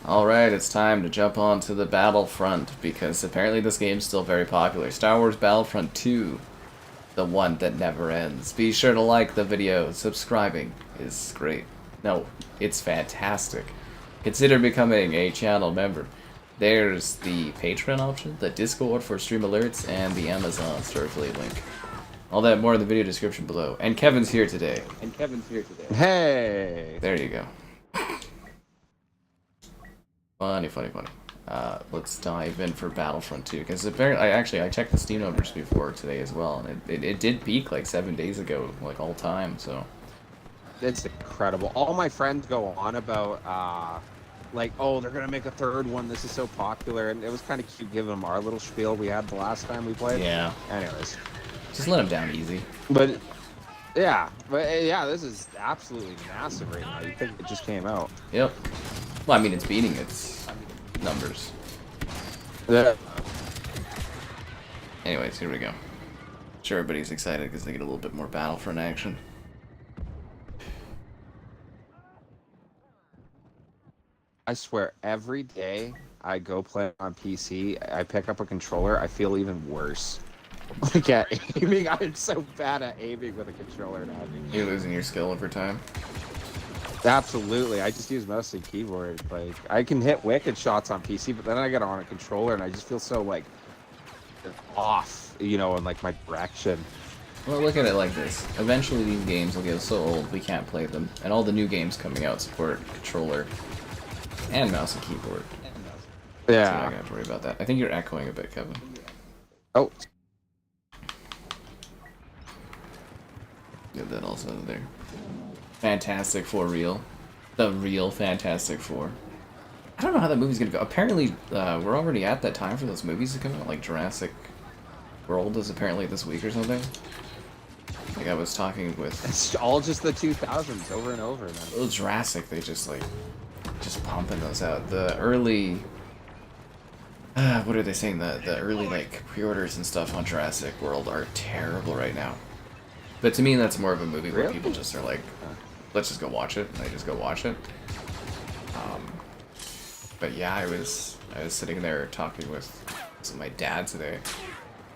Alright, it's time to jump onto the Battlefront, because apparently this game's still very popular. Star Wars Battlefront 2, the one that never ends. Be sure to like the video. Subscribing is great. No, it's fantastic. Consider becoming a channel member. There's the Patreon option, the Discord for stream alerts, and the Amazon store affiliate link. All that more in the video description below. And Kevin's here today. Hey! There you go. Funny. Let's dive in for Battlefront 2, because apparently, I checked the Steam numbers before today as well, and it did peak like 7 days ago, like all time, so. It's incredible. All my friends go on about, like, oh, they're gonna make a third one, this is so popular, and it was kind of cute giving them our little spiel we had the last time we played. Yeah. Anyways. Just let them down easy. But, yeah, this is absolutely massive right now. You think it just came out. Yep. Well, I mean, it's beating its numbers. Yeah. Anyways, here we go. Sure, everybody's excited because they get a little bit more Battlefront action. I swear, every day I go play on PC, I pick up a controller, I feel even worse. Like at aiming, I'm so bad at aiming with a controller now. You're losing your skill over time. Absolutely, I just use mostly keyboard. Like, I can hit wicked shots on PC, but then I get on a controller and I just feel so, like, off, you know, in, like, my direction. Well, look at it like this. Eventually these games will get so old we can't play them, and all the new games coming out support controller and mouse and keyboard. So you're not gonna have to worry about that. I think you're echoing a bit, Kevin. Oh. Get that also there. Fantastic Four real. The real Fantastic Four. I don't know how that movie's gonna go. Apparently, we're already at that time for those movies to come out. Like Jurassic World is apparently this week or something. Like I was talking with... It's all just the 2000s over and over, man. Well, Jurassic, they just pumping those out. The early... what are they saying? The early, like, pre-orders and stuff on Jurassic World are terrible right now. But to me, that's more of a movie where people just are like, let's just go watch it, and they just go watch it. But yeah, I was sitting there talking with my dad today.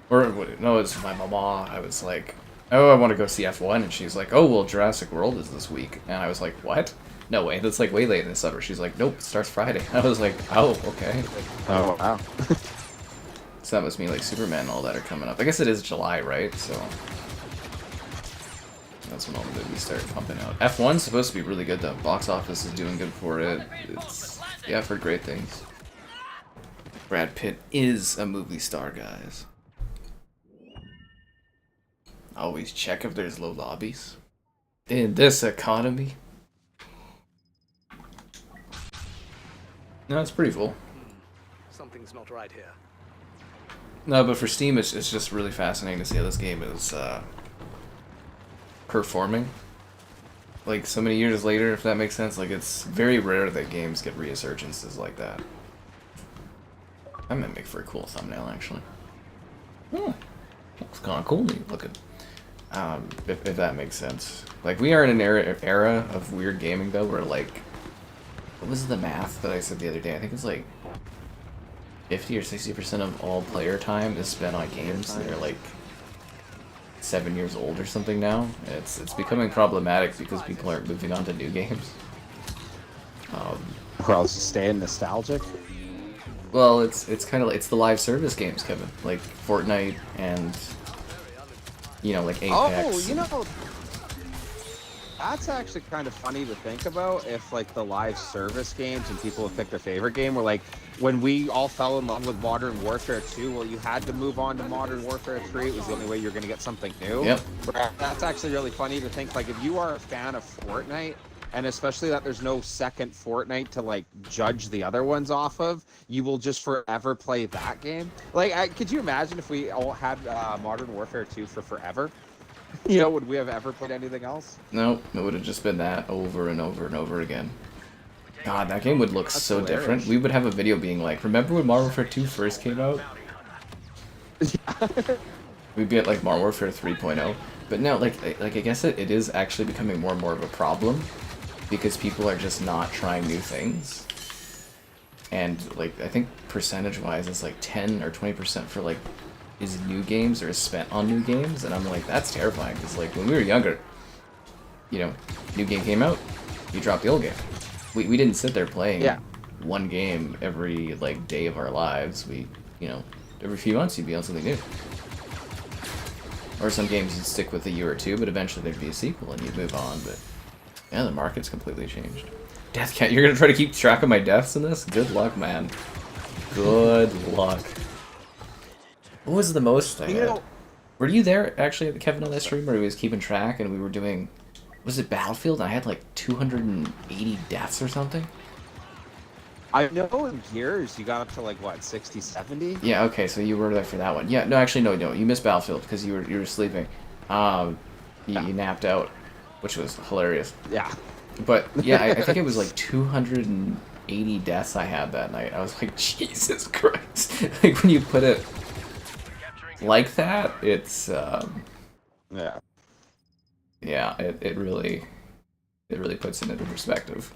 Or, no, it's my mama. I was like, oh, I want to go see F1, and she's like, oh, well, Jurassic World is this week. And I was like, what? No way, that's like way late in the summer. She's like, nope, it starts Friday. I was like, oh, okay. Oh, wow. So that must mean like Superman and all that are coming up. I guess it is July, right? So that's when all the movies start pumping out. F1's supposed to be really good though. Box office is doing good for it. Yeah, I've heard great things. Brad Pitt is a movie star, guys. Always check if there's low lobbies. In this economy. No, it's pretty full. Something's not right here. No, but for Steam, it's just really fascinating to see how this game is performing. Like, so many years later, if that makes sense. Like, it's very rare that games get resurgences like that. That might make for a cool thumbnail, actually. Hmm. Looks kind of cool looking. If that makes sense. Like, we are in an era of weird gaming, though, where, like... What was the math that I said the other day? I think it's like 50 or 60% of all player time is spent on games that are like 7 years old or something now. It's becoming problematic because people aren't moving on to new games. Or else staying nostalgic. Well, it's kind of it's the live service games, Kevin, like Fortnite and like Apex. Oh, you know, that's actually kind of funny to think about. If like the live service games and people have picked their favorite game, were like when we all fell in love with Modern Warfare 2. Well, you had to move on to Modern Warfare 3. It was the only way you're going to get something new. Yep. That's actually really funny to think. Like if you are a fan of Fortnite, and especially that there's no second Fortnite to like judge the other ones off of, you will just forever play that game. Like, could you imagine if we all had Modern Warfare 2 for forever? You know, would we have ever played anything else? Nope, it would have just been that over and over and over again. God, that game would look so different. We would have a video being like, remember when Modern Warfare 2 first came out? We'd be at like Modern Warfare 3.0. But no, like I guess it is actually becoming more and more of a problem because people are just not trying new things. and like I think percentage-wise, it's like 10 or 20% for like is new games or is spent on new games, and I'm like, that's terrifying because like when we were younger, you know, new game came out, you dropped the old game. We didn't sit there playing one game every like day of our lives. We, you know, every few months you'd be on something new. Or some games you'd stick with a year or two, but eventually there'd be a sequel and you'd move on. But yeah, the market's completely changed. Death count. You're gonna try to keep track of my deaths in this? Good luck, man. Good luck. What was the most I had? Were you there actually at Kevin on that stream where he was keeping track and we were doing, was it Battlefield? And I had like 280 deaths or something? I know in Gears you got up to like what, 60, 70? Yeah, okay, so you were there for that one. Yeah, no, actually no, you missed Battlefield because you were sleeping. You napped out, which was hilarious. Yeah. But yeah, I think it was like 280 deaths I had that night. I was like, Jesus Christ! Like when you put it like that, it's yeah. Yeah, it really puts it into perspective.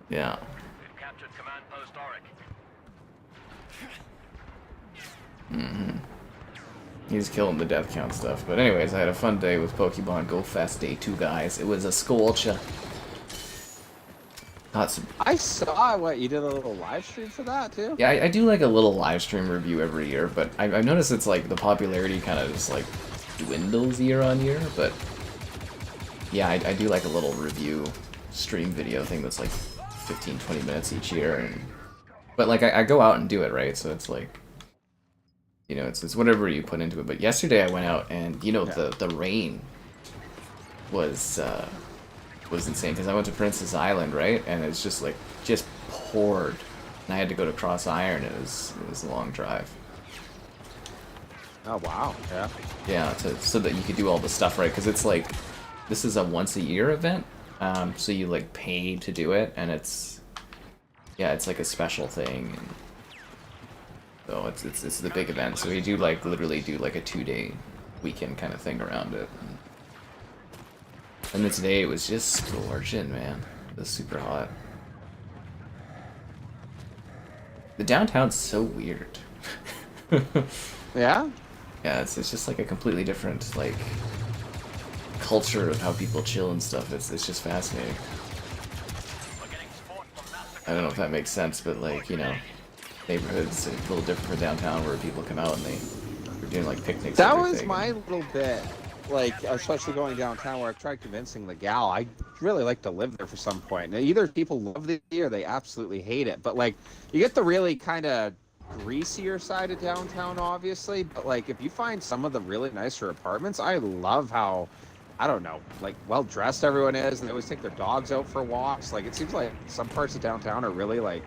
Yeah. We've captured command post Auric. Mm-hmm. He's killing the death count stuff. But anyways, I had a fun day with Pokemon Go Fest Day 2, guys. It was a scorcher. I saw what you did a little live stream for that too. Yeah, I do like a little live stream review every year, but I've noticed it's like the popularity kind of just like dwindles year on year. But yeah, I do like a little review stream video thing that's like 15-20 minutes each year. But like I go out and do it, right? So it's like, you know, it's whatever you put into it. But yesterday I went out and, you know, the rain was insane because I went to Princess Island, right? And it's just like poured, and I had to go to Cross Iron. It was a long drive. Oh wow! Yeah. Yeah, so that you could do all the stuff, right? Because it's like this is a once a year event, so you like pay to do it, and it's like a special thing. And so it's the big event. So we do like literally do like a 2-day weekend kind of thing around it. And then today it was just scorching, man. It was super hot. The downtown's so weird. Yeah? Yeah, it's just like a completely different like culture of how people chill and stuff. It's just fascinating. I don't know if that makes sense, but like, you know, neighborhoods a little different from downtown where people come out and they're doing like picnics. That was my little bit. Like, especially going downtown where I've tried convincing the gal, I really like to live there for some point. Now, either people love the city or they absolutely hate it. But, like, you get the really kind of greasier side of downtown, obviously. But, like, if you find some of the really nicer apartments, I love how, I don't know, like, well-dressed everyone is. They always take their dogs out for walks. Like, it seems like some parts of downtown are really, like,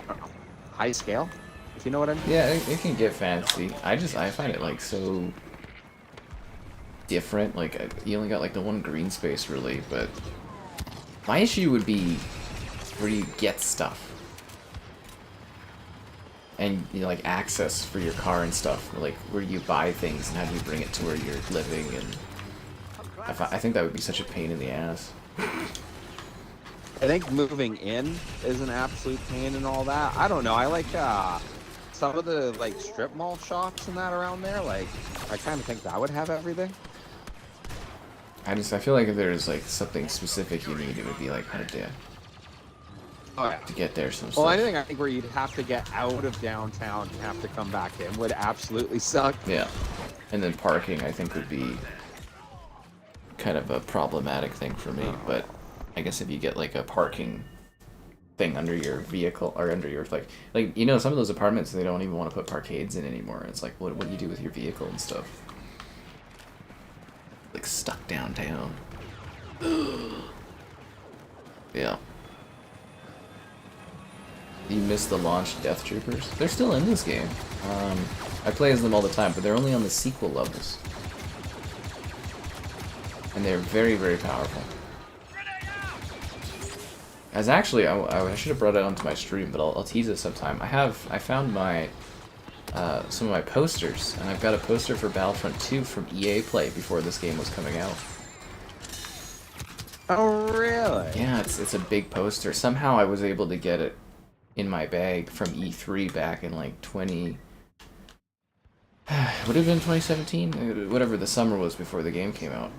I don't know, high scale, if you know what I mean. Yeah, it can get fancy. I find it, like, so different. Like you only got like the one green space really, but my issue would be where you get stuff and, you know, like access for your car and stuff, like where you buy things and how do you bring it to where you're living. And I think that would be such a pain in the ass. I think moving in is an absolute pain and all that. I don't know, I like some of the like strip mall shops and that around there. Like, I kind of think that would have everything. I feel like if there's like something specific you need, it would be like hard to get there. Some well, stuff. anything I think where you'd have to get out of downtown and have to come back in would absolutely suck. Yeah, and then parking I think would be kind of a problematic thing for me. But I guess if you get like a parking thing under your vehicle or under your like you know, some of those apartments they don't even want to put parkades in anymore. It's like what do you do with your vehicle and stuff? Like stuck downtown. Yeah. You missed the launch Death Troopers? They're still in this game. I play as them all the time, but they're only on the sequel levels. And they're very, very powerful. As actually, I should have brought it onto my stream, but I'll tease it sometime. I found my some of my posters, and I've got a poster for Battlefront 2 from EA Play before this game was coming out. Oh, really? Yeah, it's a big poster. Somehow I was able to get it in my bag from E3 back in like 20. Would it have been 2017? Whatever the summer was before the game came out.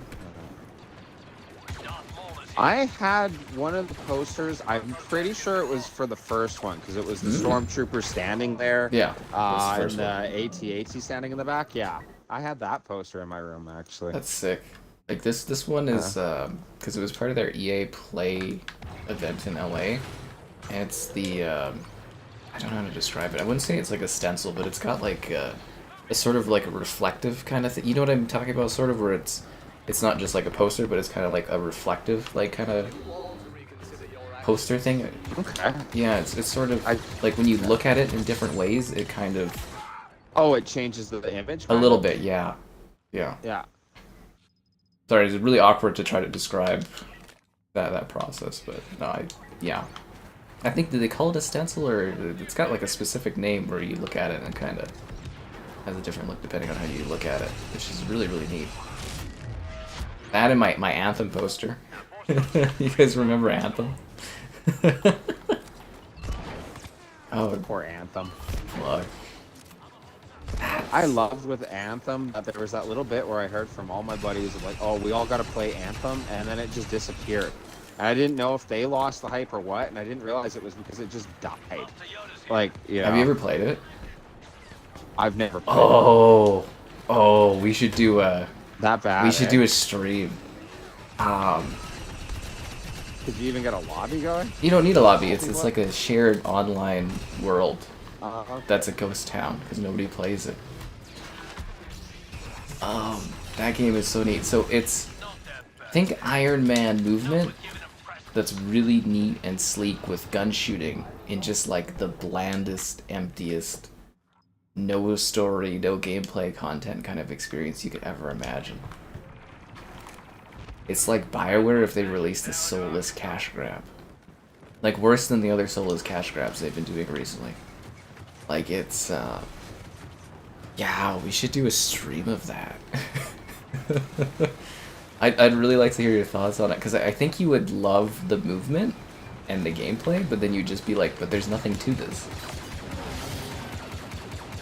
I had one of the posters. I'm pretty sure it was for the first one because it was the stormtrooper standing there. Yeah, and the AT-AT standing in the back. Yeah, I had that poster in my room actually. That's sick. Like this one is because it was part of their EA Play event in LA, and it's the I don't know how to describe it. I wouldn't say it's like a stencil, but it's got like a sort of like a reflective kind of thing. You know what I'm talking about? Sort of where it's not just like a poster, but it's kind of like a reflective like kind of poster thing. Okay. Yeah, it's sort of like when you look at it in different ways, it kind of. Oh, it changes the image. A little bit, yeah. Yeah. Yeah. Sorry, it's really awkward to try to describe that process, but no, yeah. I think, do they call it a stencil, or it's got like a specific name where you look at it and kind of has a different look depending on how you look at it, which is really, really neat. That and my Anthem poster. You guys remember Anthem? Oh, Poor Anthem. look. I loved with Anthem that there was that little bit where I heard from all my buddies of like, oh, we all got to play Anthem, and then it just disappeared. And I didn't know if they lost the hype or what, and I didn't realize it was because it just died. Like, you know. Have you ever played it? I've never played it. Oh, we should do a... That bad. We should do a stream. Could you even get a lobby going? You don't need a lobby. It's like a shared online world. Okay. That's a ghost town because nobody plays it. That game is so neat. So it's, think Iron Man movement that's really neat and sleek with gun shooting in just like the blandest, emptiest, no story, no gameplay content kind of experience you could ever imagine. It's like BioWare if they released a soulless cash grab. Like worse than the other soulless cash grabs they've been doing recently. Like it's, yeah, we should do a stream of that. I'd really like to hear your thoughts on it, because I think you would love the movement and the gameplay, but then you'd just be like, but there's nothing to this.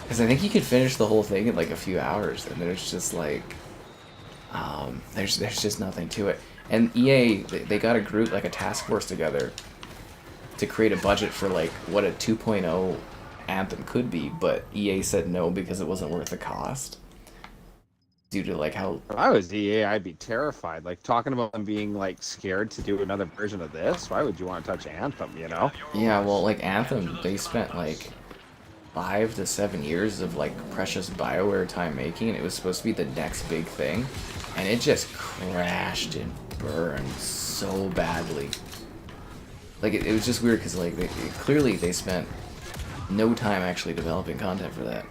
Because I think you could finish the whole thing in like a few hours, and there's just like, there's just nothing to it. And EA, they got a group, like a task force together to create a budget for like what a 2.0 Anthem could be, but EA said no because it wasn't worth the cost. Due to like how... If I was EA, I'd be terrified. Like talking about them being like scared to do another version of this. Why would you want to touch Anthem, you know? Yeah, well, like Anthem, they spent like 5 to 7 years of like precious BioWare time making, and it was supposed to be the next big thing, and it just crashed and burned so badly. Like it was just weird because like clearly they spent no time actually developing content for that.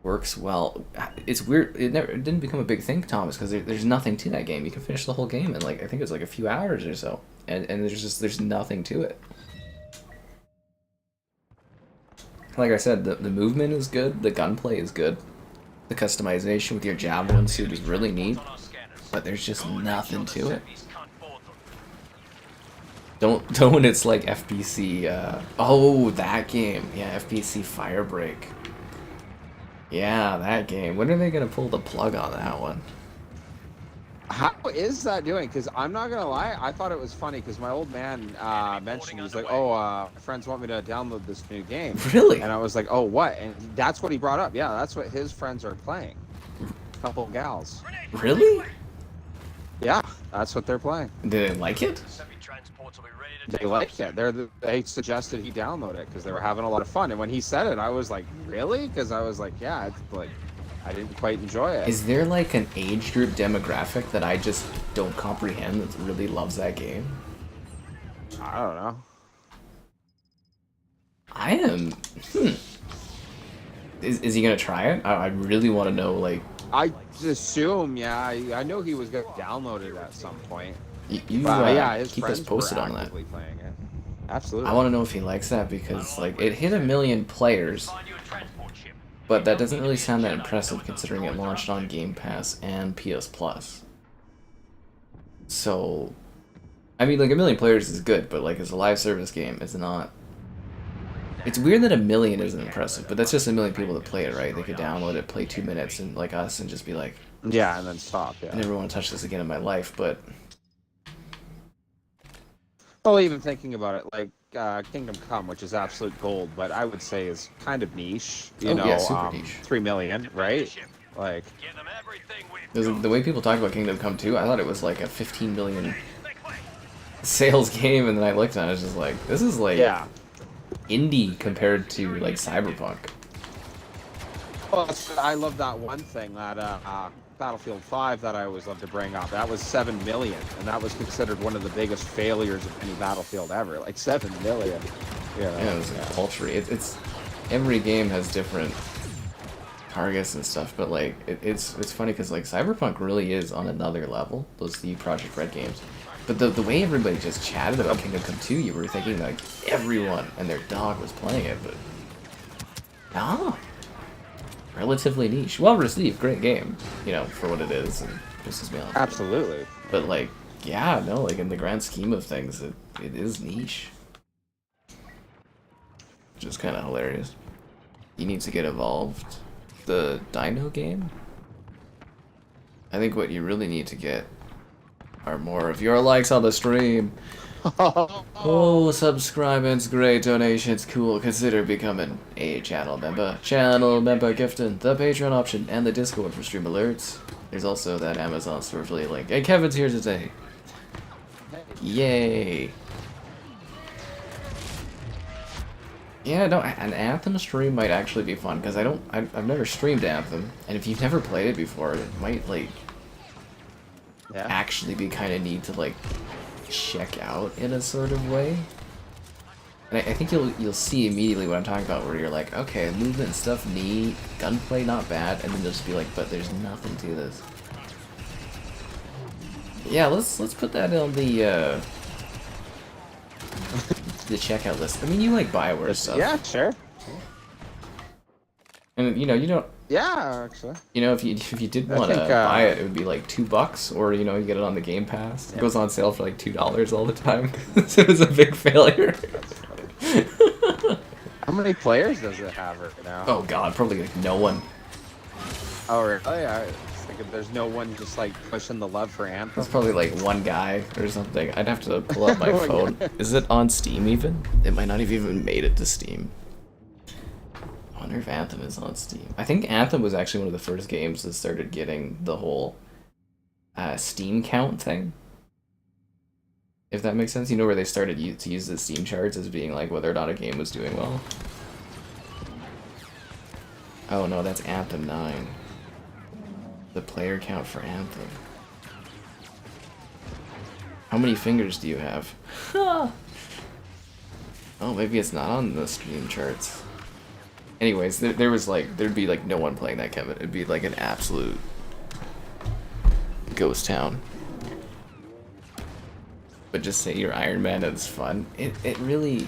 Works well. It's weird. It didn't become a big thing, Thomas, because there's nothing to that game. You can finish the whole game in like, I think it's like a few hours or so, and there's nothing to it. Like I said, the movement is good, the gunplay is good, the customization with your javelin suit is really neat, but there's just nothing to it. Don't when it's like FBC. Oh, that game. Yeah, FBC Firebreak. Yeah, that game. When are they gonna pull the plug on that one? How is that doing? Because I'm not gonna lie, I thought it was funny because my old man mentioned, he was like, "Oh, my friends want me to download this new game." Really? And I was like, "Oh, what?" And that's what he brought up. Yeah, that's what his friends are playing. A couple of gals. Really? Yeah, that's what they're playing. Did they like it? They liked it. They suggested he download it because they were having a lot of fun. And when he said it, I was like, "Really?" Because I was like, "Yeah, it's like." I didn't quite enjoy it. Is there like an age group demographic that I just don't comprehend that really loves that game? I don't know. I am. Is he gonna try it? I really want to know. Like, I assume, yeah. I know he was gonna download it at some point. Yeah, his keep us friends posted were on that. actively playing it. Absolutely. I want to know if he likes that because like it hit 1 million players. But that doesn't really sound that impressive considering it launched on Game Pass and PS Plus. So, I mean, like 1 million players is good, but like as a live service game, it's not It's weird that 1 million isn't impressive, but that's just 1 million people that play it, right? They could download it, play 2 minutes, and like us, and just be like, Yeah, and then stop. I Yeah. never want to touch this again in my life. But Well, even thinking about it, like Kingdom Come, which is absolute gold, but I would say is kind of niche. You know, yeah, super niche. 3 million, right? Like, Give them everything we've the way people talk about Kingdom Come 2, I thought it was like a 15 million sales game, and then I looked at it, I was just like, this is like yeah. indie compared to like Cyberpunk. Well, I love that one thing that Battlefield 5 that I always love to bring up. That was 7 million, and that was considered one of the biggest failures of any Battlefield ever. Like 7 million. Yeah, it was paltry. It's every game has different targets and stuff, but like it's funny because like Cyberpunk really is on another level. Those the Project Red games. But the way everybody just chatted about Kingdom Come 2, you were thinking like everyone and their dog was playing it, but no. Relatively niche. Well received, great game, you know, for what it is, and pisses me off. Absolutely. But like, yeah, no, like in the grand scheme of things, it is niche. Which is kind of hilarious. You need to get evolved. The Dino game? I think what you really need to get are more of your likes on the stream. Oh, subscribers, great donations, cool. Consider becoming a channel member. Channel member gifting, the Patreon option, and the Discord for stream alerts. There's also that Amazon store affiliate link. Hey, Kevin's here today. Yay. Yeah, no, an Anthem stream might actually be fun, because I've never streamed Anthem, and if you've never played it before, it might, like, actually be kind of neat to, like, check out in a sort of way. And I think you'll see immediately what I'm talking about, where you're like, okay, movement and stuff neat, gunplay not bad, and then you'll just be like, but there's nothing to this. Yeah, let's put that on the checkout list. I mean, you like Bioware stuff. Yeah, sure. And you know, you don't. Yeah, actually. You know, if you did want to buy it, it would be like $2, or you know, you get it on the Game Pass. It goes on sale for like $2 all the time. So it was a big failure. How many players does it have right now? Oh god, probably like no one. Oh, really? I was thinking there's no one just like pushing the love for Anthem. It's probably like one guy or something. I'd have to pull up my Oh my phone. God. Is it on Steam even? It might not have even made it to Steam. I wonder if Anthem is on Steam. I think Anthem was actually one of the first games that started getting the whole Steam count thing. If that makes sense. You know, where they started to use the Steam charts as being like whether or not a game was doing well. Oh no, that's Anthem 9. The player count for Anthem. How many fingers do you have? Oh, maybe it's not on the Steam charts. Anyways, there was like, there'd be like no one playing that, Kevin. It'd be like an absolute ghost town. But just say you're Iron Man and it's fun. It really...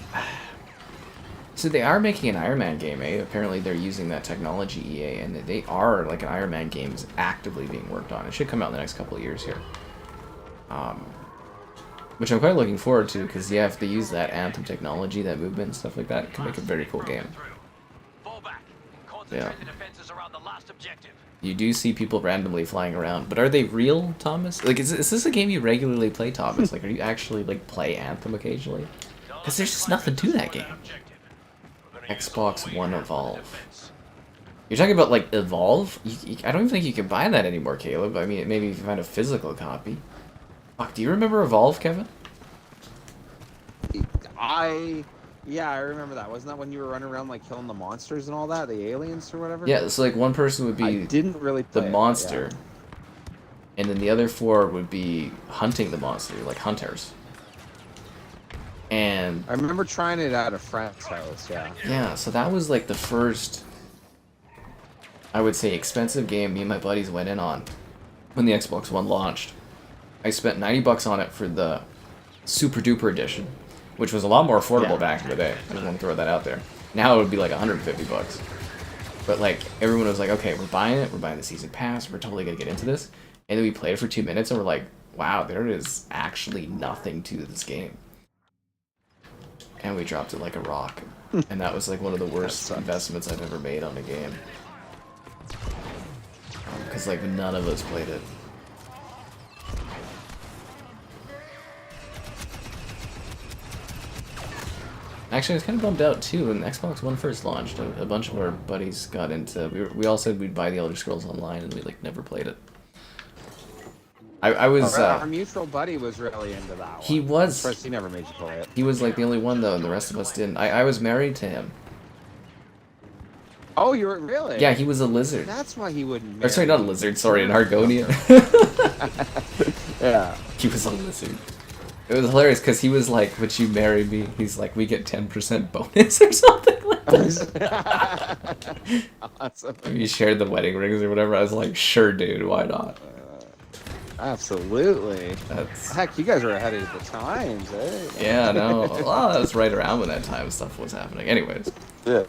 So they are making an Iron Man game, eh? Apparently they're using that technology, EA, and they are, like, an Iron Man games actively being worked on. It should come out in the next couple of years here. Which I'm quite looking forward to, because, yeah, if they use that Anthem technology, that movement and stuff like that, it can make a very cool game. Yeah. You do see people randomly flying around, but are they real, Thomas? Like, is this a game you regularly play, Thomas? Like, are you actually, like, play Anthem occasionally? Because there's just nothing to that game. Xbox One Evolve. You're talking about, like, Evolve? I don't even think you can buy that anymore, Caleb. I mean, maybe you can find a physical copy. Fuck, do you remember Evolve, Kevin? Yeah, I remember that. Wasn't that when you were running around like killing the monsters and all that, the aliens or whatever? Yeah, so like one person would be I didn't really play the it, monster, yeah. and then the other 4 would be hunting the monster, like hunters. And I remember trying it at a friend's house, yeah. yeah, so that was like the first, I would say, expensive game me and my buddies went in on when the Xbox One launched. I spent $90 on it for the Super Duper Edition, which was a lot more affordable back in the day. I just want to throw that out there. Now it would be like $150. But like, everyone was like, okay, we're buying it, we're buying the season pass, we're totally gonna get into this. And then we played it for 2 minutes and we're like, wow, there is actually nothing to this game. and we dropped it like a rock. And that was like one of the worst investments I've ever made on a game. Because like none of us played it. Actually, I was kind of bummed out too when Xbox One first launched. A bunch of our buddies got into. We all said we'd buy the Elder Scrolls Online, and we like never played it. I was. Our mutual buddy was really into that one. He was. First, he never made you play it. He was like the only one though, and the rest of us didn't. I was married to him. Oh, you were really? Yeah, he was a lizard. That's why he wouldn't. Or sorry, not a lizard. Sorry, an Argonian. Yeah. He was a lizard. It was hilarious because he was like, "Would you marry me?" He's like, "We get 10% bonus or something like that." Awesome. We shared the wedding rings or whatever. I was like, "Sure, dude, why not?" Absolutely. That's... Heck, you guys are ahead of the times, eh? Yeah, no. Well, that was right around when that time stuff was happening. Anyways. Yeah.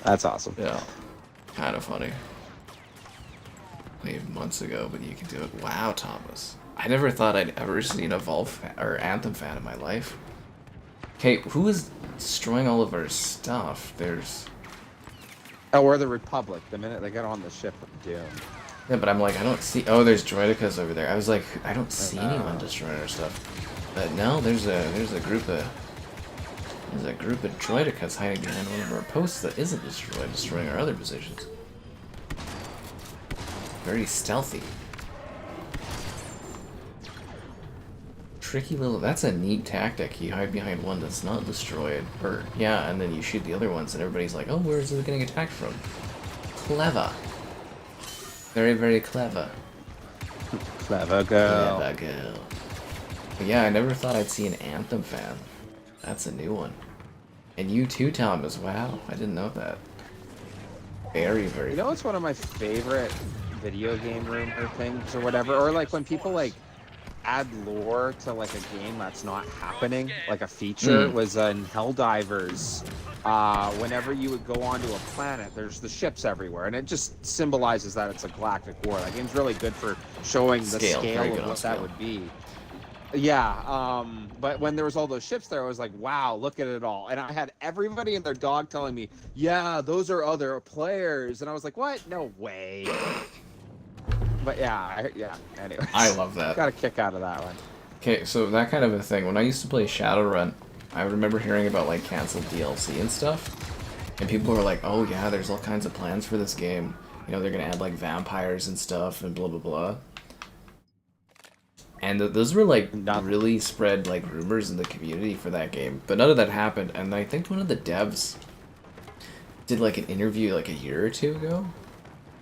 That's awesome. Yeah. Kind of funny. Maybe months ago, but you can do it. Wow, Thomas. I never thought I'd ever seen a or Anthem fan in my life. Okay, who is destroying all of our stuff? There's... Oh, we're the Republic. The minute they get on the ship of Doom. Yeah, but I'm like, I don't see... Oh, there's droidicas over there. I was like, I don't see anyone destroying our stuff. But no, there's a group of... There's a group of droidicas hiding behind one of our posts that isn't destroying our other positions. Very stealthy. Tricky little... That's a neat tactic. You hide behind one that's not destroyed. Or, yeah, and then you shoot the other ones, and everybody's like, oh, where is it getting attacked from? Clever. Very, very clever. Clever girl. Clever girl. But yeah, I never thought I'd see an Anthem fan. That's a new one. And you too, Thomas. Wow, I didn't know that. Very, very... You know what's one of my favorite video game rumor things or whatever? Or like when people like add lore to like a game that's not happening, like a feature, was in Helldivers. Whenever you would go onto a planet, there's the ships everywhere, and it just symbolizes that it's a galactic war. That game's really good for showing the scale of what that would be. Yeah, but when there was all those ships there, I was like, wow, look at it all. And I had everybody and their dog telling me, yeah, those are other players. And I was like, what? No way. But yeah, anyway. I love that. Got a kick out of that one. Okay, so that kind of a thing. When I used to play Shadowrun, I remember hearing about like canceled DLC and stuff. And people were like, oh yeah, there's all kinds of plans for this game. You know, they're going to add like vampires and stuff and blah, blah, blah. And those were like really spread like rumors in the community for that game. But none of that happened. And I think one of the devs did like an interview like a year or two ago.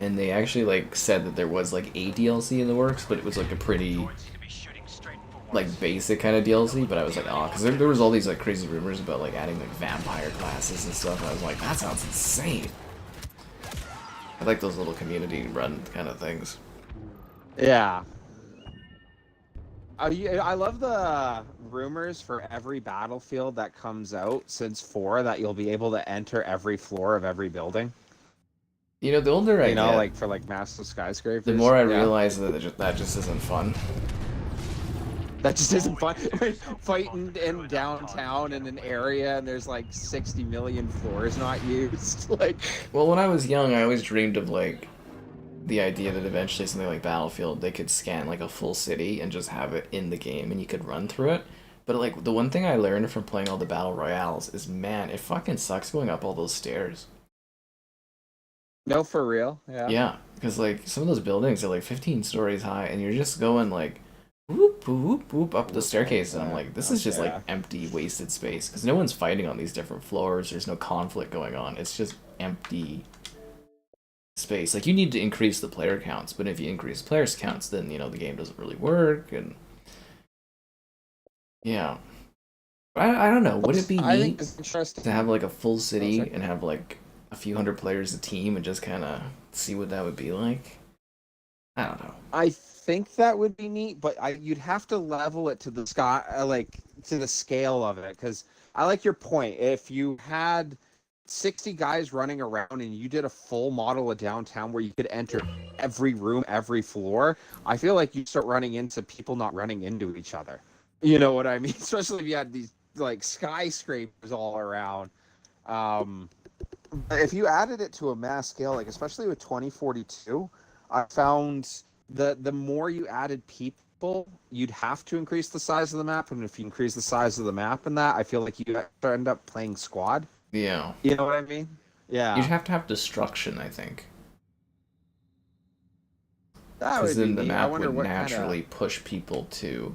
And they actually like said that there was like a DLC in the works, but it was like a pretty like basic kind of DLC. But I was like, oh, because there was all these like crazy rumors about like adding like vampire classes and stuff. And I was like, that sounds insane. I like those little community run kind of things. Yeah. I love the rumors for every Battlefield that comes out since 4 that you'll be able to enter every floor of every building. You know, the older I get, like for like massive skyscrapers, the more I realize that that just isn't fun. That just isn't fun. Fighting in downtown in an area and there's like 60 million floors not used. Like, well, when I was young, I always dreamed of like the idea that eventually something like Battlefield, they could scan like a full city and just have it in the game and you could run through it. But like the one thing I learned from playing all the battle royales is, man, it fucking sucks going up all those stairs. No, for real. Yeah. Yeah, because like some of those buildings are like 15 stories high and you're just going like whoop whoop whoop up the staircase, and I'm like, this is just like empty, wasted space because no one's fighting on these different floors. There's no conflict going on. It's just empty space. Like, you need to increase the player counts, but if you increase players counts, then, you know, the game doesn't really work. And yeah, I don't know, would it be neat to have like a full city and have like a few hundred players a team and just kind of see what that would be like? I don't know. I think that would be neat, but you'd have to level it to the sky, like to the scale of it, because I like your point. If you had 60 guys running around and you did a full model of downtown where you could enter every room, every floor, I feel like you start running into people not running into each other. You know what I mean? Especially if you had like skyscrapers all around. If you added it to a mass scale, like especially with 2042, I found that the more you added people, you'd have to increase the size of the map. And if you increase the size of the map in that, I feel like you end up playing squad. Yeah. You know what I mean? Yeah. You'd have to have destruction, I think. That Because would then be the neat. map would naturally push people to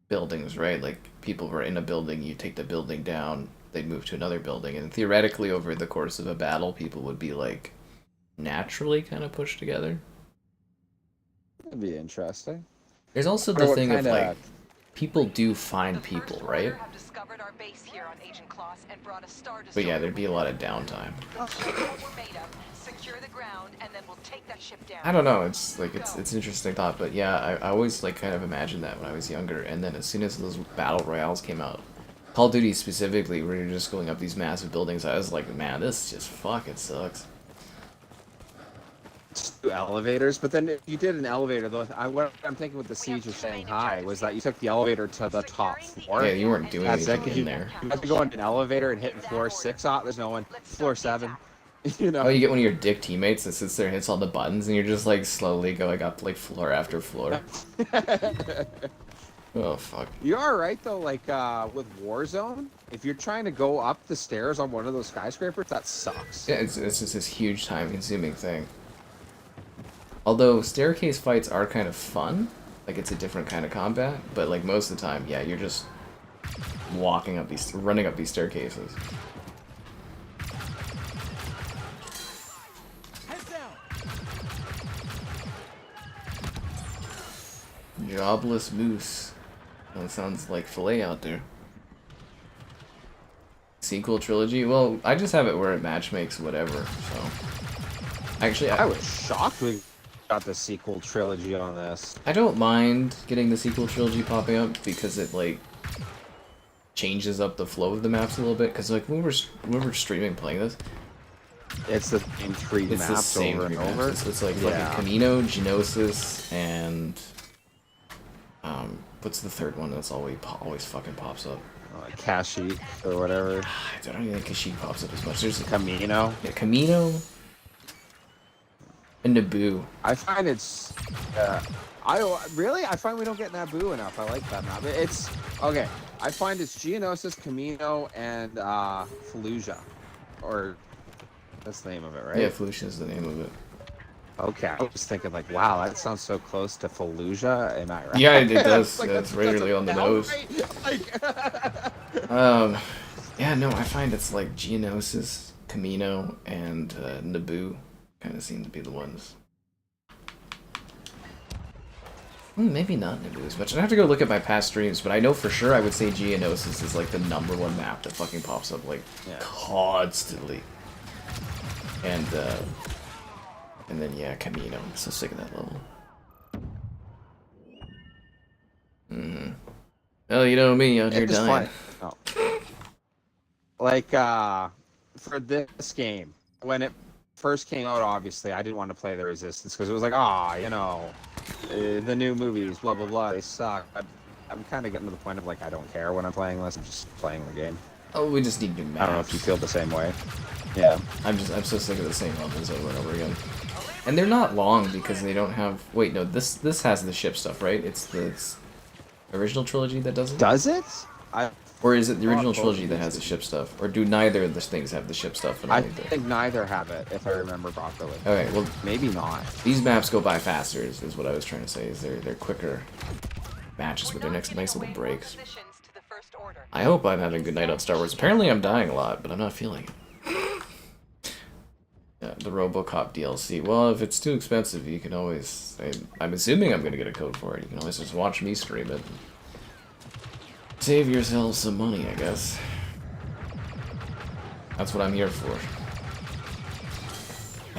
buildings, right? Like, people were in a building, you take the building down, they'd move to another building, and theoretically, over the course of a battle, people would be, like, naturally kind of pushed together. That'd be interesting. There's also the thing of, like, people do find people, right? But yeah, there'd be a lot of downtime. I don't know, it's like it's an interesting thought, but yeah, I always like kind of imagined that when I was younger, and then as soon as those battle royales came out, Call of Duty specifically, where you're just going up these massive buildings, I was like, man, this just fucking sucks. Elevators, but then if you did an elevator, though, what I'm thinking with the Siege of Shanghai was that you took the elevator to the top floor. Yeah, you weren't doing anything in there. You have to go into an elevator and hitting floor 6. Oh, there's no one. Floor 7. You know. Oh, you get one of your dick teammates that sits there and hits all the buttons, and you're just like slowly going up like floor after floor. Oh fuck. You are right though. Like with Warzone, if you're trying to go up the stairs on one of those skyscrapers, that sucks. Yeah, it's just this huge time-consuming thing. Although staircase fights are kind of fun, like it's a different kind of combat, but like most of the time, yeah, you're just running up these staircases. Jobless moose. That sounds like filet out there. Sequel trilogy? Well, I just have it where it matchmakes whatever, so. Actually, I was shocked we got the sequel trilogy on this. I don't mind getting the sequel trilogy popping up because it, like, changes up the flow of the maps a little bit. Because, like, when we're streaming playing this, it's the same three maps over and over. It's like fucking Kamino, Geonosis, and what's the third one that's always fucking pops up? Kashyyyk or whatever. I don't even think Kashyyyk pops up as much. There's Kamino. Yeah, Kamino and Naboo. I find it's I find we don't get Naboo enough. I like that map. It's okay. I find it's Geonosis, Kamino, and Felucia, or that's the name of it, right? Yeah, Felucia is the name of it. Okay, I was thinking like, wow, that sounds so close to Fallujah. Am I right? Yeah, it does. Like, it's really on the nose. Like... yeah, no, I find it's like Geonosis, Kamino, and Naboo kind of seem to be the ones. Maybe not Naboo as much. I'd have to go look at my past streams, but I know for sure I would say Geonosis is like the #1 map that fucking pops up like constantly. And then, yeah, Kamino. I'm so sick of that level. Oh, you know me, out here dying. Oh. Like, for this game, when it first came out, obviously, I didn't want to play the Resistance, because it was like, you know, the new movies, blah, blah, blah, they suck. I'm kind of getting to the point of, like, I don't care when I'm playing this, I'm just playing the game. Oh, we just need new maps. I don't know if you feel the same way. Yeah. I'm so sick of the same levels over and over again. And they're not long because they don't have... Wait, no, this has the ship stuff, right? It's the original trilogy that does it? Does it? Or is it the original trilogy that has the ship stuff? Or do neither of the things have the ship stuff? I think neither have it, if I remember properly. Okay, well... Maybe not. These maps go by faster, is what I was trying to say. Is they're quicker matches with their nice little breaks. I hope I'm having a good night on Star Wars. Apparently I'm dying a lot, but I'm not feeling it. Yeah, the RoboCop DLC. Well, if it's too expensive, you can always... I'm assuming I'm going to get a code for it. You can always just watch me stream it. Save yourself some money, I guess. That's what I'm here for.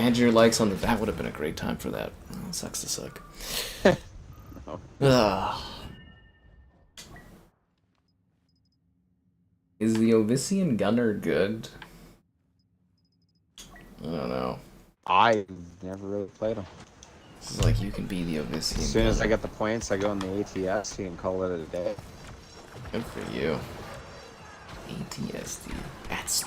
And your likes on the... That would have been a great time for that. Oh, it sucks to suck. Ugh. Is the Ovisian Gunner good? I don't know. I never really played them. This is like you can be the Ovisian. As soon as I get the points, I go in the ATS. You can call it a day. Good for you. ATSD. That's.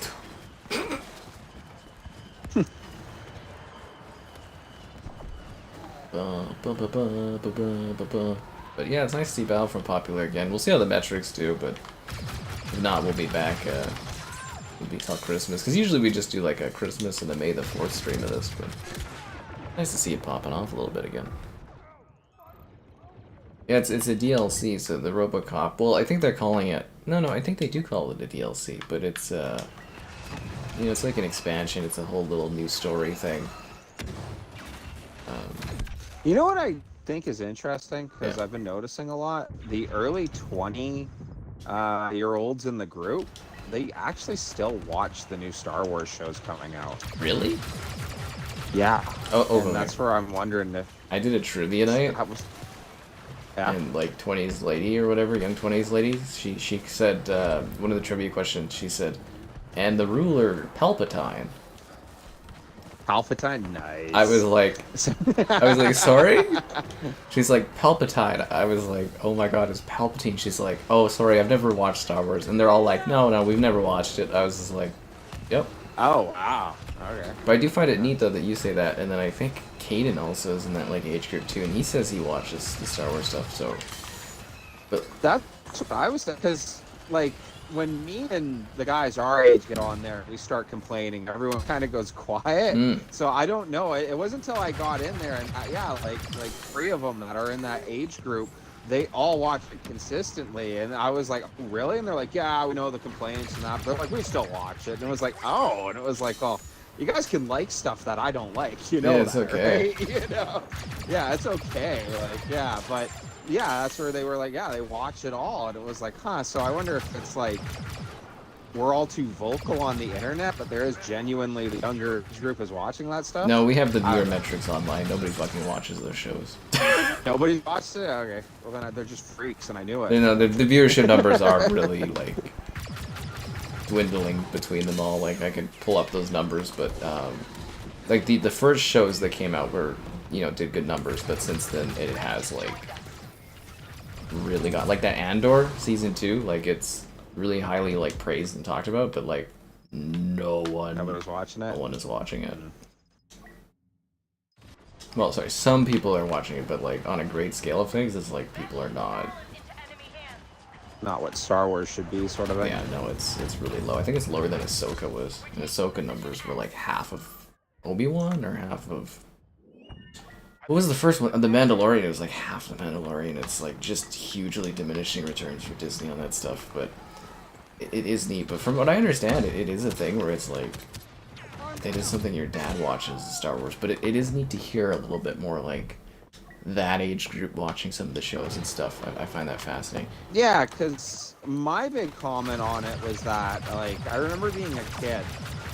But yeah, it's nice to see Battlefront popular again. We'll see how the metrics do, but if not, we'll be back. We'll be till Christmas, because usually we just do like a Christmas and a May the 4th stream of this. But nice to see it popping off a little bit again. Yeah, it's a DLC, so the RoboCop. Well, I think they're calling it. No, I think they do call it a DLC, but it's you know, it's like an expansion. It's a whole little new story thing. You know what I think is interesting, because Yeah. I've been noticing a lot, the early 20-year-olds in the group, they actually still watch the new Star Wars shows coming out. Really? Yeah. Oh, and that's where I'm wondering if I did a trivia night. that was. Yeah. And like 20s lady or whatever, young 20s lady, she said, one of the trivia questions, she said, and the ruler Palpatine. Palpatine, nice. I was like, sorry? She's like, Palpatine. I was like, oh my god, it's Palpatine. She's like, oh, sorry, I've never watched Star Wars. And they're all like, no, we've never watched it. I was just like, yep. Oh, wow. Okay. But I do find it neat, though, that you say that. And then I think Caden also is in that like age group, too. And he says he watches the Star Wars stuff, so... But That's what I was saying, because, like, when me and the guys our age get on there, we start complaining. Everyone kind of goes quiet. So I don't know. It wasn't until I got in there, and like 3 of them that are in that age group, they all watch it consistently. And I was like, really? And they're like, yeah, we know the complaints and that. But they're like, we still watch it. And it was like, oh. And it was like, oh, you guys can like stuff that I don't like. You know, yeah, it's okay. Right? You know? Yeah, it's okay. Like, yeah, but... Yeah, that's where they were like, yeah, they watch it all. And it was like, huh, so I wonder if it's like, we're all too vocal on the internet, but there is genuinely the younger group is watching that stuff? no, we have the viewer metrics online. Nobody fucking watches those shows. Nobody watched it? Okay. Well, then they're just freaks, and I knew it. You know, the viewership numbers are really, like, dwindling between them all. Like, I could pull up those numbers, but, like, the first shows that came out were, you know, did good numbers, but since then it has, like, really got, like, that Andor season 2, like, it's really highly, like, praised and talked about, but, like, nobody was watching it? No one is watching it. Well, sorry, some people are watching it, but, like, on a great scale of things, it's like people are not what Star Wars should be, sort of thing. Yeah, no, it's really low. I think it's lower than Ahsoka was. And Ahsoka numbers were like half of Obi-Wan or half of... What was the first one? The Mandalorian. It was like half the Mandalorian. It's like just hugely diminishing returns for Disney on that stuff, but it is neat. But from what I understand, it is a thing where it's like, it is something your dad watches, Star Wars, but it is neat to hear a little bit more like that age group watching some of the shows and stuff. I find that fascinating. Yeah, because my big comment on it was that, like, I remember being a kid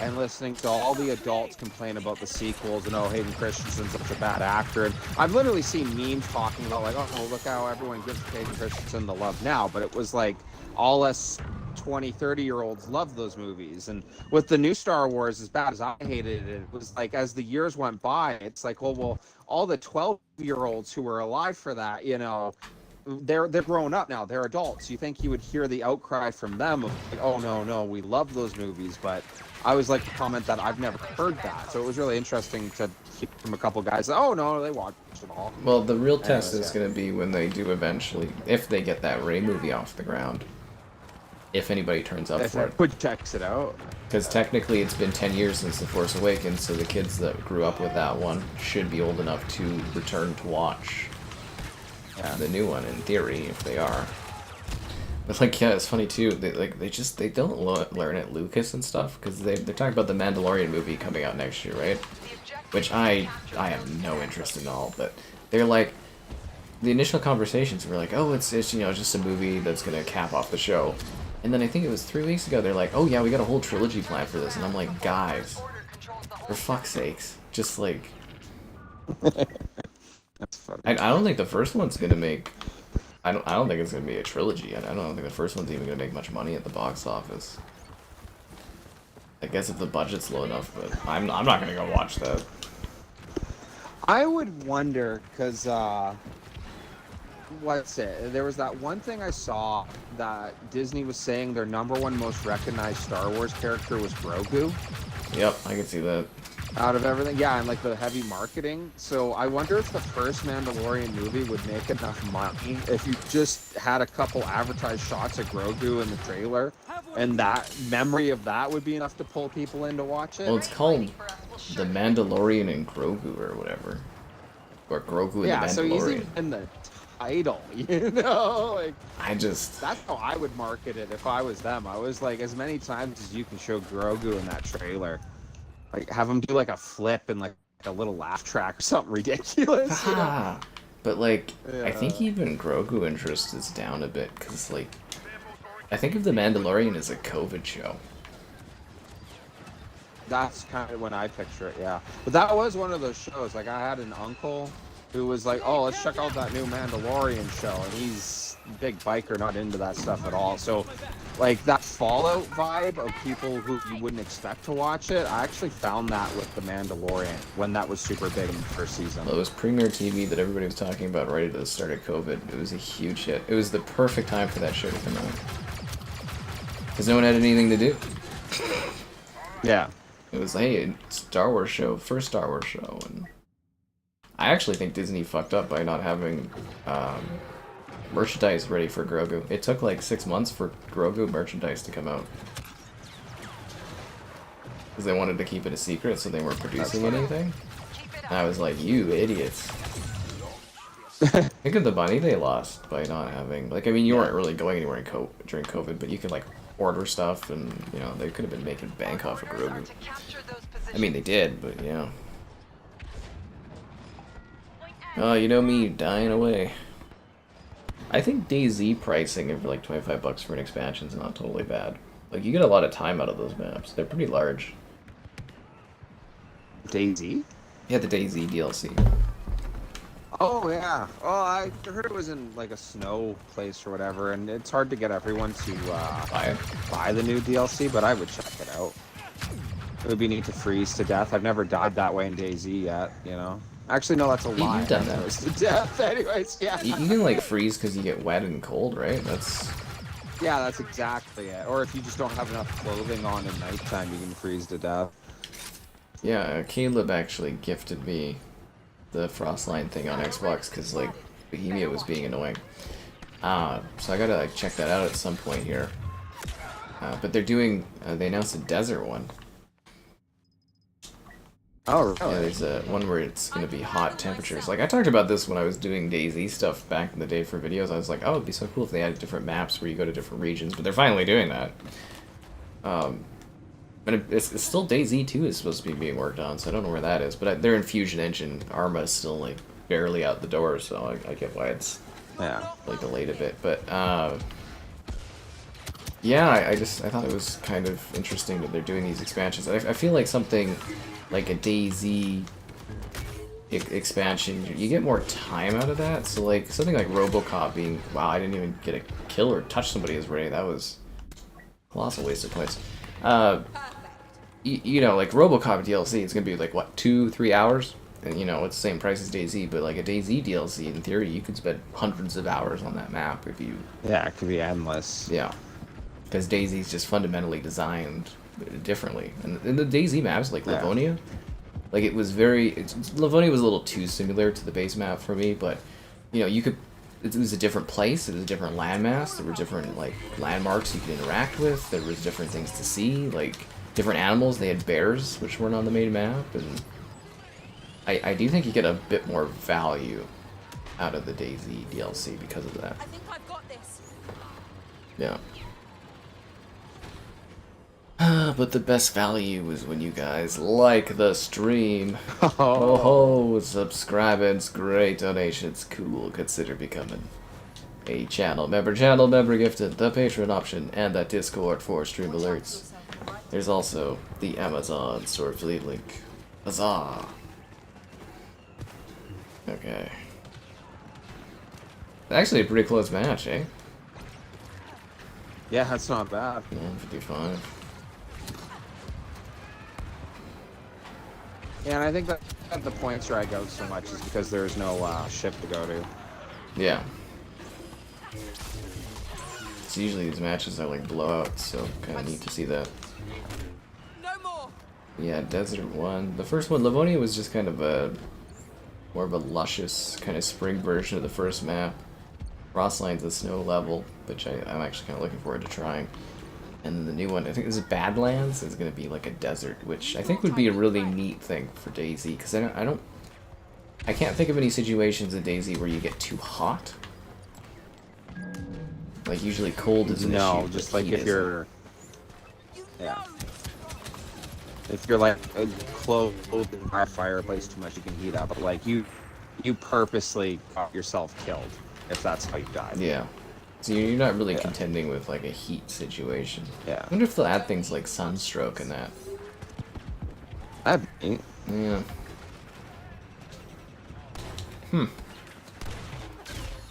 and listening to all the adults complain about the sequels and, oh, Hayden Christensen's such a bad actor. And I've literally seen memes talking about, like, oh, look how everyone gives Hayden Christensen the love now. But it was like all us 20, 30-year-olds love those movies. And with the new Star Wars, as bad as I hated it, it was like as the years went by, it's like, oh, well, all the 12-year-olds who were alive for that, you know, they're grown up now. They're adults. You think you would hear the outcry from them of, like, oh, no, we love those movies. But I always like to comment that I've never heard that. So it was really interesting to hear from a couple guys that, oh, no, they watch it all. Well, the real test is going to be when they do eventually, if they get that Rey movie off the ground. If anybody turns up for it. If checks it out. Because technically it's been 10 years since The Force Awakens, so the kids that grew up with that one should be old enough to return to watch the new one, in theory, if they are. But, like, yeah, it's funny, too. They don't learn at Lucas and stuff, because they're talking about the Mandalorian movie coming out next year, right? Which I have no interest in all, but they're like, the initial conversations were like, oh, it's you know, just a movie that's going to cap off the show. And then I think it was 3 weeks ago, they're like, oh yeah, we got a whole trilogy planned for this. And I'm like, guys, for fuck's sakes, just like... That's funny. I don't think the first one's gonna make... I don't think it's gonna be a trilogy. I don't think the first one's even gonna make much money at the box office. I guess if the budget's low enough, but I'm not gonna go watch that. I would wonder, because what's it? There was that one thing I saw that Disney was saying their #1 most recognized Star Wars character was Grogu. Yep, I can see that. Out of everything, yeah, and like the heavy marketing. So I wonder if the first Mandalorian movie would make enough money if you just had a couple advertised shots of Grogu in the trailer, and that memory of that would be enough to pull people in to watch it. Well, it's called The Mandalorian and Grogu or whatever. Or Grogu and the Mandalorian. Yeah, so he's even in the title, you know? Like, that's how I would market it if I was them. I was like, as many times as you can show Grogu in that trailer. Like, have him do like a flip and like a little laugh track or something ridiculous. You know? But like, yeah. I think even Grogu interest is down a bit because like, I think of The Mandalorian as a COVID show. That's kind of when I picture it, yeah. But that was one of those shows. Like, I had an uncle who was like, "Oh, let's check out that new Mandalorian show," and he's a big biker, not into that stuff at all. So, like, that Fallout vibe of people who you wouldn't expect to watch it, I actually found that with The Mandalorian when that was super big in the first season. Well, it was premiere TV that everybody was talking about right at the start of COVID. It was a huge hit. It was the perfect time for that show to come out. Because no one had anything to do. Yeah. It was, hey, Star Wars show, first Star Wars show, and I actually think Disney fucked up by not having merchandise ready for Grogu. It took like 6 months for Grogu merchandise to come out. Because they wanted to keep it a secret, so they weren't producing anything. And I was like, you idiots. Think of the money they lost by not having, like, I mean, you weren't really going anywhere during COVID, but you could, like, order stuff, and, you know, they could have been making bank off of Grogu. I mean, they did, but, you know. Oh, you know me, dying away. I think DayZ pricing of like $25 for an expansion is not totally bad. Like, you get a lot of time out of those maps. They're pretty large. DayZ? Yeah, the DayZ DLC. Oh, yeah. Oh, I heard it was in, like, a snow place or whatever, and it's hard to get everyone to buy the new DLC, but I would check it out. It would be neat to freeze to death. I've never died that way in DayZ yet, you know? Actually, no, that's a lie. You've done that. To death, anyways, yeah. You can, like, freeze because you get wet and cold, right? Yeah, that's exactly it. Or if you just don't have enough clothing on at nighttime, you can freeze to death. Yeah, Caleb actually gifted me the Frostline thing on Xbox because, like, Bohemia was being annoying. So I gotta, like, check that out at some point here. But they're doing, they announced a desert one. Oh, really? Yeah, there's one where it's going to be hot temperatures. Like, I talked about this when I was doing DayZ stuff back in the day for videos. I was like, oh, it'd be so cool if they had different maps where you go to different regions, but they're finally doing that. And it's still DayZ 2 is supposed to be being worked on, so I don't know where that is. But they're in Fusion Engine. Arma is still, like, barely out the door, so I get why it's, like, delayed a bit. But, yeah, I thought it was kind of interesting that they're doing these expansions. I feel like something like a DayZ expansion, you get more time out of that. So, like, something like RoboCop being, wow, I didn't even get a kill or touch somebody as ready. That was a colossal waste of points. You know, like RoboCop DLC, it's gonna be like, what, 2-3 hours? And, you know, it's the same price as DayZ, but like a DayZ DLC, in theory, you could spend hundreds of hours on that map if you... Yeah, it could be endless. Yeah. Because DayZ's just fundamentally designed differently. And the DayZ maps, like Livonia, like it was Livonia was a little too similar to the base map for me, but, you know, it was a different place, it was a different landmass, there were different, like, landmarks you could interact with, there was different things to see, like, different animals. They had bears, which weren't on the main map, and I do think you get a bit more value out of the DayZ DLC because of that. I think I've got this. Yeah. But the best value was when you guys like the stream. Oh, subscribe, it's great, donations, cool, consider becoming a channel member gifted, the Patreon option, and that Discord for stream alerts. There's also the Amazon store affiliate link. Huzzah! Okay. Actually a pretty close match, eh? Yeah, that's not bad. 55. Yeah, and I think that the points drag out so much is because there's no ship to go to. Yeah. So usually these matches are like blowouts, so kind of neat to see that. No more. Yeah, Desert 1. The first one, Livonia, was just kind of a more of a luscious kind of spring version of the first map. Frostline's a snow level, which I'm actually kind of looking forward to trying. And then the new one, I think this is Badlands, is going to be like a desert, which I think would be a really neat thing for DayZ, because I can't think of any situations in DayZ where you get too hot. Like usually cold is an issue. No, just like if you're, yeah. If you're like clothed by a fireplace too much, you can heat up. But like you purposely got yourself killed if that's how you died. Yeah. So you're not really contending with like a heat situation. Yeah. I wonder if they'll add things like sunstroke in that. That'd be neat. Yeah.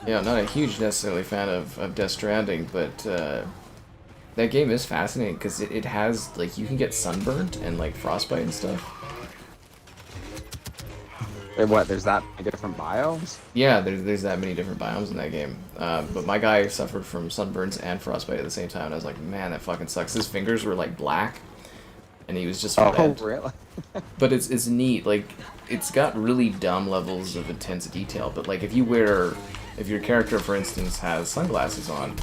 Yeah, I'm not a huge necessarily fan of Death Stranding, but that game is fascinating because it has, like, you can get sunburnt and, like, frostbite and stuff. What, there's that many different biomes? Yeah, there's that many different biomes in that game. But my guy suffered from sunburns and frostbite at the same time, and I was like, man, that fucking sucks. His fingers were, like, black, and he was just red. Oh, really? But it's neat, like, it's got really dumb levels of intense detail, but, like, if your character, for instance, has sunglasses on,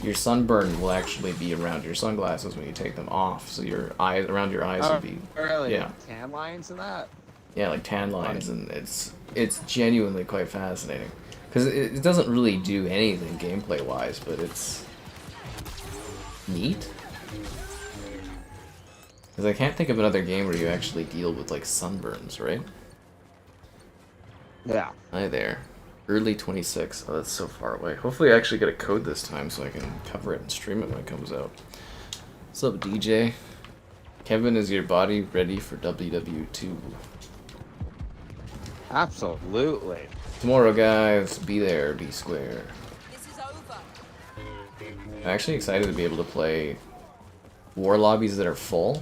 your sunburn will actually be around your sunglasses when you take them off, so your eyes, around your eyes would be... Really? Yeah. Tan lines and that? Yeah, like tan lines, and it's genuinely quite fascinating. Because it doesn't really do anything gameplay-wise, but it's neat. Because I can't think of another game where you actually deal with, like, sunburns, right? Yeah. Hi there. Early 26. Oh, that's so far away. Hopefully I actually get a code this time so I can cover it and stream it when it comes out. What's up, DJ? Kevin, is your body ready for WW2? Absolutely. Tomorrow, guys. Be there, be square. This is over. I'm actually excited to be able to play war lobbies that are full.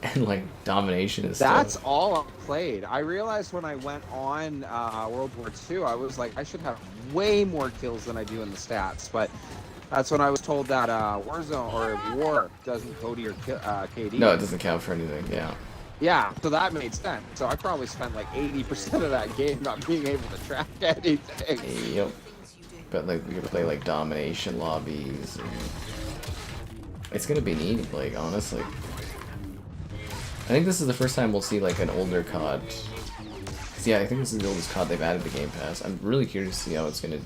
And like domination and stuff. That's all I played. I realized when I went on World War II, I was like, I should have way more kills than I do in the stats. But that's when I was told that Warzone or War doesn't go to your KD. No, it doesn't count for anything. Yeah. Yeah, so that made sense. So I probably spent like 80% of that game not being able to track anything. Yep. But like we could play like domination lobbies. And it's gonna be neat. Like honestly. I think this is the first time we'll see like an older COD. 'Cause, yeah, I think this is the oldest COD they've added to Game Pass. I'm really curious to see how it's gonna,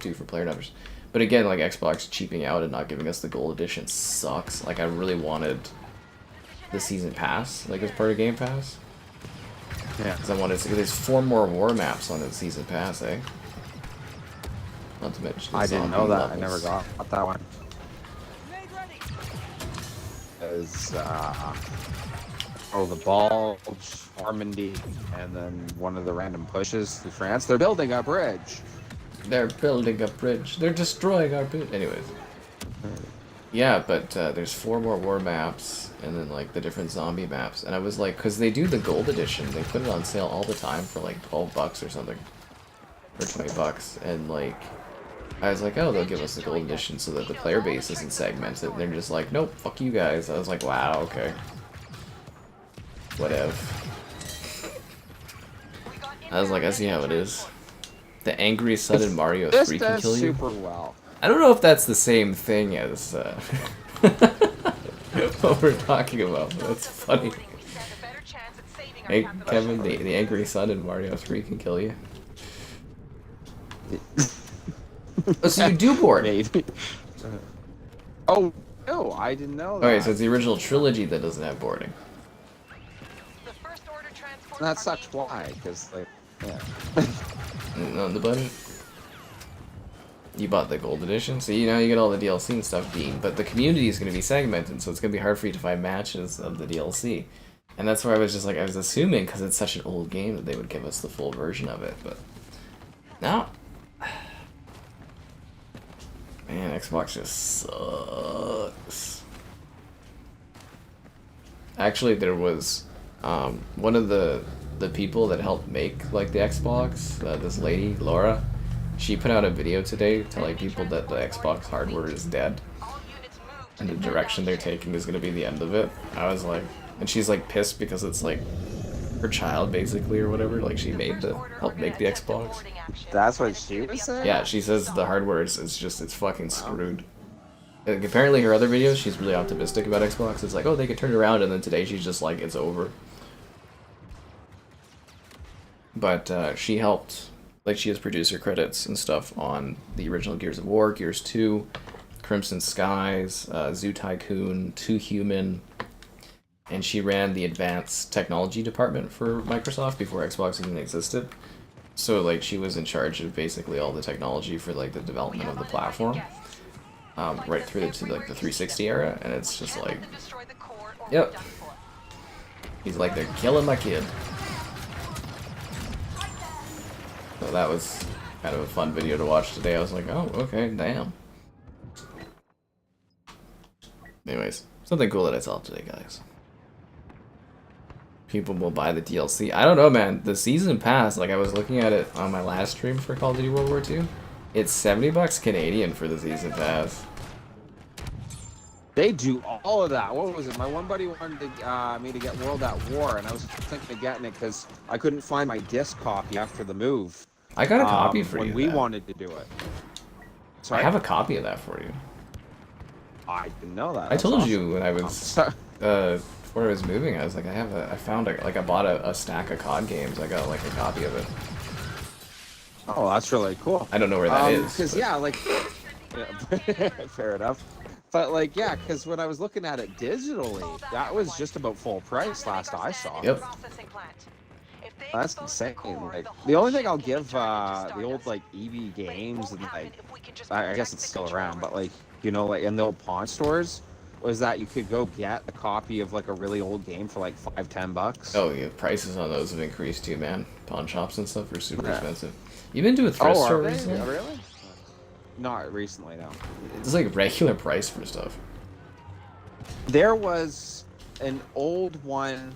do for player numbers. But again, like Xbox cheaping out and not giving us the gold edition sucks. Like I really wanted the season pass, like as part of Game Pass. Yeah. Because I wanted to. There's 4 more war maps on the season pass, eh? Not to mention. I didn't know that. Levels. I never got that one. Is the Bulge, Normandy, and then one of the random pushes through France. They're building a bridge. They're building a bridge. They're destroying our bridge. Anyways. Yeah, but there's 4 more war maps, and then like the different zombie maps. And I was like, because they do the gold edition, they put it on sale all the time for like $12 or something, or $20. And like, I was like, oh, they'll give us the gold edition so that the player base isn't segmented. And they're just like, nope, fuck you guys. I was like, wow, okay. Whatever. I was like, I see how it is. The angry son in Mario 3 can kill you. Super well. I don't know if that's the same thing as what we're talking about, but that's funny. Hey, Kevin, the angry son in Mario 3 can kill you. Oh, so you do board? Maybe. Oh, no, I didn't know that. Okay, so it's the original trilogy that doesn't have boarding. That sucks. Why? Because, like, yeah. On the budget? You bought the gold edition, so you get all the DLC and stuff, Dean, but the community is going to be segmented, so it's going to be hard for you to find matches of the DLC. And that's where I was just like, I was assuming, because it's such an old game, that they would give us the full version of it, but... No. Man, Xbox just sucks. Actually, there was one of the people that helped make like the Xbox, this lady, Laura, She put out a video today telling people that the Xbox hardware is dead. And the direction they're taking is going to be the end of it. I was like... And she's like pissed because it's like her child basically or whatever. Like she made helped make the Xbox. That's what she was saying? Yeah, she says the hardware is it's fucking screwed. Like, apparently her other videos, she's really optimistic about Xbox. It's like, oh, they could turn it around, and then today she's just like, it's over. But she helped, like she has producer credits and stuff on the original Gears of War, Gears 2, Crimson Skies, Zoo Tycoon, 2 Human, and she ran the advanced technology department for Microsoft before Xbox even existed. So like she was in charge of basically all the technology for like the development of the platform. Right through to like the 360 era, and it's just like, yep. He's like, they're killing my kid. So that was kind of a fun video to watch today. I was like, oh, okay, damn. Anyways, something cool that I saw today, guys. People will buy the DLC. I don't know, man. The season pass, like I was looking at it on my last stream for Call of Duty World War II. It's 70 bucks Canadian for the season pass. They do all of that. What was it? My one buddy wanted me to get World at War, and I was thinking of getting it because I couldn't find my disc copy after the move. I got a copy for you. When we wanted to do it. So I have a copy of that for you. I didn't know that. I told you when I was before I was moving. I was like, I bought a stack of COD games. I got like a copy of it. Oh, that's really cool. I don't know where that is. Because, yeah, like, yeah, fair enough. But, like, yeah, because when I was looking at it digitally, that was just about full price last I saw. Yep. That's insane. Like, the only thing I'll give the old, like, EB games, and, like, I guess it's still around, but, like, you know, like, in the old pawn stores, was that you could go get a copy of, like, a really old game for, like, $5-10. Oh, yeah, prices on those have increased too, man. Pawn shops and stuff are super expensive. You been to a thrift store recently? Oh, really? Not recently, no. It's like regular price for stuff. There was an old one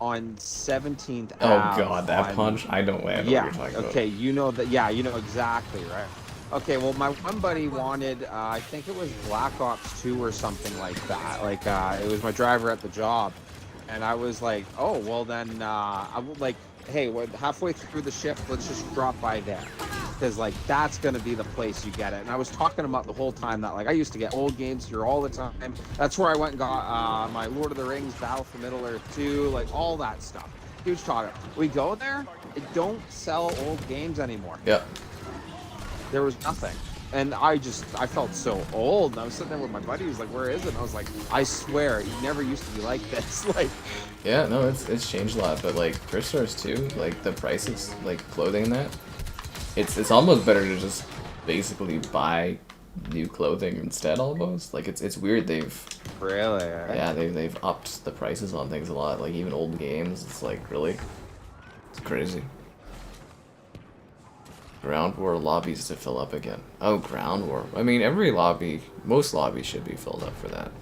on 17th Oh Ave god, that punch? I know what you're talking about. Okay, you know that. Yeah, you know exactly, right? Okay, well, my one buddy wanted, I think it was Black Ops 2 or something like that. Like, it was my driver at the job, and I was like, oh, well then, I would like, hey, halfway through the shift, let's just drop by there. Because, like, that's going to be the place you get it. And I was talking about the whole time that, like, I used to get old games here all the time. That's where I went and got my Lord of the Rings, Battle for Middle-earth 2, like, all that stuff. Huge talker. We go there, it don't sell old games anymore. Yep. There was nothing. And I felt so old. And I was sitting there with my buddy. He was like, where is it? And I was like, I swear, it never used to be like this. Like, yeah, no, it's changed a lot. But, like, thrift stores, too, like, the prices, like, clothing and that, it's almost better to just basically buy new clothing instead, almost. Like, it's weird. They've... Really? Right? Yeah, they've upped the prices on things a lot. Like, even old games, it's like, really? It's crazy. Ground War lobbies to fill up again. Oh, Ground War. I mean, every lobby, most lobbies should be filled up for that.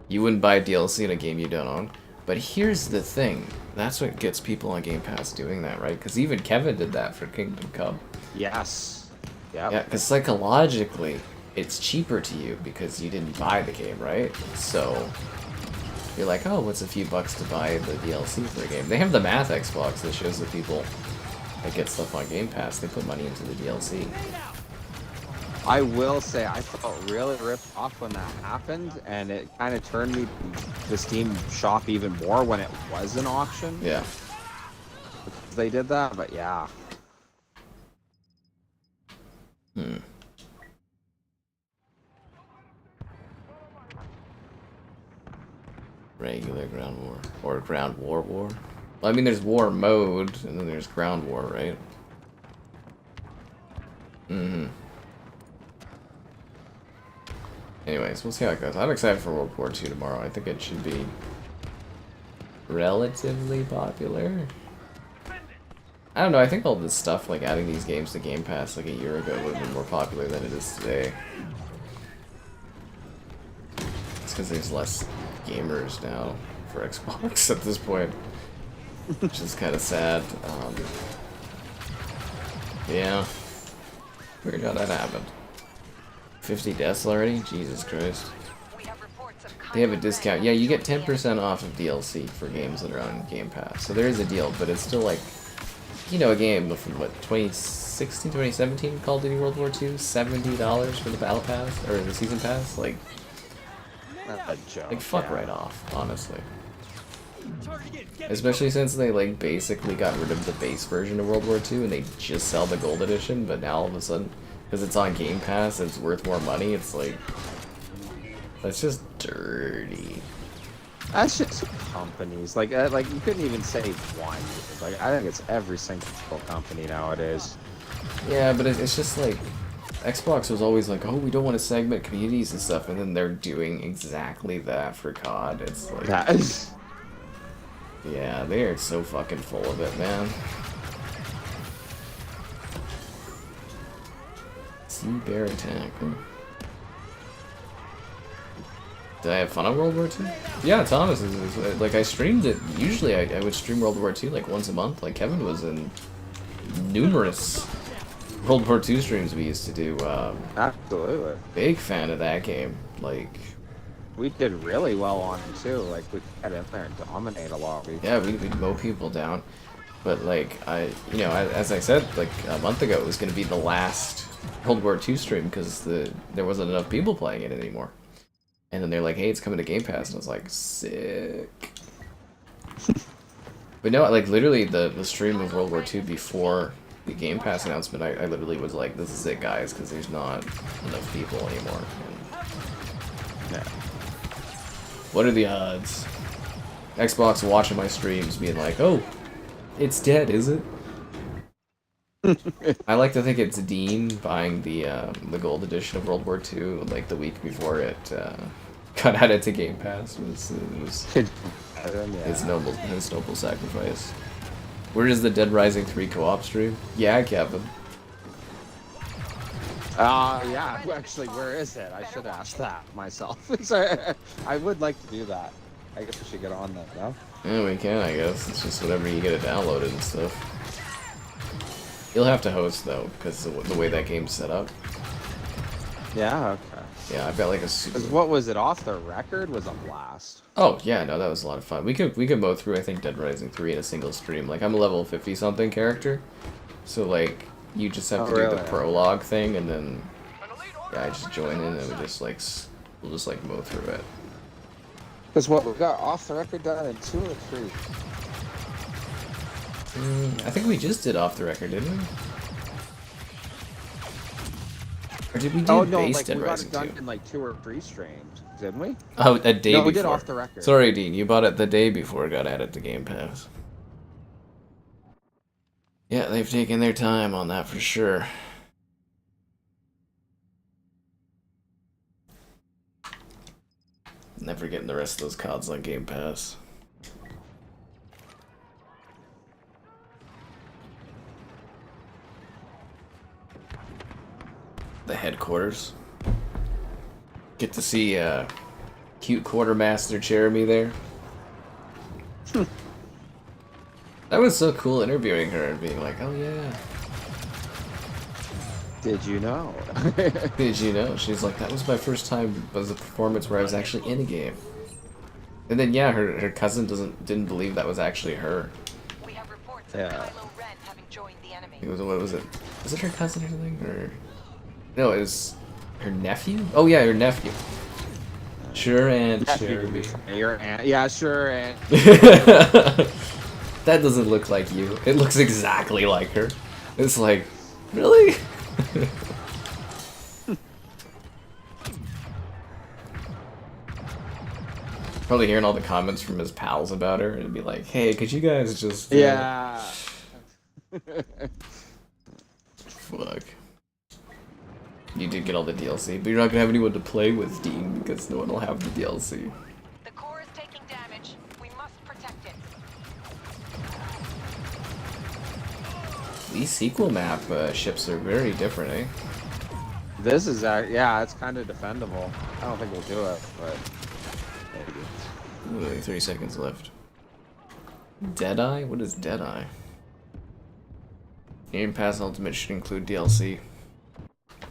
You wouldn't buy DLC in a game you don't own. But here's the thing. That's what gets people on Game Pass doing that, right? Because even Kevin did that for Kingdom Come. Yes. Yep. Yeah, because psychologically, it's cheaper to you because you didn't buy the game, right? So you're like, oh, what's a few bucks to buy the DLC for a game? They have the math Xbox that shows the people that get stuff on Game Pass, they put money into the DLC. I will say, I felt really ripped off when that happened, and it kind of turned me to the Steam shop even more when it was an auction. Yeah. They did that, but yeah. Regular Ground War. Or Ground War. Well, I mean, there's War Mode, and then there's Ground War, right? Anyways, we'll see how it goes. I'm excited for World War II tomorrow. I think it should be relatively popular. I don't know, I think all this stuff, like adding these games to Game Pass like a year ago would have been more popular than it is today. It's because there's less gamers now for Xbox at this point. Which is kind of sad. Yeah. Weird how that happened. 50 deaths already? Jesus Christ. They have a discount. Yeah, you get 10% off of DLC for games that are on Game Pass. So there is a deal, but it's still like, you know, a game from what, 2016, 2017, Call of Duty World War II, $70 for the Battle Pass, or the Season Pass? Like fuck right off, honestly. Especially since they, like, basically got rid of the base version of World War II and they just sell the Gold Edition, but now all of a sudden, because it's on Game Pass, it's worth more money, it's like, that's just dirty. That's just companies. Like you couldn't even say one. Like, I think it's every single company nowadays. Yeah, but it's just like, Xbox was always like, oh, we don't want to segment communities and stuff, and then they're doing exactly that for COD. It's like, that is... yeah, they are so fucking full of it, man. Sea bear attack. Huh? Did I have fun on World War II? Yeah, Thomas is like, I streamed it. Usually I would stream World War II like once a month. Like Kevin was in numerous World War II streams we used to do. Absolutely. Big fan of that game. Like, we did really well on it too. Like, we got in there and dominate a lot. Yeah, we'd mow people down. But like, as I said like a month ago, it was going to be the last World War II stream because there wasn't enough people playing it anymore. And then they're like, hey, it's coming to Game Pass. And I was like, sick. But no, like, literally, the stream of World War II before the Game Pass announcement, I literally was like, this is it, guys, because there's not enough people anymore. And, yeah. What are the odds? Xbox watching my streams being like, oh, it's dead, is it? I like to think it's Dean buying the gold edition of World War II like the week before it got added to Game Pass. It was his noble sacrifice. Where is the Dead Rising 3 co-op stream? Yeah, Kevin. Yeah, actually, where is it? I should ask that myself. I would like to do that. I guess we should get on that now. Yeah, we can, I guess. It's just whenever you get it downloaded and stuff. You'll have to host, though, because the way that game's set up. Yeah, okay. Yeah, I've got like a super... What was it, Off the Record? Was a blast. Oh, yeah, no, that was a lot of fun. We could mow through, I think, Dead Rising 3 in a single stream. Like, I'm a level 50-something character, so, like, you just have to do the prologue thing, and then, yeah, I just join in, and we'll just, like, mow through it. Because what, we got Off the Record done in 2 or 3? I think we just did Off the Record, didn't we? Or did we do base Dead Rising 2? We got it done in like 2 or 3 streams, didn't we? Oh, a day before. No, we did Off the Record. Sorry, Dean, you bought it the day before it got added to Game Pass. Yeah, they've taken their time on that for sure. Never getting the rest of those CODs on Game Pass. The headquarters. Get to see cute Quartermaster Jeremy there. That was so cool interviewing her and being like, oh yeah. Did you know? Did you know? She's like, that was my first time as a performance where I was actually in a game. And then yeah, her cousin didn't believe that was actually her. We have reports of Kylo Ren having joined the enemy. What was it? Was it her cousin or something? Or no, it was her nephew? Oh yeah, her nephew. Sure and Jeremy. Your aunt. Yeah, sure and that doesn't look like you. It looks exactly like her. It's like, really? Probably hearing all the comments from his pals about her and be like, hey, could you guys just... Yeah. Fuck. You did get all the DLC, but you're not gonna have anyone to play with, Dean, because no one will have the DLC. The core is taking damage. We must protect it. These sequel map ships are very different, eh? This is, yeah, it's kind of defendable. I don't think we'll do it, but maybe. Ooh, only 30 seconds left. Deadeye? What is Deadeye? Game Pass Ultimate should include DLC.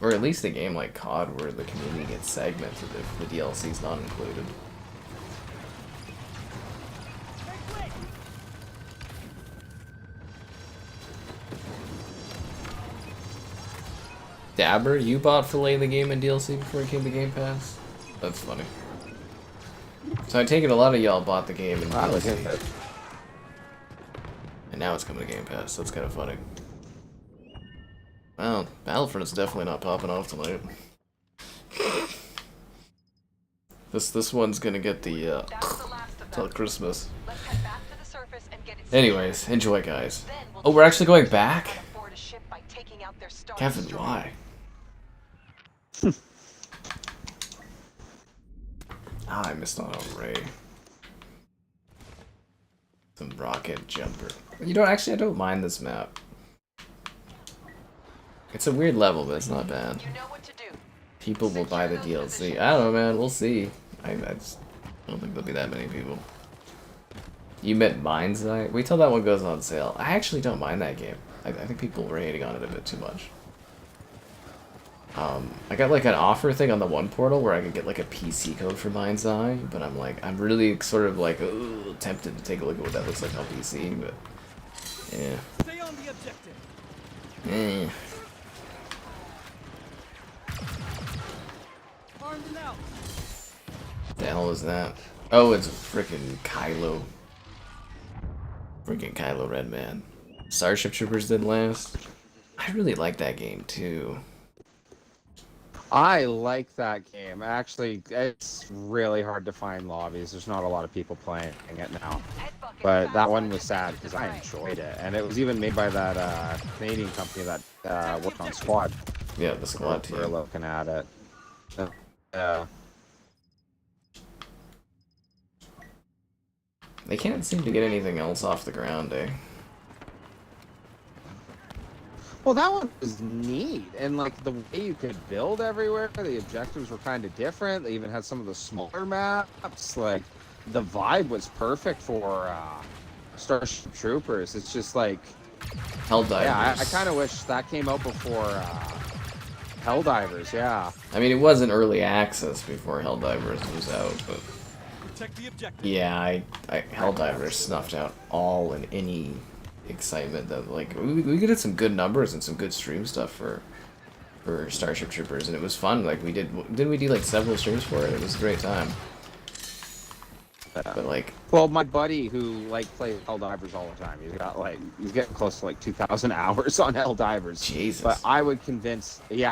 Or at least a game like COD where the community gets segmented if the DLC's not included. Dabber, you bought Filet the Game and DLC before it came to Game Pass? That's funny. So I take it a lot of y'all bought the game and DLC. And now it's coming to Game Pass, so that's kind of funny. Well, Battlefront's definitely not popping off tonight. This one's gonna get the till Christmas. Anyways, enjoy, guys. Oh, we're actually going back? Kevin, why? I missed out on Ray. Some rocket jumper. You know, actually, I don't mind this map. It's a weird level, but it's not bad. People will buy the DLC. I don't know, man. We'll see. I just don't think there'll be that many people. You meant Mind's Eye? Wait till that one goes on sale. I actually don't mind that game. I think people were hating on it a bit too much. I got like an offer thing on the one portal where I could get like a PC code for Mind's Eye, but I'm like, I'm really sort of like tempted to take a look at what that looks like on PC, but yeah. Stay on the objective. Armed and out. The hell is that? Oh, it's freaking Kylo. Freaking Kylo Ren, man. Starship Troopers did last. I really like that game too. I like that game. Actually, it's really hard to find lobbies. There's not a lot of people playing it now. But that one was sad because I enjoyed it. And it was even made by that Canadian company that worked on Squad. Yeah, the Squad team. We're looking at it. They can't seem to get anything else off the ground, eh? Well, that one was neat, and like the way you could build everywhere, the objectives were kind of different. They even had some of the smaller maps. Like the vibe was perfect for Starship Troopers. It's just like Helldivers. Yeah, I kind of wish that came out before Helldivers. Yeah. I mean, it was in early access before Helldivers was out, but Protect the objective. yeah, Helldivers snuffed out all and any excitement that like we did some good numbers and some good stream stuff for Starship Troopers, and it was fun. Like we didn't we do like several streams for it? It was a great time. But like, well, my buddy who like plays Helldivers all the time, he's getting close to like 2,000 hours on Helldivers. Jesus. But I would convince, he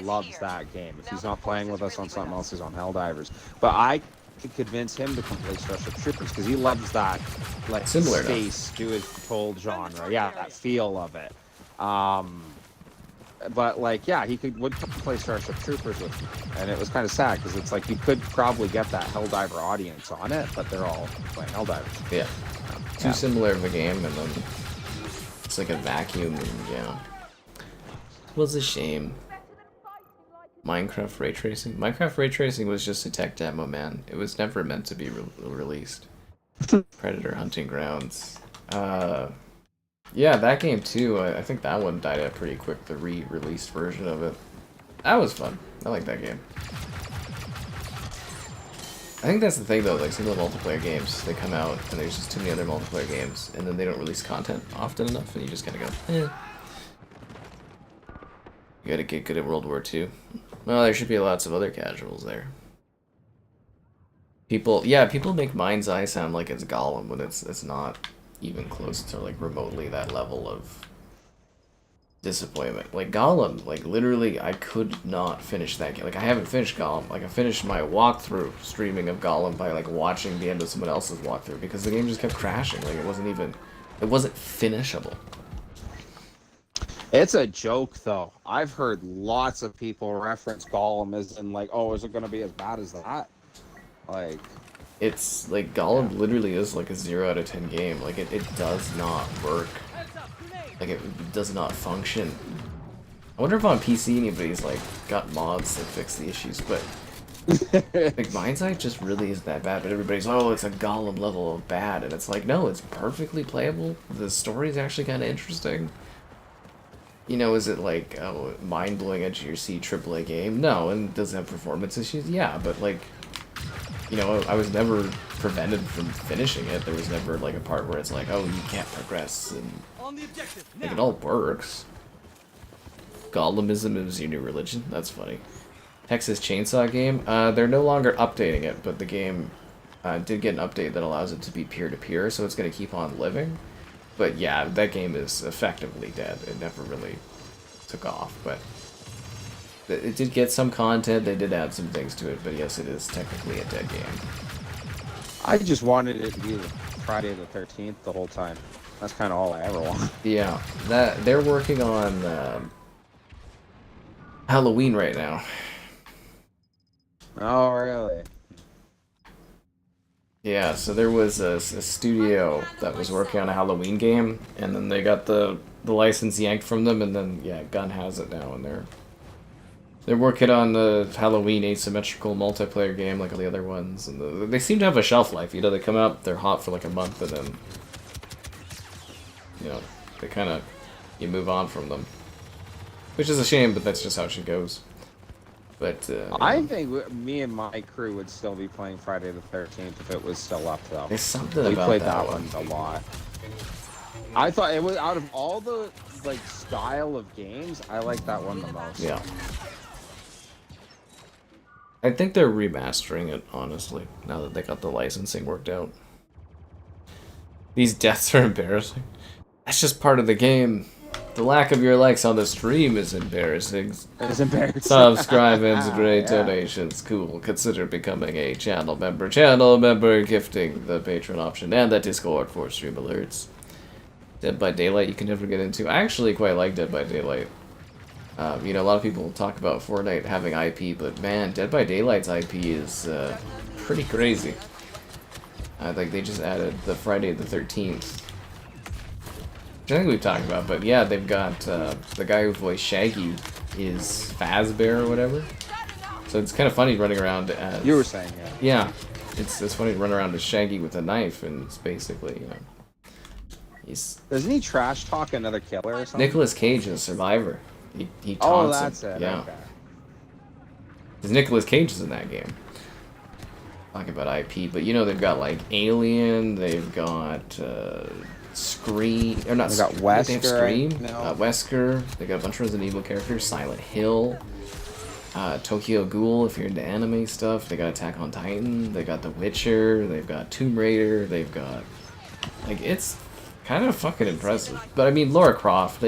loves that game. If he's not playing with us on something else, he's on Helldivers. But I could convince him to come play Starship Troopers because he loves that like Similar space do as told genre. Yeah, that feel of it. But like, yeah, he would play Starship Troopers with me, and it was kind of sad because it's like you could probably get that Helldiver audience on it, but they're all playing Helldivers. yeah, too similar of a game, and then it's like a vacuum, and yeah, it was a shame. Minecraft ray tracing. Minecraft ray tracing was just a tech demo, man. It was never meant to be released. Predator Hunting Grounds. Yeah, that game too. I think that one died out pretty quick. The re-released version of it. That was fun. I like that game. I think that's the thing though. Like some of the multiplayer games, they come out and there's just too many other multiplayer games, and then they don't release content often enough, and you just gotta go, eh. You gotta get good at World War II. Well, there should be lots of other casuals there. People make Mind's Eye sound like it's Gollum, but it's not even close to like remotely that level of disappointment. Like Gollum, like literally, I could not finish that game. Like I haven't finished Gollum. Like I finished my walkthrough streaming of Gollum by like watching the end of someone else's walkthrough because the game just kept crashing. Like it wasn't finishable. It's a joke, though. I've heard lots of people reference Gollum as in like, oh, is it going to be as bad as that? Like, it's like Gollum literally is like a 0 out of 10 game. Like it does not work. Like it does not function. I wonder if on PC anybody's like got mods that fix the issues, but like Mind's Eye just really isn't that bad. But everybody's, oh, it's a Gollum level of bad, and it's like, no, it's perfectly playable. The story's actually kind of interesting. You know, is it like mind-blowing edge of your seat AAA game? No, and does it have performance issues? Yeah, but like, you know, I was never prevented from finishing it. There was never like a part where it's like, oh, you can't progress, and On the objective. like it Now. all works. Gollemism is your new religion. That's funny. Texas Chainsaw game. They're no longer updating it, but the game did get an update that allows it to be peer-to-peer, so it's going to keep on living. But yeah, that game is effectively dead. It never really took off, but it did get some content. They did add some things to it, but yes, it is technically a dead game. I just wanted it to be Friday the 13th the whole time. That's kind of all I ever want. Yeah, that they're working on Halloween right now. Oh, really? Yeah, so there was a studio that was working on a Halloween game, and then they got the license yanked from them, and then yeah, Gun has it now, and they're working on the Halloween asymmetrical multiplayer game like all the other ones, and they seem to have a shelf life. You know, they come out, they're hot for like a month, and then you know they kind of you move on from them, which is a shame, but that's just how she goes. But I think me and my crew would still be playing Friday the 13th if it was still up, though. there's something We about played that that one a lot. I thought it was out of all the like style of games, I like that one the most. Yeah. I think they're remastering it, honestly, now that they got the licensing worked out. These deaths are embarrassing. That's just part of the game. The lack of your likes on the stream is embarrassing. It's embarrassing. Subscribe and great Yeah. donations. Cool. Consider becoming a channel member. Channel member gifting the patron option and the Discord for stream alerts. Dead by Daylight you can never get into. I actually quite like Dead by Daylight. You know, a lot of people talk about Fortnite having IP, but man, Dead by Daylight's IP is pretty crazy. Like they just added the Friday the 13th. Which I think we've talked about, but yeah, they've got the guy who voiced Shaggy is Fazbear or whatever. So it's kind of funny running around as... You were saying, yeah. Yeah, it's funny to run around as Shaggy with a knife, and it's basically, you know... He's... Doesn't he trash talk another killer or something? Nicolas Cage is Survivor. He Oh, taunts that's him. it. Yeah. Okay. Because Nicolas Cage is in that game. Talking about IP, but you know they've got like Alien, they've got Scream, or not. They got They have Wesker, Scream, no. Wesker. They got a bunch of Resident Evil characters. Silent Hill, Tokyo Ghoul. If you're into anime stuff, they got Attack on Titan. They got The Witcher. They've got Tomb Raider. They've got like it's kind of fucking impressive. But I mean, Lara Croft.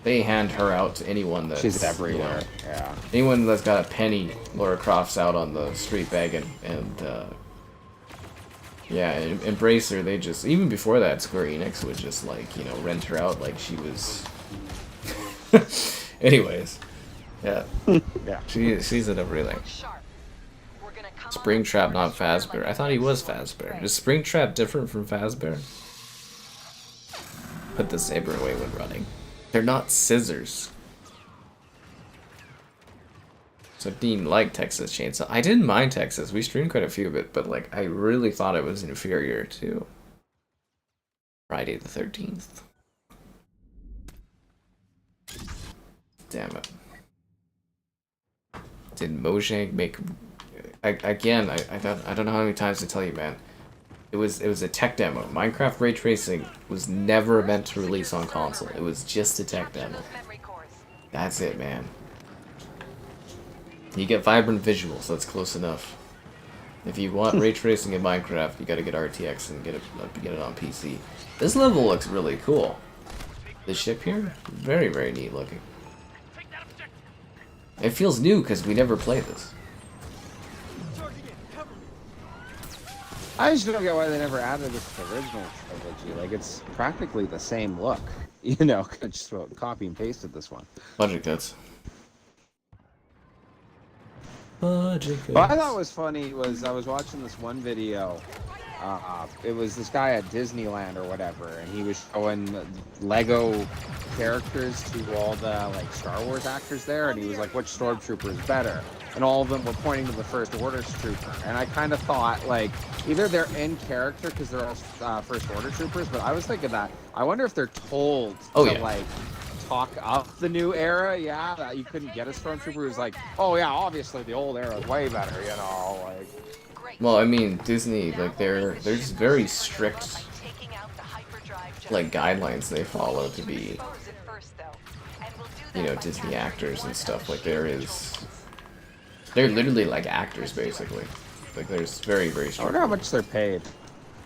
They hand her out to anyone that She's everywhere. Yeah. Anyone that's got a penny, Lara Croft's out on the street begging, and yeah, embrace her. They just, even before that, Square Enix would just like, you know, rent her out like she was. Anyways, yeah, Yeah. she's in everything. Sharp. We're gonna come Springtrap, not Fazbear. I thought he was Fazbear. Is Springtrap different from Fazbear? Put the saber away when running. They're not scissors. So Dean liked Texas Chainsaw. I didn't mind Texas. We streamed quite a few of it, but like I really thought it was inferior to Friday the 13th. Damn it. Did Mojang make... I don't know how many times to tell you, man. It was a tech demo. Minecraft ray tracing was never meant to release on console. It was just a tech demo. memory cores. That's it, man. You get vibrant visuals. That's close enough. If you want ray tracing in Minecraft, you got to get RTX and get it on PC. This level looks really cool. The ship here, very, very neat looking. It feels new because we never played this. Charging in. Cover me. I just don't get why they never added this to the original trilogy. Like, it's practically the same look. You know, just about copy and pasted this one. Budget cuts. Budget cuts. What I thought was funny was I was watching this one video. It was this guy at Disneyland or whatever, and he was showing Lego characters to all the like Star Wars actors there, and he was like, "Which stormtrooper is better?" And all of them were pointing to the First Order trooper. And I kind of thought like either they're in character because they're all First Order troopers, but I was thinking that I wonder if they're told Oh, to yeah. like talk of the new era, yeah, that you couldn't get a stormtrooper who's like, oh yeah, obviously the old era is way better, you know, like. Great. Well, I mean, Disney, like, they're just very strict, By taking out the hyperdrive like, guidelines they follow to be, Expose it first, though, and we'll do you that know, by Disney capturing actors one and of stuff. the Like, there shield is, they're literally like actors, basically. Like, there's very, very I strict. wonder how much they're paid.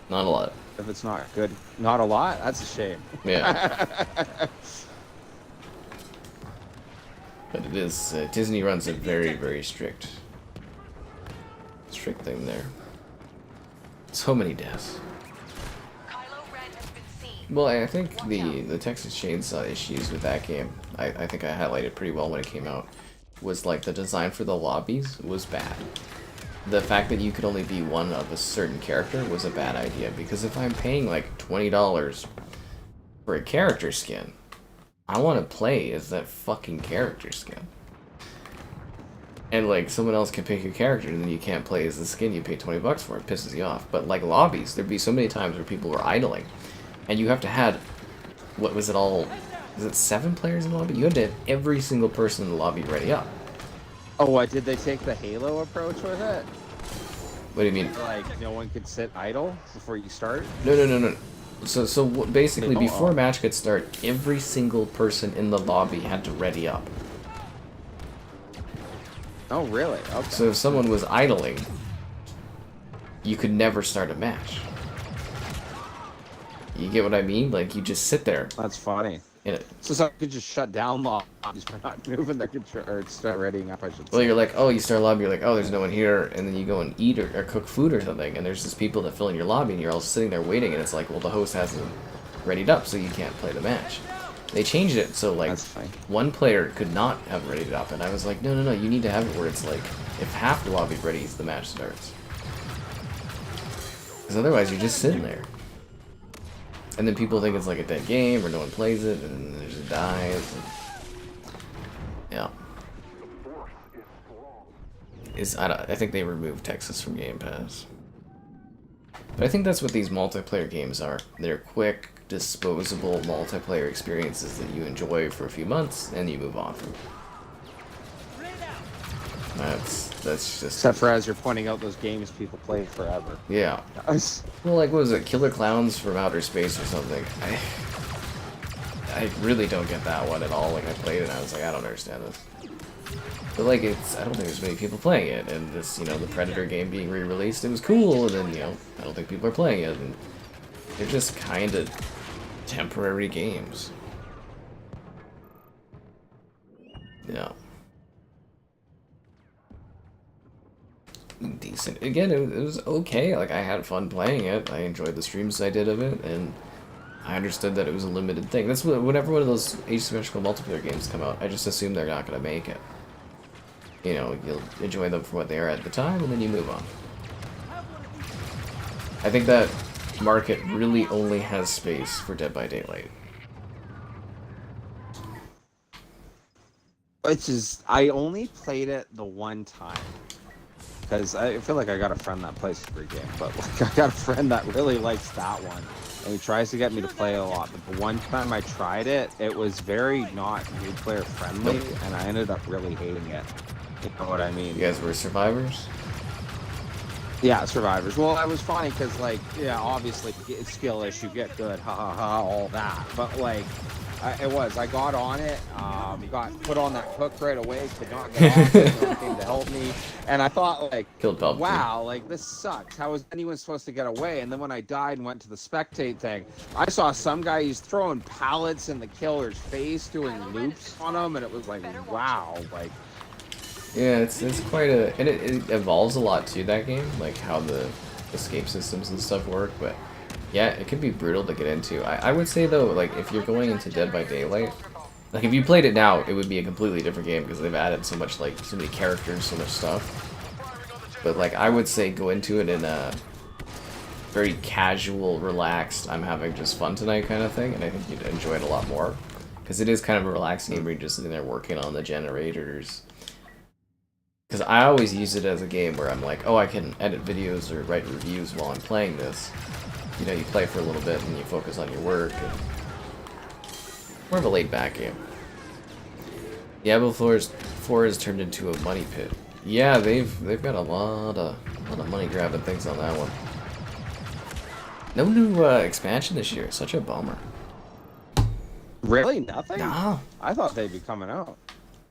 Not a lot. If it's not good, not a lot. That's a shame. Yeah. But it is, Disney runs a very, very strict thing there. So many deaths. Kylo Ren has been seen. Well, I think the Texas Chainsaw issues with that game, I think I highlighted pretty well when it came out, was like the design for the lobbies was bad. The fact that you could only be one of a certain character was a bad idea, because if I'm paying like $20 for a character skin, I want to play as that fucking character skin. And like someone else can pick your character and then you can't play as the skin you pay 20 bucks for. It pisses you off. But like lobbies, there'd be so many times where people were idling and you have to have, what was it all, is it 7 players in the lobby? You had to have every single person in the lobby ready up. Oh, what, did they take the Halo approach with it? What do you mean? Like, no one could sit idle before you start? No. So basically, Oh. before a match could start, every single person in the lobby had to ready up. Oh, really? Okay. So if someone was idling, you could never start a match. You get what I mean? Like, you just sit there. That's funny. So someone could just shut down lobbies for not moving their control, or start readying up, I should say. Well, you're like, oh, you start a lobby, you're like, oh, there's no one here, and then you go and eat or cook food or something, and there's just people that fill in your lobby, and you're all sitting there waiting, and it's like, well, the host hasn't readied up, so you can't play the match. They changed it so, like, That's fine. one player could not have readied up, and I was like, no, you need to have it where it's like, if half the lobby readies, the match starts. Because otherwise, you're just sitting there. And then people think it's like a dead game, or no one plays it, and then it just dies. And... yeah. I think they removed Texas from Game Pass. But I think that's what these multiplayer games are. They're quick, disposable multiplayer experiences that you enjoy for a few months, and you move on from. That's just... Except for as you're pointing out those games people play forever. yeah. Well, like, what was it? Killer Clowns from Outer Space or something. I really don't get that one at all. Like, I played it and I was like, I don't understand this. But, like, I don't think there's many people playing it. And this, you know, the Predator game being re-released, it was cool. And then, you know, I don't think people are playing it. And they're just kind of temporary games. Yeah. Decent. Again, it was okay. Like, I had fun playing it. I enjoyed the streams I did of it, and I understood that it was a limited thing. That's what, whenever one of those asymmetrical multiplayer games come out, I just assume they're not going to make it. You know, you'll enjoy them for what they are at the time, and then you move on. I think that market really only has space for Dead by Daylight. Which is, I only played it the one time. Because I feel like I got a friend that plays every game, but like I got a friend that really likes that one, and he tries to get me to play a lot. But the one time I tried it, it was very not new player friendly, and I ended up really hating it. You know what I mean? You guys were survivors? Yeah, survivors. Well, that was funny because, like, yeah, obviously skill issue, get good, ha ha ha, all that. But like, I got on it, got put on that hook right away, could not get off, no one came to help me, and I thought, like, Killed Palpatine. wow, like, this sucks. How is anyone supposed to get away? And then when I died and went to the spectate thing, I saw some guy, he's throwing pallets in the killer's face, doing loops on him, and it was like, wow, like. Yeah, it's quite a... and it evolves a lot too, that game, like how the escape systems and stuff work, but yeah, it can be brutal to get into. I would say, though, like, if you're going into Dead by Daylight, like, if you played it now, it would be a completely different game, because they've added so much, like, so many characters, so much stuff. But, like, I would say go into it in a very casual, relaxed, I'm having just fun tonight kind of thing, and I think you'd enjoy it a lot more. Because it is kind of a relaxing game where you're just sitting there working on the generators. Because I always use it as a game where I'm like, oh, I can edit videos or write reviews while I'm playing this. You know, you play for a little bit and you focus on your work. And more of a laid-back game. Diablo 4 is turned into a money pit. Yeah, they've got a lot of money grabbing things on that one. No new expansion this year. Such a bummer. Really? Nothing? Nah. I thought they'd be coming out.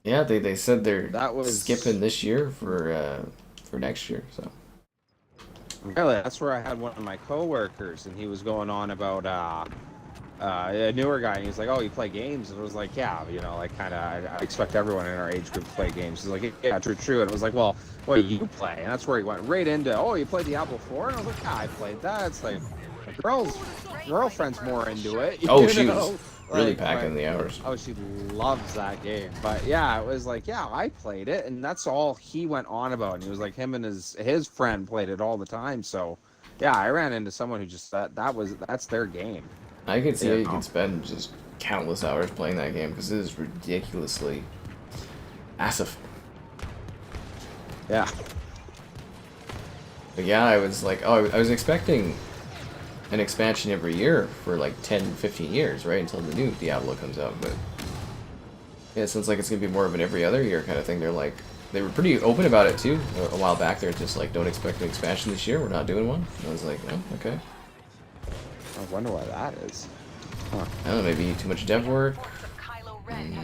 Yeah, they said they're That was skipping this year for next year. So. Really, that's where I had one of my coworkers, and he was going on about a newer guy, and he was like, "Oh, you play games?" And it was like, "Yeah, you know, like kind of, I expect everyone in our age group to play games." He's like, "Yeah, true." And it was like, "Well, what do you play?" And that's where he went right into, "Oh, you play Diablo 4?" And I was like, "Yeah, I played that." It's like, my girlfriend's more into it. Oh, she was really packing the hours. Oh, she loves that game. But yeah, it was like, yeah, I played it, and that's all he went on about. And he was like, him and his friend played it all the time. So yeah, I ran into someone who just that's their game. I could see how you could spend just countless hours playing that game because it is ridiculously massive. Yeah. But yeah, I was like, oh, I was expecting an expansion every year for like 10, 15 years, right? Until the new Diablo comes out. But yeah, it sounds like it's going to be more of an every other year kind of thing. They were pretty open about it too. A while back, they're just like, don't expect an expansion this year. We're not doing one. And I was like, oh, okay. I wonder why that is. Huh. I don't know, maybe too much dev work?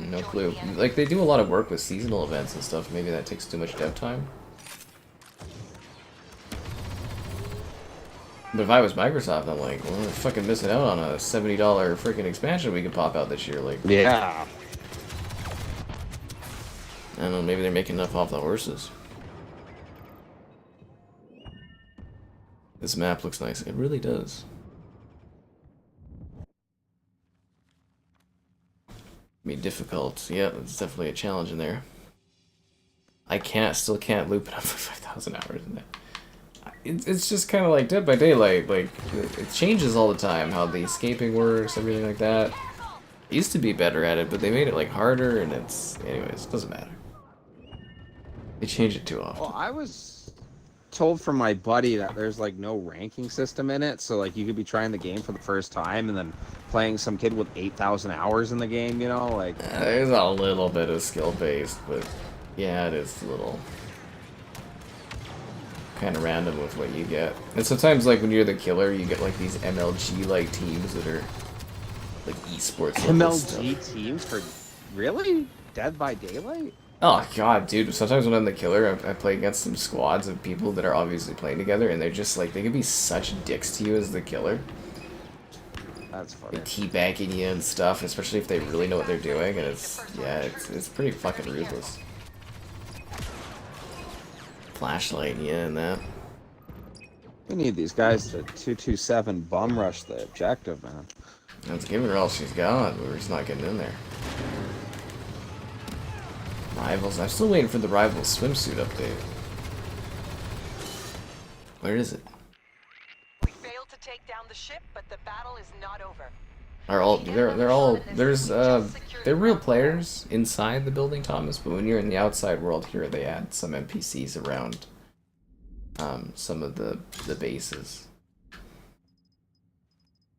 No clue. Like, they do a lot of work with seasonal events and stuff. Maybe that takes too much dev time. But if I was Microsoft, I'm like, well, we're fucking missing out on a $70 freaking expansion we could pop out this year. Like, Yeah. I don't know, maybe they're making enough off the horses. This map looks nice. It really does. Be difficult. Yeah, it's definitely a challenge in there. I still can't loop it up for 5,000 hours in there. It's just kind of like Dead by Daylight. Like, it changes all the time, how the escaping works, everything like that. I used to be better at it, but they made it like harder, and anyways, it doesn't matter. They change it too often. Well, I was told from my buddy that there's like no ranking system in it, so like you could be trying the game for the first time and then playing some kid with 8,000 hours in the game, you know, like There's a little bit of skill based, but yeah, it is a little kind of random with what you get. And sometimes, like when you're the killer, you get like these MLG like teams that are like esports. MLG teams for really Dead by Daylight. Oh god, dude! Sometimes when I'm the killer, I play against some squads of people that are obviously playing together, and they're just like they can be such dicks to you as the killer. That's funny. Like teabagging you and stuff, especially if they really know what they're doing, and it's pretty fucking ruthless. Flashlighting you and that. We need these guys to 227 bum rush the objective, man. Let's give her all she's got, but we're just not getting in there. Rivals. I'm still waiting for the Rivals swimsuit update. Where is it? We failed to take down the ship, but the battle is not over. They're real players inside the building, Thomas, but when you're in the outside world here, they add some NPCs around some of the bases.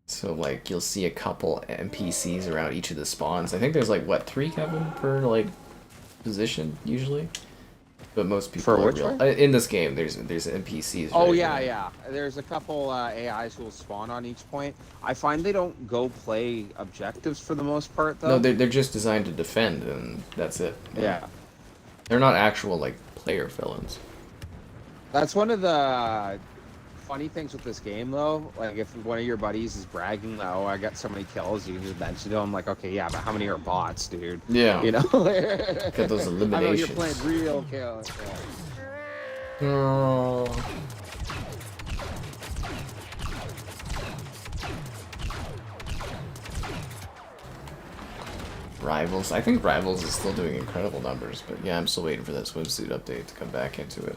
So like you'll see a couple NPCs around each of the spawns. I think there's like what, 3, Kevin, per like position usually, but most people For are which real. one? In this game, there's NPCs. Oh right yeah, there. yeah. There's a couple AIs who will spawn on each point. I find they don't go play objectives for the most part, though. No, they're just designed to defend, and that's it. Yeah. They're not actual like player villains. That's one of the funny things with this game, though. Like, if one of your buddies is bragging, "Oh, I got so many kills," you can just mention to him, like, "Okay, yeah, but how many are bots, dude?" Yeah. You know. Got those I know eliminations. you're playing real kills. Yeah. Oh. Rivals. I think Rivals is still doing incredible numbers, but yeah, I'm still waiting for that swimsuit update to come back into it.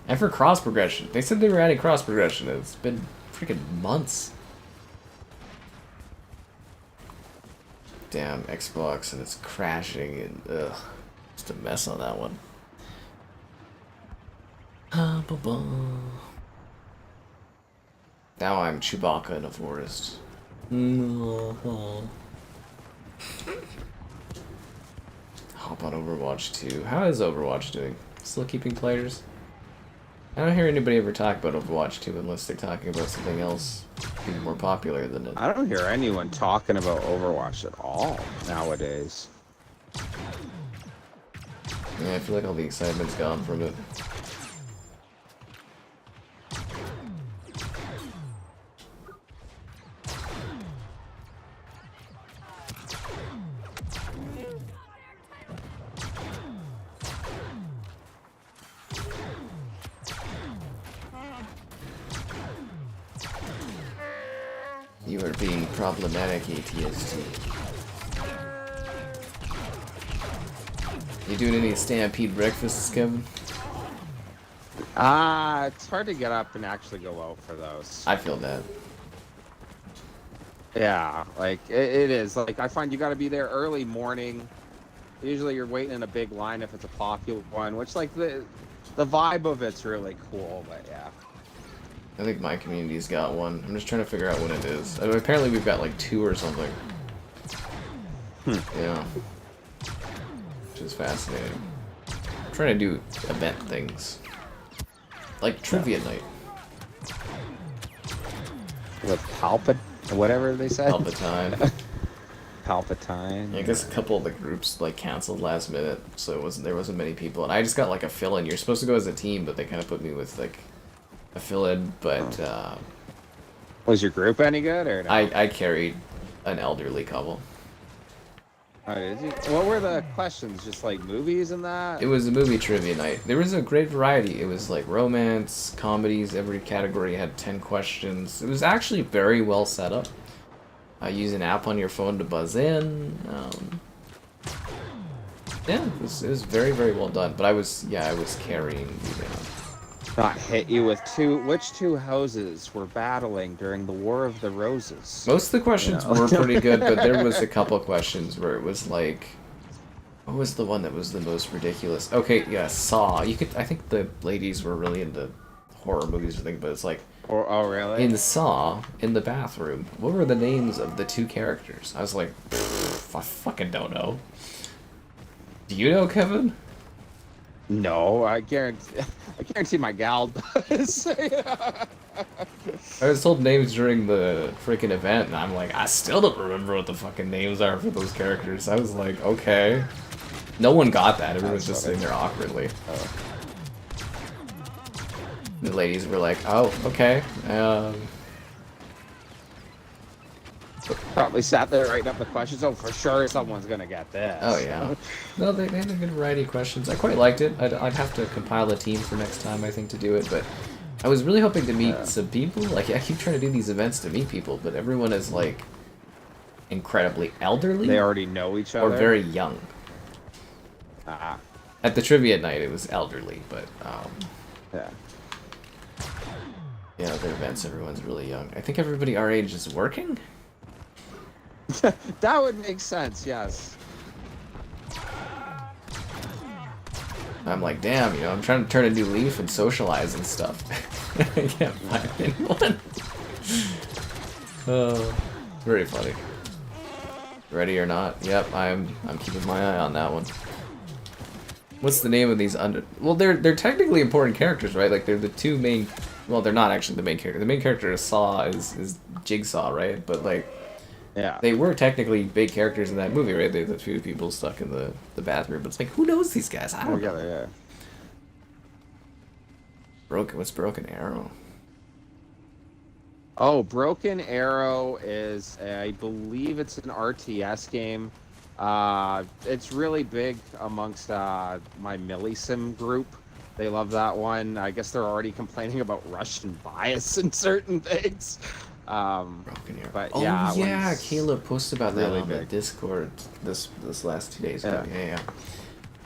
And for cross progression, they said they were adding cross progression. It's been freaking months. Damn Xbox, and it's crashing, and ugh, just a mess on that one. Now I'm Chewbacca in a forest. hop on Overwatch 2. How is Overwatch doing? Still keeping players? I don't hear anybody ever talk about Overwatch 2 unless they're talking about something else being more popular than it. I don't hear anyone talking about Overwatch at all nowadays. Yeah, I feel like all the excitement's gone from it. You are being problematic, ATST. You doing any Stampede breakfasts, Kevin? It's hard to get up and actually go out for those. I feel that. Yeah, like it is. Like I find you got to be there early morning. Usually you're waiting in a big line if it's a popular one, which like the vibe of it's really cool. But yeah. I think my community's got one. I'm just trying to figure out when it is. I mean, apparently we've got like 2 or something. Yeah. Which is fascinating. I'm trying to do event things. Like trivia night. With whatever they said. Palpatine. Palpatine. I guess a couple of the groups like canceled last minute, so there wasn't many people, and I just got like a fill-in. You're supposed to go as a team, but they kind of put me with like a fill-in. But was your group any good or no? I carried an elderly couple. Oh, did you? What were the questions? Just like movies and that? It was a movie trivia night. There was a great variety. It was like romance, comedies. Every category had 10 questions. It was actually very well set up. Use an app on your phone to buzz in. Yeah, it was very, very well done. But I was carrying the Not hit you with which 2 houses were battling during the War of the Roses? Most of the questions were pretty good, but there was a couple questions where it was like, what was the one that was the most ridiculous? Okay, yeah, Saw. I think the ladies were really into horror movies or things, but it's like, oh really? in Saw, in the bathroom, what were the names of the 2 characters? I was like, I fucking don't know. Do you know, Kevin? No, I guarantee my gal does. I was told names during the freaking event, and I'm like, I still don't remember what the fucking names are for those characters. I was like, okay. No one got that. Everyone was just sitting there awkwardly. Oh. The ladies were like, oh, okay. Probably sat there writing up the questions. Oh, for sure someone's gonna get this. Oh, yeah. No, they had a good variety of questions. I quite liked it. I'd have to compile a team for next time, I think, to do it, but I was really hoping to meet some people. Like, I keep trying to do these events to meet people, but everyone is, like, incredibly elderly. They already know each other? Or very young. At the trivia night, it was elderly, but, yeah. Yeah, other events, everyone's really young. I think everybody our age is working? That would make sense, yes. I'm like, damn, you know, I'm trying to turn a new leaf and socialize and stuff. I can't find one. Oh, very funny. Ready or not? Yep, I'm keeping my eye on that one. What's the name of these Well, they're technically important characters, right? Like, they're the 2 main... Well, they're not actually the main character. The main character is Saw, is Jigsaw, right? But, like... Yeah. They were technically big characters in that movie, right? They're the 2 people stuck in the bathroom. But it's like, who knows these guys? I don't know. Yeah. What's Broken Arrow? Oh, Broken Arrow is, I believe it's an RTS game. It's really big amongst my Millisim group. They love that one. I guess they're already complaining about Russian bias in certain things. Broken Arrow. But oh yeah, Caleb posted about that really on the big. Discord this last 2 days ago. Yeah. Yeah.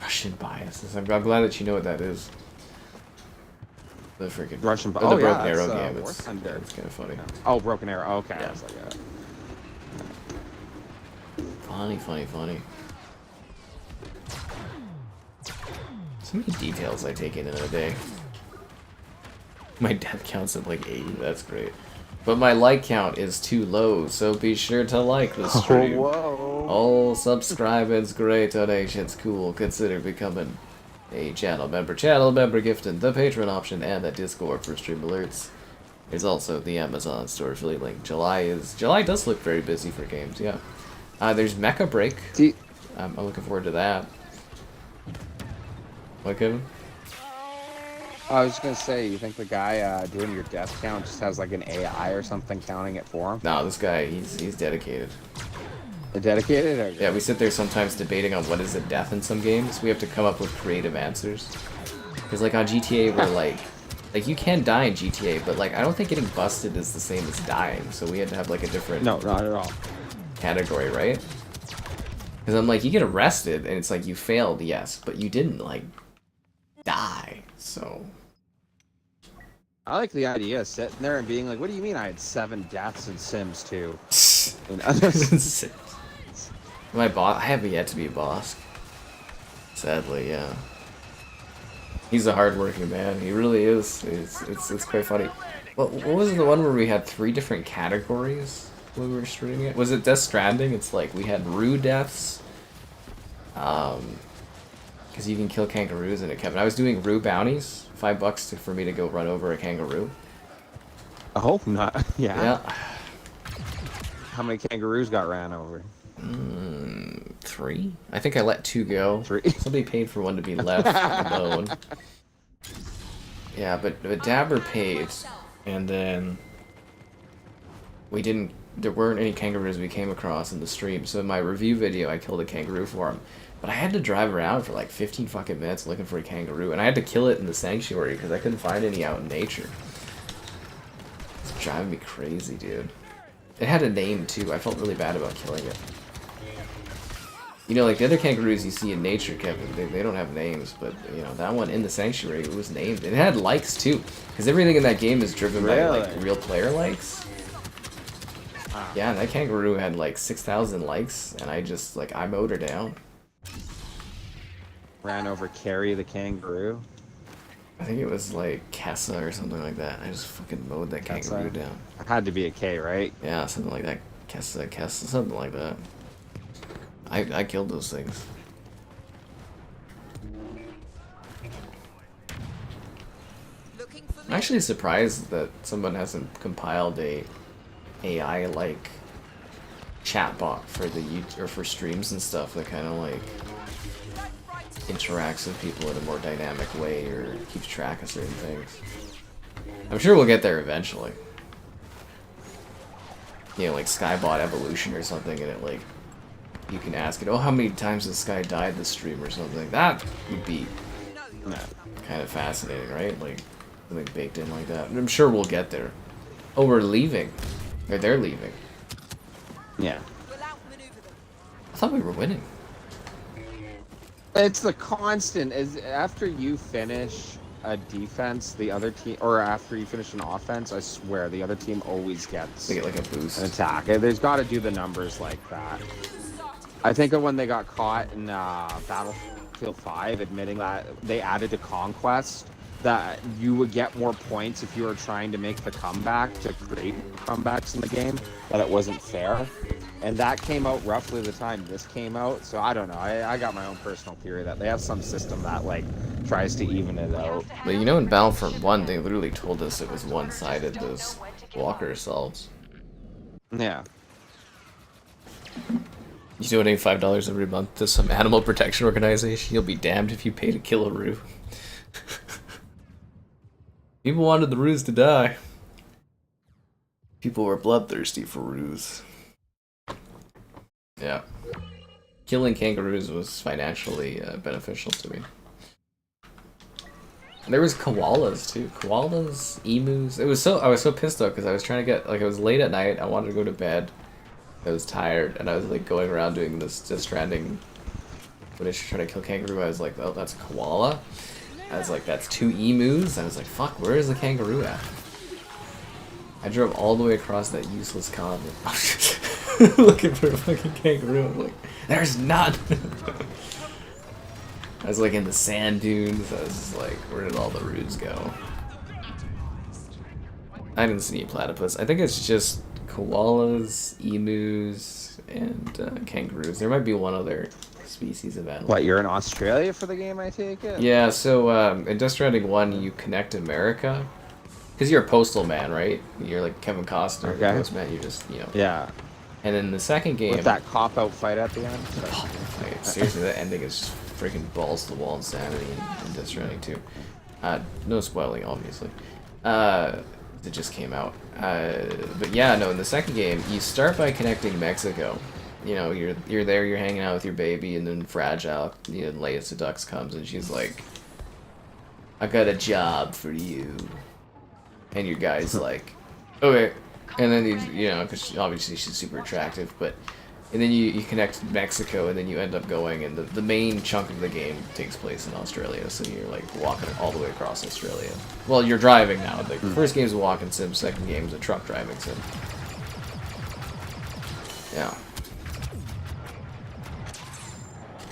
Russian biases. I'm glad that you know what that is. The freaking Russian the bias. Broken Arrow game. War It's Thunder. kind of funny. Oh, Broken Arrow. Okay. Yeah. I was like, Funny. So many details I take in a day. My death counts at like 80. That's great. But my like count is too low, so be sure to like the stream. Whoa. All subscribers, great donations, cool. Consider becoming a channel member. Channel member gifting, the Patreon option, and the Discord for stream alerts. There's also the Amazon store affiliate link. July does look very busy for games, yeah. There's Mecha Break. I'm looking forward to that. What, Kevin? I was just gonna say, you think the guy doing your death count just has like an AI or something counting it for him? No, this guy, he's dedicated. Dedicated? Or... Yeah, we sit there sometimes debating on what is a death in some games. We have to come up with creative answers. Because like on GTA, we're like you can die in GTA, but like I don't think getting busted is the same as dying. So we had to have like a different No, not at all. category, right? Because I'm like, you get arrested and it's like you failed, yes, but you didn't like die. So I like the idea of sitting there and being like, what do you mean I had 7 deaths in Sims 2? My boss, I have yet to be a boss. Sadly, yeah. He's a hardworking man. He really is. It's quite funny. What was the one where we had 3 different categories when we were streaming it? Was it Death Stranding? It's like we had Rue deaths. Because you can kill kangaroos in it, Kevin. I was doing Rue bounties. $5 for me to go run over a kangaroo. I hope not. Yeah. Yeah. How many kangaroos got ran over? 3? I think I let 2 go. 3? Somebody paid for one to be left alone. Yeah, but Dabber paid, and then there weren't any kangaroos we came across in the stream, so in my review video I killed a kangaroo for him. But I had to drive around for like 15 fucking minutes looking for a kangaroo, and I had to kill it in the sanctuary because I couldn't find any out in nature. It's driving me crazy, dude. It had a name too. I felt really bad about killing it. You know, like the other kangaroos you see in nature, Kevin, they don't have names, but you know, that one in the sanctuary, it was named. It had likes too, because everything in that game is driven by like real player likes. Yeah, and that kangaroo had like 6,000 likes, and I just like I mowed her down. Ran over Carrie the kangaroo. I think it was like Kessa or something like that. I just fucking mowed that kangaroo down. It had to be a K, right? Yeah, something like that. Kessa, something like that. I killed those things. I'm actually surprised that someone hasn't compiled a AI like chatbot for for streams and stuff that kind of like interacts with people in a more dynamic way or keeps track of certain things. I'm sure we'll get there eventually. You know, like Skybot Evolution or something, and it like you can ask it, oh, how many times has Sky died this stream or something. That would be kind of fascinating, right? Like something baked in like that. And I'm sure we'll get there. Oh, we're leaving. Or they're leaving. Yeah. I thought we were winning. It's the constant is after you finish a defense, the other team, or after you finish an offense, I swear the other team always gets They get like a boost. an attack. There's got to do the numbers like that. I think of when they got caught in Battlefield 5, admitting that they added to Conquest that you would get more points if you were trying to make the comeback to create comebacks in the game, that it wasn't fair. And that came out roughly the time this came out, so I don't know. I got my own personal theory that they have some system that like tries to even it out. But you know, in Battlefront 1, they literally told us it was one-sided, those walker assaults. Yeah. You donate $5 every month to some animal protection organization, you'll be damned if you pay to kill a Roo. People wanted the Roos to die. People were bloodthirsty for Roos. Yeah. Killing kangaroos was financially beneficial to me. And there was koalas too. Koalas, emus. I was so pissed though because I was trying to get, like, it was late at night. I wanted to go to bed. I was tired and I was like going around doing this Death Stranding footage trying to kill kangaroo. I was like, oh, that's a koala. I was like, that's 2 emus. I was like, fuck, where is the kangaroo at? I drove all the way across that useless continent looking for a fucking kangaroo. I'm like, there's none. I was like in the sand dunes. I was just like, where did all the roos go? I didn't see any platypus. I think it's just koalas, emus, and kangaroos. There might be one other species of animal. What, you're in Australia for the game, I take it? Yeah, so in Death Stranding 1, you connect America. Because you're a postal man, right? You're like Kevin Costner, Okay. postman. You just, you know. Yeah. And then the second game. With that cop-out fight at the end? Like, seriously, that ending is just freaking balls to the wall insanity in Death Stranding 2. No spoiling, obviously. It just came out. But yeah, no, in the second game, you start by connecting Mexico. You know, you're there, you're hanging out with your baby, and then Fragile, you know, Leia Sedux comes, and she's like, I got a job for you. And your guy's like, okay. And then, you know, because obviously she's super attractive, but... And then you connect Mexico, and then you end up going, and the main chunk of the game takes place in Australia, so you're, like, walking all the way across Australia. Well, you're driving now. The first game's a walking sim, second game's a truck driving sim. Yeah.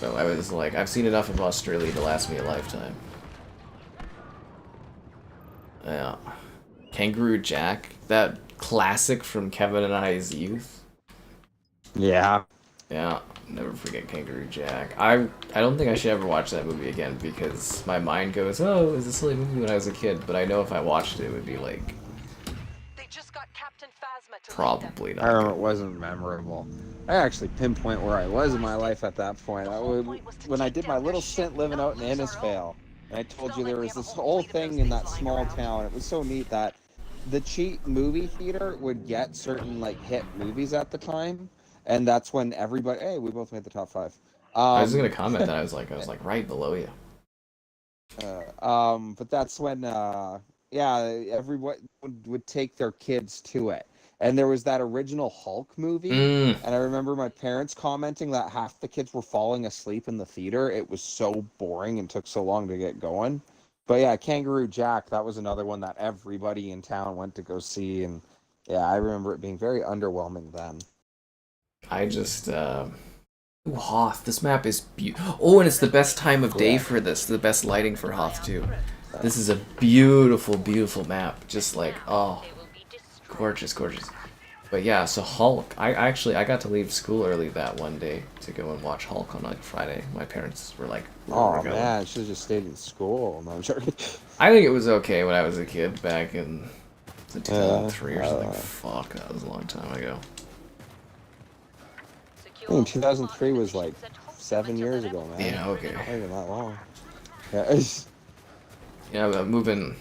So I was like, I've seen enough of Australia to last me a lifetime. Yeah. Kangaroo Jack, that classic from Kevin and I's youth. Yeah. Yeah, never forget Kangaroo Jack. I don't think I should ever watch that movie again because my mind goes, oh, it was a silly movie when I was a kid, but I know if I watched it, it would be like... They just got Captain Phasma to Probably not. I remember it wasn't memorable. I actually pinpoint where I was in my life at that point. When I did my little stint living out in Innisfail, and I told you there was this whole thing in that small town. It was so neat that the cheap movie theater would get certain like hit movies at the time, and that's when everybody. Hey, we both made the top 5. I was gonna comment that I was like right below you. But that's when everyone would take their kids to it. And there was that original Hulk movie, and I remember my parents commenting that half the kids were falling asleep in the theater. It was so boring and took so long to get going. But yeah, Kangaroo Jack, that was another one that everybody in town went to go see, and yeah, I remember it being very underwhelming then. I just, Ooh, Hoth, this map is beautiful. Oh, and it's the best time of day for this, the best lighting for Hoth too. This is a beautiful, beautiful map, just like, oh. Gorgeous, gorgeous. But yeah, so Hulk. I got to leave school early that one day to go and watch Hulk on like Friday. My parents were like, "Oh man, I should have just stayed in school." No, I'm joking. I think it was okay when I was a kid back in 2003 or something. Fuck, that was a long time ago. I mean, 2003 was like 7 years ago, man. Yeah, okay. Not even that long. Yeah. Yeah, I'm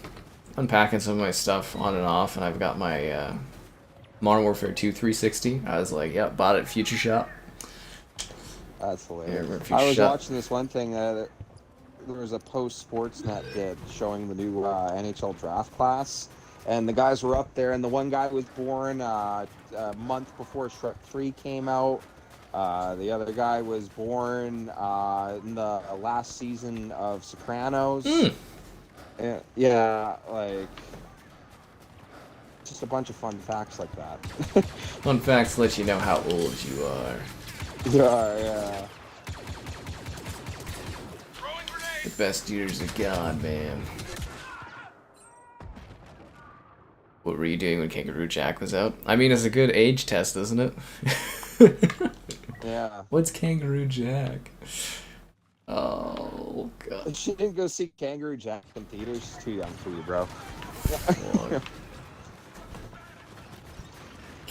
unpacking some of my stuff on and off, and I've got my Modern Warfare 2 360. I was like, yep, bought it at Future Shop. That's hilarious. Yeah, I was watching this one thing there was a post Sportsnet did showing the new NHL draft class, and the guys were up there, and the one guy was born a month before Shrek 3 came out. The other guy was born in the last season of Sopranos. Yeah, like just a bunch of fun facts like that. Fun facts let you know how old you are. Yeah. The best years of God, man. What were you doing when Kangaroo Jack was out? I mean, it's a good age test, isn't it? Yeah. What's Kangaroo Jack? Oh, God. She didn't go see Kangaroo Jack in theaters. She's too young for you, bro.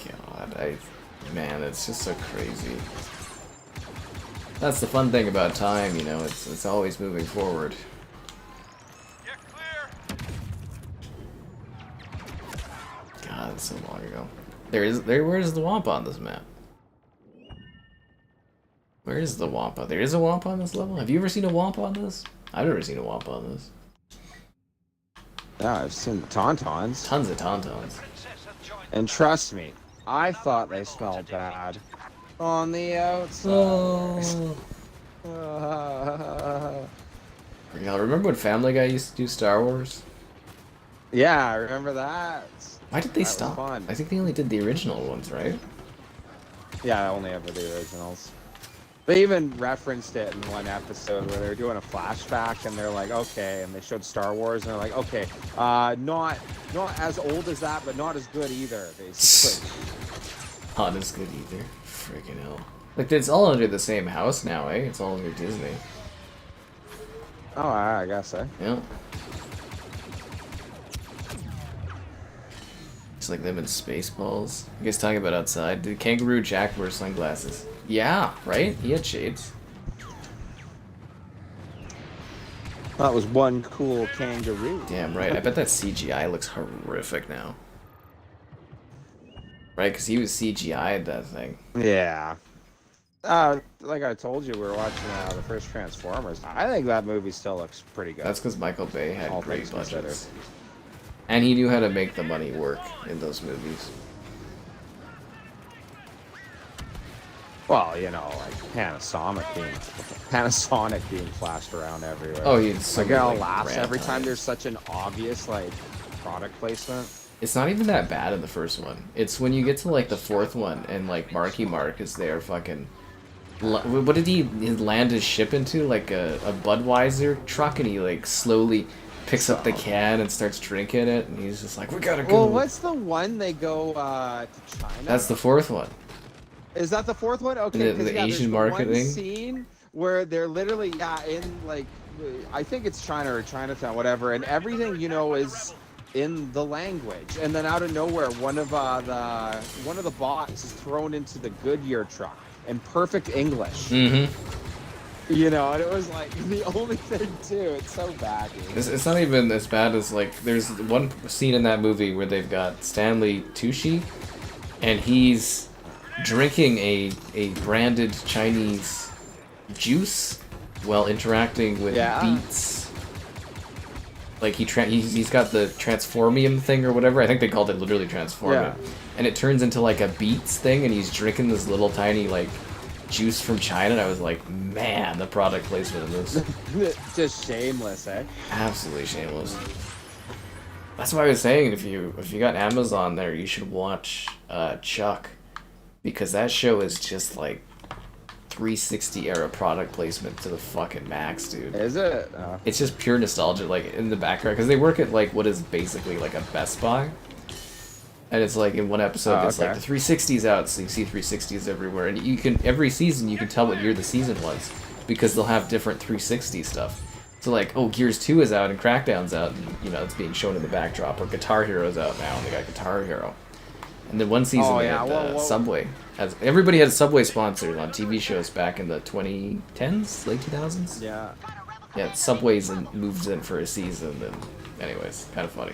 God, man, it's just so crazy. That's the fun thing about time, you know, it's always moving forward. You're clear. God, it's so long ago. Where's the Wampa on this map? Where is the Wampa? There is a Wampa on this level? Have you ever seen a Wampa on this? I've never seen a Wampa on this. Yeah, I've seen Tauntauns. Tons of Tauntauns. And trust me, I thought they smelled bad. On the outside. Oh. Y'all remember when Family Guy used to do Star Wars? Yeah, I remember that. Why did they That was stop? fun. I think they only did the original ones, right? Yeah, I only ever the originals. They even referenced it in one episode where they were doing a flashback, and they're like, okay, and they showed Star Wars, and they're like, okay, not as old as that, but not as good either, basically. Not as good either. Freaking hell. Like, it's all under the same house now, eh? It's all under Disney. Oh, I guess so. Yeah. It's like them in Spaceballs. You guys talking about outside? Did Kangaroo Jack wear sunglasses? Yeah, right? He had shades. That was one cool kangaroo. Damn right. I bet that CGI looks horrific now. Right? Because he was CGI'd that thing. Yeah. Like I told you, we were watching the first Transformers. I think that movie still looks pretty good. That's because Michael Bay had All great things considered. budgets. And he knew how to make the money work in those movies. Well, you know, like Panasonic being flashed around everywhere. Oh, he's so my girl like, laughs every time brand there's such an obvious like product placement. It's not even that bad in the first one. It's when you get to like the fourth one and like Marky Mark is there fucking. What did he land his ship into? Like a Budweiser truck, and he like slowly picks up the can and starts drinking it, and he's just like, we gotta go. Well, what's the one they go to China? That's the fourth one. Is that the fourth one? Okay, The yeah, Asian there's market one thing? scene where they're literally in like I think it's China or Chinatown, whatever, and everything is in the language, and then out of nowhere, one of the bots is thrown into the Goodyear truck in perfect English. Mm-hmm. And it was like the only thing too. It's so bad. Dude. It's not even as bad as like there's one scene in that movie where they've got Stanley Tucci, and he's drinking a branded Chinese juice while interacting with beets. Like he's got the transformium thing or whatever. I think they called it literally transformium. Yeah. And it turns into like a beets thing, and he's drinking this little tiny like juice from China, and I was like, man, the product placement in this. Just shameless, eh? Absolutely shameless. That's why I was saying if you got Amazon there, you should watch Chuck, because that show is just like 360 era product placement to the fucking max, dude. Is it? It's just pure nostalgia, like in the background, because they work at like what is basically like a Best Buy. And it's like in one episode, it's like the 360's out, so you see 360s everywhere. And you can every season you can tell what year the season was, because they'll have different 360 stuff. So like, oh, Gears 2 is out and Crackdown's out, and it's being shown in the backdrop. Or Guitar Hero's out now, and they got Guitar Hero. And then one season they had Subway. Everybody had Subway sponsors on TV shows back in the 2010s, late 2000s. Yeah. Yeah, Subway's moves in for a season, and anyways, kind of funny.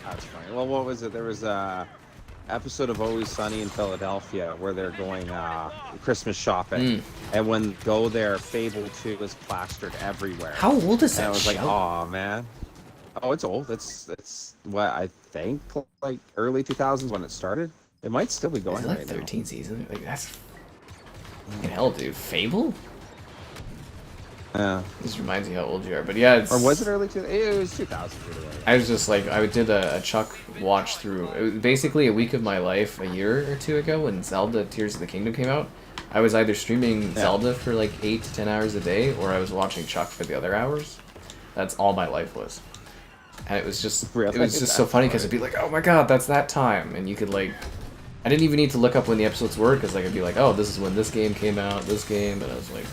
That's funny. Well, what was it? There was a episode of Always Sunny in Philadelphia where they're going Christmas shopping, and when they go there, Fable 2 is plastered everywhere. How old is that? And I was show? like, oh man. Oh, it's old. It's what I think like early 2000s when it started. It might still be going Is it like right 13 seasons? Like that's fucking hell, dude. Fable? Yeah. This reminds me how old you are, but yeah, it's... Or was it early 2000s? It was 2000. I was just like, I did a Chuck watch through. It was basically a week of my life a year or two ago when Zelda Tears of the Kingdom came out. I was either streaming Zelda for like 8 to 10 hours a day, or I was watching Chuck for the other hours. That's all my life was. And it was just, Really? it was just so funny because it'd be like, oh my god, that's that time, and you could like, I didn't even need to look up when the episodes were, because like it'd be like, oh, this is when this game came out, this game, and I was like,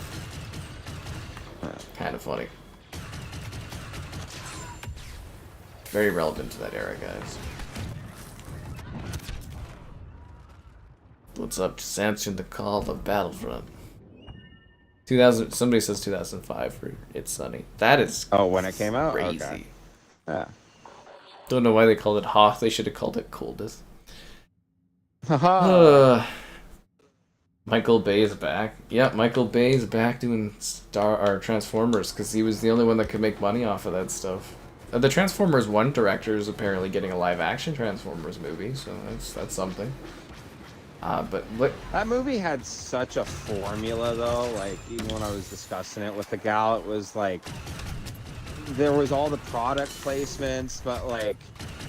kind of funny. Very relevant to that era, guys. What's up? Just answering the call of Battlefront. 2000. Somebody says 2005 for It's Sunny. That is. Oh, when it came out? Crazy. Okay. Yeah. Don't know why they called it Hoth. They should have called it Coldest. Michael Bay's back. Yeah, Michael Bay's back doing Transformers, because he was the only one that could make money off of that stuff. The Transformers 1 director is apparently getting a live-action Transformers movie, so that's something. But what... That movie had such a formula, though. Like, even when I was discussing it with the gal, it was like... There was all the product placements, but, like...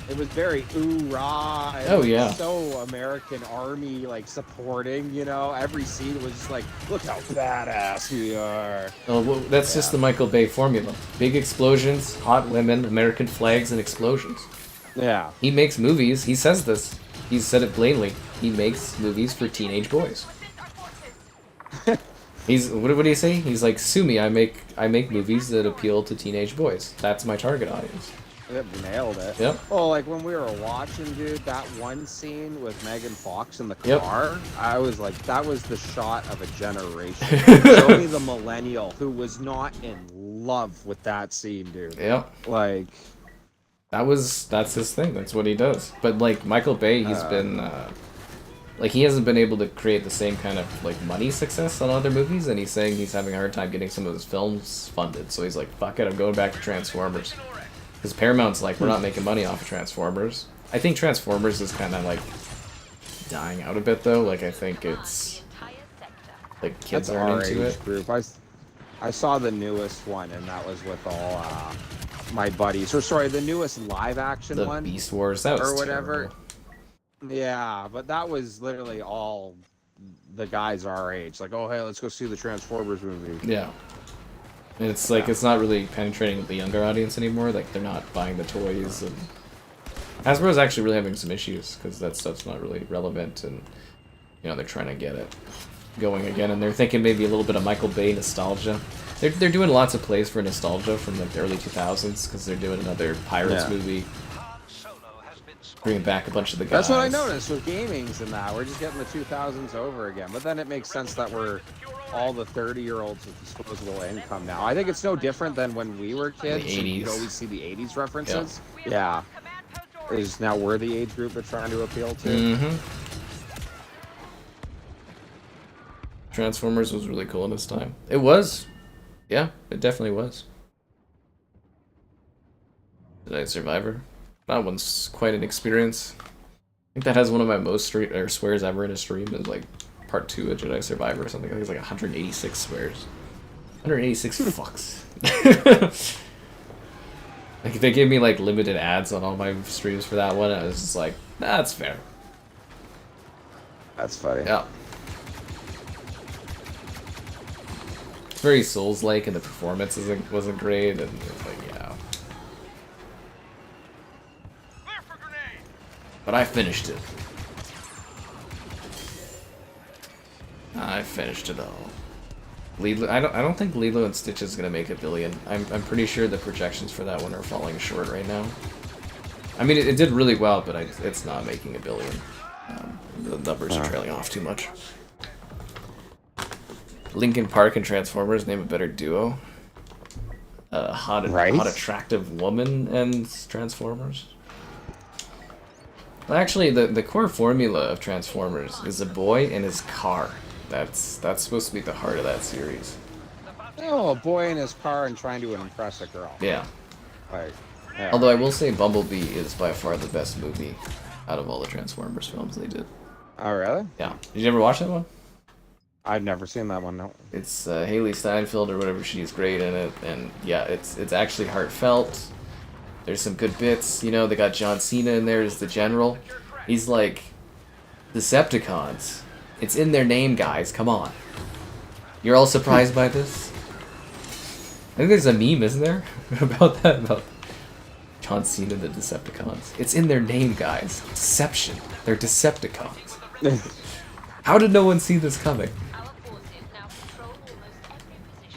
It was very ooh-rah. And Oh, yeah. So American Army, like, supporting, you know? Every scene was just like, look how badass we are. Oh, well, that's just the Michael Bay formula. Big explosions, hot women, American flags, and explosions. Yeah. He makes movies. He says this. He's said it blatantly. He makes movies for teenage boys. What do you say? He's like, sue me. I make movies that appeal to teenage boys. That's my target audience. It nailed it. Yep. Oh, like when we were watching, dude, that one scene with Megan Fox in the Yep. car, I was like, that was the shot of a generation. Show me the millennial who was not in love with that scene, dude. Yep. Like, That's his thing. That's what he does. But like Michael Bay, he's been like he hasn't been able to create the same kind of like money success on other movies, and he's saying he's having a hard time getting some of his films funded. So he's like, fuck it, I'm going back to Transformers. Because Paramount's like, we're not making money off of Transformers. I think Transformers is kind of like dying out a bit though. Like I think it's like kids that's aren't our into age it. group. I saw the newest one, and that was with all my buddies. Or sorry, the newest live action The one. Beast Wars, that was or whatever. terrible. Yeah, but that was literally all the guys our age. Like, oh hey, let's go see the Transformers movie. Yeah. And it's like, it's not really penetrating with the younger audience anymore. Like, they're not buying the toys. And Hasbro's actually really having some issues, because that stuff's not really relevant, and, you know, they're trying to get it going again, and they're thinking maybe a little bit of Michael Bay nostalgia. They're doing lots of plays for nostalgia from, like, the early 2000s, because they're doing another Pirates movie, bringing back a bunch of the guys. That's what I noticed with gamings and that. We're just getting the 2000s over again. But then it makes sense that we're all the 30-year-olds with disposable income now. I think it's no different than when we were kids. The 80s. You'd always see the 80s references. Yeah. Is now we're the age group they're trying to appeal to. Mm-hmm. Transformers was really cool in its time. It was. Yeah, it definitely was. Jedi Survivor. That one's quite an experience. I think that has one of my most swears ever in a stream. Is like part 2 of Jedi Survivor or something. I think it's like 186 swears. 186 fucks. Like they gave me like limited ads on all my streams for that one. I was just like, nah, that's fair. That's funny. Yeah. It's very Souls-like, and the performance wasn't great, and it's like, yeah. Clear for grenade. But I finished it. I finished it all. I don't think Lilo and Stitch is gonna make $1 billion. I'm pretty sure the projections for that one are falling short right now. I mean, it did really well, but it's not making $1 billion. The numbers are trailing off too much. Linkin Park and Transformers, name a better duo. Hot attractive woman and Transformers. Well, actually, the core formula of Transformers is a boy and his car. That's supposed to be the heart of that series. Oh, a boy in his car and trying to impress a girl. Yeah. Like, yeah. Although I will say Bumblebee is by far the best movie out of all the Transformers films they did. Oh, really? Yeah. Did you ever watch that one? I've never seen that one, no. It's Haley Steinfeld or whatever, she's great in it, and yeah, it's actually heartfelt. There's some good bits, you know, they got John Cena in there as the general. He's like, Decepticons. It's in their name, guys, come on. You're all surprised by this? I think there's a meme, isn't there? about that, about John Cena and the Decepticons. It's in their name, guys. Deception. They're Decepticons. How did no one see this coming?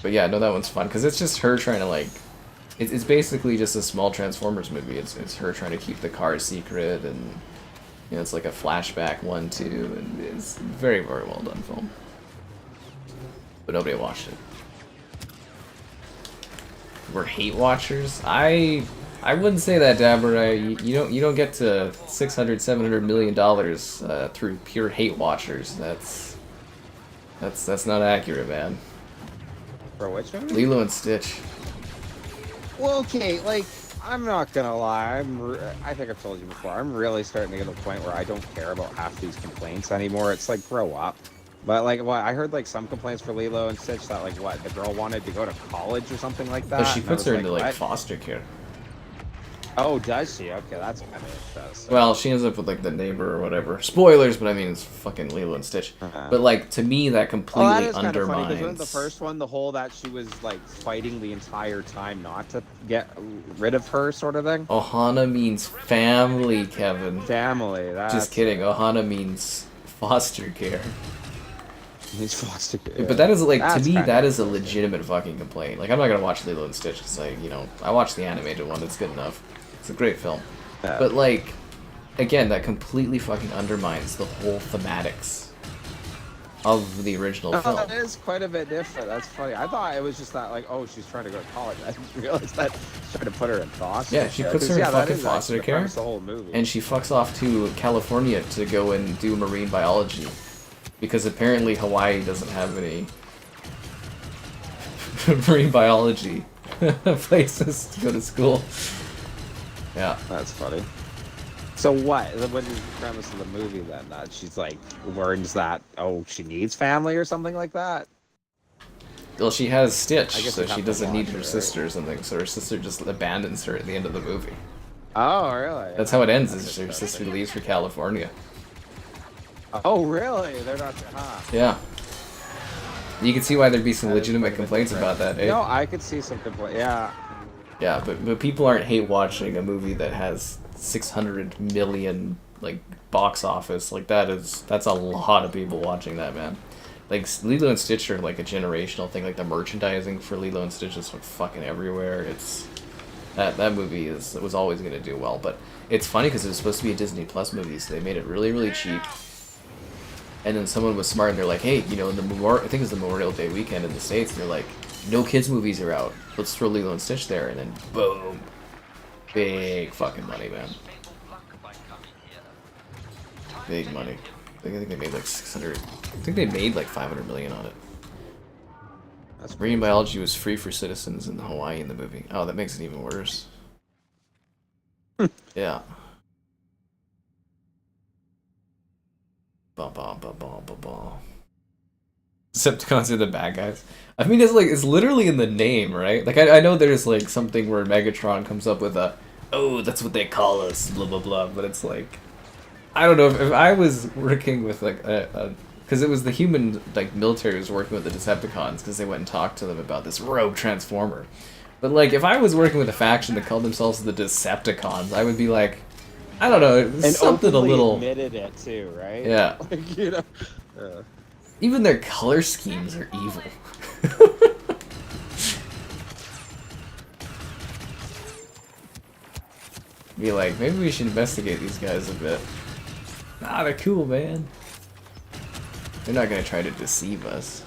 But yeah, no, that one's fun, because it's just her trying to, like... It's basically just a small Transformers movie. It's her trying to keep the car secret, and... You know, it's like a flashback one, too, and it's very, very well done film. But nobody watched it. We're hate watchers? I wouldn't say that, Dabber. You don't get to $600-700 million through pure hate watchers. That's not accurate, man. For which one? Lilo and Stitch. Well, okay, like, I'm not gonna lie, I think I've told you before, I'm really starting to get to the point where I don't care about half these complaints anymore. It's like, grow up. But like, what, I heard like some complaints for Lilo and Stitch that like, what, the girl wanted to go to college or something like that? But she puts her into like what? foster care. Oh, does she? Okay, that's kind of interesting. Well, she ends up with like the neighbor or whatever. Spoilers, but I mean it's fucking Lilo and Stitch. But like to me, that Well, completely that is kind of funny because undermines. the first one, the whole that she was like fighting the entire time not to get rid of her, sort of thing. Ohana means family, Kevin. Family. That's Just kidding. Ohana means foster care. He's foster care. But that is like That's to me kinda that is a interesting. legitimate fucking complaint. Like I'm not gonna watch Lilo and Stitch because I watched the animated one. It's good enough. It's a great film. Yeah. But like, again, that completely fucking undermines the whole thematics of the original film. That is quite a bit different. That's funny. I thought it was just that, like, oh, she's trying to go to college. I didn't realize that she's trying to put her in foster Yeah, she care. puts 'Cause, her in that fucking is foster actually the care, premise of the whole movie. and she fucks off to California to go and do marine biology, because apparently Hawaii doesn't have any marine biology places to go to school. Yeah. That's funny. So what is the premise of the movie then? That she's like learns that she needs family or something like that. Well, she has Stitch, I guess so you'd she have to doesn't need watch her it, sister or something. So her sister just abandons her at the end of the movie. Oh, really? That's how it ends. That's Is her interesting. sister leaves for California. Oh, really? They're not. Huh. Yeah. You can see why there'd be some That is legitimate quite a bit complaints different. about that, eh? No, I could see some complaint. Yeah. Yeah, but people aren't hate watching a movie that has 600 million like box office. Like that's a lot of people watching that, man. Like Lilo and Stitch are like a generational thing. Like the merchandising for Lilo and Stitch is like fucking everywhere. It's that movie was always gonna do well. But it's funny because it was supposed to be a Disney Plus movie, so they made it really really cheap. And then someone was smart and they're like, hey, in the I think it was the Memorial Day weekend in the States, and they're like, no kids movies are out. Let's throw Lilo and Stitch there, and then boom, big fucking money, man. Big money. I think they made like 600. I think they made like 500 million on it. That's Marine biology was free for citizens in Hawaii in the movie. Oh, that makes it even worse. Yeah. Ba ba ba ba ba ba. Decepticons are the bad guys. I mean, it's literally in the name, right? Like I know there's like something where Megatron comes up with that's what they call us, blah blah blah. But it's like, I don't know if I was working with like because it was the human like military was working with the Decepticons because they went and talked to them about this rogue transformer. But like if I was working with a faction that called themselves the Decepticons, I would be like, I don't know, and something a openly little. admitted it too, right? Yeah. Like, Even their color schemes are evil. Be like, maybe we should investigate these guys a bit. Nah, they're cool, man. They're not gonna try to deceive us.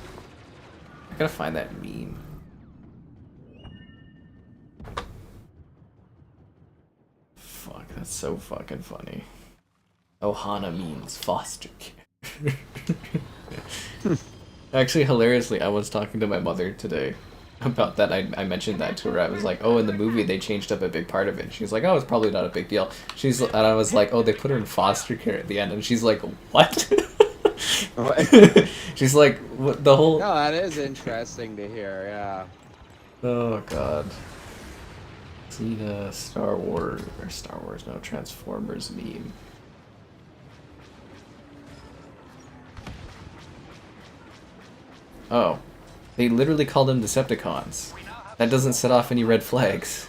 I gotta find that meme. Fuck, that's so fucking funny. Ohana means foster care. Actually, hilariously, I was talking to my mother today about that. I mentioned that to her. I was like, oh, in the movie they changed up a big part of it. She's like, oh, it's probably not a big deal. And I was like, oh, they put her in foster care at the end. And she's like, what? She's like, what, the whole... No, that is interesting to hear, yeah. Oh, God. See the Transformers meme. Oh. They literally call them Decepticons. That doesn't set off any red flags.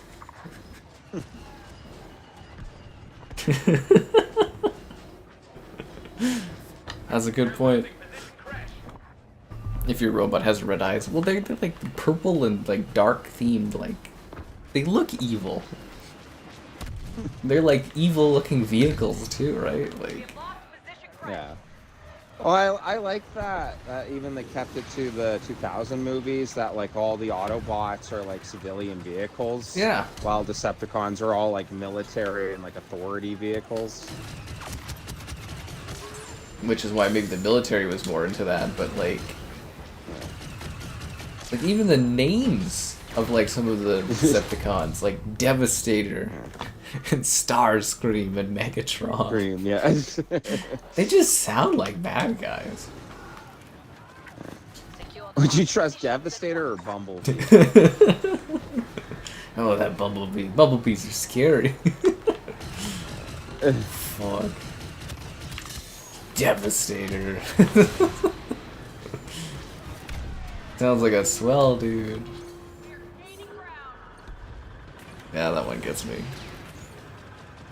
That's a good point. If your robot has red eyes, well, they're like purple and like dark themed. Like they look evil. They're like evil looking vehicles too, right? Like Yeah. Well, I like that even they kept it to the 2000 movies, that like all the Autobots are like civilian vehicles. Yeah. While Decepticons are all like military and like authority vehicles. which is why maybe the military was more into that. But like even the names of like some of the Decepticons, like Devastator and Starscream and Megatron. Scream, yeah. They just sound like bad guys. Would you trust Devastator or Bumblebee? Oh, that Bumblebee. Bumblebees are scary. Fuck. Devastator. Sounds like a swell, dude. Yeah, that one gets me.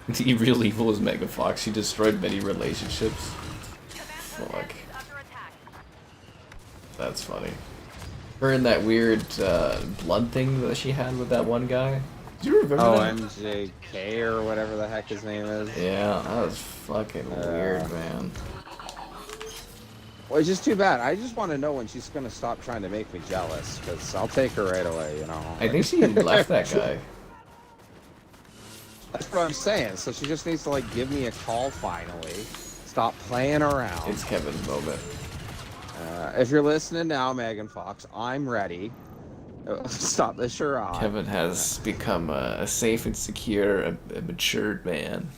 The real evil is Mega Fox. She destroyed many relationships. Fuck. That's funny. Her and that weird blood thing that she had with that one guy. Do you remember that? MJK or whatever the heck his name is. Yeah, that was fucking weird, man. Well, it's just too bad. I just want to know when she's going to stop trying to make me jealous, because I'll take her right away, you know. I think she left that guy. That's what I'm saying. So she just needs to, like, give me a call finally. Stop playing around. It's Kevin's moment. If you're listening now, Megan Fox, I'm ready. Stop the charade. Kevin has become a safe and secure, a matured man.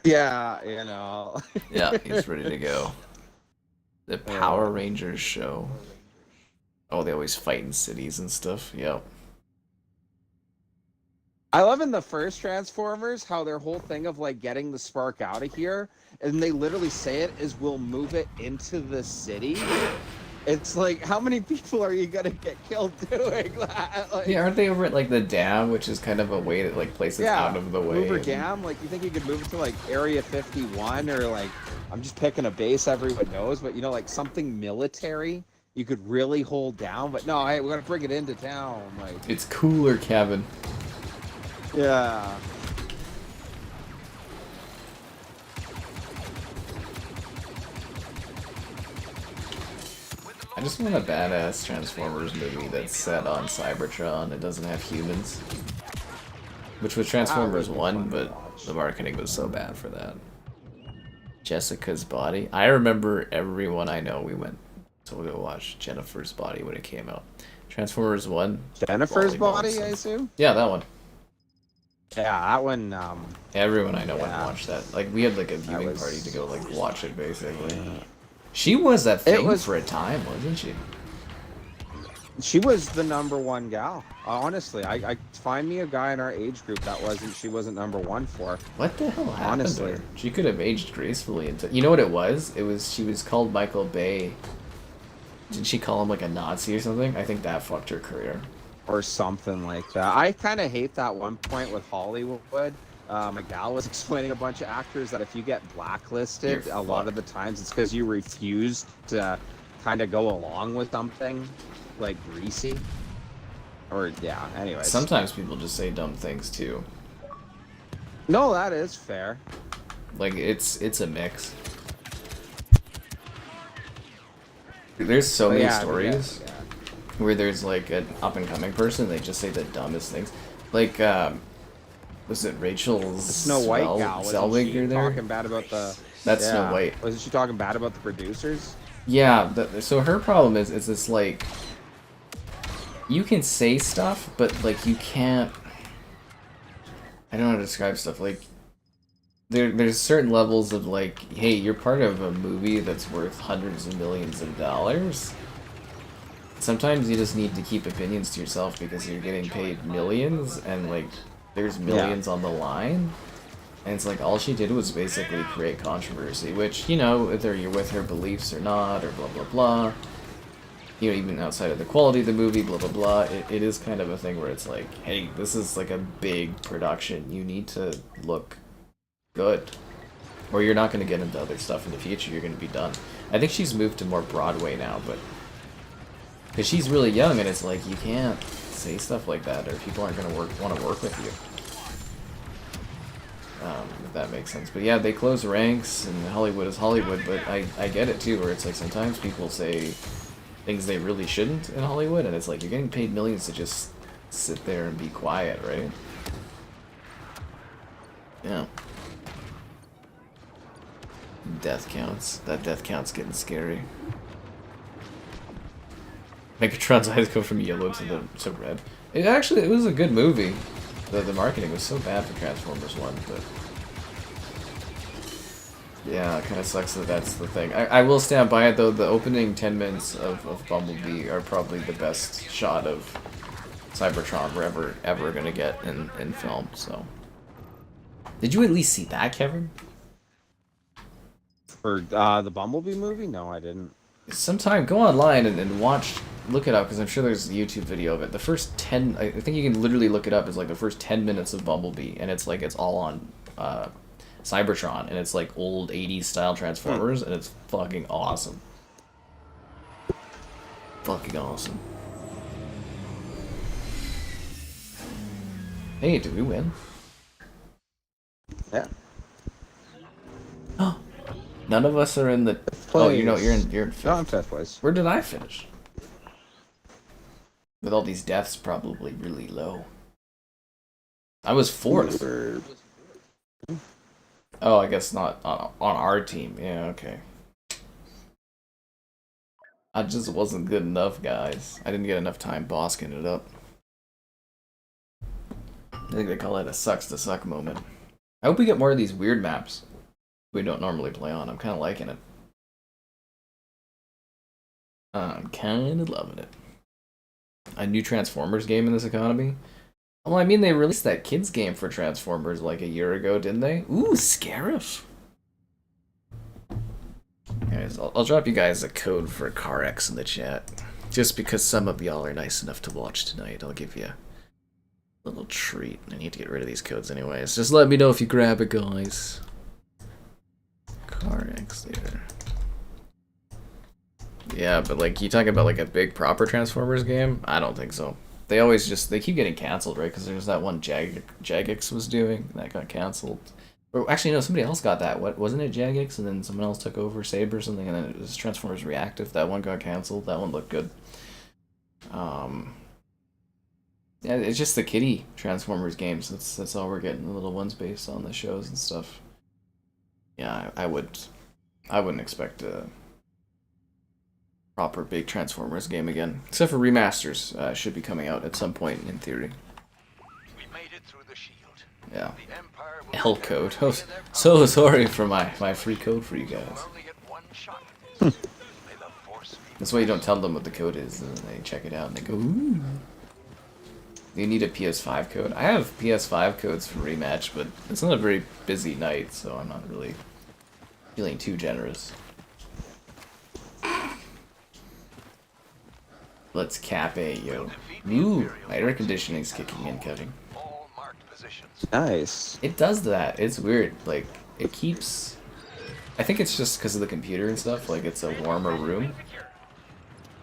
Yeah, you know. Yeah, he's ready to go. The Power Rangers show. Oh, they always fight in cities and stuff. Yep. I love in the first Transformers how their whole thing of like getting the spark out of here, and they literally say it is we'll move it into the city. It's like, how many people are you gonna get killed doing that? Like, Yeah, aren't they over at like the dam, which is kind of a way to like place it out of the way? Hoover Dam. Like, you think you could move it to like Area 51 or like, I'm just picking a base everyone knows, but you know, like something military you could really hold down. But no, hey, we're gonna bring it into town. Like, It's cooler, Kevin. yeah. I just want a badass Transformers movie that's set on Cybertron. It doesn't have humans. Which was Transformers 1, but the marketing was so bad for that. Jessica's Body. I remember everyone I know we went to go watch Jennifer's Body when it came out. Transformers 1. Jennifer's volleyball Body, stuff. I assume? Yeah, that one. Yeah, that one, Everyone I know went and Yeah. watched that. Like, we had like a viewing was- party to go like watch it, basically. She was that thing for a time, wasn't she? she was the #1 gal. Honestly, I find me a guy in our age group that she wasn't #1 for. What the hell happened Honestly. to her? She could have aged gracefully into. You know what it was? She was called Michael Bay. Didn't she call him like a Nazi or something? I think that fucked her career. Or something like that. I kind of hate that one point with Hollywood. A gal was explaining a bunch of actors that if you get blacklisted, You're a lot of the times it's because you refuse to kind of go along with something like greasy. Or, yeah, anyways. Sometimes people just say dumb things too. No, that is fair. Like it's a mix. There's so many stories where there's like an up and coming person, they just say the dumbest things. Like was it Rachel Snow White gal? Wasn't she Zellweger there? talking bad about the? That's Snow White. Wasn't she talking bad about the producers? Yeah. So her problem is this like you can say stuff, but like you can't. I don't know how to describe stuff. Like there's certain levels of like, hey, you're part of a movie that's worth hundreds of millions of dollars. Sometimes you just need to keep opinions to yourself because you're getting paid millions and like there's millions on the line. And it's like all she did was basically create controversy, which, you know, whether you're with her beliefs or not, or blah blah blah. You know, even outside of the quality of the movie, blah blah blah, it is kind of a thing where it's like, hey, this is like a big production. You need to look good. Or you're not going to get into other stuff in the future. You're going to be done. I think she's moved to more Broadway now, but because she's really young, and it's like you can't say stuff like that, or people aren't going to want to work with you. If that makes sense. But yeah, they close ranks, and Hollywood is Hollywood. But I get it too, where it's like sometimes people say things they really shouldn't in Hollywood, and it's like you're getting paid millions to just sit there and be quiet, right? Yeah. Death counts. That death count's getting scary. Megatron's eyes go from yellow to red. It was a good movie. The marketing was so bad for Transformers 1, but yeah, it kind of sucks that that's the thing. I will stand by it though. The opening 10 minutes of Bumblebee are probably the best shot of Cybertron we're ever gonna get in film. So, did you at least see that, Kevin? For the Bumblebee movie? No, I didn't. Sometime go online and watch, look it up, because I'm sure there's a YouTube video of it. The first 10, I think you can literally look it up, it's like the first 10 minutes of Bumblebee, and it's like, it's all on Cybertron, and it's like old 80s style Transformers, and it's fucking awesome. Fucking awesome. Hey, did we win? Yeah. Oh, none of us are in the. Oh, you know, you're in fifth. No, I'm fifth place. Where did I finish? With all these deaths, probably really low. I was fourth. Oh, I guess not on our team. Yeah, okay. I just wasn't good enough, guys. I didn't get enough time bosking it up. I think they call it a sucks to suck moment. I hope we get more of these weird maps we don't normally play on. I'm kind of liking it. I'm kind of loving it. A new Transformers game in this economy? Well, I mean, they released that kids game for Transformers like a year ago, didn't they? Ooh, Scarif! Guys, I'll drop you guys a code for CarX in the chat. Just because some of y'all are nice enough to watch tonight, I'll give you a little treat. I need to get rid of these codes anyways. Just let me know if you grab it, guys. CarX there. Yeah, but like, you talking about like a big proper Transformers game? I don't think so. They always just, they keep getting canceled, right? Because there's that one Jagex was doing, that got canceled. Or actually, no, somebody else got that. What, wasn't it Jagex? And then someone else took over Saber or something, and then it was Transformers Reactive. That one got canceled. That one looked good. Yeah, it's just the kiddie Transformers games. That's all we're getting, the little ones based on the shows and stuff. Yeah, I wouldn't expect a proper big Transformers game again. Except for remasters, should be coming out at some point in theory. We made it through the shield. Yeah. The Empire will L code. Oh, so sorry for my free code for you guys. only get one shot at this. May the Force be That's why you don't tell them what the code is, and then they check it out and they go, ooh. You need a PS5 code. I have PS5 codes for rematch, but it's not a very busy night, so I'm not really feeling too generous. Let's cap a yo. Ooh, my air conditioning's kicking in, Kevin. all marked positions. Nice. It does that. It's weird. Like, it keeps... I think it's just because of the computer and stuff. Like, it's a warmer room.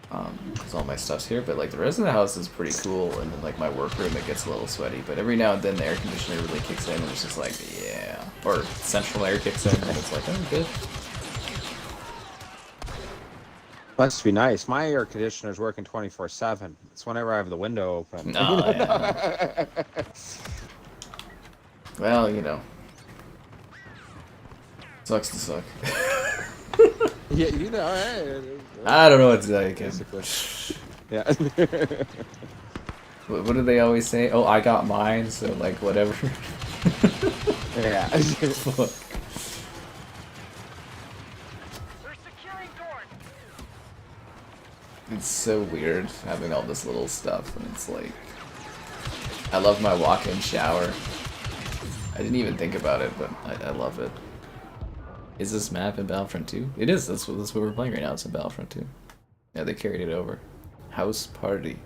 Because all my stuff's here. But, like, the rest of the house is pretty cool. And then, like, my workroom, it gets a little sweaty. But every now and then, the air conditioner really kicks in. And it's just like, yeah. Or central air kicks in. And it's like, oh, good. Must be nice. My air conditioner's working 24/7. It's whenever I have the window open. No, yeah. Well, you know. Sucks to suck. Yeah, you know. Hey, I don't know what to tell you, kid. basically. Yeah. What do they always say? Oh, I got mine, so, like, whatever. Yeah. Fuck. They're securing doors. It's so weird having all this little stuff, and it's like... I love my walk-in shower. I didn't even think about it, but I love it. Is this map in Battlefront 2? It is, that's what we're playing right now, it's in Battlefront 2. Yeah, they carried it over. House Party.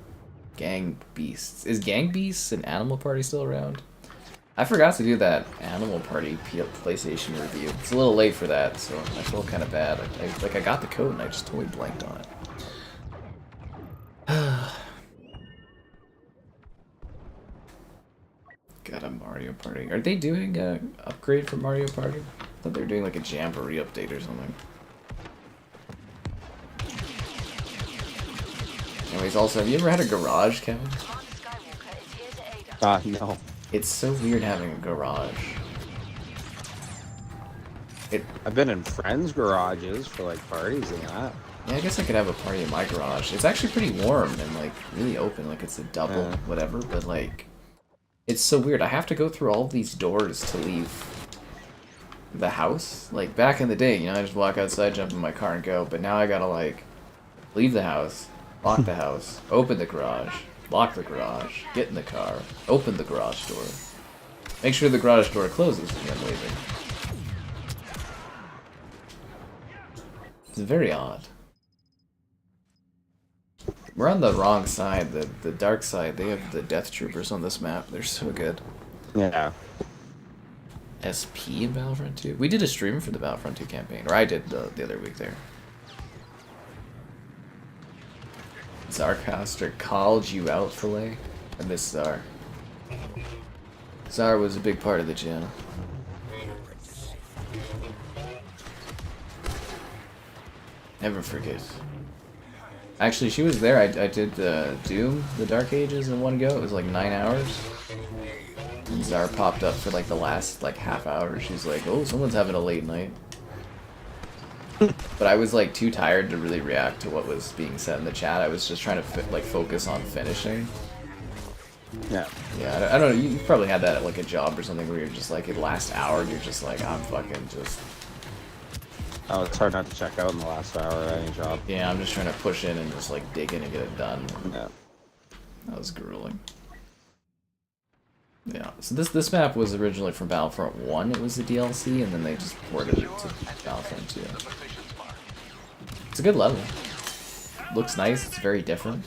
Gang Beasts. Is Gang Beasts and Animal Party still around? I forgot to do that Animal Party PlayStation review. It's a little late for that, so I feel kind of bad. I got the code and I just totally blanked on it. Got a Mario Party. Are they doing a upgrade for Mario Party? I thought they were doing like a Jamboree update or something. Anyways, also, have you ever had a garage, Kevin? No. It's so weird having a garage. I've been in friends' garages for like parties and that. Yeah, I guess I could have a party in my garage. It's actually pretty warm and like really open, like it's a double whatever, but like it's so weird. I have to go through all these doors to leave the house. Like back in the day, you know, I just walk outside, jump in my car and go, but now I gotta like leave the house, lock the house, open the garage, lock the garage, get in the car, open the garage door, make sure the garage door closes, and then leaving. It's very odd. We're on the wrong side, the dark side. They have the Death Troopers on this map. They're so good. Yeah. SP in Battlefront 2? We did a stream for the Battlefront 2 campaign, or I did the other week there. Zarcaster called you out, Filet. I miss Zar. Zar was a big part of the channel. Never forget. Actually, she was there. I did Doom, the Dark Ages in one go. It was like 9 hours. And Zara popped up for like the last like half hour. She's like, "Oh, someone's having a late night." But I was like too tired to really react to what was being said in the chat. I was just trying to focus on finishing. Yeah. Yeah, I don't know. You probably had that at like a job or something where you're just like, the last hour, you're just like, I'm fucking just. Oh, it's hard not to check out in the last hour of any job. Yeah, I'm just trying to push in and just like dig in and get it done. Yeah. That was grueling. Yeah, so this map was originally from Battlefront 1, it was the DLC, and then they just ported it to Battlefront 2. It's a good level. Looks nice, it's very different.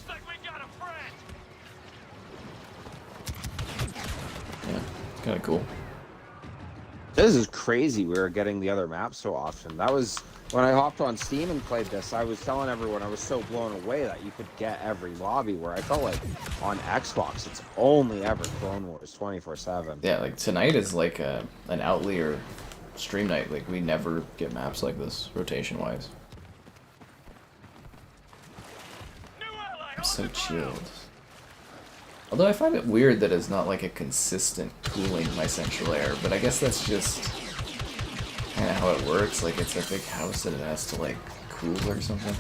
Yeah, kinda cool. This is crazy. We were getting the other maps so often. That was when I hopped on Steam and played this. I was telling everyone I was so blown away that you could get every lobby. Where I felt like on Xbox, it's only ever Clone Wars 24/7. Yeah, like tonight is like an outlier stream night. Like we never get maps like this rotation wise. I'm so chilled. Although I find it weird that it's not like a consistent cooling my central air, but I guess that's just kind of how it works. Like it's a big house and it has to like cool or something.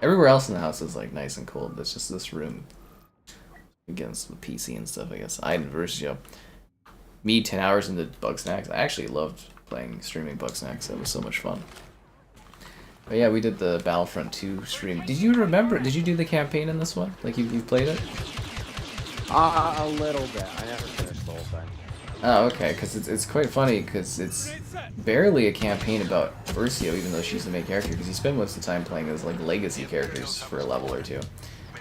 Everywhere else in the house is like nice and cold. It's just this room against the PC and stuff. I guess Versio. Me 10 hours into Bugsnax. I actually loved streaming Bugsnax. That was so much fun. But yeah, we did the Battlefront 2 stream. Did you remember? Did you do the campaign in this one? Like you played it? A little bit. I never finished the whole thing. Oh, okay, because it's quite funny, because it's barely a campaign about Versio, even though she's the main character, because you spend most of the time playing as, like, legacy characters for a level or two.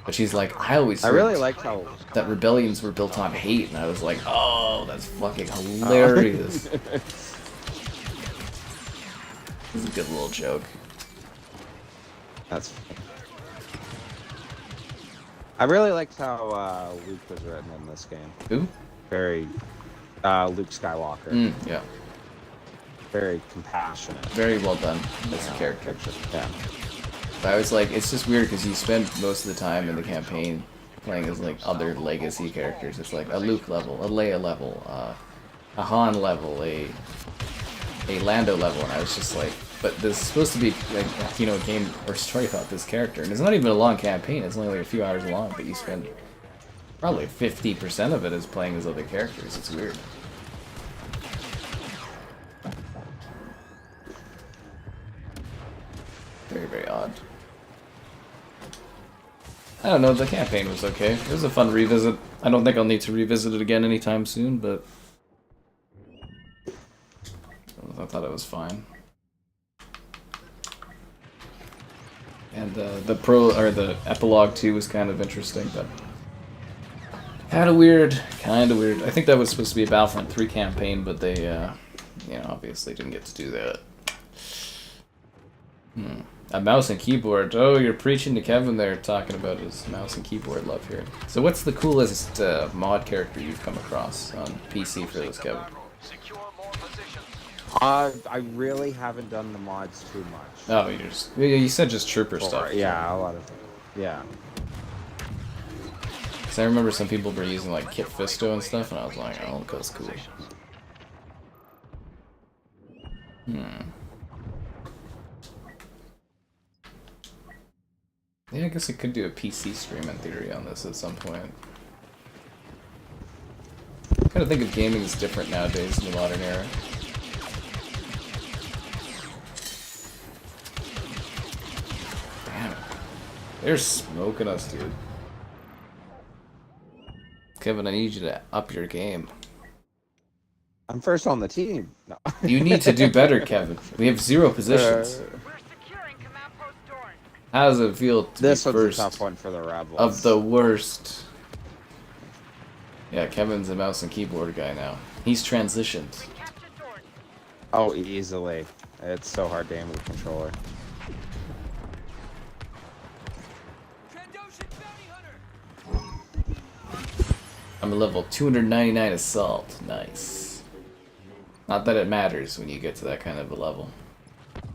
But she's like, I really liked how that rebellions were built on hate, and I was like, oh, that's fucking hilarious. This is a good little joke. That's I really liked how Luke was written in this game. Who? Very Luke Skywalker. Yeah. Very compassionate. Very well done as a character. Yeah. But I was like, it's just weird because you spend most of the time in the campaign playing as like other legacy characters. It's like a Luke level, a Leia level, a Han level, a Lando level, and I was just like, but this is supposed to be like, you know, a game or story about this character, and it's not even a long campaign. It's only like a few hours long, but you spend probably 50% of it is playing as other characters. It's weird. Very, very odd. I don't know, the campaign was okay. It was a fun revisit. I don't think I'll need to revisit it again anytime soon, but I thought it was fine. And the epilogue too was kind of interesting, but kind of weird. I think that was supposed to be a Battlefront 3 campaign, but they, you know, obviously didn't get to do that. A mouse and keyboard. Oh, you're preaching to Kevin there, talking about his mouse and keyboard love here. So what's the coolest mod character you've come across on PC for this, Kevin? I really haven't done the mods too much. Oh, you said just trooper stuff. Yeah, a lot of it. Yeah. Because I remember some people were using like Kit Fisto and stuff, and I was like, oh, that's cool. Yeah, I guess I could do a PC stream in theory on this at some point. I kind of think of gaming as different nowadays in the modern era. Damn it. They're smoking us, dude. Kevin, I need you to up your game. I'm first on the team. No. You need to do better, Kevin. We have 0 positions. We're securing command post Dorn. How does it feel to This be one's a first tough one for the Rebels. of the worst? Yeah, Kevin's a mouse and keyboard guy now. He's transitioned. We captured Dorn. Oh, easily. It's so hard to aim with a controller. I'm a level 299 assault. Nice. Not that it matters when you get to that kind of a level.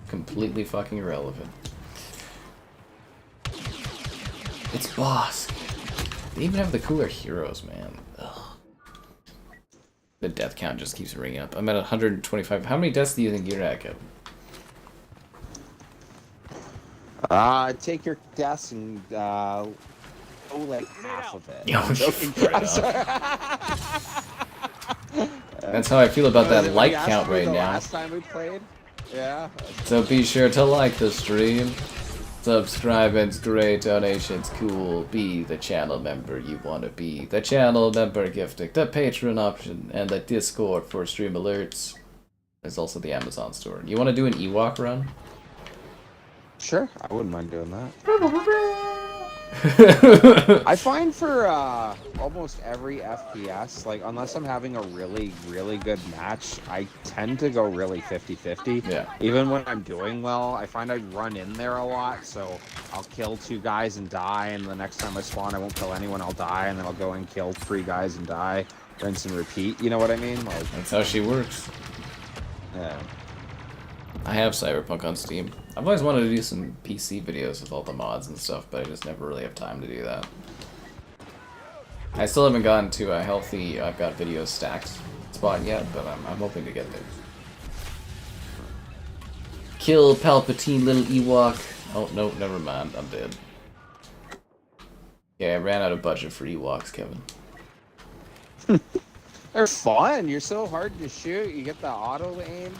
Completely fucking irrelevant. It's Bosk. They even have the cooler heroes, man. Ugh. The death count just keeps ringing up. I'm at 125. How many deaths do you think you're at, Kevin? Take your deaths and oh, like half of it. Yo, I'm joking. I'm sorry. That's how I feel about that Did like we ask count you right the now. Last time we played, yeah. So be sure to like the stream, subscribe and great donations, cool, be the channel member you want to be, the channel member gifting, the Patreon option, and the Discord for stream alerts. There's also the Amazon store. You want to do an Ewok run? Sure, I wouldn't mind doing that. I find for almost every FPS, like unless I'm having a really, really good match, I tend to go really 50-50. Yeah. Even when I'm doing well, I find I run in there a lot, so I'll kill 2 guys and die, and the next time I spawn, I won't kill anyone, I'll die, and then I'll go and kill 3 guys and die, rinse and repeat. You know what I mean? Like, That's how she works. yeah. I have Cyberpunk on Steam. I've always wanted to do some PC videos with all the mods and stuff, but I just never really have time to do that. I still haven't gotten to a healthy I've got videos stacked spot yet, but I'm hoping to get there. Kill Palpatine, little Ewok. Oh, no, never mind. I'm dead. Yeah, I ran out of budget for Ewoks, Kevin. They're fun. You're so hard to shoot. You get the auto aim.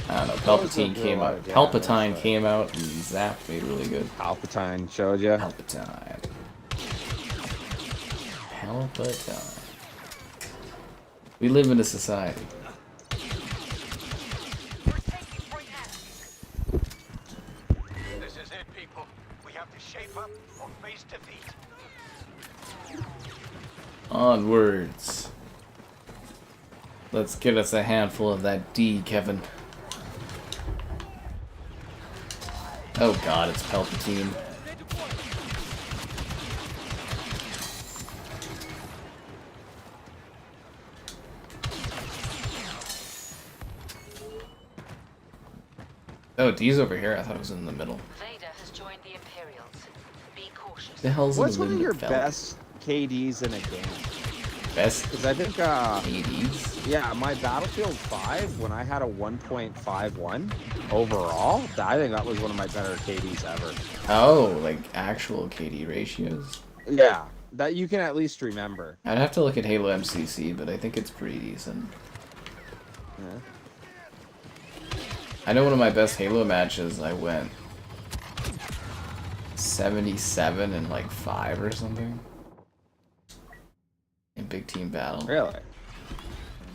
I don't know, Those Palpatine would do a came lot out. of damage, Palpatine but- came out and zapped me really good. Palpatine showed you. Palpatine. Palpatine. We live in a society. We're taking point F. This is it, people. We have to shape up or face defeat. Onwards. Let's get us a handful of that D, Kevin. Oh god, it's Palpatine. Oh, D's over here. I thought it was in the middle. Vader has joined the Imperials. Be cautious. The hell's What's in one the of your Falcon? best KDs in a game? Best Because I think, 80s? yeah, my Battlefield 5, when I had a 1.51 overall, I think that was one of my better KDs ever. Oh, like actual KD ratios? Yeah, that you can at least remember. I'd have to look at Halo MCC, but I think it's pretty decent. Yeah. I know one of my best Halo matches, I went 77 and like 5 or something. In big team battle. Really?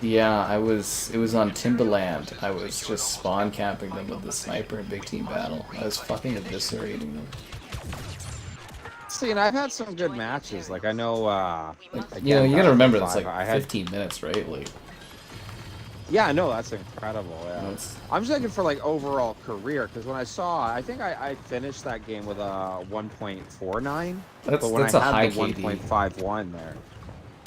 Yeah, it was on Timbaland. I was just spawn camping them with the sniper in big team battle. I was fucking eviscerating them. See, and I've had some good matches. Like, I know, You know, you gotta remember it's Battlefield like 5, I had 15 minutes, right? Like, Yeah, I know, that's incredible. Yeah. you know, it's, I'm just looking for like overall career because when I saw, I think I finished that game with a 1.49. That's But when a I high had the KD. 1.51 there,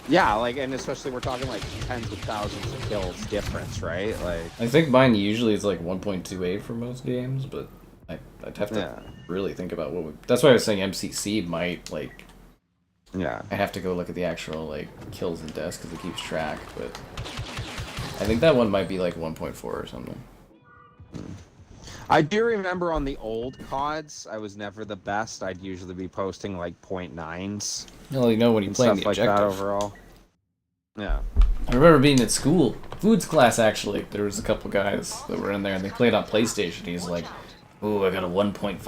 yeah, like, and especially we're talking like tens of thousands of kills difference, right? Like, I think mine usually is like 1.28 for most games, but I'd have to really think about what would... That's why I was saying MCC might, like... yeah. I have to go look at the actual, like, kills and deaths because it keeps track, but... I think that one might be like 1.4 or something. I do remember on the old CODs, I was never the best. I'd usually be posting like 0.9s. Well, you know when you and play stuff the like objective. that overall. Yeah. I remember being at school, foods class actually. There was a couple guys that were in there and they played on PlayStation. He's like, "Ooh, I got a 1.56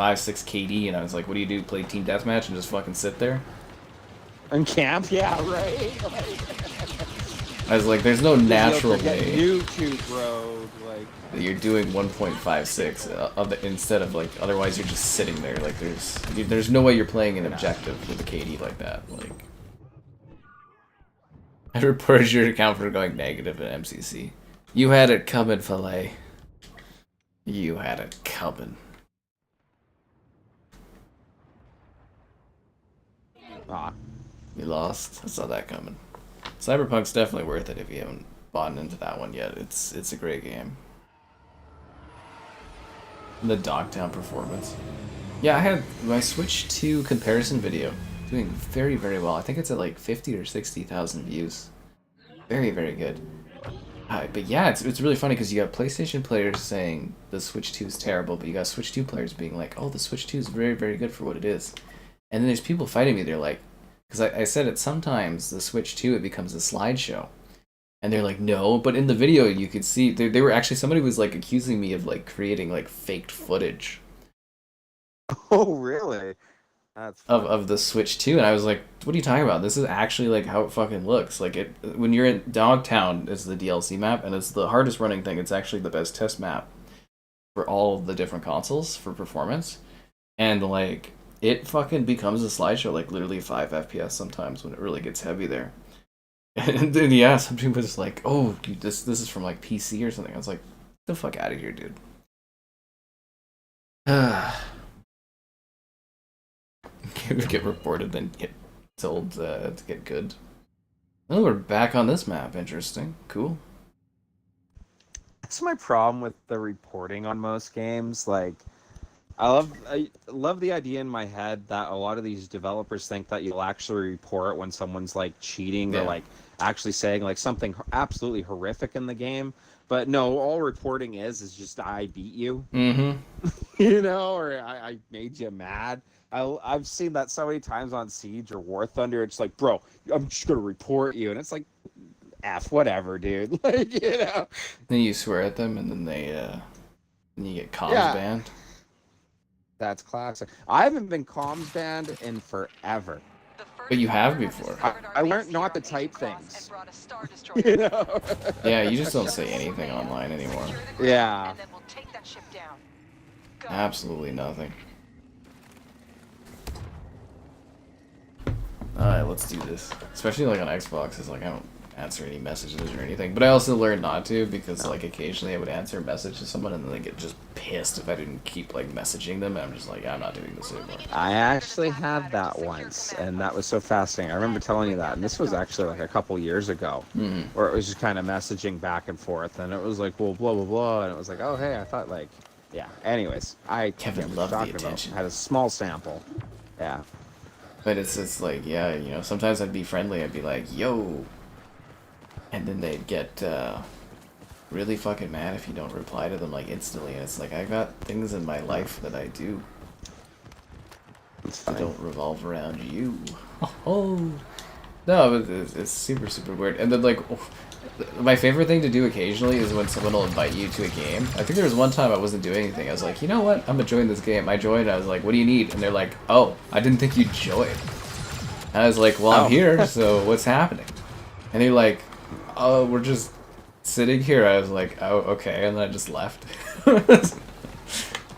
KD," and I was like, "What do? Play team deathmatch and just fucking sit there?" And camp, yeah, right. I was like, there's no natural way YouTube road, like. that you're doing 1.56 instead of like, otherwise you're just sitting there. Like there's no way you're playing an objective with a KD like that. Like, I reported your account for going negative at MCC. You had it coming, Filet. You had it coming. Ah. You lost. I saw that coming. Cyberpunk's definitely worth it if you haven't bought into that one yet. It's a great game. The Dogtown performance. Yeah, I had my Switch 2 comparison video doing very, very well. I think it's at like 50 or 60,000 views. Very, very good. But yeah, it's really funny because you got PlayStation players saying the Switch 2 is terrible, but you got Switch 2 players being like, oh, the Switch 2 is very, very good for what it is. And then there's people fighting me. They're like, because I said it sometimes, the Switch 2, it becomes a slideshow. And they're like, no, but in the video you could see, they were actually, somebody was like accusing me of like creating like faked footage. Oh, really? That's of the Switch 2, and I was like, what are you talking about? This is actually like how it fucking looks. Like it when you're in Dogtown is the DLC map, and it's the hardest running thing. It's actually the best test map for all the different consoles for performance. And like it fucking becomes a slideshow, like literally 5 FPS sometimes when it really gets heavy there. And then yeah, some people was like, oh dude, this is from like PC or something. I was like, get the fuck out of here, dude. Get reported, then get told to get good. Oh, we're back on this map. Interesting. Cool. That's my problem with the reporting on most games. Like, I love the idea in my head that a lot of these developers think that you'll actually report when someone's like cheating or like actually saying like something absolutely horrific in the game. But no, all reporting is just I beat you. Mm-hmm. You know, or I made you mad. I've seen that so many times on Siege or War Thunder. It's like, bro, I'm just gonna report you, and it's like, whatever, dude. Like, you know. Then you swear at them, and then then you get comms banned. That's classic. I haven't been comms banned in forever. But you have before. I learned not to type things. You know? Yeah, you just don't say anything online anymore. Yeah. Absolutely nothing. Alright, let's do this. Especially like on Xbox, it's like I don't answer any messages or anything. But I also learned not to because like occasionally I would answer a message to someone and then they get just pissed if I didn't keep like messaging them, and I'm just like, yeah, I'm not doing this anymore. I actually had that once, and that was so fascinating. I remember telling you that, and this was actually like a couple years ago, where it was just kind of messaging back and forth, and it was like, well, blah, blah, blah, and it was like, oh, hey, I thought like, yeah. Anyways, Kevin loved the attention. I had a small sample. Yeah. But it's like, yeah, you know, sometimes I'd be friendly, I'd be like, yo, and then they'd get really fucking mad if you don't reply to them like instantly, and it's like, I got things in my life that I do that don't revolve around you. Oh, no, but it's super, super weird. And then like, my favorite thing to do occasionally is when someone will invite you to a game. I think there was one time I wasn't doing anything. I was like, you know what? I'm gonna join this game. I joined. I was like, what do you need? And they're like, oh, I didn't think you'd join. And I was like, well, I'm here, so what's happening? And they're like, oh, we're just sitting here. I was like, oh, okay. And then I just left.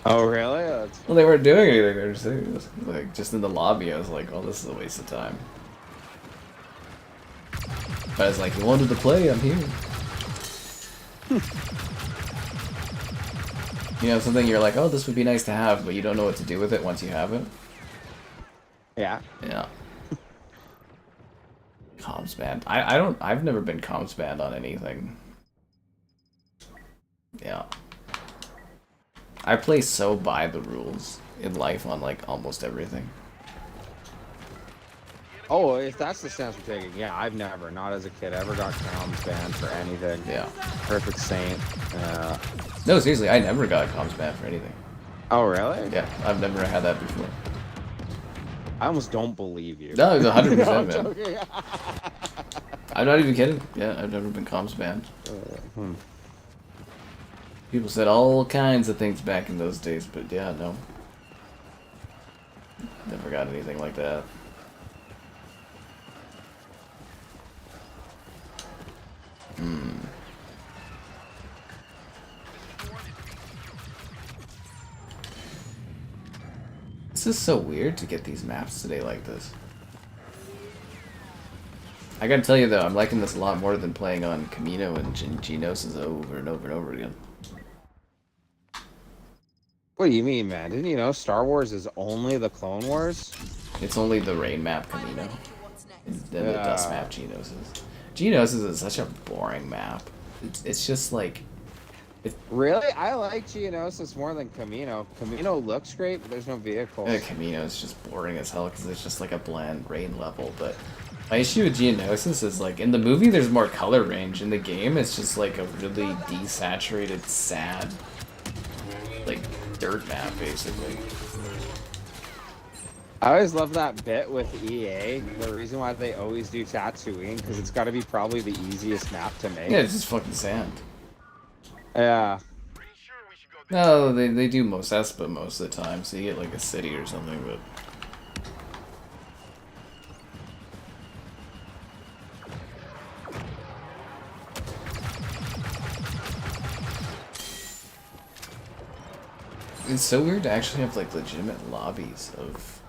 Oh, really? Well, they weren't doing anything. They were just sitting, like, just in the lobby. I was like, oh, this is a waste of time. But I was like, you wanted to play, I'm here. You know, something you're like, oh, this would be nice to have, but you don't know what to do with it once you have it. Yeah. Yeah. Comms banned. I've never been comms banned on anything. Yeah. I play so by the rules in life on like almost everything. Oh, if that's the stance we're taking, yeah, I've never, not as a kid, ever got comms banned for anything. Yeah. Perfect saint. No, seriously, I never got comms banned for anything. Oh, really? Yeah, I've never had that before. I almost don't believe you. No, it's 100%, No, man. I'm not even kidding. Yeah, I've never been comms banned. People said all kinds of things back in those days, but yeah, no. Never got anything like that. This is so weird to get these maps today like this. I gotta tell you though, I'm liking this a lot more than playing on Kamino and Geonosis over and over and over again. What do you mean, man? Didn't you know Star Wars is only the Clone Wars? It's only the rain map Kamino, and then the dust map Geonosis. Geonosis is such a boring map. It's just like... Really? I like Geonosis more than Kamino. Kamino looks great, but there's no vehicles. Kamino is just boring as hell because it's just like a bland rain level, but... My issue with Geonosis is, like, in the movie there's more color range. In the game, it's just, like, a really desaturated, sad, like, dirt map, basically. I always love that bit with EA. The reason why they always do Tatooine, because it's got to be probably the easiest map to make. Yeah, it's just fucking sand. Yeah. No, they do most Espa most of the time, so you get, like, a city or something, but... It's so weird to actually have, like, legitimate lobbies of,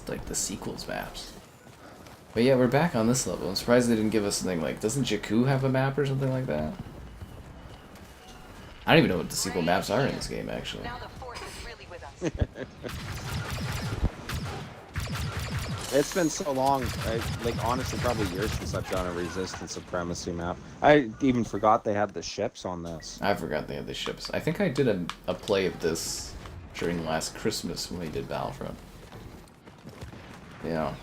like, the sequels maps. But yeah, we're back on this level. I'm surprised they didn't give us something like... Doesn't Jakku have a map or something like that? I don't even know what the sequel maps are in this game, actually. Now the Force is really with us. It's been so long. Like, honestly, probably years since I've done a Resistance Supremacy map. I even forgot they had the ships on this. I forgot they had the ships. I think I did a play of this during last Christmas when we did Battlefront. Yeah.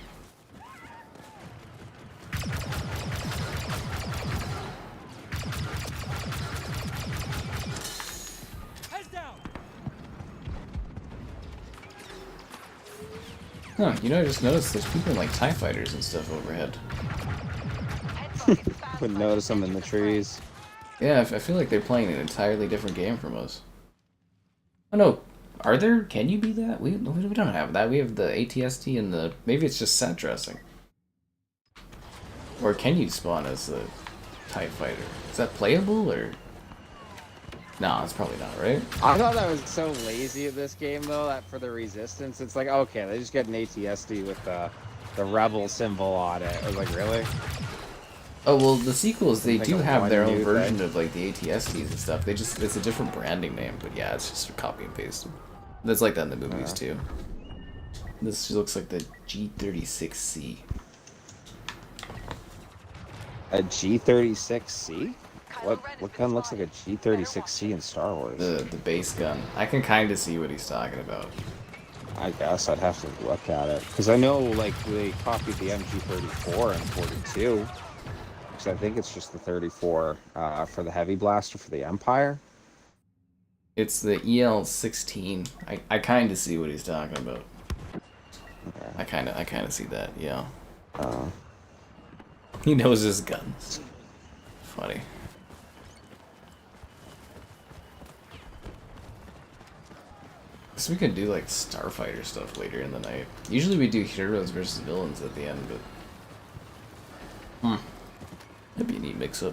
Huh, you know, I just noticed there's people in, like, TIE fighters and stuff overhead. Couldn't notice them in the trees. Yeah, I feel like they're playing an entirely different game from us. Oh no, are there? Can you be that? We don't have that. We have the ATST and the... Maybe it's just set dressing. Or can you spawn as a TIE fighter? Is that playable, or...? No, it's probably not, right? I thought that was so lazy of this game, though, that for the Resistance, it's like, okay, they just get an ATSD with the Rebel symbol on it. I was like, really? Oh, well, the sequels, they Like do a have their own one-new version thing. of, like, the ATSTs and stuff. They just... It's a different branding name, but yeah, it's just copy and paste. That's like that in the movies, too. This looks like the G36C. A G36C? What gun looks like a G36C in Star Wars? The base gun. I can kind of see what he's talking about. I guess I'd have to look at it. Because I know, like, they copied the MG34 and 42. Because I think it's just the 34 for the heavy blaster for the Empire. It's the EL-16. I kind of see what he's talking about. Okay. I kind of see that, yeah. He knows his guns. Funny. So we can do, like, starfighter stuff later in the night. Usually we do heroes versus villains at the end, but... That'd be a neat mix-up.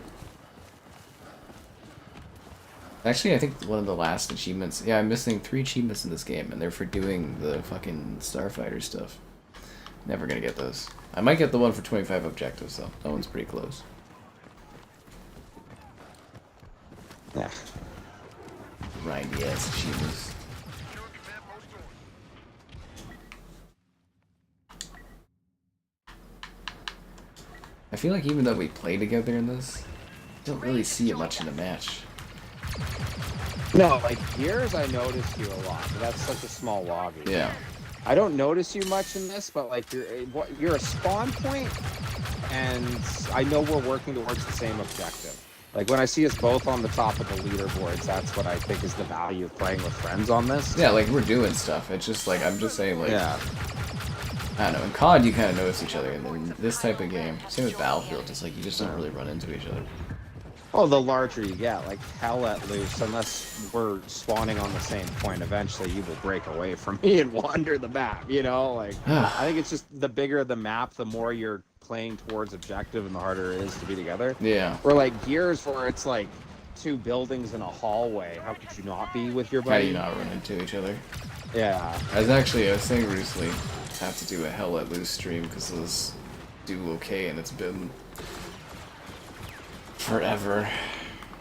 Actually, I think one of the last achievements... Yeah, I'm missing 3 achievements in this game, and they're for doing the fucking starfighter stuff. Never gonna get those. I might get the one for 25 objectives, though. That one's pretty close. Yeah. Grindy ass achievements. I feel like even though we play together in this, I don't really see it much in a match. No, like, Gears, I noticed you a lot, but that's such a small lobby. Yeah. I don't notice you much in this, but, like, you're a spawn point, and I know we're working towards the same objective. Like, when I see us both on the top of the leaderboards, that's what I think is the value of playing with friends on this. Yeah, like, we're doing stuff. It's just, like, I'm just saying, like... Yeah. I don't know, in COD you kind of notice each other, and then this type of game, same with Battlefield, it's like you just don't really run into each other. Oh, the larger you get, like, hell let loose, unless we're spawning on the same point, eventually you will break away from me and wander the map, you know? Like, I think it's just the bigger the map, the more you're playing towards objective and the harder it is to be together. Yeah. Or like Gears, where it's like 2 buildings in a hallway. How could you not be with your How buddy? do you not run into each other? Yeah. I was saying recently, have to do a Hell Let Loose stream because those do okay, and it's been forever.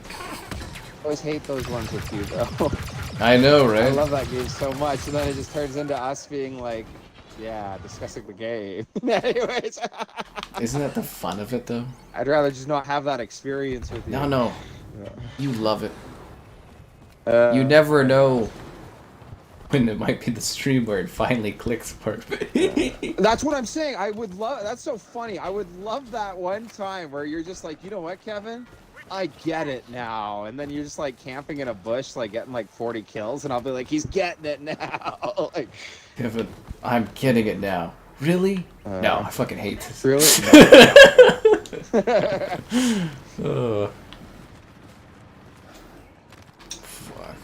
I always hate those ones with you, though. I know, right? I love that game so much, and then it just turns into us being like, yeah, discussing the game. Anyways. Isn't that the fun of it, though? I'd rather just not have that experience with you. No. Yeah. You love it. You never know when it might be the stream where it finally clicks perfect. That's what I'm saying. I would love. That's so funny. I would love that one time where you're just like, you know what, Kevin? I get it now. And then you're just like camping in a bush, like getting like 40 kills, and I'll be like, he's getting it now. Like, Kevin, I'm getting it now. Really? No, I fucking hate this. really? Ugh. Fuck.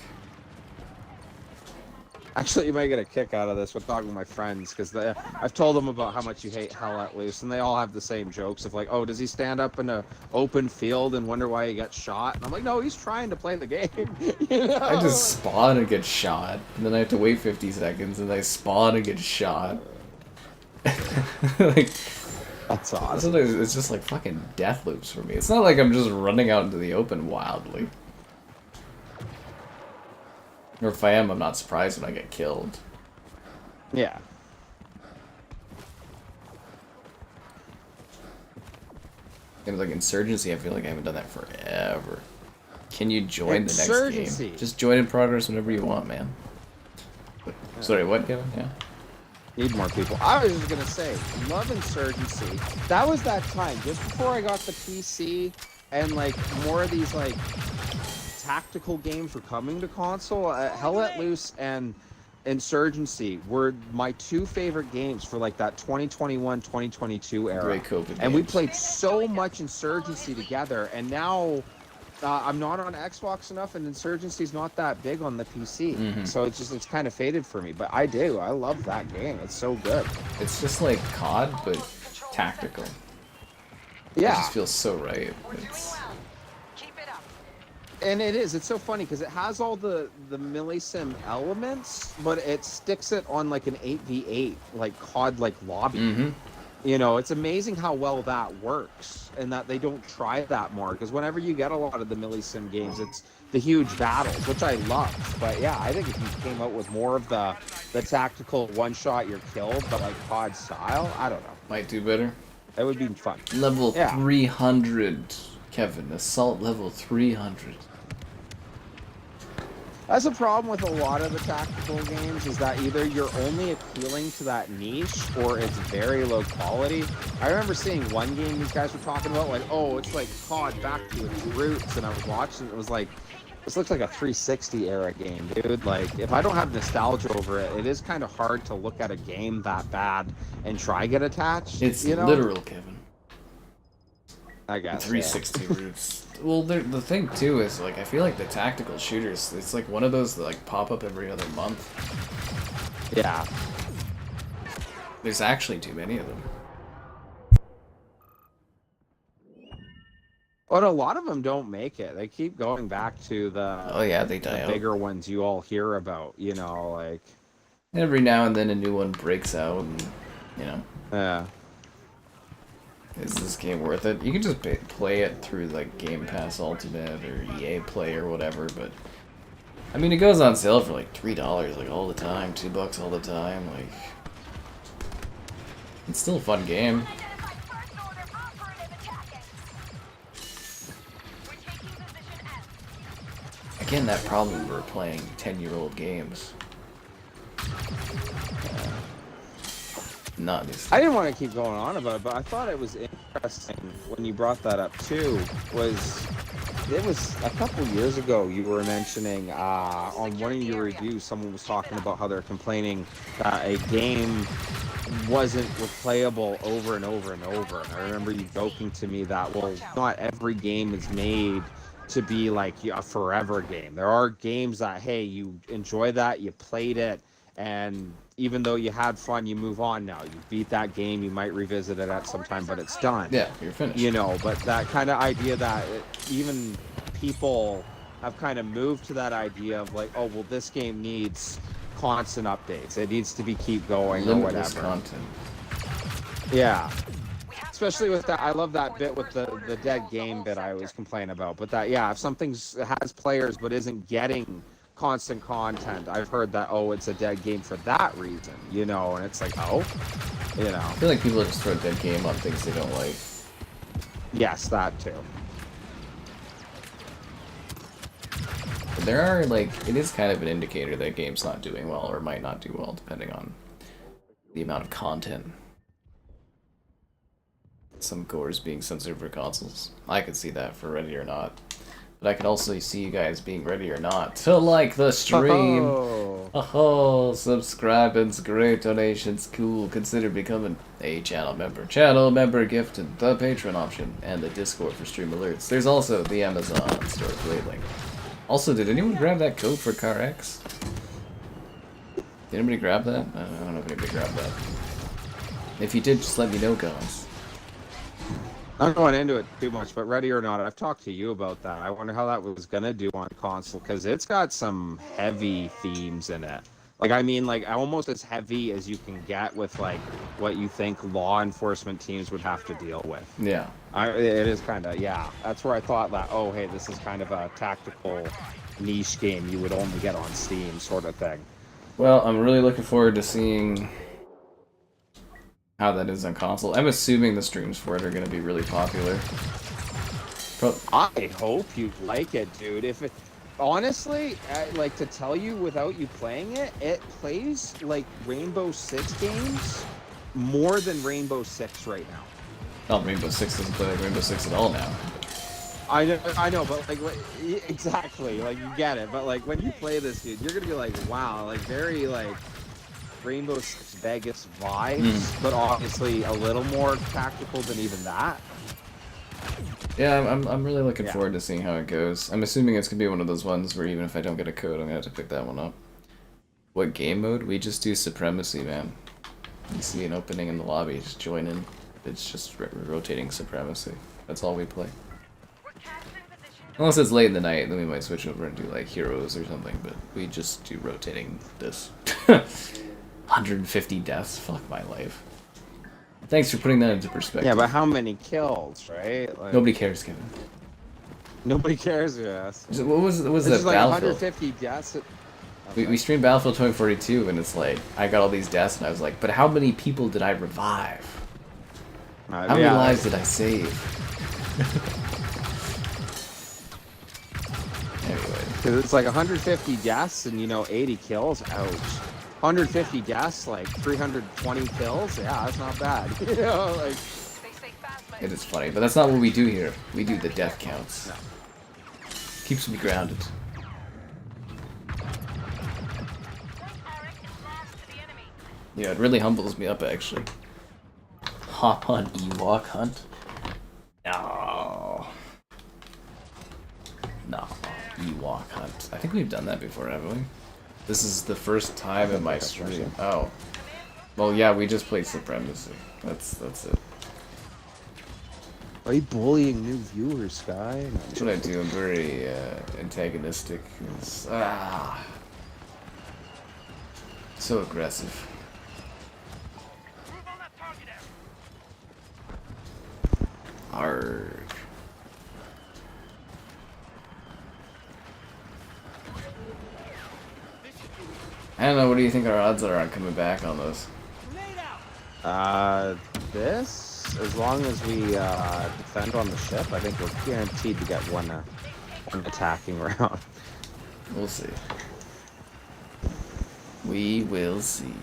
Actually, you might get a kick out of this with talking with my friends, because I've told them about how much you hate Hell Let Loose, and they all have the same jokes of like, oh, does he stand up in an open field and wonder why he got shot? And I'm like, no, he's trying to play the game. You know? I just spawn and get shot, and then I have to wait 50 seconds, and I spawn and get shot. Like, that's awesome. sometimes it's just like fucking death loops for me. It's not like I'm just running out into the open wildly. Or if I am, I'm not surprised when I get killed. Yeah. Games like Insurgency, I feel like I haven't done that forever. Can you join the next Insurgency. game? Just join in progress whenever you want, man. But, sorry, what, Kevin? Yeah. Need more people. I was just gonna say, love Insurgency. That was that time, just before I got the PC, and like more of these like tactical games were coming to console. Hell Let Loose and Insurgency were my 2 favorite games for like that 2021-2022 era. Great COVID and we games. played so much Insurgency together, and now I'm not on Xbox enough, and Insurgency's not that big on the PC. So it's kind of faded for me. But I love that game. It's so good. It's just like COD, but tactical. It Yeah. just feels so right. We're doing It's, well. Keep it up. And it is. It's so funny because it has all the millisim elements, but it sticks it on like an 8v8, like COD like lobby. You know, it's amazing how well that works, and that they don't try that more. Because whenever you get a lot of the millisim games, it's the huge battles, which I love. But yeah, I think if you came out with more of the tactical one-shot you're killed, but like COD style, I don't know, might do better. it would be fun. Level Yeah. 300, Kevin. Assault level 300. That's a problem with a lot of the tactical games, is that either you're only appealing to that niche or it's very low quality. I remember seeing one game these guys were talking about, like, oh, it's like COD back to its roots, and I was watching it was like, this looks like a 360 era game, dude. Like, if I don't have nostalgia over it, it is kind of hard to look at a game that bad and try get attached. It's you know? literal, Kevin. I guess. 360 roots. Well, the thing too is, like, I feel like the tactical shooters, it's like one of those that like pop up every other month. Yeah. There's actually too many of them. But a lot of them don't make it. They keep going back to the Oh yeah, they die out. bigger ones you all hear about, you know, like. Every now and then a new one breaks out, and you know, Yeah. is this game worth it? You can just play it through like Game Pass Ultimate or EA Play or whatever, but I mean, it goes on sale for like $3 like all the time, $2 all the time. Like, it's still a fun game. Again, that problem we're playing 10-year-old games. Not this. I didn't want to keep going on about it, but I thought it was interesting when you brought that up too. It was a couple years ago you were mentioning on one of your reviews, someone was talking about how they're complaining that a game wasn't replayable over and over and over. And I remember you joking to me that, well, not every game is made to be like a forever game. There are games that, hey, you enjoy that, you played it, And even though you had fun, you move on now. You beat that game, you might revisit it at some time, but it's done. Yeah, you're finished. You know, but that kind of idea that even people have kind of moved to that idea of like, oh, well, this game needs constant updates. It needs to be keep going Limitless or whatever. content. Yeah. Especially with that, I love that bit with the dead game bit I always complain about. But that, yeah, if something has players but isn't getting constant content, I've heard that, oh, it's a dead game for that reason, you know, and it's like, oh, you know. I feel like people just throw a dead game on things they don't like. Yes, that too. But there are, like, it is kind of an indicator that a game's not doing well or might not do well, depending on the amount of content. Some gores being censored for consoles. I could see that for Ready or Not. But I could also see you guys being ready or not to like the stream. Oh, subscribe and great donations. Cool. Consider becoming a channel member. Channel member gift and the Patreon option and the Discord for stream alerts. There's also the Amazon store affiliate link. Also, did anyone grab that code for CarX? Did anybody grab that? I don't know if anybody grabbed that. If you did, just let me know, guys. I'm going into it too much, but Ready or Not, I've talked to you about that. I wonder how that was going to do on console, because it's got some heavy themes in it. Like, I mean, like, almost as heavy as you can get with, like, what you think law enforcement teams would have to deal with. Yeah. It is kind of, yeah. That's where I thought that, oh, hey, this is kind of a tactical niche game you would only get on Steam sort of thing. Well, I'm really looking forward to seeing how that is on console. I'm assuming the streams for it are going to be really popular. I hope you like it, dude. If it, honestly, like, to tell you without you playing it, it plays like Rainbow Six games more than Rainbow Six right now. Oh, Rainbow Six doesn't play like Rainbow Six at all now. I know, but like, exactly, like, you get it. But like, when you play this, dude, you're gonna be like, wow, like, very like Rainbow Six Vegas vibes, but obviously a little more tactical than even that. Yeah, I'm really looking forward to seeing how it goes. I'm assuming it's gonna be one of those ones where even if I don't get a code, I'm gonna have to pick that one up. What game mode? We just do Supremacy, man. You see an opening in the lobby, just join in. It's just rotating Supremacy. That's all we play. Unless it's late in the night, then we might switch over and do like Heroes or something, but we just do rotating this. 150 deaths? Fuck my life. Thanks for putting that into perspective. Yeah, but how many kills, right? Like, nobody cares, Kevin. Nobody cares, yes. What was that like Battlefield? 150 deaths. We streamed Battlefield 2042, and it's like, I got all these deaths, and I was like, but how many people did I revive? How many lives did I save? Anyway. Because it's like 150 deaths and, 80 kills. Ouch. 150 deaths, like 320 kills. Yeah, that's not bad. Like, it is funny, but that's not what we do here. We do the death counts. No. Keeps me grounded. Yeah, it really humbles me up, actually. Hop on Ewok hunt? No. No. Ewok hunt. I think we've done that before, haven't we? This is the first time in my stream. Oh. Well, yeah, we just played Supremacy. That's it. Are you bullying new viewers, Sky? That's what I do. I'm very antagonistic. So aggressive. Arrgh. I don't know, what do you think our odds are on coming back on this? This, as long as we defend on the ship, I think we're guaranteed to get one attacking round. We'll see. We will see.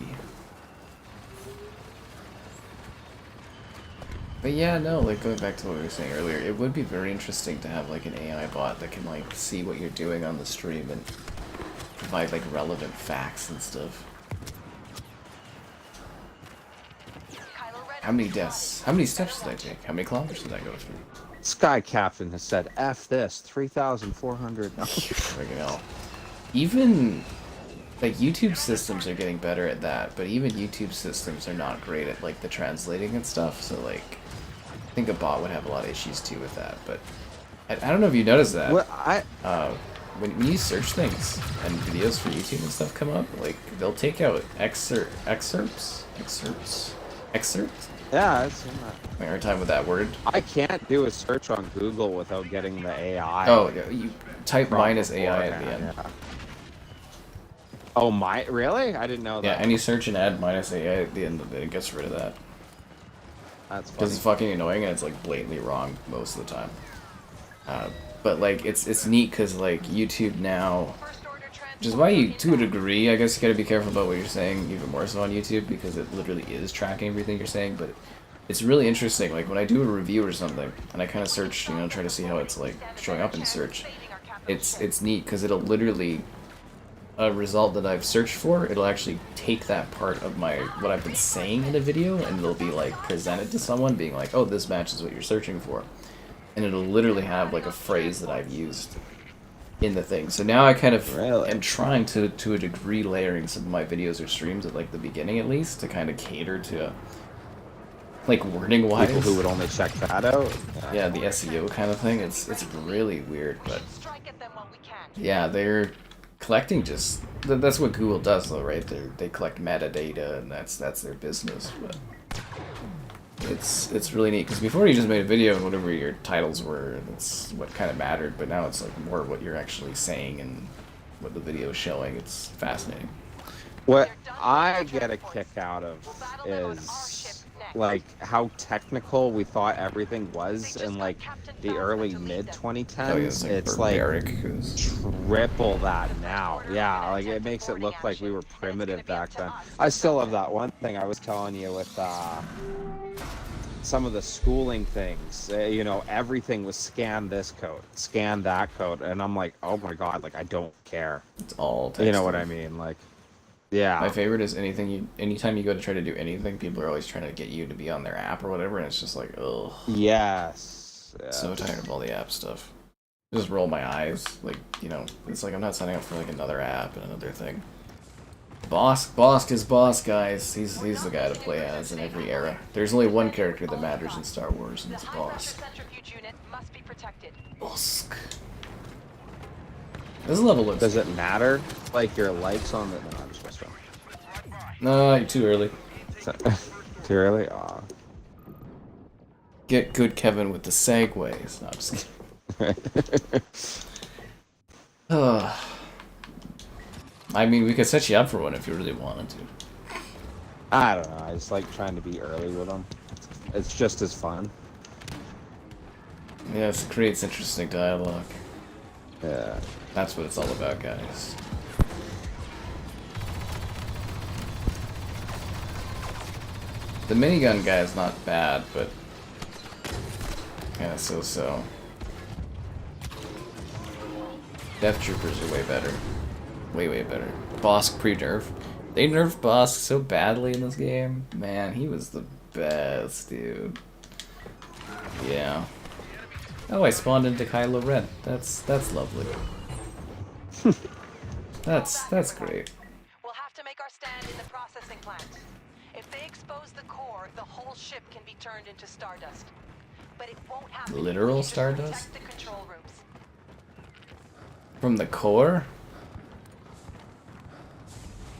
But yeah, no, like going back to what we were saying earlier, it would be very interesting to have like an AI bot that can like see what you're doing on the stream and provide like relevant facts and stuff. How many deaths? How many steps did I take? How many kilometers did I go through? Sky Captain has said, F this, 3,400. Freaking hell. Even like YouTube systems are getting better at that, but even YouTube systems are not great at like the translating and stuff. So like, I think a bot would have a lot of issues too with that. But I don't know if you noticed that. Well, When you search things and videos for YouTube and stuff come up, like they'll take out excerpts. yeah, I've seen that. I hard time with that word. I can't do a search on Google without getting the AI. Oh, yeah, you type from minus AI at the beforehand, end. yeah. Oh my, really? I didn't know that. Yeah, any search and add minus AI at the end of it, it gets rid of that. That's Because funny. it's fucking annoying and it's like blatantly wrong most of the time. But like it's neat because like YouTube now, which is why you, to a degree, I guess you gotta be careful about what you're saying even more so on YouTube because it literally is tracking everything you're saying. But it's really interesting. Like when I do a review or something and I kind of search, you know, try to see how it's like showing up in search. It's neat because it'll literally a result that I've searched for, it'll actually take that part of my what I've been saying in a video and it'll be like presented to someone being like, oh, this matches what you're searching for. And it'll literally have like a phrase that I've used in the thing. So now I kind of am trying to a degree layering some of my videos or streams at like the beginning at least to kind of cater to like wording wise. People who would only check that out. Yeah, the SEO kind of thing. It's really weird, but yeah, they're collecting just that's what Google does though, right? They collect metadata and that's their business. But it's really neat because before you just made a video and whatever your titles were, that's what kind of mattered. But now it's like more what you're actually saying and what the video is showing. It's fascinating. What I get a kick out of is like how technical we thought everything was in like the early mid 2010s. Oh, yeah, it's barbaric, like triple that now. Yeah, like it makes it look like we were primitive back then. I still have that one thing I was telling you with some of the schooling things. You know, everything was scan this code, scan that code, and I'm like, oh my god, like I don't care. It's all text. You know what I mean? Like, yeah. My favorite is anytime you go to try to do anything, people are always trying to get you to be on their app or whatever, and it's just like, ugh. Yes. So tired of all the app stuff. Just roll my eyes, like, you know, it's like I'm not signing up for like another app and another thing. Bosk is boss, guys. He's the guy to play as in every era. There's only one character that matters in Star Wars, and it's Bosk. Bosk. This level looks. Does it matter? Like your likes on the? No, I'm just messing No, you're too early. around. Too early? Aw. Get good, Kevin, with the segues. No, I'm just kidding. I mean, we could set you up for one if you really wanted to. I don't know. I just like trying to be early with them. It's just as fun. Yes, it creates interesting dialogue. Yeah. That's what it's all about, guys. The minigun guy is not bad, but kind of so-so. Death Troopers are way better. Way better. Bosk pre-nerf. They nerfed Bosk so badly in this game. Man, he was the best, dude. Yeah. Oh, I spawned into Kylo Ren. That's lovely. That's great. We'll have to make our stand in the processing plant. If they expose the core, the whole ship can be turned into stardust. But it won't happen. Literal We should stardust? protect the control rooms. From the core?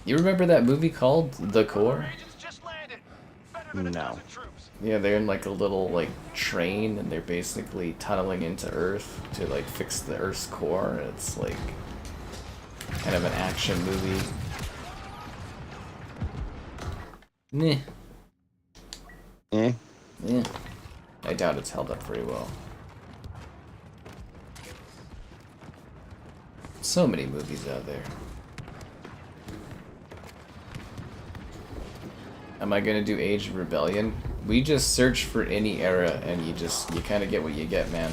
You remember that movie called The Core? No. Yeah, they're in like a little like train and they're basically tunneling into Earth to like fix the Earth's core. It's like kind of an action movie. Meh. Eh? Yeah. I doubt it's held up very well. So many movies out there. Am I gonna do Age of Rebellion? We just search for any era and you kind of get what you get, man.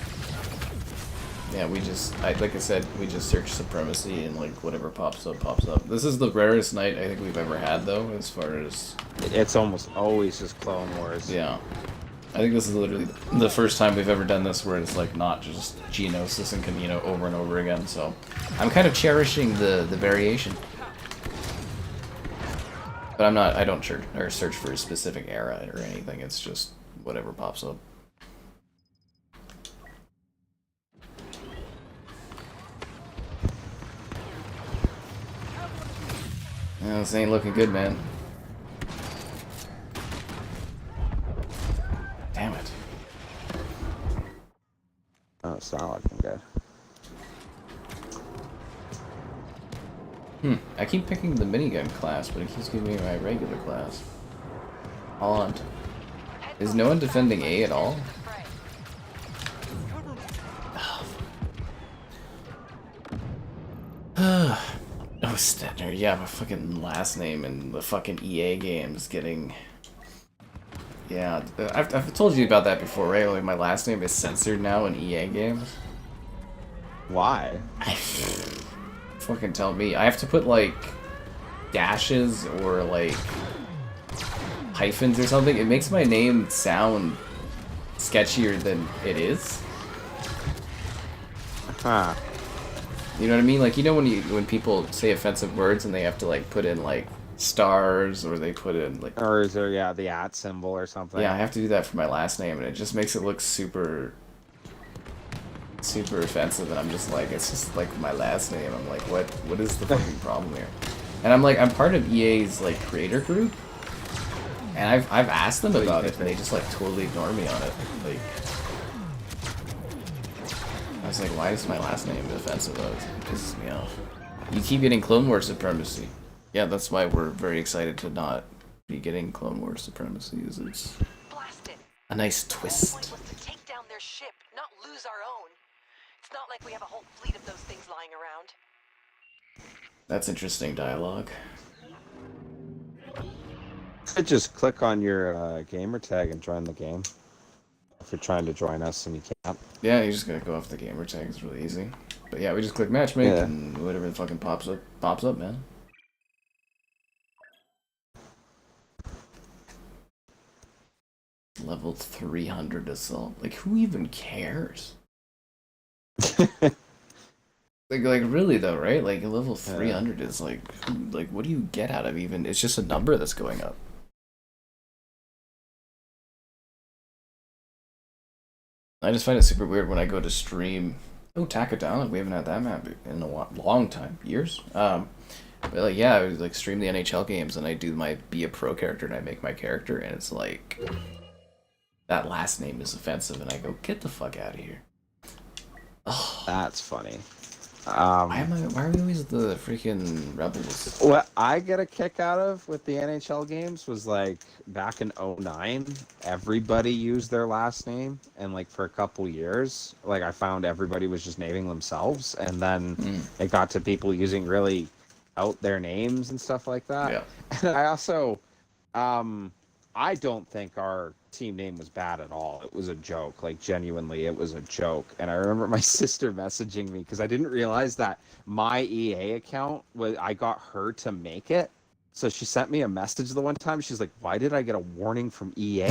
Yeah, like I said, we just search Supremacy and like whatever pops up. This is the rarest night I think we've ever had though, as far as... It's almost always just Clone Wars. Yeah. I think this is literally the first time we've ever done this where it's like not just Geonosis and Kamino over and over again, so I'm kind of cherishing the variation. But I'm not. I don't search for a specific era or anything. It's just whatever pops up. Yeah, this ain't looking good, man. Damn it. Oh, it's not looking good. I keep picking the minigun class, but it keeps giving me my regular class. Odd. Is no one defending A at all? Oh, Stetner, yeah, my fucking last name in the fucking EA games getting... Yeah, I've told you about that before, right? Like, my last name is censored now in EA games. Why? Fucking tell me. I have to put, like, dashes or, like, hyphens or something. It makes my name sound sketchier than it is. Huh. You know what I mean? Like, you know when people say offensive words and they have to, like, put in, like, stars, or they put in, like... Or is there, yeah, the @ symbol or something? Yeah, I have to do that for my last name, and it just makes it look super offensive, and I'm just like, it's just, like, my last name. I'm like, what is the fucking problem here? And I'm like, I'm part of EA's, like, creator group, and I've asked them about it, and they just, like, totally ignore me on it. Like... I was like, why is my last name offensive? It pisses me off. You keep getting Clone Wars Supremacy. Yeah, that's why we're very excited to not be getting Clone Wars Supremacy. It's a nice twist. The point was to take down their ship, not lose our own. It's not like we have a whole fleet of those things lying around. That's interesting dialogue. You could just click on your gamer tag and join the game. If you're trying to join us and you can't. Yeah, you just gotta go off the gamer tag. It's really easy. But yeah, we just click matchmake and whatever the fucking pops up, man. Level 300 assault. Like, who even cares? like really though, right? Like level 300 is like what do you get out of even? It's just a number that's going up. I just find it super weird when I go to stream. Oh, Takodana, we haven't had that map in a long time, years. But like, yeah, I would like stream the NHL games and I do my be a pro character and I make my character and it's like that last name is offensive and I go, get the fuck out of here. Oh, that's funny. Why are we always the freaking rebels? What I get a kick out of with the NHL games was like back in 09, everybody used their last name, and like for a couple years, like I found everybody was just naming themselves, and then it got to people using really out their names and stuff like that. Yeah. And I also, I don't think our team name was bad at all. It was a joke. Like, genuinely, it was a joke. And I remember my sister messaging me because I didn't realize that my EA account I got her to make it. So she sent me a message the one time. She's like, why did I get a warning from EA?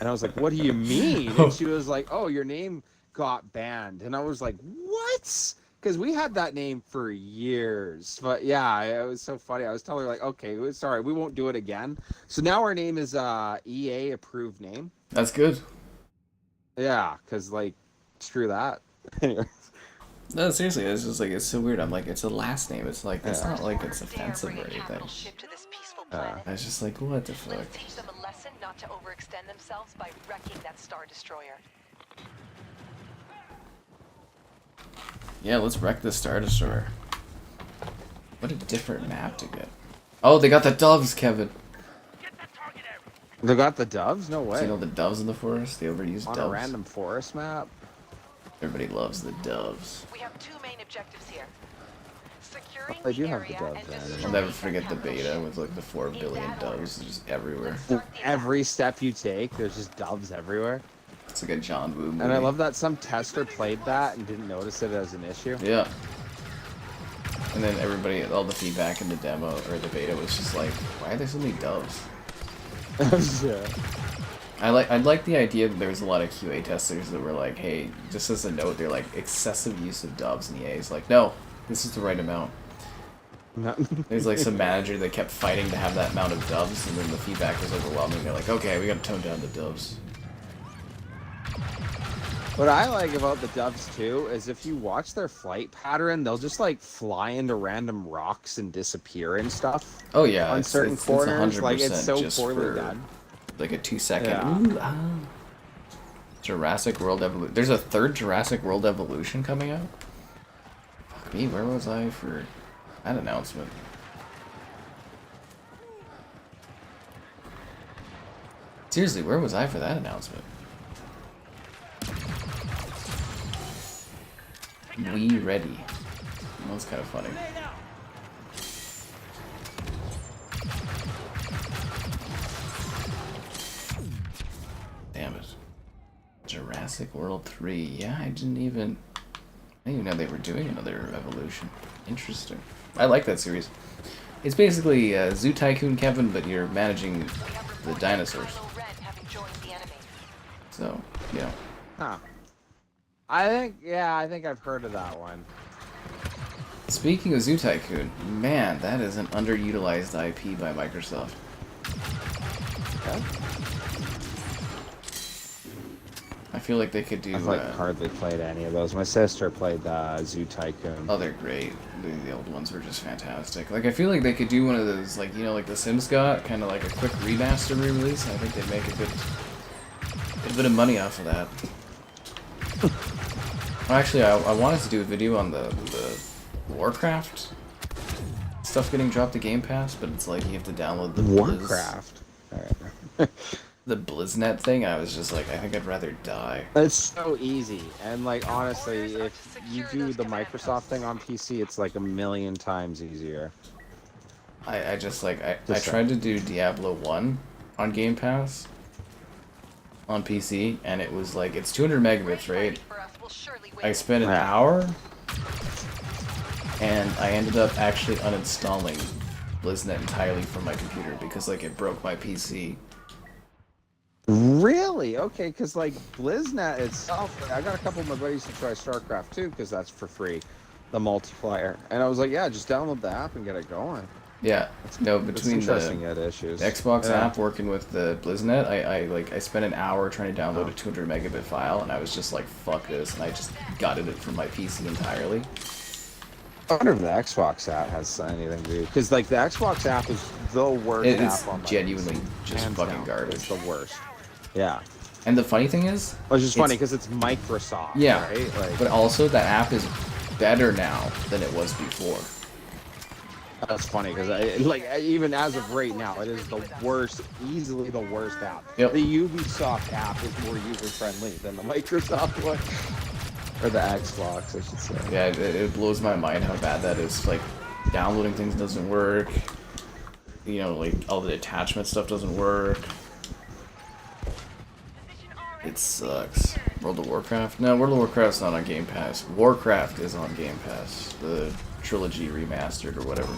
And I was like, what do you mean? And she was like, oh, your name got banned. And I was like, what? Because we had that name for years. But yeah, it was so funny. I was telling her, like, okay, sorry, we won't do it again. So now our name is EA approved name. That's good. Yeah, because, like, screw that. No, seriously, it's just like, it's so weird. I'm like, it's a last name. It's like, it's not like it's offensive or anything. It's just like, what the fuck? Let's teach them a lesson not to overextend themselves by wrecking that Star Destroyer. Yeah, let's wreck the Star Destroyer. What a different map to get. Oh, they got the doves, Kevin. They got the doves? No way. So you know the doves in the forest? The overused doves? On a random forest map? Everybody loves the doves. We have two main objectives here. Securing I do the have the area doves, and man. I'll destroying never forget the that capital beta ship. with like the 4 billion doves just everywhere. Every step you take, there's just doves everywhere. It's like a John Woo movie. And I love that some tester played that and didn't notice it as an issue. Yeah. And then everybody, all the feedback in the demo or the beta was just like, why are there so many doves? Yeah. I'd like the idea that there was a lot of QA testers that were like, hey, just as a note, they're like, excessive use of doves in EA is like, no, this is the right amount. There's like some manager that kept fighting to have that amount of doves, and then the feedback was overwhelming. They're like, okay, we gotta tone down the doves. What I like about the doves too is if you watch their flight pattern, they'll just like fly into random rocks and disappear and stuff. Oh yeah, on certain corners, like it's so just poorly for, done. Like a 2-second. Yeah. Ooh, ah. Jurassic World Evolution. There's a third Jurassic World Evolution coming out. Fuck me, where was I for that announcement? Seriously, where was I for that announcement? We ready. That was kind of funny. Damn it. Jurassic World 3. Yeah, I didn't even know they were doing another evolution. Interesting. I like that series. It's basically Zoo Tycoon Kevin, but you're managing the dinosaurs. So, you know. Huh. I think I've heard of that one. Speaking of Zoo Tycoon, man, that is an underutilized IP by Microsoft. Okay. I feel like they could do. I've hardly played any of those. My sister played Zoo Tycoon. Oh, they're great. The old ones were just fantastic. Like, I feel like they could do one of those, like, you know, like The Sims got, kind of like a quick remaster re-release. I think they'd make a bit of money off of that. Well, actually, I wanted to do a video on the Warcraft stuff getting dropped to Game Pass, but it's like you have to download the Warcraft. the BlizzNet thing. I was just like, I think I'd rather die. It's so easy, and like honestly, if you do the Microsoft thing on PC, it's like a million times easier. I just like I tried to do Diablo 1 on Game Pass on PC, and it was like, it's 200 megabits, right? I spent an hour, and I ended up actually uninstalling BlizzNet entirely from my computer because like it broke my PC. Really? Okay, because like BlizzNet itself, I got a couple of my buddies to try StarCraft 2 because that's for free, the multiplayer, and I was like, yeah, just download the app and get it going. Yeah, no, between the Xbox app working with the BlizzNet, I spent an hour trying to download a 200 megabit file, and I was just like, fuck this, and I just gutted it from my PC entirely. I wonder if the Xbox app has anything to do, because like the Xbox app is the worst app on my genuinely PC. just Hands fucking down, garbage. It's the worst. Yeah. And the funny thing is, which is funny because it's Microsoft. Yeah, right? Like, but also that app is better now than it was before. That's funny because even as of right now, it is the worst, easily the worst app. Yep. The Ubisoft app is more user friendly than the Microsoft one, or the Xbox, I should say. Yeah, it blows my mind how bad that is. Like, downloading things doesn't work. You know, like all the attachment stuff doesn't work. It sucks. World of Warcraft? No, World of Warcraft's not on Game Pass. Warcraft is on Game Pass. The trilogy remastered or whatever.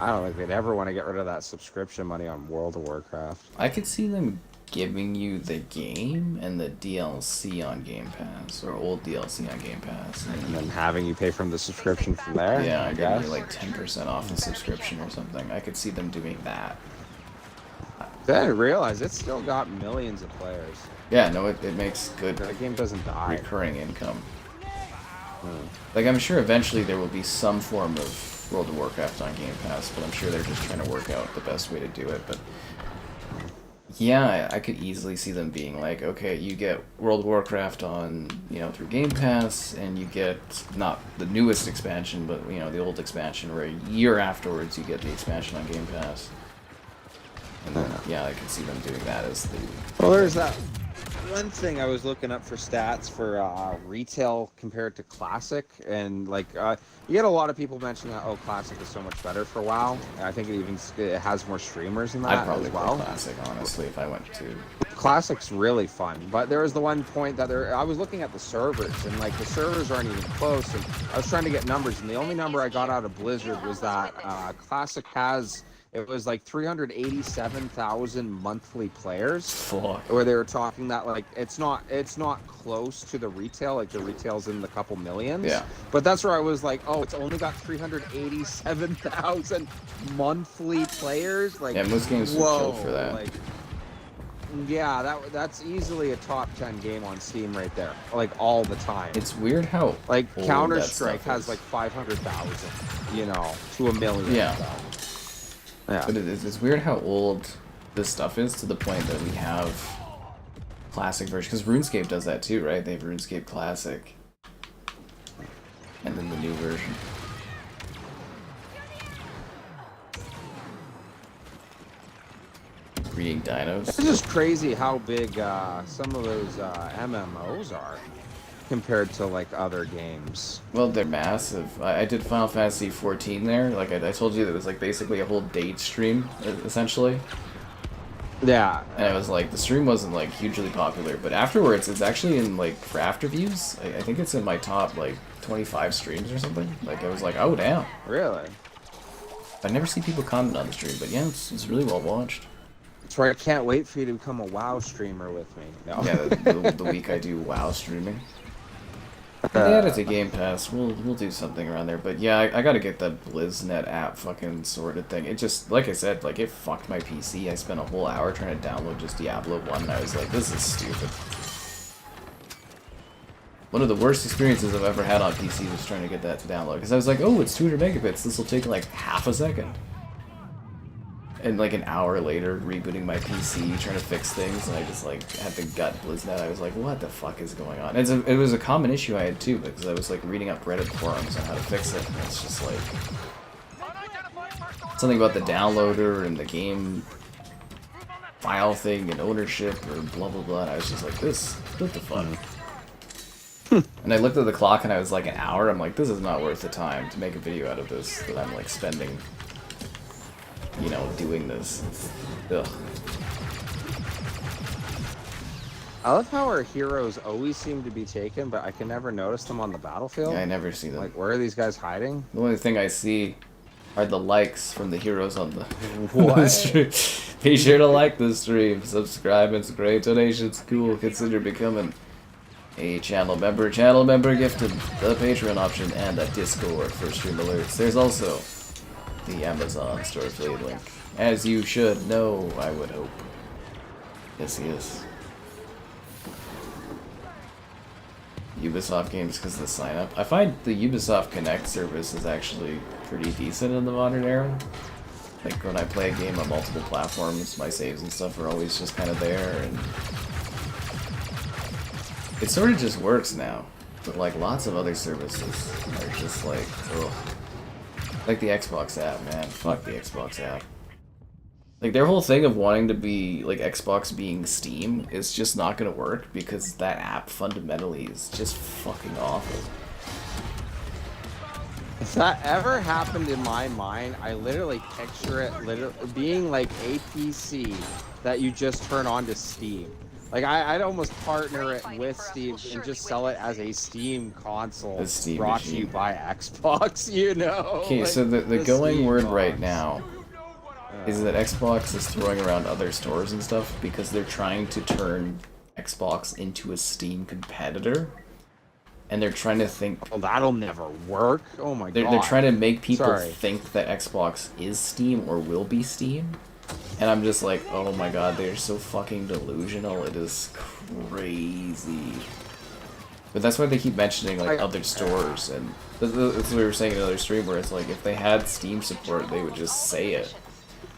I don't think they'd ever want to get rid of that subscription money on World of Warcraft. I could see them giving you the game and the DLC on Game Pass, or old DLC on Game Pass. And then having you pay from the subscription from there? Yeah, I guess. give you like 10% off the subscription or something. I could see them doing that. I didn't realize it's still got millions of players. Yeah, no, it makes good The game doesn't die. recurring income. Like, I'm sure eventually there will be some form of World of Warcraft on Game Pass, but I'm sure they're just trying to work out the best way to do it. But yeah, I could easily see them being like, okay, you get World of Warcraft on, you know, through Game Pass, and you get not the newest expansion, but, you know, the old expansion, where a year afterwards you get the expansion on Game Pass. And then, yeah, I could see them doing that as the... Well, there's that one thing I was looking up for stats for retail compared to Classic, and like you get a lot of people mentioning that, oh, Classic is so much better for WoW. And I think it has more streamers in that I'd probably as well. play Classic, honestly, if I went to... Classic's really fun, but there was the one point that I was looking at the servers, and like the servers aren't even close, and I was trying to get numbers, and the only number I got out of Blizzard was that Classic has it was like 387,000 monthly players. Fuck. Where they were talking that like it's not close to the retail, like the retail's in the couple millions. Yeah. But that's where I was like, oh, it's only got 387,000 monthly players. Like, Yeah, most games would kill for that. Like, yeah, that's easily a top 10 game on Steam right there. Like all the time. It's weird how Like old Counter-Strike that stuff has is. like 500,000, you know, to a million. Yeah. So. Yeah. But it's weird how old this stuff is to the point that we have classic version. Because RuneScape does that too, right? They have RuneScape Classic. And then the new version. Reading dinos. It's just crazy how big some of those MMOs are compared to like other games. Well, they're massive. I did Final Fantasy 14 there. Like I told you, that it was like basically a whole date stream, essentially. Yeah. And I was like, the stream wasn't like hugely popular, but afterwards, it's actually in like for after views. I think it's in my top like 25 streams or something. Like I was like, oh damn. Really? I never see people comment on the stream, but yeah, it's really well watched. That's right. I can't wait for you to become a WoW streamer with me. No. Yeah, the week I do WoW streaming. If they add it to Game Pass, we'll do something around there. But yeah, I gotta get that BlizzNet app fucking sorted thing. It just, like I said, like it fucked my PC. I spent a whole hour trying to download just Diablo 1, and I was like, this is stupid. One of the worst experiences I've ever had on PC was trying to get that to download. Because I was like, oh, it's 200 megabits. This will take like half a second. And like an hour later, rebooting my PC, trying to fix things, and I just like had to gut BlizzNet. I was like, what the fuck is going on? It was a common issue I had too, because I was like reading up Reddit forums on how to fix it, and it's just like something about the downloader and the game file thing and ownership or blah blah blah. And I was just like, what the fuck? And I looked at the clock and I was like, an hour? I'm like, this is not worth the time to make a video out of this that I'm like spending, you know, doing this. Ugh. I love how our heroes always seem to be taken, but I can never notice them on the battlefield. Yeah, I never see them. Like, where are these guys hiding? The only thing I see are the likes from the heroes on the, What? the stream. Be sure to like the stream, subscribe, it's great, donations cool, consider becoming a channel member gifted the Patreon option and a Discord for stream alerts. There's also the Amazon store affiliate link, as you should know, I would hope. Yes. Ubisoft games because of the sign up. I find the Ubisoft Connect service is actually pretty decent in the modern era. Like when I play a game on multiple platforms, my saves and stuff are always just kind of there, and it sort of just works now. But like lots of other services are just like, ugh. Like the Xbox app, man. Fuck the Xbox app. Like their whole thing of wanting to be like Xbox being Steam is just not gonna work because that app fundamentally is just fucking awful. If that ever happened in my mind, I literally picture it being like a PC that you just turn on to Steam. Like I'd almost partner it with Steam and just sell it as a Steam console A Steam brought to you machine. by Xbox, you know? Okay, Like, so the going Steam word box. right now is that Xbox is throwing around other stores and stuff because they're trying to turn Xbox into a Steam competitor. And they're trying to think... Well, that'll never work. Oh my god. They're trying to make people Sorry. think that Xbox is Steam or will be Steam. And I'm just like, oh my god, they're so fucking delusional. It is crazy. But that's why they keep mentioning like other stores, and that's what we were saying in another stream where it's like if they had Steam support, they would just say it.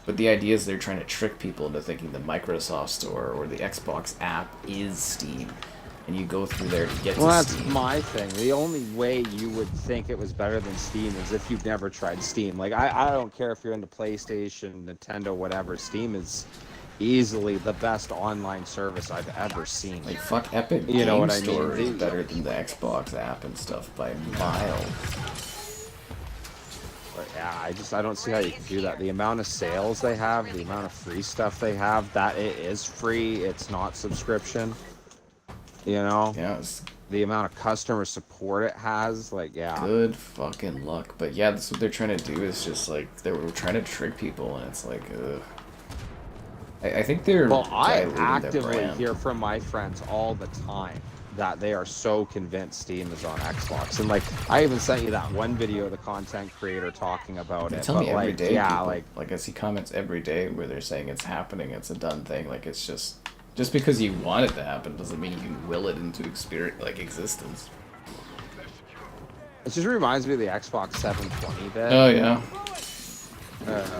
But the idea is they're trying to trick people into thinking the Microsoft Store or the Xbox app is Steam, and you go through there to get Well, to that's Steam. my thing. The only way you would think it was better than Steam is if you've never tried Steam. Like, I don't care if you're into PlayStation, Nintendo, whatever. Steam is easily the best online service I've ever seen. Like fuck, Epic You know Game what I mean? Store is They- better than the Xbox app and stuff by miles. But yeah, I don't see how you can do that. The amount of sales they have, the amount of free stuff they have, that it is free. It's not subscription. You know? Yeah, it's the amount of customer support it has, like, yeah. Good fucking luck. But yeah, that's what they're trying to do, is just like they were trying to trick people, and it's like, ugh. I think they're Well, I diluting their actively brand. hear from my friends all the time that they are so convinced Steam is on Xbox. And like, I even sent you that one video of the content creator talking about They it. tell But me every like, day, yeah, people, like I see comments every day where they're saying it's happening, it's a done thing. Like, it's just because you want it to happen doesn't mean you can will it into existence. it just reminds me of the Xbox 720 bit. Oh yeah.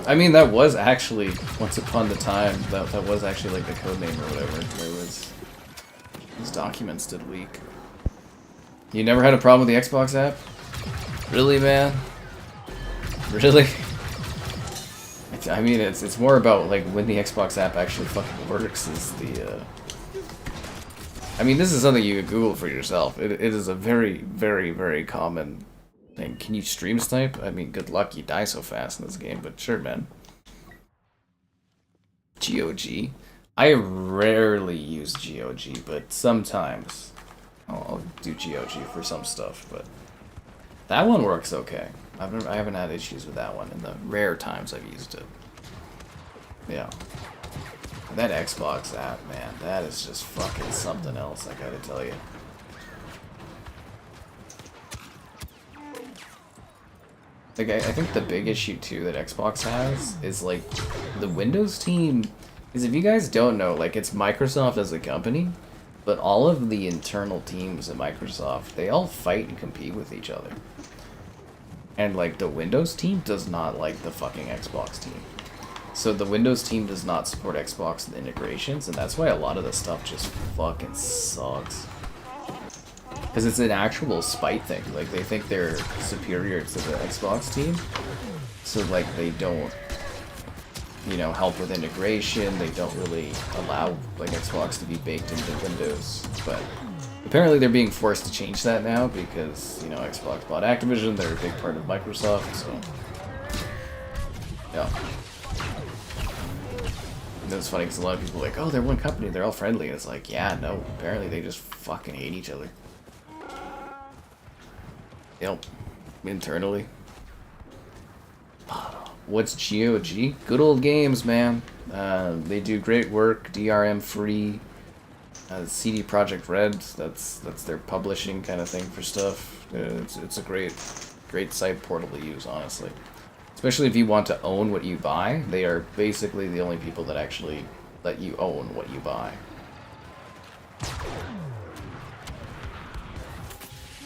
I mean, that was actually once upon a time. That was actually like the code name or whatever. There was these documents did leak. You never had a problem with the Xbox app? Really, man? Really? I mean, it's more about like when the Xbox app actually fucking works is the. I mean, this is something you could Google for yourself. It is a very, very, very common thing. Can you stream snipe? I mean, good luck. You die so fast in this game, but sure, man. GOG. I rarely use GOG, but sometimes I'll do GOG for some stuff. But that one works okay. I haven't had issues with that one in the rare times I've used it. Yeah. That Xbox app, man, that is just fucking something else, I gotta tell you. Like, I think the big issue, too, that Xbox has is, like, the Windows team is, if you guys don't know, like, it's Microsoft as a company, but all of the internal teams at Microsoft, they all fight and compete with each other. And, like, the Windows team does not like the fucking Xbox team. So the Windows team does not support Xbox integrations, and that's why a lot of the stuff just fucking sucks. Because it's an actual spite thing. Like, they think they're superior to the Xbox team, so, like, they don't, you know, help with integration. They don't really allow, like, Xbox to be baked into Windows. But apparently they're being forced to change that now because, you know, Xbox bought Activision. They're a big part of Microsoft, so yeah. It's funny because a lot of people are like, oh, they're one company, they're all friendly. And it's like, yeah, no, apparently they just fucking hate each other. Yep. Internally. What's GOG? Good old games, man. They do great work, DRM free. CD Projekt Red, that's their publishing kind of thing for stuff. It's a great site portal to use, honestly. Especially if you want to own what you buy, they are basically the only people that actually let you own what you buy.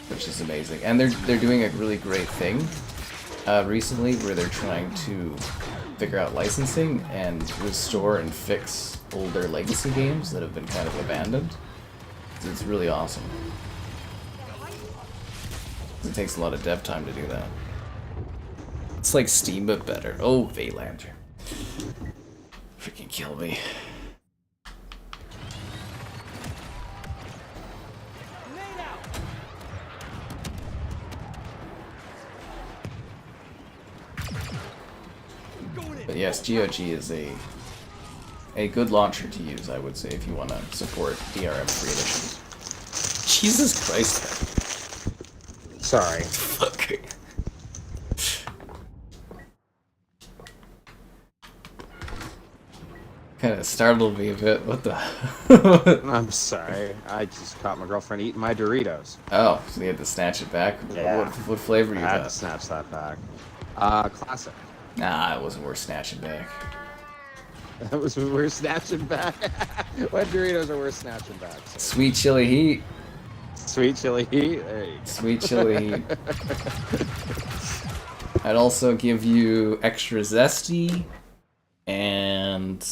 Which is amazing. And they're doing a really great thing recently where they're trying to figure out licensing and restore and fix older legacy games that have been kind of abandoned. It's really awesome. It takes a lot of dev time to do that. It's like Steam, but better. Oh, Vaylander. Freaking kill me. But yes, GOG is a good launcher to use, I would say, if you want to support DRM-free editions. Jesus Christ. Sorry. Fuck. Kind of startled me a bit. What the? I'm sorry. I just caught my girlfriend eating my Doritos. Oh, so you had to snatch it back? Yeah. What flavor you I had got? to snatch that back. Classic. Nah, it wasn't worth snatching back. That was worth snatching back. What Doritos are worth snatching back? So. Sweet chili heat. Sweet chili heat. There you go. Sweet chili heat. I'd also give you extra zesty and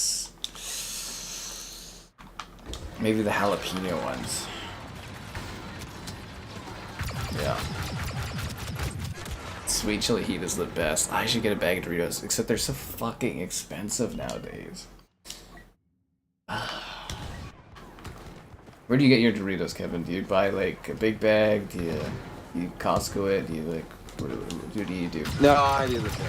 maybe the jalapeno ones. Yeah. Sweet chili heat is the best. I should get a bag of Doritos, except they're so fucking expensive nowadays. Where do you get your Doritos, Kevin? Do you buy like a big bag? Do you Costco it? Do you like what do you do? No, I do the big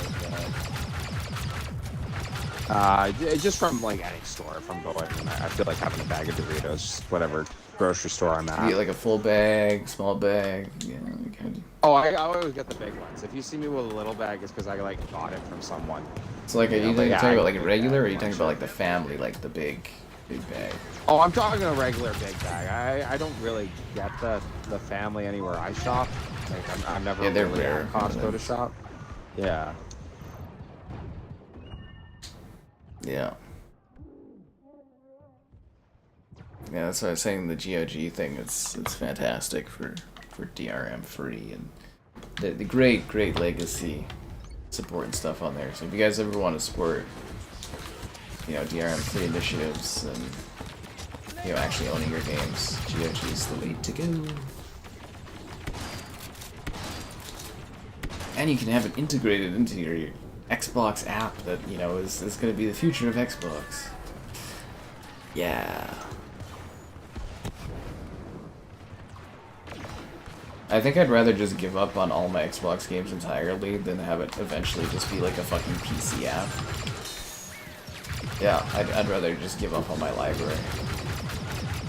bag. Just from like any store. If I'm going, I feel like having a bag of Doritos, whatever grocery store I'm You at. get like a full bag, small bag, yeah, kind of. Oh, I always get the big ones. If you see me with a little bag, it's because I like got it from someone. So like, are you but yeah, talking I about get like big regular, or are bag you talking lunch. about like the family, like the big bag? Oh, I'm talking a regular big bag. I don't really get the family anywhere I shop. Like I'm never Yeah, they're really rare, at Costco to shop. Yeah. Yeah. Yeah, that's why I was saying the GOG thing. It's fantastic for DRM free and the great legacy support and stuff on there. So if you guys ever want to support, DRM free initiatives and actually owning your games, GOG is the way to go. And you can have it integrated into your Xbox app that is going to be the future of Xbox. Yeah. I think I'd rather just give up on all my Xbox games entirely than have it eventually just be like a fucking PC app. Yeah, I'd rather just give up on my library.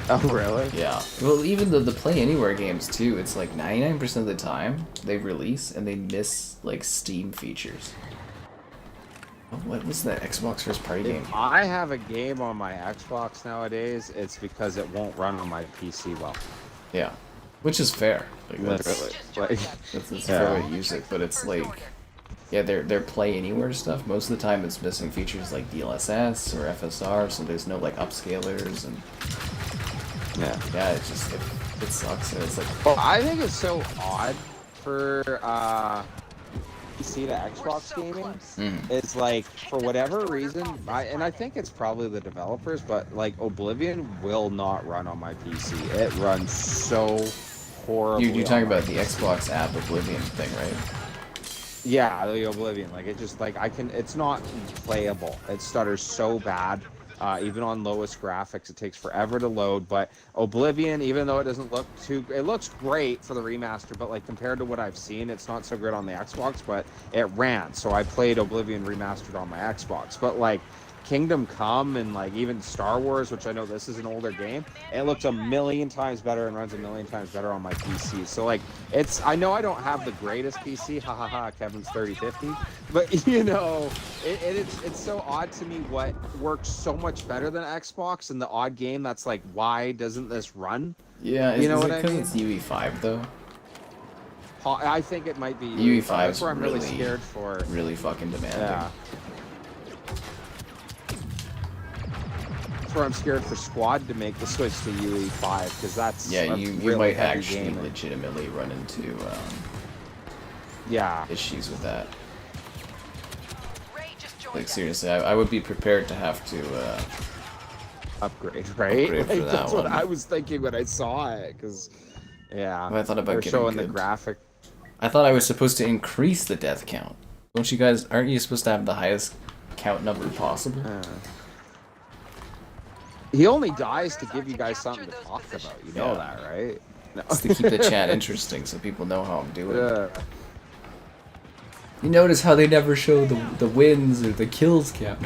Oh, really? Yeah. Well, even the Play Anywhere games too, it's like 99% of the time they release and they miss like Steam features. Oh, what was that Xbox first party game? If I have a game on my Xbox nowadays, it's because it won't run on my PC well. Yeah. Which is fair. Like, Literally. Like, that's fair way to use it, but it's like, yeah, their Play Anywhere stuff, most of the time it's missing features like DLSS or FSR, so there's no like upscalers and yeah, it just it sucks and it's like, well, I think it's so odd for PC to Xbox gaming. It's like, for whatever reason, I think it's probably the developers, but like Oblivion will not run on my PC. It runs so horribly. You're talking about the Xbox app Oblivion thing, right? Yeah, the Oblivion. Like, it just, like, it's not playable. It stutters so bad. Even on lowest graphics, it takes forever to load. But Oblivion, even though it doesn't look it looks great for the remaster, but like compared to what I've seen, it's not so good on the Xbox. But it ran, so I played Oblivion remastered on my Xbox. But like Kingdom Come and like even Star Wars, which I know this is an older game, it looks a million times better and runs a million times better on my PC. So like, I know I don't have the greatest PC, ha ha ha, Kevin's 3050, but it's so odd to me what works so much better than Xbox, and the odd game that's like, why doesn't this run? Yeah, you know is what it I because mean? it's UE5 though? I think it might be UE5 That's is where I'm really scared for. really fucking demanding. Yeah. That's where I'm scared for Squad to make the switch to UE5, because that's Yeah, a you really might heavy actually game. legitimately run into Yeah. issues with that. Ray just joined Like us. seriously, I would be prepared to have to Upgrade, right? Upgrade for Like, that that's what one. I was thinking when I saw it, because yeah, I thought about they're getting showing the good. graphic. I thought I was supposed to increase the death count. Don't you guys? Aren't you supposed to have the highest count number possible? He only dies to give you guys something to talk about. You know that, right? No. It's to keep the chat interesting so people know how I'm doing. Yeah. You notice how they never show the wins or the kills count.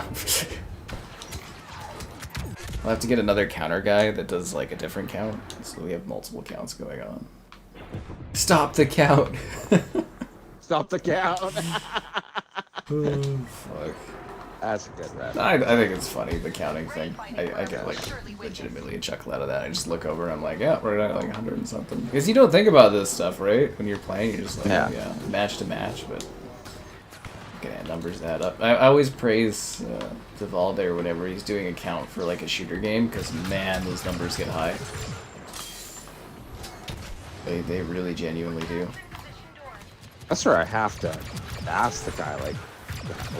I'll have to get another counter guy that does like a different count, so we have multiple counts going on. Stop the count! Stop the count. Oh, fuck. That's a good rep. I think it's funny, the counting thing. I get like legitimately a chuckle out of that. I just look over and I'm like, yeah, we're at like 100 and something. Because you don't think about this stuff, right? When you're playing, you're just like, yeah match to match, but okay, numbers add up. I always praise Devalde whenever he's doing a count for like a shooter game, because man, those numbers get high. They really genuinely do. That's where I have to ask the guy, like,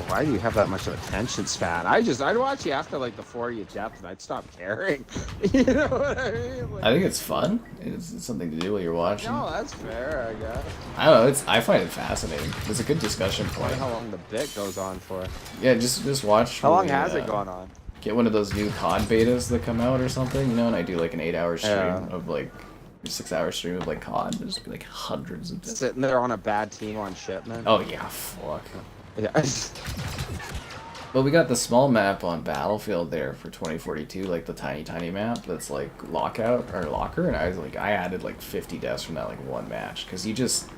why do you have that much of attention span? I'd watch you after like the 40th death and I'd stop caring. You know what I mean? Like, I think it's fun. It's something to do while you're watching. no, that's fair, I guess. I don't know. I find it fascinating. It's a good discussion I wonder point. how long the bit goes on for. Yeah, just watch. How long when we, has it gone on? Get one of those new COD betas that come out or something, and I do like an 8-hour stream of like. 6-hour stream of like COD. There's be like hundreds of bits. Sitting there on a bad team on shipment. Oh yeah, fuck. Yeah. Well, we got the small map on Battlefield there for 2042, like the tiny map that's like lockout or locker, and I added like 50 deaths from that like one match because you just,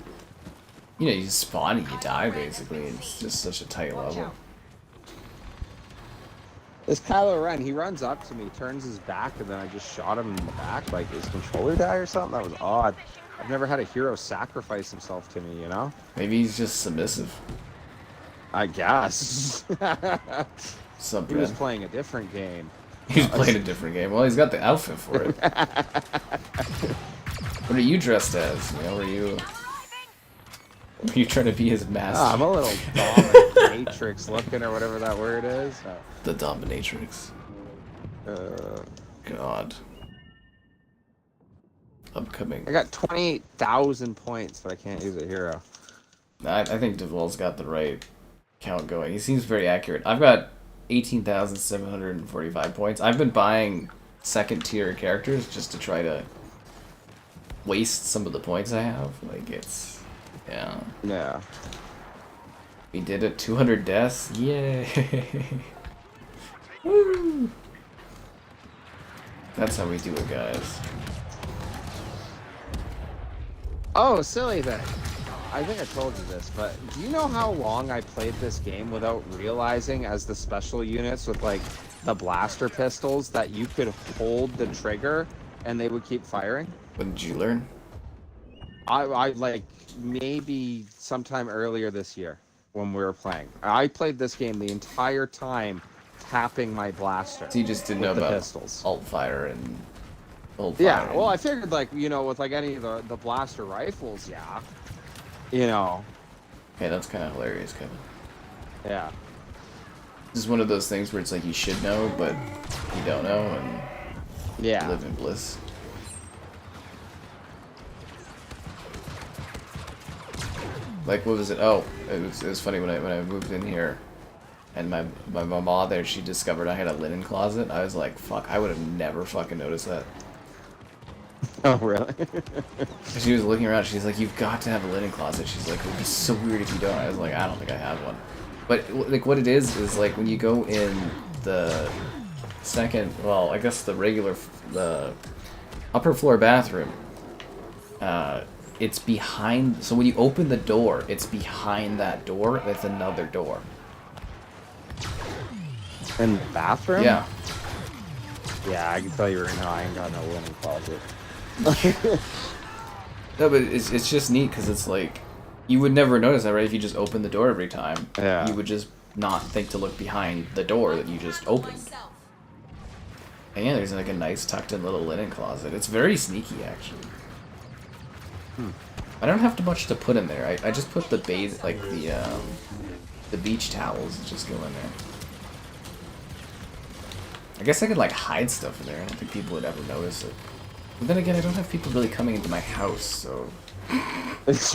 you know, you just spawn and you die basically. It's just such a tight level. This Kylo Ren, he runs up to me, turns his back, and then I just shot him in the back. Like, his controller die or something? That was odd. I've never had a hero sacrifice himself to me, you know? Maybe he's just submissive. I guess. Some He was playing a different game. He's playing a different game. Well, he's got the outfit for it. What are you dressed as? You know, are you trying to be his master? I'm a little dominatrix looking, or whatever that word is. The dominatrix. God. Upcoming. I got 28,000 points, but I can't use a hero. I think DeVol's got the right count going. He seems very accurate. I've got 18,745 points. I've been buying second tier characters just to try to waste some of the points I have. Like, it's... yeah. Yeah. We did it. 200 deaths. Yay! Woo! That's how we do it, guys. Oh, silly thing. I think I told you this, but do you know how long I played this game without realizing, as the special units with like the blaster pistols, that you could hold the trigger and they would keep firing? When did you learn? I like maybe sometime earlier this year when we were playing. I played this game the entire time tapping my blaster. So you just didn't know the about pistols. alt fire and old fire. Yeah, well, I figured, like, you know, with like any of the blaster rifles, yeah. You know. Yeah, that's kind of hilarious, Kevin. Yeah. This is one of those things where it's like you should know, but you don't know, and yeah. live in bliss. Like, what was it? Oh, it was funny when I moved in here, and my mama there, she discovered I had a linen closet. I was like, fuck, I would have never fucking noticed that. Oh, really? She was looking around. She's like, "You've got to have a linen closet." She's like, "It would be so weird if you don't." I was like, "I don't think I have one." But like, what it is like when you go in the second, well, I guess the upper floor bathroom. It's behind. So when you open the door, it's behind that door. It's another door. In the bathroom? Yeah. Yeah, I can tell you right now, I ain't got no linen closet. No, but it's just neat because it's like you would never notice that, right? If you just open the door every time, yeah, you would just not think to look behind the door that you just opened. And yeah, there's like a nice tucked-in little linen closet. It's very sneaky, actually. I don't have too much to put in there. I just put the the beach towels just go in there. I guess I could like hide stuff in there. I don't think people would ever notice it. But then again, I don't have people really coming into my house, so...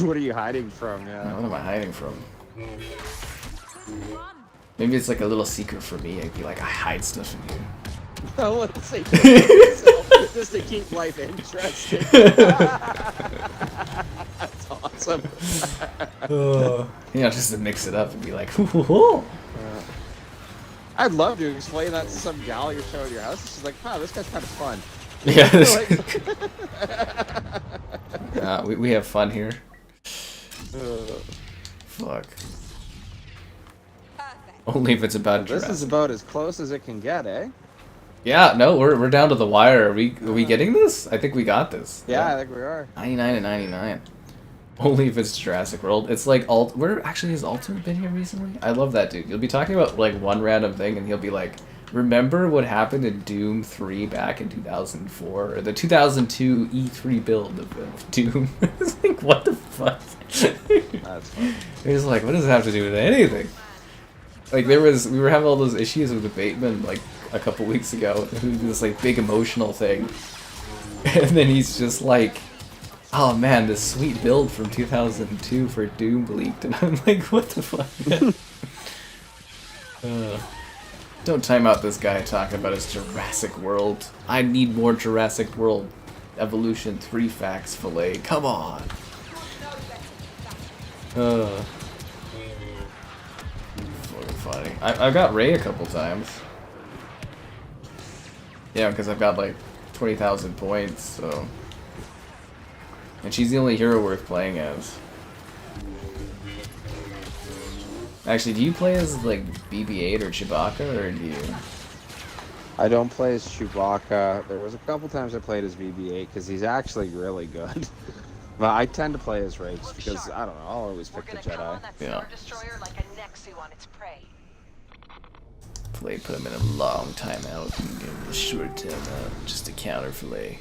What are you hiding from? Yeah. What am I hiding from? Maybe it's like a little secret for me. I'd be like, I hide stuff in here. Oh, let's say just to keep life interesting. That's awesome. You know, just to mix it up and be like, hoo. I'd love to explain that to some gal you're showing your house. She's like, "Wow, this guy's kind of fun." Yeah. We have fun here. Fuck. Only if it's about This is about as close as it can get, eh? Yeah, no, we're down to the wire. Are we getting this? I think we got this. Yeah, I think we are. 99 and 99. Only if it's Jurassic World. It's like where actually has Ultimate been here recently? I love that dude. You'll be talking about like one random thing and he'll be like, "Remember what happened in Doom 3 back in 2004 or the 2002 E3 build of Doom?" It's like, what the fuck? That's funny. It's like, what does it have to do with anything? Like we were having all those issues with the Bateman like a couple weeks ago. It was this like big emotional thing, and then he's just like, "Oh man, this sweet build from 2002 for Doom leaked," and I'm like, "What the fuck?" Don't time out this guy talking about his Jurassic World. I need more Jurassic World Evolution 3 facts, filet. Come on. funny. I got Rey a couple times. Yeah, because I've got like 20,000 points, so. And she's the only hero worth playing as. Actually, do you play as like BB-8 or Chewbacca, or do you? I don't play as Chewbacca. There was a couple times I played as BB-8 because he's actually really good. But I tend to play as Rey just because, I don't know, I'll always pick the Jedi. Yeah. Destroyer like a Nexu on its prey. Filet put him in a long timeout and give him a short timeout just to counter Filet.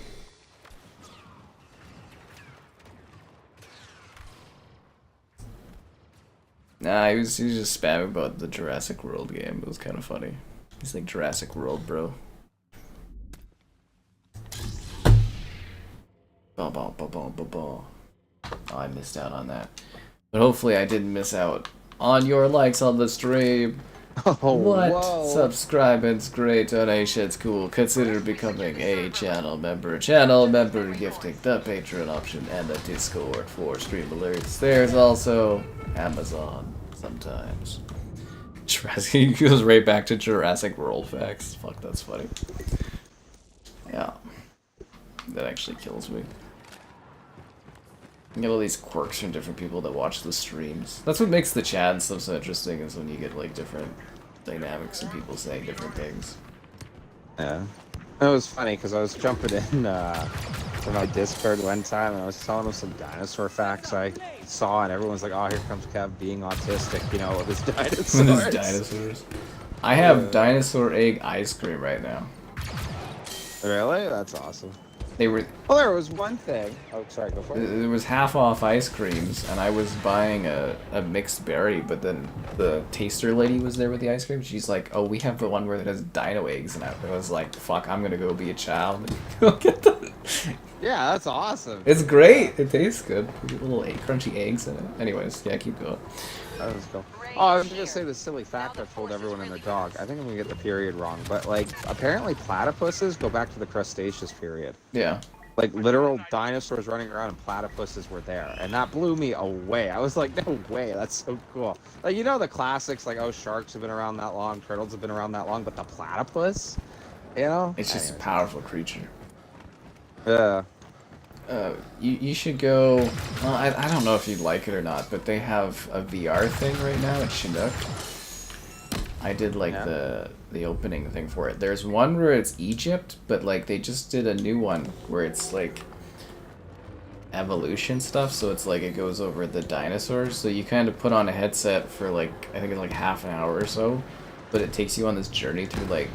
Nah, he was just spamming about the Jurassic World game. It was kind of funny. He's like Jurassic World, bro. Oh, I missed out on that. But hopefully I didn't miss out on your likes on the stream. Oh, what? whoa. Subscribing's great, donation's cool. Consider becoming a channel member. Channel member gifting the Patreon option and the Discord for stream alerts. There's also Amazon sometimes. Jurassic, he goes right back to Jurassic World facts. Fuck, that's funny. Yeah. That actually kills me. You get all these quirks from different people that watch the streams. That's what makes the chat and stuff so interesting, is when you get like different dynamics and people saying different things. Yeah. It was funny because I was jumping in to my Discord one time and I was telling them some dinosaur facts I saw, and everyone's like, oh, here comes Kev being autistic, you know, with his dinosaurs. With his dinosaurs. I have dinosaur egg ice cream right now. Really? That's awesome. They were. Well, there was one thing. Oh, sorry, go for it. There was half off ice creams, and I was buying a mixed berry, but then the taster lady was there with the ice cream. She's like, "Oh, we have the one where it has dino eggs," and I was like, "Fuck, I'm gonna go be a child and go get them." Yeah, that's awesome. It's great. It tastes good. You get little crunchy eggs in it. Anyways, yeah, keep going. That was cool. Oh, I was gonna say the silly fact I told everyone and their dog. I think I'm gonna get the period wrong, but like apparently platypuses go back to the Cretaceous period. Yeah. Like literal dinosaurs running around and platypuses were there, and that blew me away. I was like, no way, that's so cool. Like, you know the classics, like, oh, sharks have been around that long, turtles have been around that long, but the platypus, you know? It's just a powerful creature. Yeah. You should go. Well, I don't know if you'd like it or not, but they have a VR thing right now at Chinook. I did like the opening thing for it. There's one where it's Egypt, but like they just did a new one where it's like evolution stuff. So it's like it goes over the dinosaurs. So you kind of put on a headset for like I think it's like half an hour or so, but it takes you on this journey through like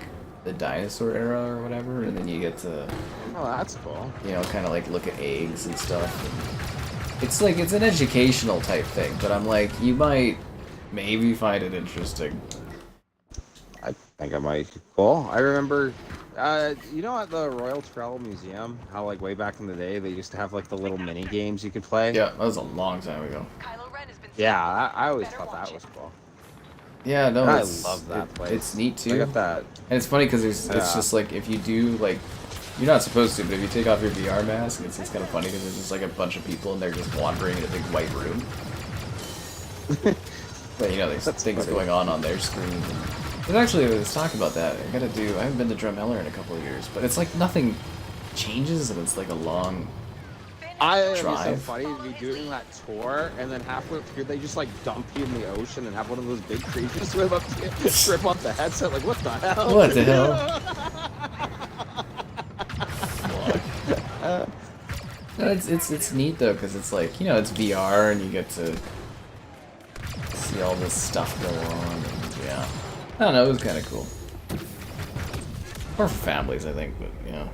the dinosaur era or whatever, and then you get to. Oh, that's cool. You know, kind of like look at eggs and stuff. And it's like, it's an educational type thing, but I'm like, you might maybe find it interesting. I think I might. Cool. I remember, you know, at the Royal Trail Museum, how like way back in the day, they used to have like the little mini games you could play. Yeah, that was a long time ago. Yeah, I always thought that was cool. Yeah, no, I love that place. It's neat too. I got that. And it's funny because it's just like, if you do like, you're not supposed to, but if you take off your VR mask, it's kind of funny because there's just like a bunch of people and they're just wandering in a big white room. But you know, there's things going on their screen. But actually, let's talk about that. I haven't been to Drumheller in a couple of years, but it's like nothing changes and it's like a long It's so drive. funny to be doing that tour, and then halfway through they just like dump you in the ocean and have one of those big creatures swim up to you, strip off the headset. Like, what the hell? What the hell? No, it's neat though, because it's like, you know, it's VR and you get to see all this stuff go on, and yeah. I don't know, it was kind of cool. Or for families, I think, but yeah.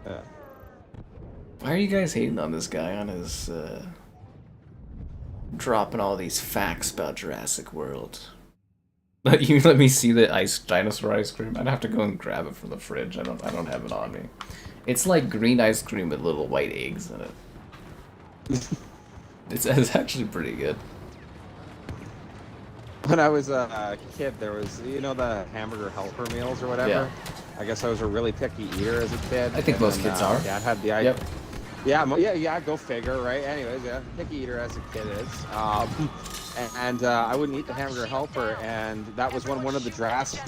Yeah. Why are you guys hating on this guy on his, dropping all these facts about Jurassic World? You let me see the dinosaur ice cream. I'd have to go and grab it from the fridge. I don't have it on me. It's like green ice cream with little white eggs in it. It's actually pretty good. When I was a kid, there was, you know, the hamburger helper meals or whatever. Yeah. I guess I was a really picky eater as a kid. I think most kids are. Dad had the Yep. Yeah, go figure, right? Anyways, yeah, picky eater as a kid is. And I wouldn't eat the hamburger helper, and that was one of the Jurassic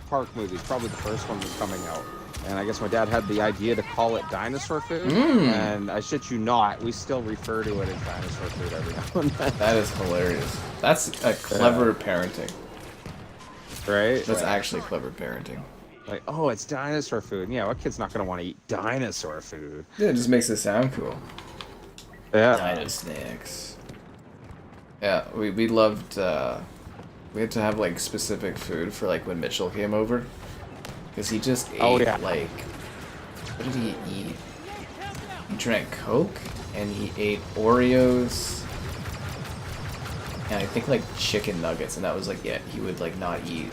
Park movies, probably the first one was coming out. And I guess my dad had the idea to call it dinosaur food, and I shit you not, we still refer to it as dinosaur food every now and then. That is hilarious. That's a clever parenting. Right? That's actually clever parenting. Like, oh, it's dinosaur food. Yeah, what kid's not going to want to eat dinosaur food? Yeah, it just makes it sound cool. Yeah. Dino snacks. Yeah, we loved, we had to have, like, specific food for, like, when Mitchell came over. Because he just ate, like, what did he eat? He drank Coke, and he ate Oreos, and I think, like, chicken nuggets, and that was, like, yeah, he would, like, not eat,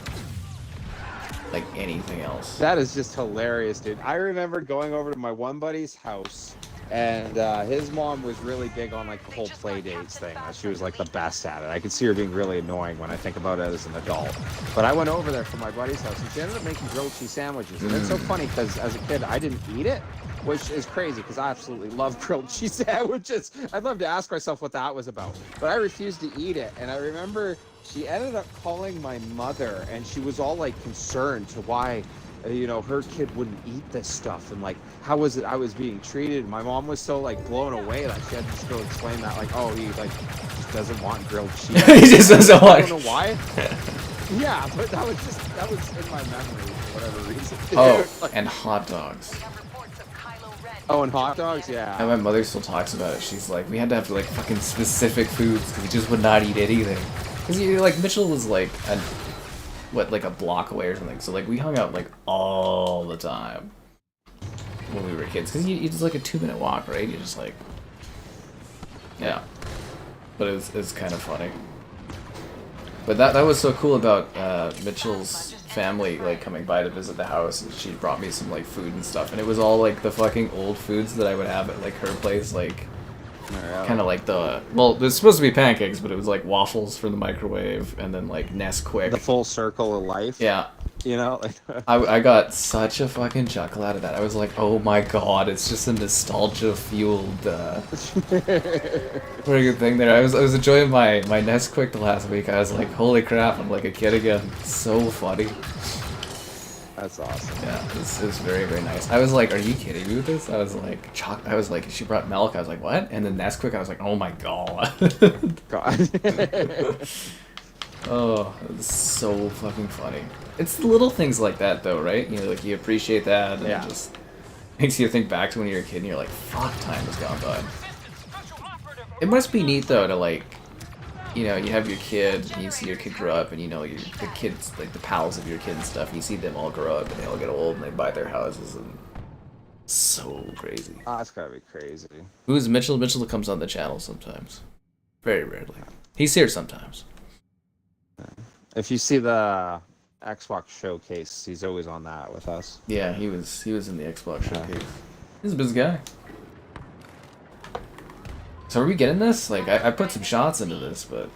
like, anything else. That is just hilarious, dude. I remember going over to my one buddy's house, and his mom was really big on like the whole play dates thing. She was like the best at it. I could see her being really annoying when I think about it as an adult. But I went over there for my buddy's house, and she ended up making grilled cheese sandwiches. And it's so funny because as a kid, I didn't eat it, which is crazy because I absolutely love grilled cheese sandwiches. I'd love to ask myself what that was about, but I refused to eat it. And I remember she ended up calling my mother, and she was all like concerned to why, you know, her kid wouldn't eat this stuff, and like how was it I was being treated. My mom was so like blown away, like she had to just go explain that, like, oh, he like just doesn't want grilled cheese. He just doesn't want. I don't know why. Yeah, but that was in my memory for whatever reason. Oh, like, and hot dogs. oh, and hot dogs, yeah. And my mother still talks about it. She's like, we had to have like fucking specific foods because he just would not eat anything. Because like Mitchell was like like a block away or something. So like we hung out like all the time when we were kids. Because you just like a 2-minute walk, right? You just like, yeah. But it was kind of funny. But that was so cool about Mitchell's family like coming by to visit the house, and she brought me some like food and stuff, and it was all like the fucking old foods that I would have at like her place, like kind of like well, it's supposed to be pancakes, but it was like waffles from the microwave, and then like Nesquik. The full circle of life. Yeah. You know? I got such a fucking chuckle out of that. I was like, oh my god, it's just a nostalgia-fueled pretty good thing there. I was enjoying my Nesquik the last week. I was like, holy crap, I'm like a kid again. So funny. That's awesome. Yeah, this is very, very nice. I was like, are you kidding me with this? I was like, she brought milk. I was like, what? And then Nesquik, I was like, oh my god. God. Oh, it's so fucking funny. It's the little things like that, though, right? You know, like, you appreciate that, and it just makes you think back to when you were a kid, and you're like, fuck, time has gone by. It must be neat, though, to, like, you know, you have your kid, and you see your kid grow up, and you know, the kids, like, the pals of your kid and stuff, and you see them all grow up, and they all get old, and they buy their houses, and so crazy. Oh, that's gotta be crazy. Who's Mitchell? Mitchell comes on the channel sometimes. Very rarely. He's here sometimes. If you see the Xbox showcase, he's always on that with us. Yeah, he was in the Xbox showcase. He's a busy guy. So are we getting this? Like, I put some shots into this, but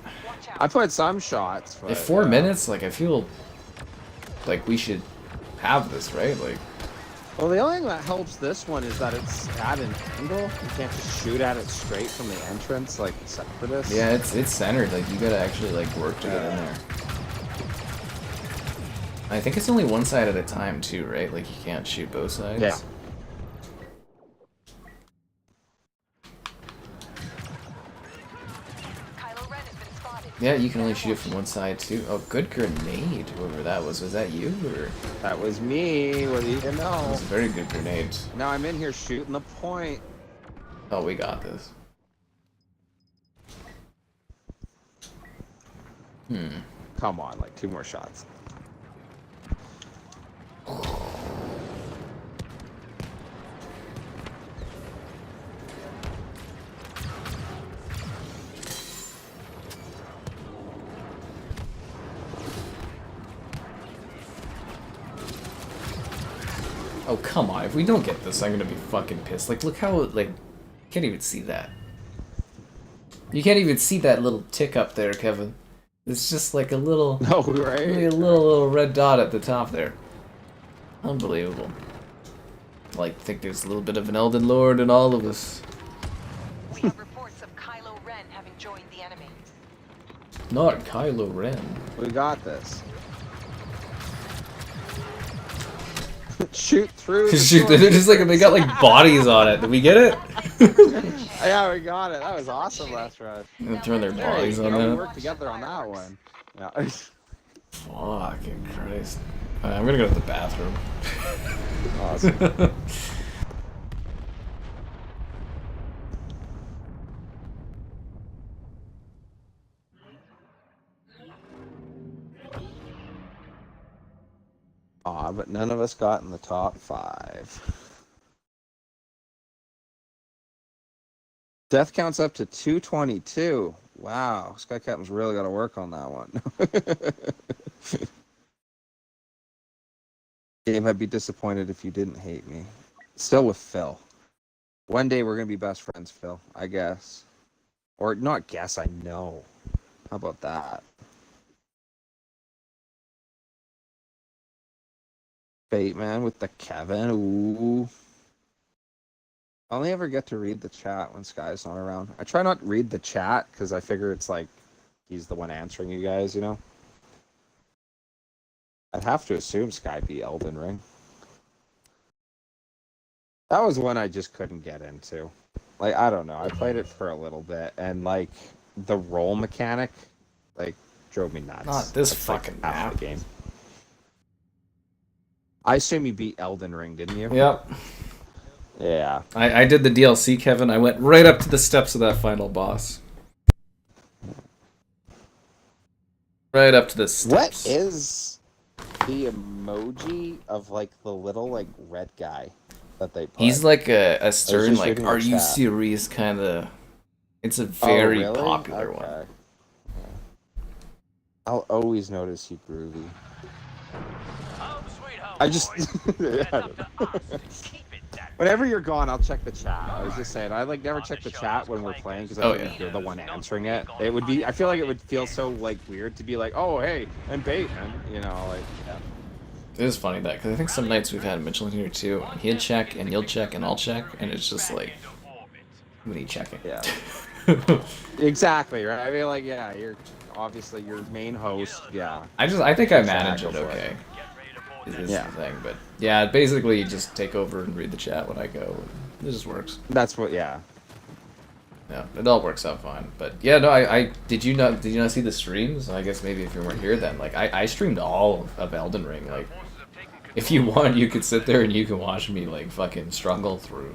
I put some shots. But, at 4 minutes, like, I feel like we should have this, right? Like, well, the only thing that helps this one is that it's at an angle. You can't just shoot at it straight from the entrance, like Separatist. yeah, it's centered. Like, you gotta actually like work to get in there. I think it's only one side at a time too, right? Like, you can't shoot both sides. Yeah. Yeah, you can only shoot it from one side too. Oh, good grenade, whoever that was. Was that you, or? That was me. What do you know? That was a very good grenade. Now I'm in here shooting the point. Oh, we got this. Come on, like 2 more shots. Oh, come on. If we don't get this, I'm gonna be fucking pissed. Like, look how, like, can't even see that. You can't even see that little tick up there, Kevin. It's just like a little... No, right? A little red dot at the top there. Unbelievable. like think there's a little bit of an Elden Lord in all of us. We have reports of Kylo Ren having joined the enemy. Not Kylo Ren. We got this. Shoot through. Shoot, they're just like they got like bodies on it. Did we get it? Yeah, we got it. That was awesome last rush. They're throwing their There bodies you on go, we that. worked together on that one. Yeah. Fucking Christ. I'm gonna go to the bathroom. Awesome. Aw, but none of us got in the top 5. Death count's up to 222. Wow, Sky Captain's really got to work on that one. Gabe, I'd be disappointed if you didn't hate me. Still with Phil. One day we're going to be best friends, Phil, I guess. Or not guess, I know. How about that? Fate Man with the Kevin. Ooh. I only ever get to read the chat when Sky's not around. I try not to read the chat because I figure it's like he's the one answering you guys, you know? I'd have to assume Sky beat Elden Ring. That was one I just couldn't get into. Like, I don't know. I played it for a little bit and like the roll mechanic like drove me nuts. Not this That's, fucking like, half map. the game. I assume you beat Elden Ring, didn't you? Yep. Yeah. I did the DLC, Kevin. I went right up to the steps of that final boss. Right up to the steps. What is the emoji of like the little like red guy that they put? He's like a stern, just like, reading the are you chat. serious kind of... It's a very really? popular one. Okay. I'll always notice you groovy. Home sweet home. I just... boys. That's up to us. Keep it that Whenever you're gone, I'll check the chat. I was just saying, I like never check the chat when we're playing because I Oh, think yeah. you're the one answering it. It would be, I feel like it would feel so like weird to be like, oh hey, I'm Bateman, you know, like. Yeah. It is funny that, because I think some nights we've had Mitchell in here too. He'll check, and you'll check, and I'll check, and it's just like, what are you checking? Yeah. Exactly, right? I mean, like, yeah, you're obviously your main host. Yeah. I think I manage it Go for it. okay. Is Yeah. the thing, but yeah, basically you just take over and read the chat when I go. And it just works. That's what. Yeah. Yeah, it all works out fine. But yeah, no, I did you not see the streams? I guess maybe if you weren't here then, like I streamed all of Elden Ring. Like, if you want, you could sit there and you can watch me like fucking struggle through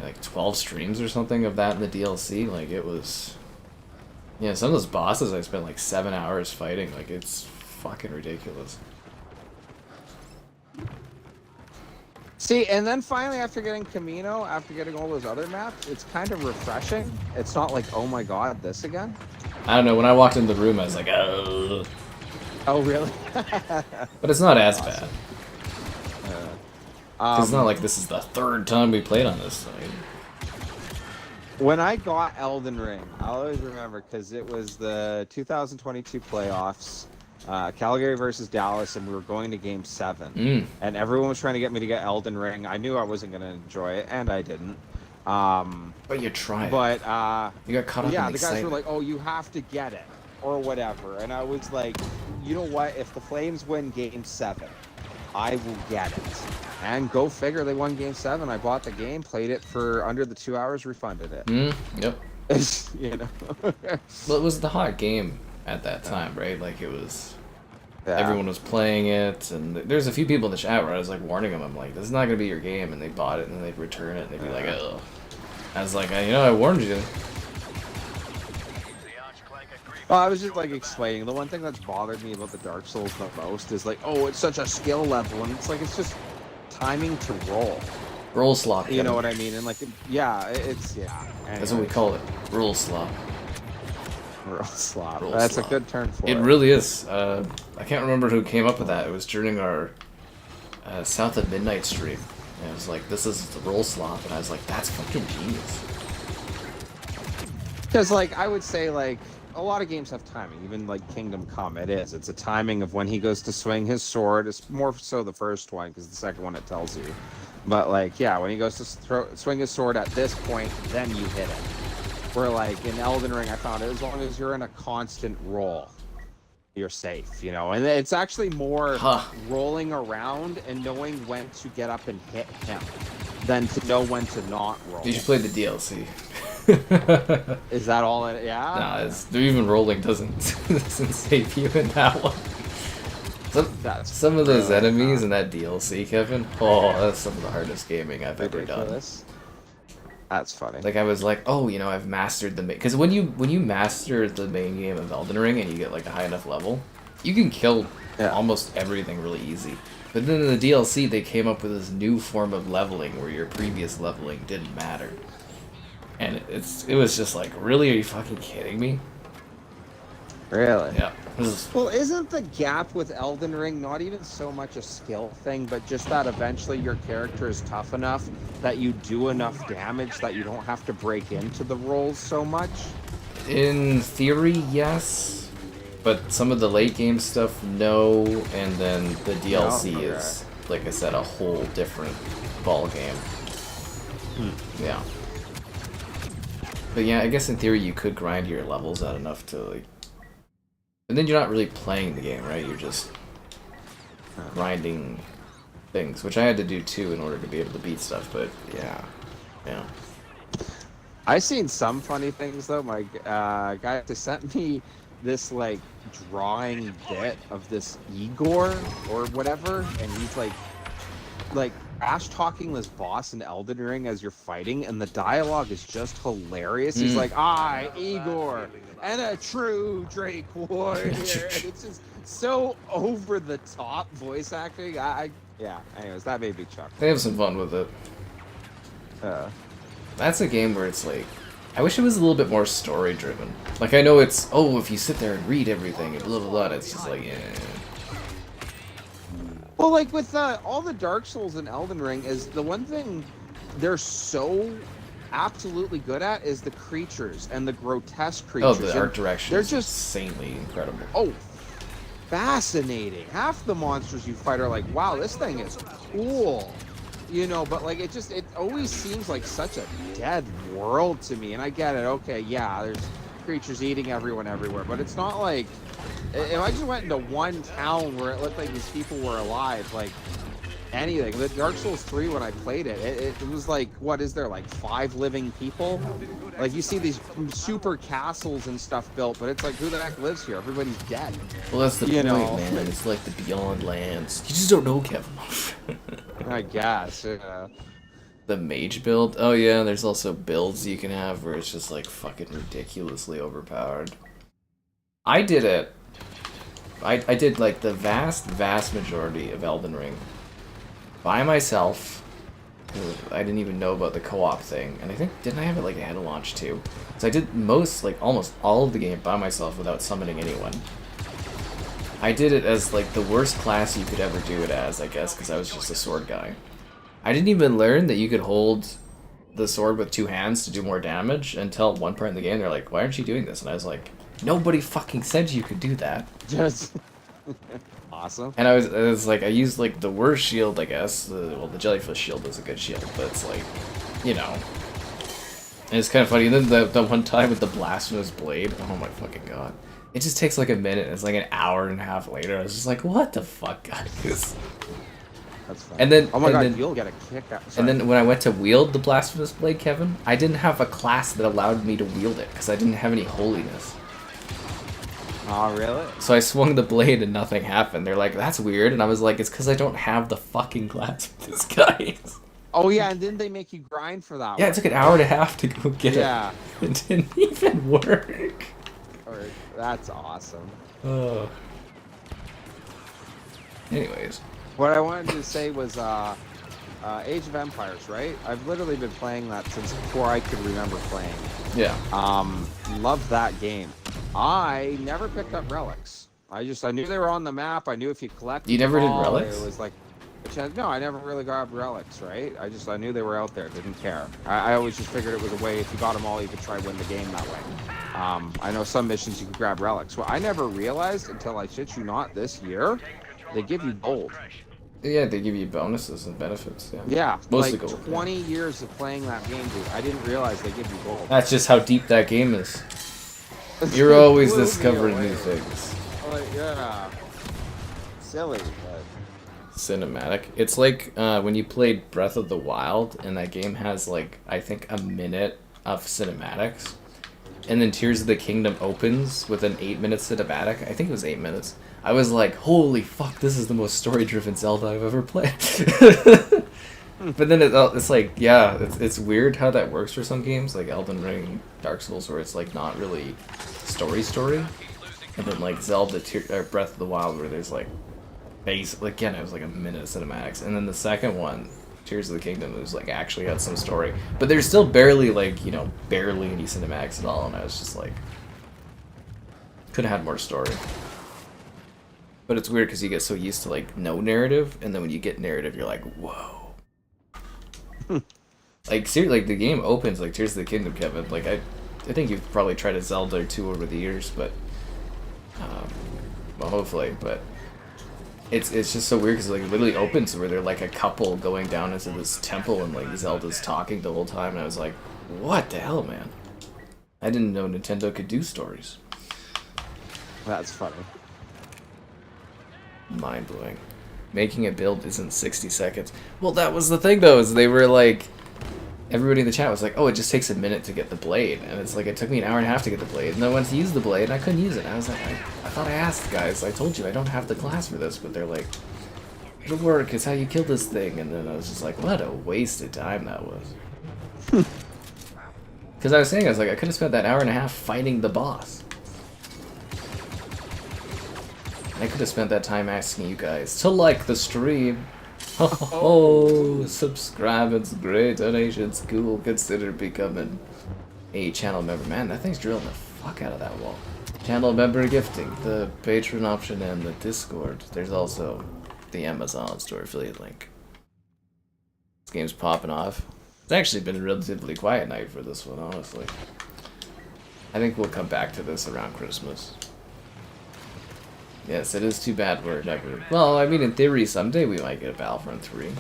like 12 streams or something of that in the DLC. Like, it was, yeah, some of those bosses I spent like 7 hours fighting. Like, it's fucking ridiculous. See, and then finally, after getting Kamino, after getting all those other maps, it's kind of refreshing. It's not like, oh my god, this again. I don't know, when I walked in the room I was like, oh. Oh really? But it's not as bad. It's not like this is the third time we played on this site. When I got Elden Ring, I'll always remember because it was the 2022 playoffs, Calgary versus Dallas, and we were going to Game 7. And everyone was trying to get me to get Elden Ring. I knew I wasn't going to enjoy it, and I didn't. But you tried. But you got caught up yeah, in the guys excitement. were like, "Oh, you have to get it," or whatever, and I was like, "You know what? If the Flames win Game 7, I will get it." And go figure, they won Game 7. I bought the game, played it for under the 2 hours, refunded it. Yep. You know. Well, it was the hot game at that time, right? Like, it was... Yeah. Everyone was playing it, and there's a few people in the chat where I was like warning them. I'm like, "This is not gonna be your game," and they bought it, and then they'd return it, and they'd be like, "Ugh." I was like, I warned you." Well, I was just like explaining. The one thing that's bothered me about the Dark Souls the most is like, oh, it's such a skill level, and it's like it's just timing to roll. Roll slop. You know what I mean? And like, yeah. That's what we call it. Roll slop. Roll slop. Roll That's slop. a good term for it. It really is. I can't remember who came up with that. It was during our South at Midnight stream. And it was like, this is the roll slop, and I was like, that's fucking genius. Because like I would say like a lot of games have timing. Even like Kingdom Come, it's a timing of when he goes to swing his sword. It's more so the first one because the second one it tells you. But like, yeah, when he goes to swing his sword at this point, then you hit it. Where like in Elden Ring, I found as long as you're in a constant roll, you're safe, you know. And it's actually more rolling around and knowing when to get up and hit him than to know when to not roll. You should play the DLC. Is that all it? Yeah. Nah, even rolling doesn't save you in that one. Some of those enemies in that DLC, Kevin. Oh, that's some of the hardest gaming I've ever done. That's funny. Like I was like, oh, you know, I've mastered the main. Because when you master the main game of Elden Ring and you get like a high enough level, you can kill almost everything really easy. But then in the DLC, they came up with this new form of leveling where your previous leveling didn't matter. And it was just like, really? Are you fucking kidding me? Really? Yeah. Well, isn't the gap with Elden Ring not even so much a skill thing, but just that eventually your character is tough enough that you do enough damage that you don't have to break into the rolls so much? In theory, yes. But some of the late game stuff, no. And then the DLC is, like I said, a whole different ball game. Yeah. But yeah, I guess in theory you could grind your levels out enough to like... And then you're not really playing the game, right? You're just grinding things, which I had to do too in order to be able to beat stuff, but yeah. Yeah. I've seen some funny things though. My guy sent me this like drawing bit of this Igor or whatever, and he's like trash talking this boss in Elden Ring as you're fighting, and the dialogue is just hilarious. He's like, "I, Igor, and a true Drake warrior," and it's just so over the top voice acting. Yeah. Anyways, that made me chuckle. They have some fun with it. That's a game where it's like, I wish it was a little bit more story driven. Like I know it's if you sit there and read everything and blah blah blah, it's just like Well, like with all the Dark Souls and Elden Ring, is the one thing they're so absolutely good at is the creatures and the grotesque creatures. Oh, the art direction they're is just insanely incredible. Oh, fascinating. Half the monsters you fight are like, wow, this thing is cool. You know, but like it always seems like such a dead world to me. And I get it. Okay, yeah, there's creatures eating everyone everywhere, but it's not like if I just went into one town where it looked like these people were alive, like anything. The Dark Souls 3, when I played it, it was like, what is there, like 5 living people? Like you see these super castles and stuff built, but it's like, who the heck lives here? Everybody's dead. Well, that's the point, man. It's like the Beyond Lands. You just don't know, Kevin. I guess. Yeah. The mage build? Oh yeah, there's also builds you can have where it's just like fucking ridiculously overpowered. I did it. I did like the vast majority of Elden Ring by myself. I didn't even know about the co-op thing, and I think, didn't I have it like ahead of launch too? So I did almost all of the game by myself without summoning anyone. I did it as like the worst class you could ever do it as, I guess, because I was just a sword guy. I didn't even learn that you could hold the sword with 2 hands to do more damage until one part in the game they're like, why aren't you doing this? And I was like, nobody fucking said you could do that. Just awesome. And I was like, I used like the worst shield, I guess. Well, the jellyfish shield is a good shield, but it's like, you know. And it's kind of funny. And then the one time with the blasphemous blade, oh my fucking god. It just takes like a minute. It's like an hour and a half later. I was just like, what the fuck, guys? That's funny. And then, oh my god, you'll get a kick out. And then when I went to wield the blasphemous blade, Kevin, I didn't have a class that allowed me to wield it because I didn't have any holiness. Oh, really? So I swung the blade and nothing happened. They're like, that's weird. And I was like, it's because I don't have the fucking class with this guy. Oh, yeah, and didn't they make you grind for that Yeah, one? it took an hour and a half to go get it. It didn't even work. That's awesome. Oh. Anyways. What I wanted to say was Age of Empires, right? I've literally been playing that since before I could remember playing. Yeah. Loved that game. I never picked up relics. I knew they were on the map. I knew if you collected You never them did all, relics? it was like, no, I never really got relics, right? I knew they were out there. Didn't care. I always just figured it was a way, if you got them all, you could try win the game that way. I know some missions you could grab relics. Well, I never realized until, I shit you not, this year, they give you gold. Yeah, they give you bonuses and benefits. Yeah. Yeah, Mostly like gold. 20 years of playing that game, dude. I didn't realize they give you gold. That's just how deep that game is. You're always Blew me discovering away. new things. Like, yeah. Silly, but... Cinematic. It's like when you played Breath of the Wild, and that game has like I think a minute of cinematics, and then Tears of the Kingdom opens with an 8-minute cinematic. I think it was 8 minutes. I was like, holy fuck, this is the most story-driven Zelda I've ever played. But then it's like, yeah, it's weird how that works for some games, like Elden Ring, Dark Souls, where it's like not really story, and then like Zelda, or Breath of the Wild, where there's like, again, it was like a minute of cinematics, and then the second one, Tears of the Kingdom, was like actually had some story, but there's still barely like, you know, barely any cinematics at all, and I was just like, could have had more story. But it's weird because you get so used to like no narrative, and then when you get narrative, you're like, whoa. Like seriously, like the game opens like Tears of the Kingdom, Kevin. Like I think you've probably tried a Zelda or two over the years, but well, hopefully. But it's just so weird because like it literally opens where they're like a couple going down into this temple, and like Zelda's talking the whole time, and I was like, what the hell, man? I didn't know Nintendo could do stories. That's funny. Mind blowing. Making a build isn't 60 seconds. Well, that was the thing though, is they were like, everybody in the chat was like, oh, it just takes a minute to get the blade. And it's like, it took me an hour and a half to get the blade. And then I went to use the blade, and I couldn't use it. And I was like, I thought I asked guys. I told you I don't have the class for this. But they're like, it'll work. It's how you kill this thing. And then I was just like, what a wasted time that was. Because I was saying, I was like, I could have spent that hour and a half fighting the boss. I could have spent that time asking you guys to like the stream. Oh, subscribe, it's great. Donations, cool. Consider becoming a channel member. Man, that thing's drilling the fuck out of that wall. Channel member gifting, the Patreon option, and the Discord. There's also the Amazon store affiliate link. This game's popping off. It's actually been a relatively quiet night for this one, honestly. I think we'll come back to this around Christmas. Yes, it is too bad we're never... Well, I mean, in theory, someday we might get a Battlefront 3.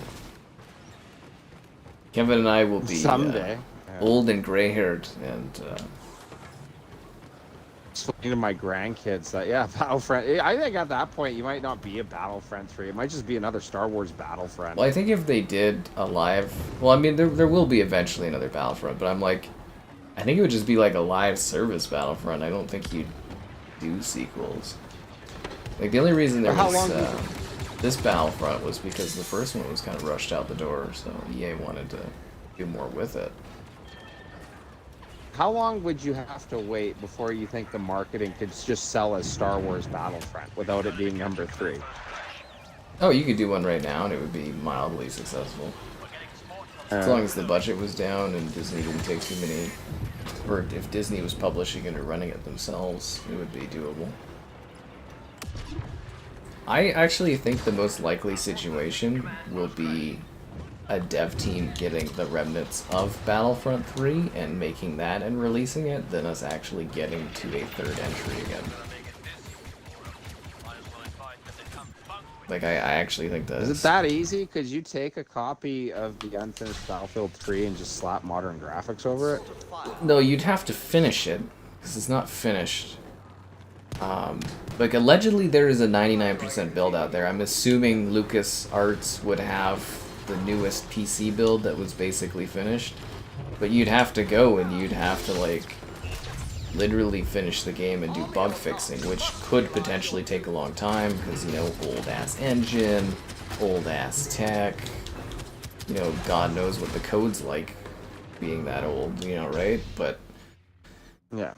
Kevin and I will be Someday. old and gray-haired, and... Explaining to my grandkids that, yeah, Battlefront... I think at that point, you might not be a Battlefront 3. It might just be another Star Wars Battlefront. Well, I think if they did a live... Well, I mean, there will be eventually another Battlefront, but I'm like... I think it would just be like a live service Battlefront. I don't think you'd do sequels. Like, the only reason there was this Battlefront was because the first one was kind of rushed out the door, so EA wanted to do more with it. How long would you have to wait before you think the marketing could just sell as Star Wars Battlefront without it being number 3? Oh, you could do one right now and it would be mildly successful. As long as the budget was down and Disney didn't take too many... Or if Disney was publishing it or running it themselves, it would be doable. I actually think the most likely situation will be a dev team getting the remnants of Battlefront 3 and making that and releasing it, than us actually getting to a third entry again. Like, I actually think that... Is it that easy? Could you take a copy of the unfinished Battlefield 3 and just slap modern graphics over it? No, you'd have to finish it, because it's not finished. Like, allegedly there is a 99% build out there. I'm assuming LucasArts would have the newest PC build that was basically finished. But you'd have to go and you'd have to, like, literally finish the game and do bug fixing, which could potentially take a long time, because, you know, old-ass engine, old-ass tech, you know, God knows what the code's like being that old, you know, right? But... yeah.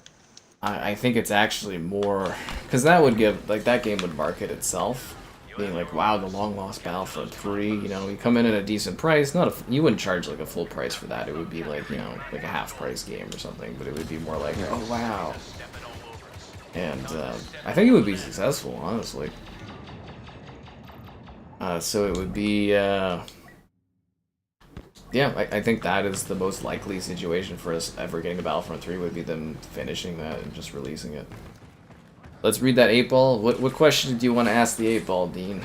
I think it's actually more, because that would give, like, that game would market itself, being like, wow, the long lost Battlefront 3, you know, you come in at a decent price, you wouldn't charge like a full price for that, it would be like, you know, like a half price game or something, but it would be more like, oh wow. And I think it would be successful, honestly. So it would be, yeah, I think that is the most likely situation for us ever getting to Battlefront 3, would be them finishing that and just releasing it. Let's read that 8-ball. What question do you want to ask the 8-ball, Dean?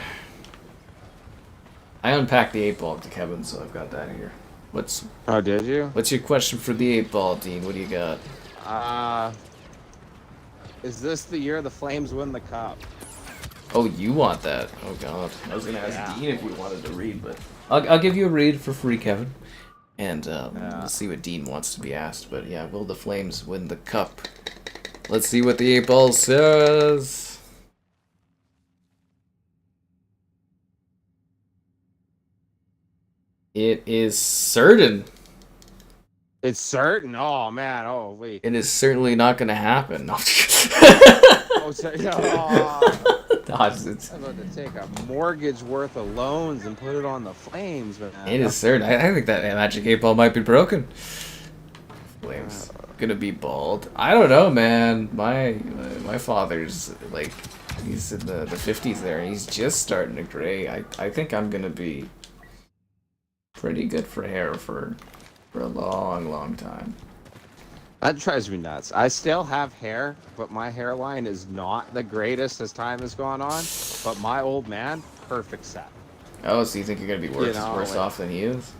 I unpacked the 8 ball to Kevin, so I've got that here. Oh, did you? What's your question for the 8 ball, Dean? What do you got? Is this the year the Flames win the cup? Oh, you want that? Oh God, I was gonna ask Dean if you wanted to read, but I'll give you a read for free, Kevin, and we'll see what Dean wants to be asked. But yeah, will the Flames win the cup? Let's see what the 8 ball says. It is certain. It's certain. Oh man. Oh wait. It is certainly not going to happen. No. Oh, sorry. Oh. It's, I'm about to take a mortgage worth of loans and put it on the Flames, man. it is certain. I think that magic 8 ball might be broken. Flames gonna be bald. I don't know, man. My father's like, he's in the 50s there, and he's just starting to gray. I think I'm gonna be pretty good for hair for a long time. That drives me nuts. I still have hair, but my hairline is not the greatest as time has gone on. But my old man, perfect set. Oh, so you think you're gonna be worse like, off than he is?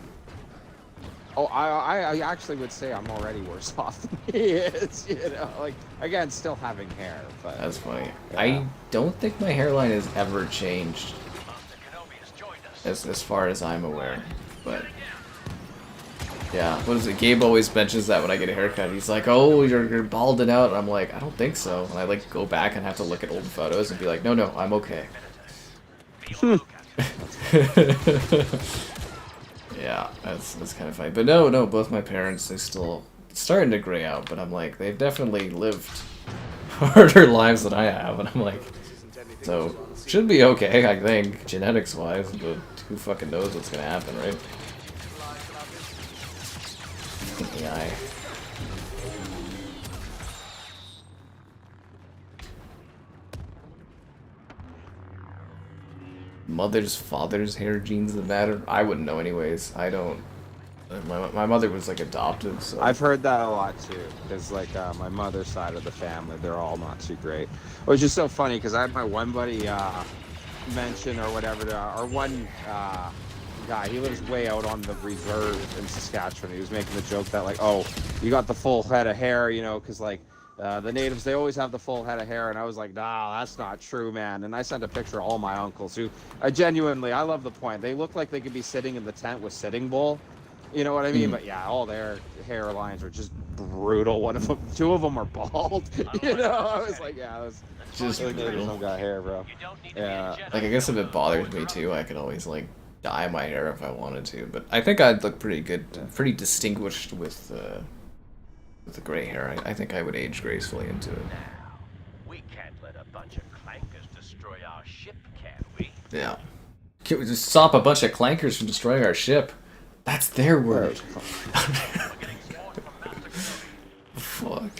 Oh, I actually would say I'm already worse off than he is. You know, like again, still having hair, but That's funny. Yeah. I don't think my hairline has ever changed, as far as I'm aware. But yeah, what is it? Gabe always mentions that when I get a haircut. He's like, "Oh, you're balding out," and I'm like, "I don't think so." And I like go back and have to look at old photos and be like, "No, I'm okay." Yeah, that's kind of funny. But no, both my parents, they still starting to gray out. But I'm like, they've definitely lived harder lives than I have, and I'm like, so should be okay, I think, genetics wise. But who fucking knows what's gonna happen, right? AI. Mother's father's hair genes that matter? I wouldn't know anyways. I don't. My mother was like adopted, so. I've heard that a lot too. Because like my mother's side of the family, they're all not too great. Which is so funny because I had my one buddy mention or whatever, or one guy. He lives way out on the reserve in Saskatchewan. He was making the joke that like, oh, you got the full head of hair, you know, because like. The natives, they always have the full head of hair, and I was like, nah, that's not true, man. And I sent a picture of all my uncles who, I love the point. They look like they could be sitting in the tent with Sitting Bull. You know what I mean? But yeah, all their hairlines are just brutal. Two of them are bald. You know, I was like, yeah, that's just brutal. Some got hair, bro. Yeah. Like, I guess if it bothers me too, I could always like dye my hair if I wanted to. But I think I'd look pretty good, pretty distinguished with the gray hair. I think I would age gracefully into it. Now, we can't let a bunch of clankers destroy our ship, can we? Yeah. Can we just stop a bunch of clankers from destroying our ship? That's their word. Fuck.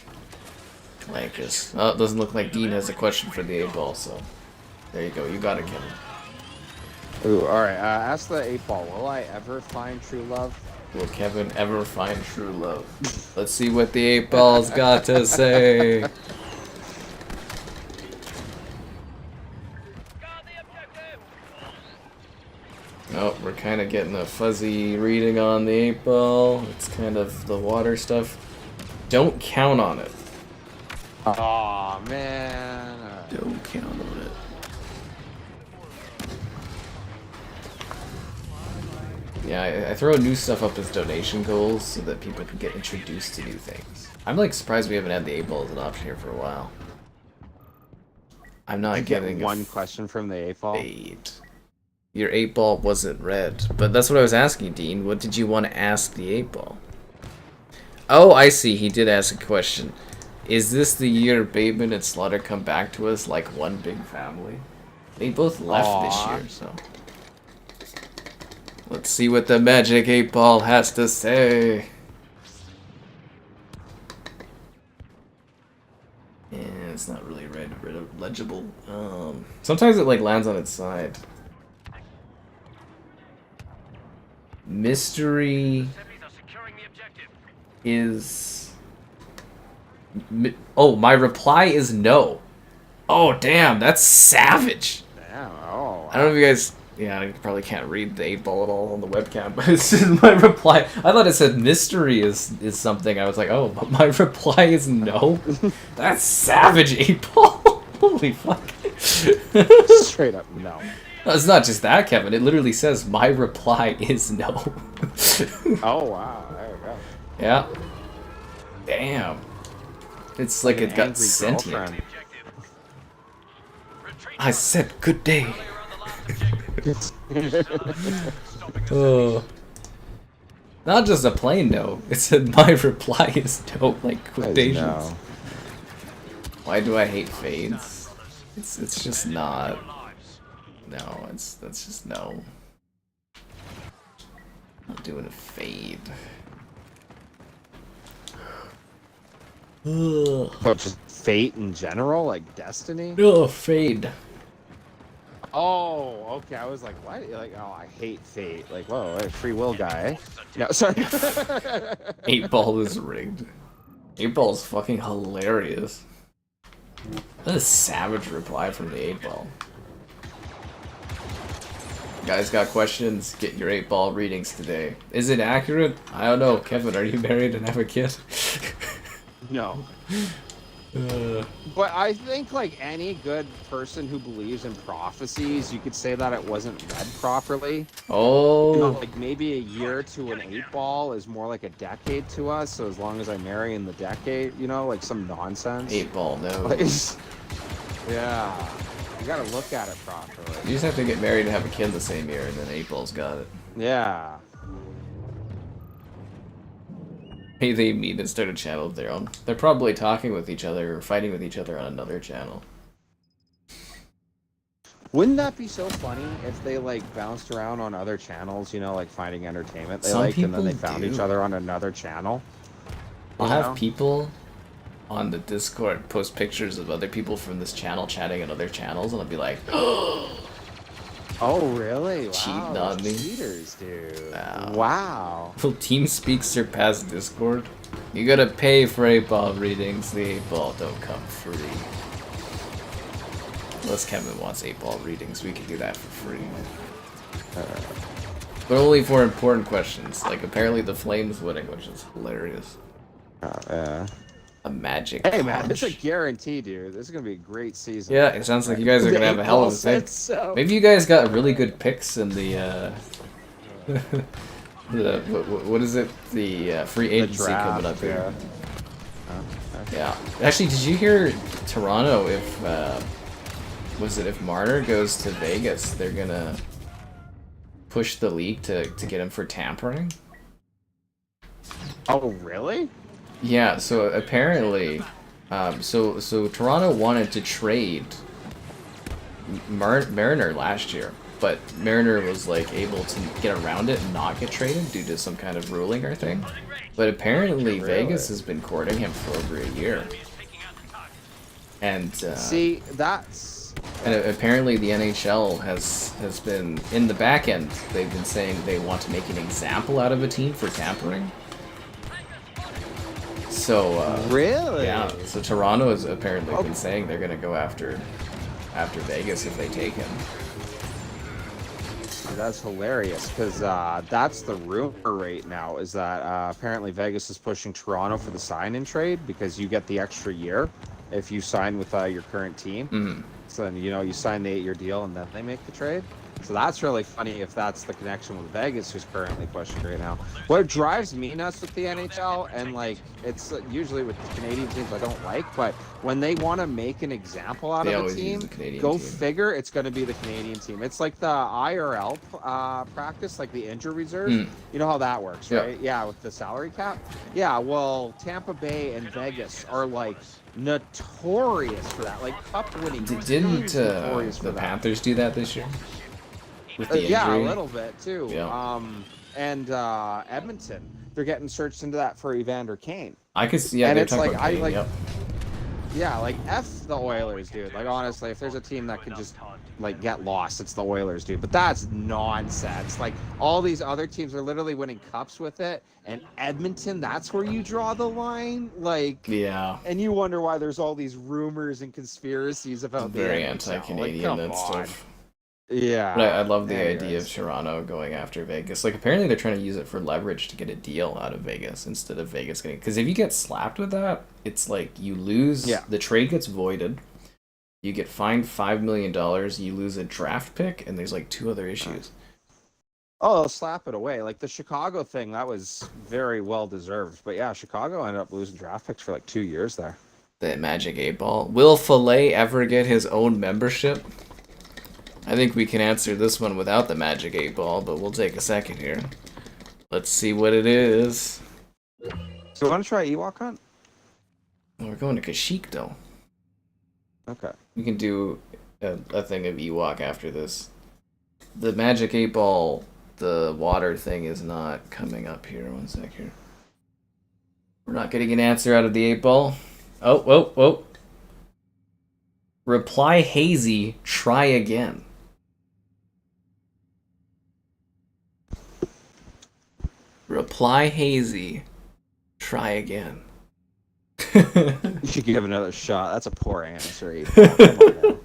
Clankers. Oh, it doesn't look like Dean has a question for the 8 ball, so there you go. You got it, Kevin. Ooh, alright. Ask the 8 ball, will I ever find true love? Will Kevin ever find true love? Let's see what the 8 ball's got to say. Oh, we're kind of getting a fuzzy reading on the 8 ball. It's kind of the water stuff. Don't count on it. Aw, man. Don't count on it. Yeah, I throw new stuff up as donation goals so that people can get introduced to new things. I'm like surprised we haven't had the 8 ball as an option here for a while. I'm not getting one question from the 8 ball. 8. Your 8 ball wasn't red, but that's what I was asking, Dean. What did you want to ask the 8 ball? Oh, I see. He did ask a question. Is this the year Bateman and Slaughter come back to us like one big family? They both left this year, so. Let's see what the magic 8 ball has to say. Yeah, it's not really legible. Sometimes it like lands on its side. Mystery is. Oh, my reply is no. Oh, damn, that's savage. Damn, oh. I don't know if you guys Yeah, I probably can't read the 8-ball at all on the webcam, but it's just my reply. I thought it said mystery is something. I was like, oh, but my reply is no. That's savage 8-ball. Holy fuck. Straight up, no. No, it's not just that, Kevin. It literally says my reply is no. Oh wow, there we go. Yeah. Damn. It's like it got Angry sentient. girlfriend. I said good day. Oh. Not just a plain no. It said my reply is no, like quotations. No. Why do I hate fades? It's just not. No, that's just no. I'm not doing a fade. Ugh. But just fate in general, like Destiny. No, fade. Oh, okay. I was like, what? Like, oh, I hate fate. Like, whoa, a free will guy. No, sorry. 8-ball is rigged. 8-ball is fucking hilarious. What a savage reply from the 8-ball. Guys got questions? Get your 8-ball readings today. Is it accurate? I don't know. Kevin, are you married and have a kid? No. But I think, like any good person who believes in prophecies, you could say that it wasn't read properly. Oh. You know, like maybe a year to an 8-ball is more like a decade to us. So as long as I marry in the decade, you know, like some nonsense. 8-ball, no. Like, yeah, you gotta look at it properly. You just have to get married and have a kid the same year, and then 8-ball's got it. Yeah. Hey, they meet and start a channel of their own. They're probably talking with each other or fighting with each other on another channel. Wouldn't that be so funny if they like bounced around on other channels, you know, like finding entertainment they like, and then they found each other on another channel? I'll have people on the Discord post pictures of other people from this channel chatting on other channels, and I'll be like, Oh, really? Wow. Cheating on me. Cheaters, dude. Wow. Wow. Will TeamSpeak surpass Discord? You gotta pay for 8-ball readings. The 8-ball don't come free. Unless Kevin wants 8-ball readings, we can do that for free. But only for important questions, like apparently the Flames winning, which is hilarious. Yeah. A magic Hey, man, it's a punch. guarantee, dude. This is going to be a great season. Yeah, it sounds like you guys are gonna have a hell of a thing. So. Maybe you guys got really good picks in the what is it? The free agency draft, coming up here. Yeah. Yeah. Actually, did you hear Toronto? If if Marner goes to Vegas, they're gonna push the league to get him for tampering. Oh, really? Yeah. So apparently, so Toronto wanted to trade Mariner last year, but Mariner was like able to get around it and not get traded due to some kind of ruling or thing. But apparently Vegas has been courting him for over a year. And see, that's and apparently the NHL has been in the back end. They've been saying they want to make an example out of a team for tampering. So really, yeah. So Toronto has apparently been saying they're gonna go after Vegas if they take him. That's hilarious because that's the rumor right now is that apparently Vegas is pushing Toronto for the sign-in trade because you get the extra year if you sign with your current team. Mm-hmm. So then, you know, you sign the 8-year deal and then they make the trade. So that's really funny if that's the connection with Vegas, who's currently pushing right now. What drives me nuts with the NHL, and like it's usually with Canadian teams I don't like, but when they want to make an example out of a team, go figure it's going to be the Canadian team. It's like the IRL practice, like the injury reserve. You know how that works, right? Yeah, with the salary cap. Yeah, well, Tampa Bay and Vegas are like notorious for that. Like cup winning. Didn't the Panthers do that this year? With the yeah, a little bit too. Yeah. And Edmonton, they're getting searched into that for Evander Kane. I could see. Yeah, and it's like I like. Yep. Yeah, like F the Oilers, dude. Like honestly, if there's a team that can just like get lost, it's the Oilers, dude. But that's nonsense. Like all these other teams are literally winning cups with it, and Edmonton, that's where you draw the line. Like yeah. And you wonder why there's all these rumors and conspiracies about very the anti-Canadian like, and stuff. Yeah. But I love the idea of Anyways. Toronto going after Vegas. Like, apparently they're trying to use it for leverage to get a deal out of Vegas instead of Vegas getting... Because if you get slapped with that, it's like you lose... Yeah. The trade gets voided. You get fined $5 million. You lose a draft pick, and there's like 2 other issues. Oh, they'll slap it away. Like the Chicago thing, that was very well deserved. But yeah, Chicago ended up losing draft picks for like 2 years there. The Magic 8 Ball. Will Filet ever get his own membership? I think we can answer this one without the Magic 8 Ball, but we'll take a second here. Let's see what it is. So you want to try Ewok Hunt? We're going to Kashyyyk, though. Okay. We can do a thing of Ewok after this. The Magic 8 Ball, the water thing is not coming up here. One sec here. We're not getting an answer out of the 8 Ball. Oh, whoa, whoa. Reply hazy, try again. Reply hazy, try again. You should give another shot. That's a poor answer. Ethan. Come on now.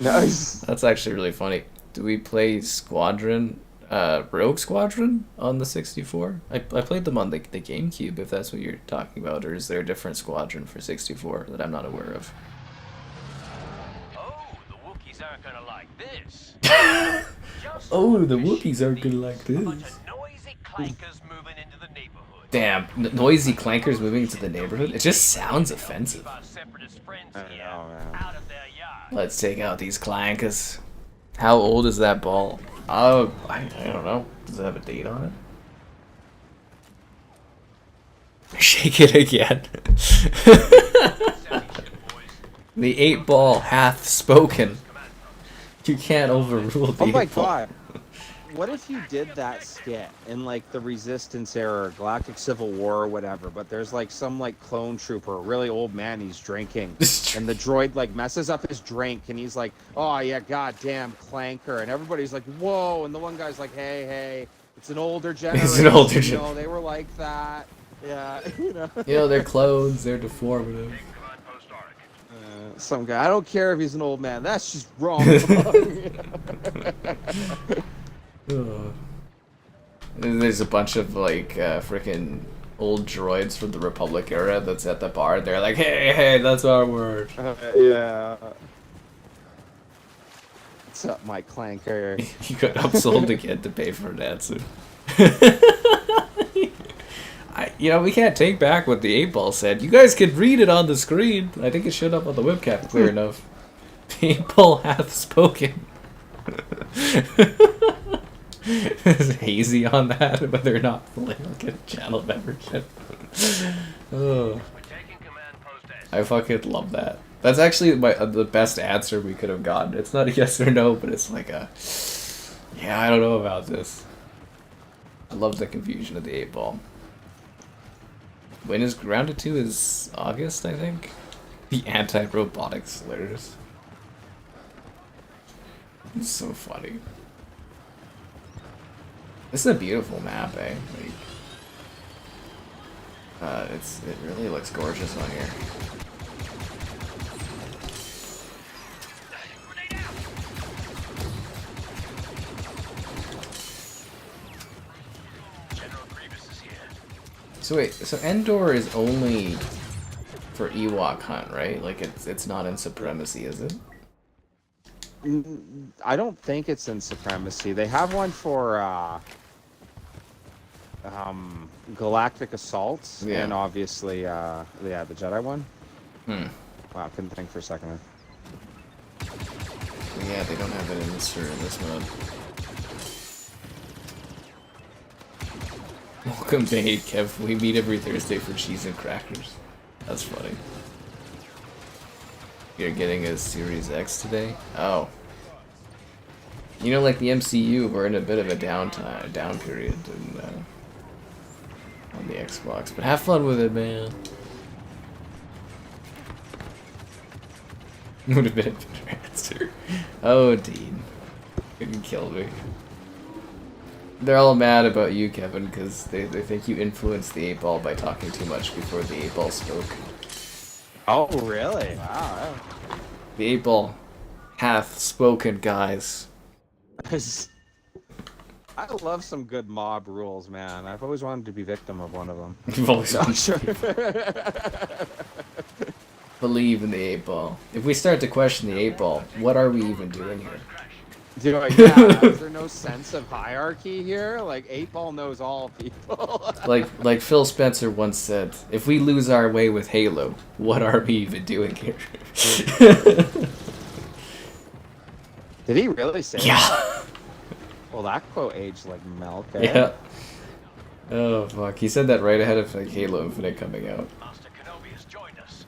Nice. That's actually really funny. Do we play Squadron, Rogue Squadron on the 64? I played them on the GameCube, if that's what you're talking about, or is there a different Squadron for 64 that I'm not aware of? Oh, the Wookiees aren't gonna like this. Just Oh, the a Wookiees aren't gonna like A bunch this. of noisy clankers moving into the neighborhood. Damn, noisy clankers moving into the neighborhood? It just sounds offensive. Keep our separatist friends I here know, man. out of their yard. Let's take out these clankers. How old is that ball? Oh, I don't know. Does it have a date on it? Shake it again. The 8 Ball hath spoken. You can't overrule the Oh my 8 Ball. god. What if you did that skit in like the Resistance era or Galactic Civil War or whatever, but there's like some like clone trooper, a really old man, he's drinking, and the droid like messes up his drink, and he's like, "Oh yeah, goddamn clanker," and everybody's like, "Whoa!" and the one guy's like, "Hey, it's an older generation. It's an older You gen- know, they were like that. Yeah, you know." You know, they're clones, they're deformative. Command post Auric. Some guy. I don't care if he's an old man. That's just wrong. Ugh. There's a bunch of like freaking old droids from the Republic era that's at the bar. They're like, hey, that's our word. Yeah. What's up, my clanker? You got upsold again to pay for an answer. We can't take back what the 8 Ball said. You guys can read it on the screen. I think it showed up on the webcam clear enough. The 8 Ball hath spoken. Is hazy on that, whether or not like a channel membership. Oh, We're taking command post S. I fucking love that. That's actually the best answer we could have gotten. It's not a yes or no, but it's like a yeah, I don't know about this. I love the confusion of the 8 Ball. When is Grounded 2 is August, I think. The anti-robotic slurs. It's so funny. This is a beautiful map, eh? Like, it really looks gorgeous on here. Grenade out. General Grievous is here. So wait, so Endor is only for Ewok hunt, right? Like it's not in Supremacy, is it? I don't think it's in Supremacy. They have one for Galactic Assaults, Yeah. and obviously, the Jedi one. Hmm. Wow, couldn't think for a second. Yeah, they don't have it in this mode. Welcome to Hey Kev. We meet every Thursday for cheese and crackers. That's funny. You're getting a Series X today? Oh. You know, like the MCU, we're in a bit of a down period on the Xbox. But have fun with it, man. Would have been a better answer. Oh, Dean. You can kill me. They're all mad about you, Kevin, because they think you influenced the 8 Ball by talking too much before the 8 Ball spoke. Oh, really? Wow. The 8 Ball hath spoken, guys. Because I love some good mob rules, man. I've always wanted to be victim of one of them. You've always No, sure. believe in the 8-ball. If we start to question the 8-ball, what are we even doing here? Yeah, is there no sense of hierarchy here? Like 8-ball knows all people. like Phil Spencer once said, if we lose our way with Halo, what are we even doing here? Did he really say Yeah. that? Well, that quote aged like milk. Eh? Yeah. Oh fuck, he said that right ahead of like Halo Infinite coming out. Master Kenobi has joined us.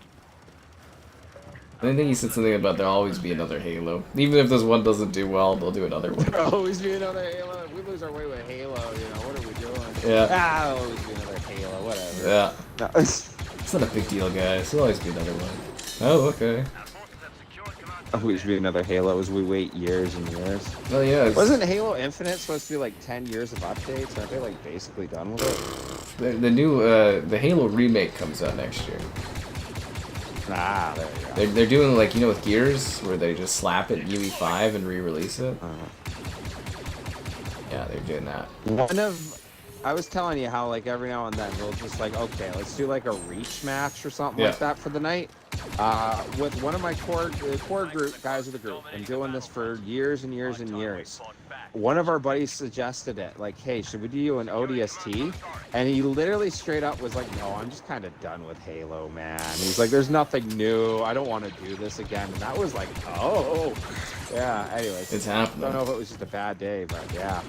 I think he said something about there'll always be another Halo. Even if this one doesn't do well, they'll do another one. There'll always be another Halo. If we lose our way with Halo, you know, what are we doing? Yeah. There'll always be another Halo, whatever. Yeah. No. It's not a big deal, guys. There'll always be another one. Oh, okay. Our forces have secured command. Always be another Halo as we wait years and years. Oh yeah. Wasn't Halo Infinite supposed to be like 10 years of updates? Aren't they like basically done with it? The new the Halo remake comes out next year. Ah, there you go. They're doing like, you know, with Gears, where they just slap it UE5 and re-release it. Yeah, they're doing that. I was telling you how like every now and then we'll just like, okay, let's do like a reach match or something Yeah. like that for the night. With one of my core group guys of the group, been doing this for years and years and years. One of our buddies suggested it, like, hey, should we do an ODST? And he literally straight up was like, no, I'm just kind of done with Halo, man. He's like, there's nothing new. I don't want to do this again. And that was like, oh, yeah. Anyways, It's I happening. don't know if it was just a bad day, but yeah.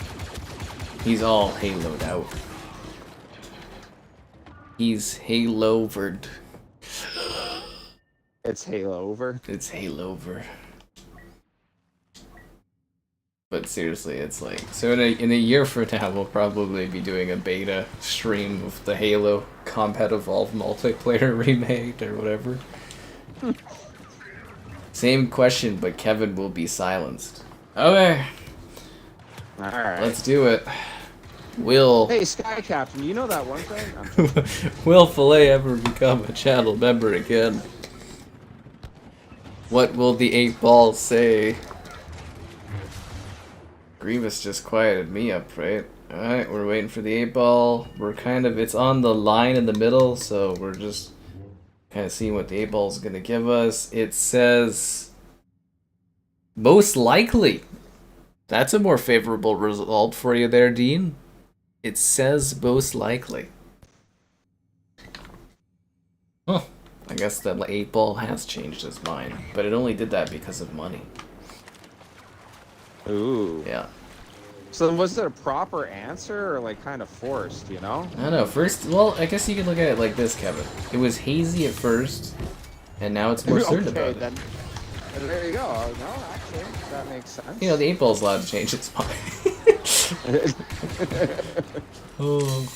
He's all Halo'd out. He's Halo-vered. It's Halo over. It's Halo-vered. But seriously, it's like, so in a year from now, we'll probably be doing a beta stream of the Halo Combat Evolved multiplayer remake or whatever. Same question, but Kevin will be silenced. Okay, All right. let's do it. Will Hey, Sky Captain, you know that one thing? Will Filet ever become a channel member again? What will the 8-ball say? Grievous just quieted me up, right? Alright, we're waiting for the 8-ball. We're kind of, it's on the line in the middle, so we're just kind of seeing what the 8-ball is going to give us. It says, most likely. That's a more favorable result for you there, Dean. It says most likely. Huh. I guess the 8-ball has changed his mind, but it only did that because of money. Ooh. Yeah. So then was it a proper answer or like kind of forced, you know? I don't know. First, well, I guess you could look at it like this, Kevin. It was hazy at first, and now it's more certain Okay, about then. it. There you go. No, actually, that makes sense. You know, the 8-ball's allowed to change its mind. Oh.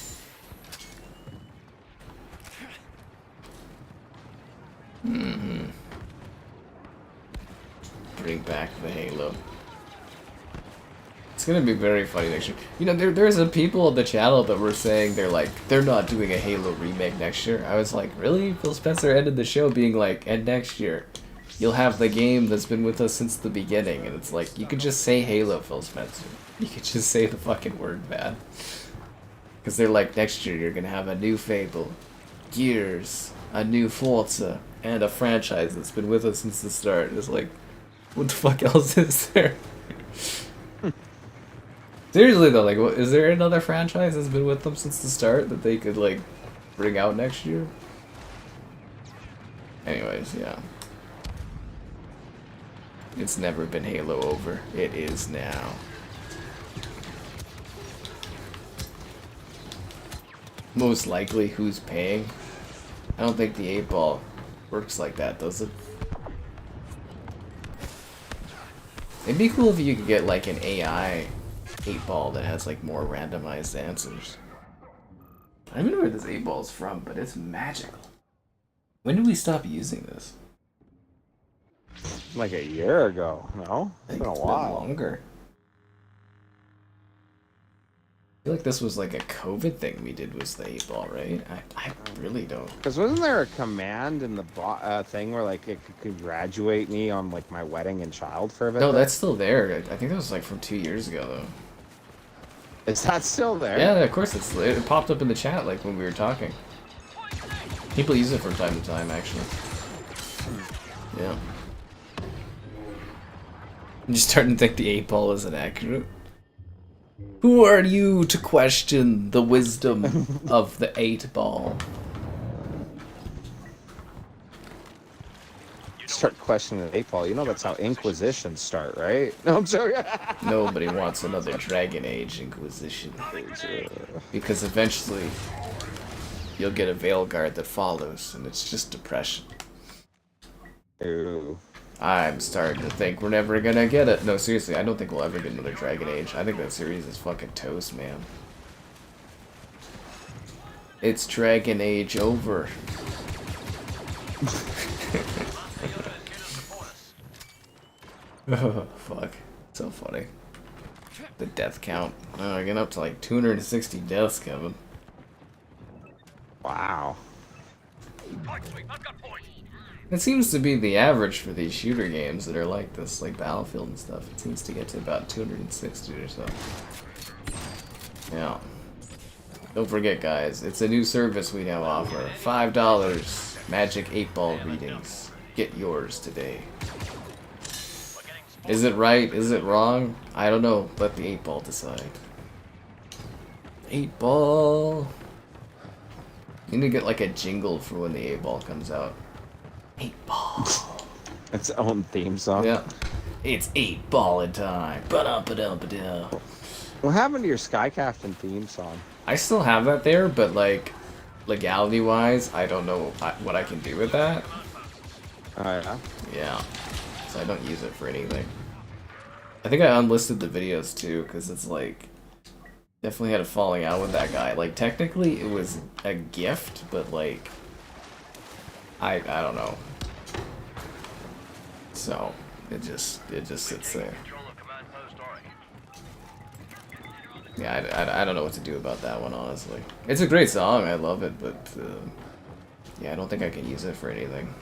Mm-hmm. Bring back the Halo. It's gonna be very funny next year. You know, there's some people on the channel that were saying they're not doing a Halo remake next year. I was like, really? Phil Spencer ended the show being like, and next year, you'll have the game that's been with us since the beginning. And it's like, you could just say Halo, Phil Spencer. You could just say the fucking word, man. Because they're like, next year you're gonna have a new Fable, Gears, a new Forza, and a franchise that's been with us since the start. It's like, what the fuck else is there? Seriously though, like, is there another franchise that's been with them since the start that they could, like, bring out next year? Anyways, yeah. It's never been Halo over. It is now. Most likely, who's paying? I don't think the 8-ball works like that, does it? It'd be cool if you could get, like, an AI 8-ball that has like more randomized answers. I don't even know where this 8-ball is from, but it's magical. When did we stop using this? Like a year ago, no? I It's think been a it's while. been longer. I feel feel like this was like a COVID thing we did was the 8-ball, right? I really don't. Because wasn't there a command in the thing where like it could congratulate me on like my wedding and child for a bit? No, that's still there. I think that was like from 2 years ago though. Is that still there? Yeah, of course it popped up in the chat like when we were talking. People use it from time to time, actually. Yeah. I'm just starting to think the 8-ball isn't accurate. Who are you to question the wisdom of the 8-ball? Start questioning the 8-ball. You know that's how Inquisitions start, right? No, I'm sorry. Nobody wants another Dragon Age Inquisition. Because eventually, you'll get a Veilguard that follows, and it's just depression. Ooh. I'm starting to think we're never gonna get it. No, seriously, I don't think we'll ever get another Dragon Age. I think that series is fucking toast, man. It's Dragon Age over. Oh, fuck. So funny. The death count. Oh, I get up to like 260 deaths, Kevin. Wow. It seems to be the average for these shooter games that are like this, like Battlefield and stuff. It seems to get to about 260 or so. Yeah. Don't forget, guys, it's a new service we now offer. $5 Magic 8-ball readings. Get yours today. Is it right? Is it wrong? I don't know. Let the 8-ball decide. 8-ball. You need to get like a jingle for when the 8-ball comes out. 8-ball. Its own theme song. Yeah. It's 8-ball time. Ba-da-ba-da-ba-da. What happened to your Sky Captain theme song? I still have that there, but like legality-wise, I don't know what I can do with that. Oh yeah. Yeah. So I don't use it for anything. I think I unlisted the videos too, because it's like definitely had a falling out with that guy. Like technically it was a gift, but like I don't know. So it just sits there. Yeah, I don't know what to do about that one, honestly. It's a great song, I love it, but yeah, I don't think I can use it for anything.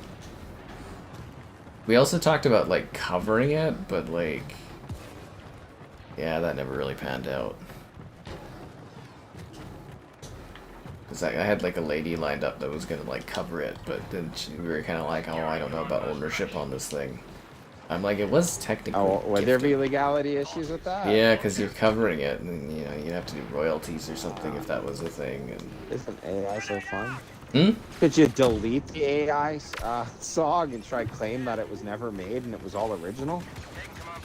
We also talked about like covering it, but like, yeah, that never really panned out. Cause I had like a lady lined up that was gonna like cover it, but then we were kind of like, oh, I don't know about ownership on this thing. I'm like, it was technically. Oh, would there be gifted. legality issues with that? Yeah, because you're covering it, and you know you'd have to do royalties or something if that was a thing. And Isn't AI so fun? hmm? Could you delete the AI song and try to claim that it was never made and it was all original?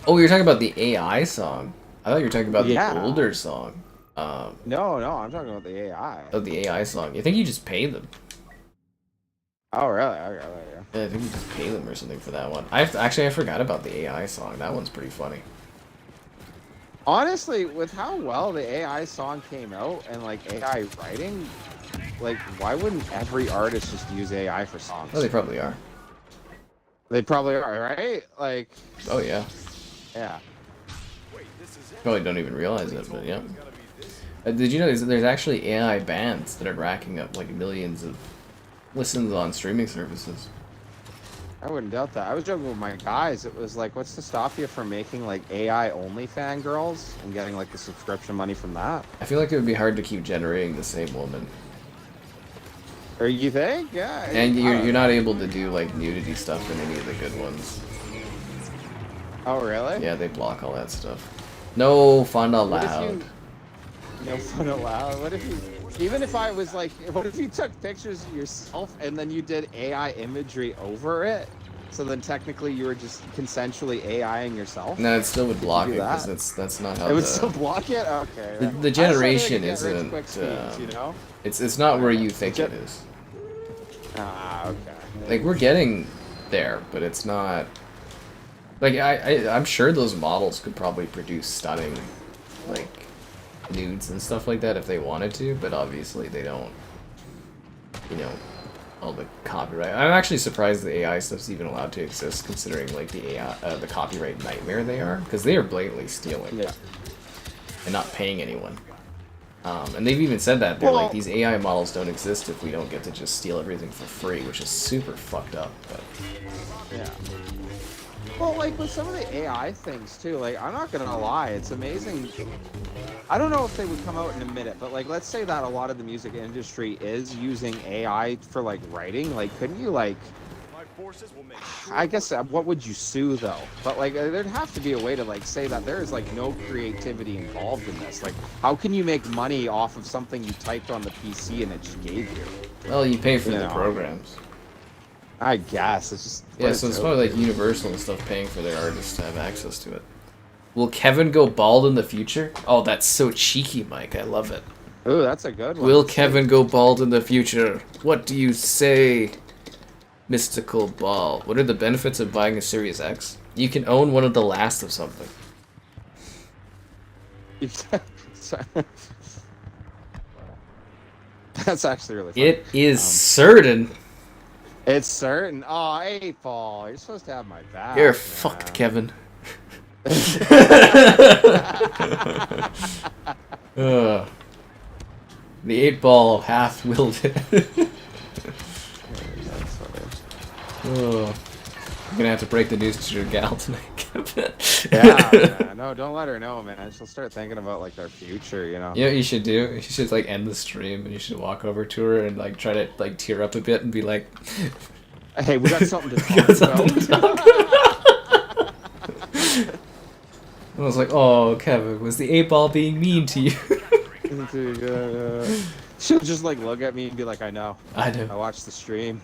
Oh, you're talking about the AI song. I thought you were talking about Yeah. the older song. No, I'm talking about the AI. Oh, the AI song. You think you just pay them? Oh, really? Okay. Yeah, I think you just pay them or something for that one. I forgot about the AI song. That one's pretty funny. Honestly, with how well the AI song came out and like AI writing, like why wouldn't every artist just use AI for songs? Oh, they probably are. They probably are, right? Like, Oh yeah. yeah. Probably don't even realize it, but yeah. Did you know there's actually AI bands that are racking up like millions of listens on streaming services? I wouldn't doubt that. I was joking with my guys. It was like, what's to stop you from making like AI only fangirls and getting like the subscription money from that? I feel like it would be hard to keep generating the same woman. Or you think? Yeah. And you're not able to do like nudity stuff in any of the good ones. Oh, really? Yeah, they block all that stuff. No fun What allowed. if you... No fun allowed. What if you... Even if I was like... What if you took pictures of yourself and then you did AI imagery over it? So then technically you were just consensually AIing yourself? No, it still would block do it because that? that's not how It would still block it? Okay. the generation I just wanted to isn't. get rich quick schemes, you know? It's not where you think it is. Ah, okay. Like we're getting there, but it's not. Like I'm sure those models could probably produce stunning, like, nudes and stuff like that if they wanted to, but obviously they don't. You know, all the copyright. I'm actually surprised the AI stuff's even allowed to exist, considering like the AI, the copyright nightmare they are, because they are blatantly stealing Yeah. and not paying anyone. And they've even said that they're Well- like these AI models don't exist if we don't get to just steal everything for free, which is super fucked up. But Yeah. Well, like with some of the AI things too, like I'm not gonna lie, it's amazing. I don't know if they would come out and admit it, but like let's say that a lot of the music industry is using AI for like writing, like couldn't you like I guess what would you sue though? But like there'd have to be a way to like say that there is like no creativity involved in this. Like how can you make money off of something you typed on the PC and it just gave you? well, you pay for You the know. programs. I guess it's just Yeah, so it's probably like Universal and stuff paying for their artists to have access to it. Will Kevin go bald in the future? Oh, that's so cheeky, Mike. I love it. Ooh, that's a good one. Will Kevin go bald in the future? What do you say, Mystical Ball? What are the benefits of buying a Series X? You can own one of the last of something. That's actually really funny. It is certain. It's certain. Oh, 8 Ball. You're supposed to have my back. You're man. fucked, Kevin. The 8-ball half-wielded. I'm gonna have to break the news to your gal tonight, Kevin. Yeah, no, don't let her know, man. She'll start thinking about like our future, you know. You know what you should do? You should like end the stream and you should walk over to her and like try to like tear up a bit and be like, Hey, we got something to "We talk got something to about. talk about." I was like, oh, Kevin, was the 8-ball being mean to you? She'll just like look at me and be like, I know. I know. I watched the stream.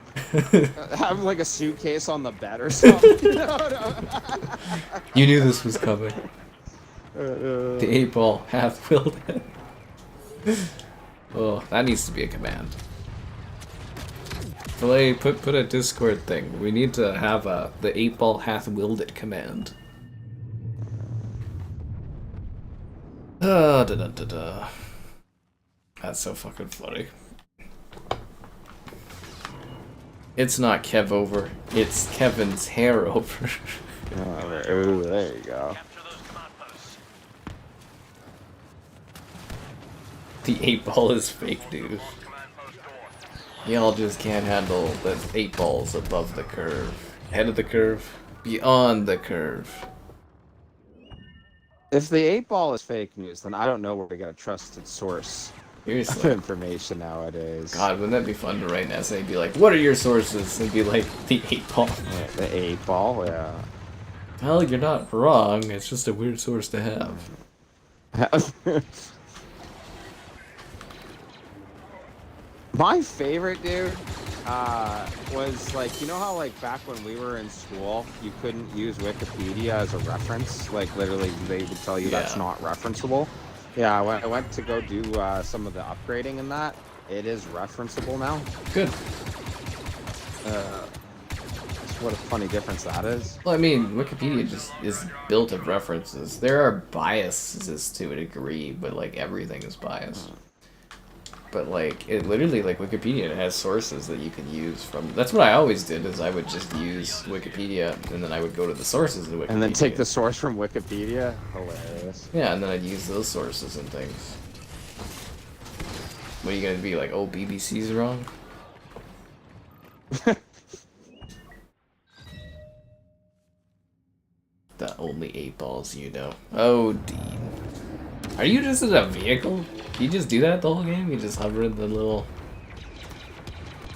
Have like a suitcase on the bed or something. No. You knew this was coming. The 8-ball half-wielded. Oh, that needs to be a command. Filet, put a Discord thing. We need to have the 8-ball half-wielded command. Da-da-da-da. That's so fucking funny. It's not Kev over. It's Kevin's hair over. Ooh, there you go. Capture those command posts. The 8-ball is fake news. Command post door. Y'all just can't handle the 8 balls above the curve. Head of the curve. Beyond the curve. If the 8-ball is fake news, then I don't know where to get a trusted source of Seriously. information nowadays. God, wouldn't that be fun to write an essay and be like, what are your sources? And be like, the 8-ball. Yeah, the 8-ball, yeah. Well, you're not wrong. It's just a weird source to have. My favorite, dude, was like, you know how like back when we were in school, you couldn't use Wikipedia as a reference? Like literally they would tell you that's Yeah. not referenceable. Yeah, when I went to go do some of the upgrading in that, it is referenceable now. Good. What a funny difference that is. Well, I mean, Wikipedia just is built of references. There are biases to a degree, but like everything is biased. But like it literally, like Wikipedia has sources that you can use from. That's what I always did. Is I would just use Wikipedia, and then I would go to the sources of Wikipedia. And then take the source from Wikipedia. Hilarious. Yeah, and then I'd use those sources and things. What are you gonna be like? Oh, BBC's wrong. The only 8 balls you know. Oh, Dean. Are you just in a vehicle? You just do that the whole game? You just hover in the little...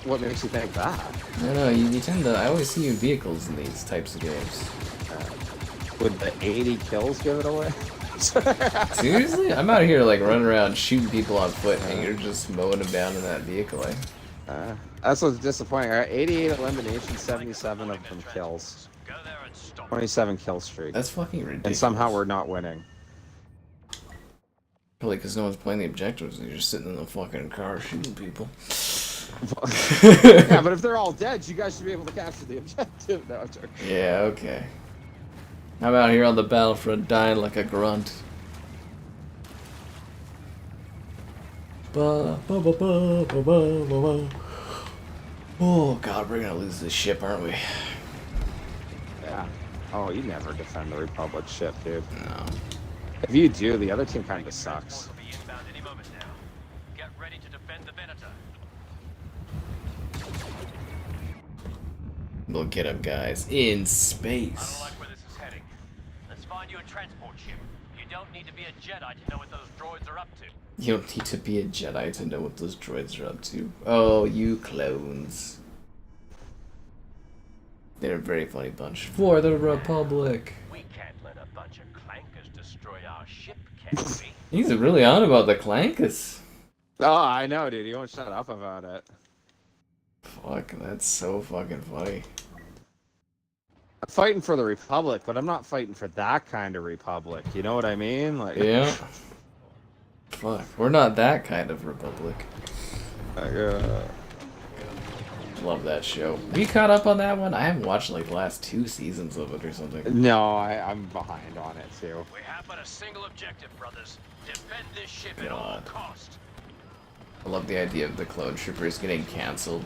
What makes you think that? I don't know, you tend to... I always see you in vehicles in these types of games. Would the 80 kills give it away? Seriously? I'm out here like running around shooting people on foot and you're just mowing them down in that vehicle, eh? That's what's disappointing. All right, 88 eliminations, 77 of them kills. Go there and stop. 27 kill streak. That's fucking ridiculous. And somehow we're not winning. Probably because no one's playing the objectives and you're just sitting in the fucking car shooting people. Yeah, but if they're all dead, you guys should be able to capture the objective. No, I'm joking. Yeah, okay. I'm out here on the battlefront dying like a grunt. Ba, ba, ba, ba, ba, ba, ba, ba. Oh god, we're gonna lose this ship, aren't we? Yeah. Oh, you never defend the Republic ship, dude. No. If you do, the other team kind of sucks. Will be inbound any moment now. We'll get them, guys. In I don't space. like where this is heading. Let's find you a transport ship. You don't need to be a Jedi to know what those droids are up to. You don't need to be a Jedi to know what those droids are up to. Oh, you clones. They're a very funny bunch. For the Republic. We can't let a bunch of clankers destroy our ship, can we? He's really on about the Clankus. Oh, I know, dude. You won't shut up about it. Fuck, that's so fucking funny. I'm fighting for the Republic, but I'm not fighting for that kind of Republic. You know what I mean? Like, Yeah. Fuck, we're not that kind of Republic. Love that show. We caught up on that one? I haven't watched like the last 2 seasons of it or something. No, I'm behind on it too. We have but a single objective, brothers. Defend this ship at all God. costs. I love the idea of the clone troopers getting cancelled.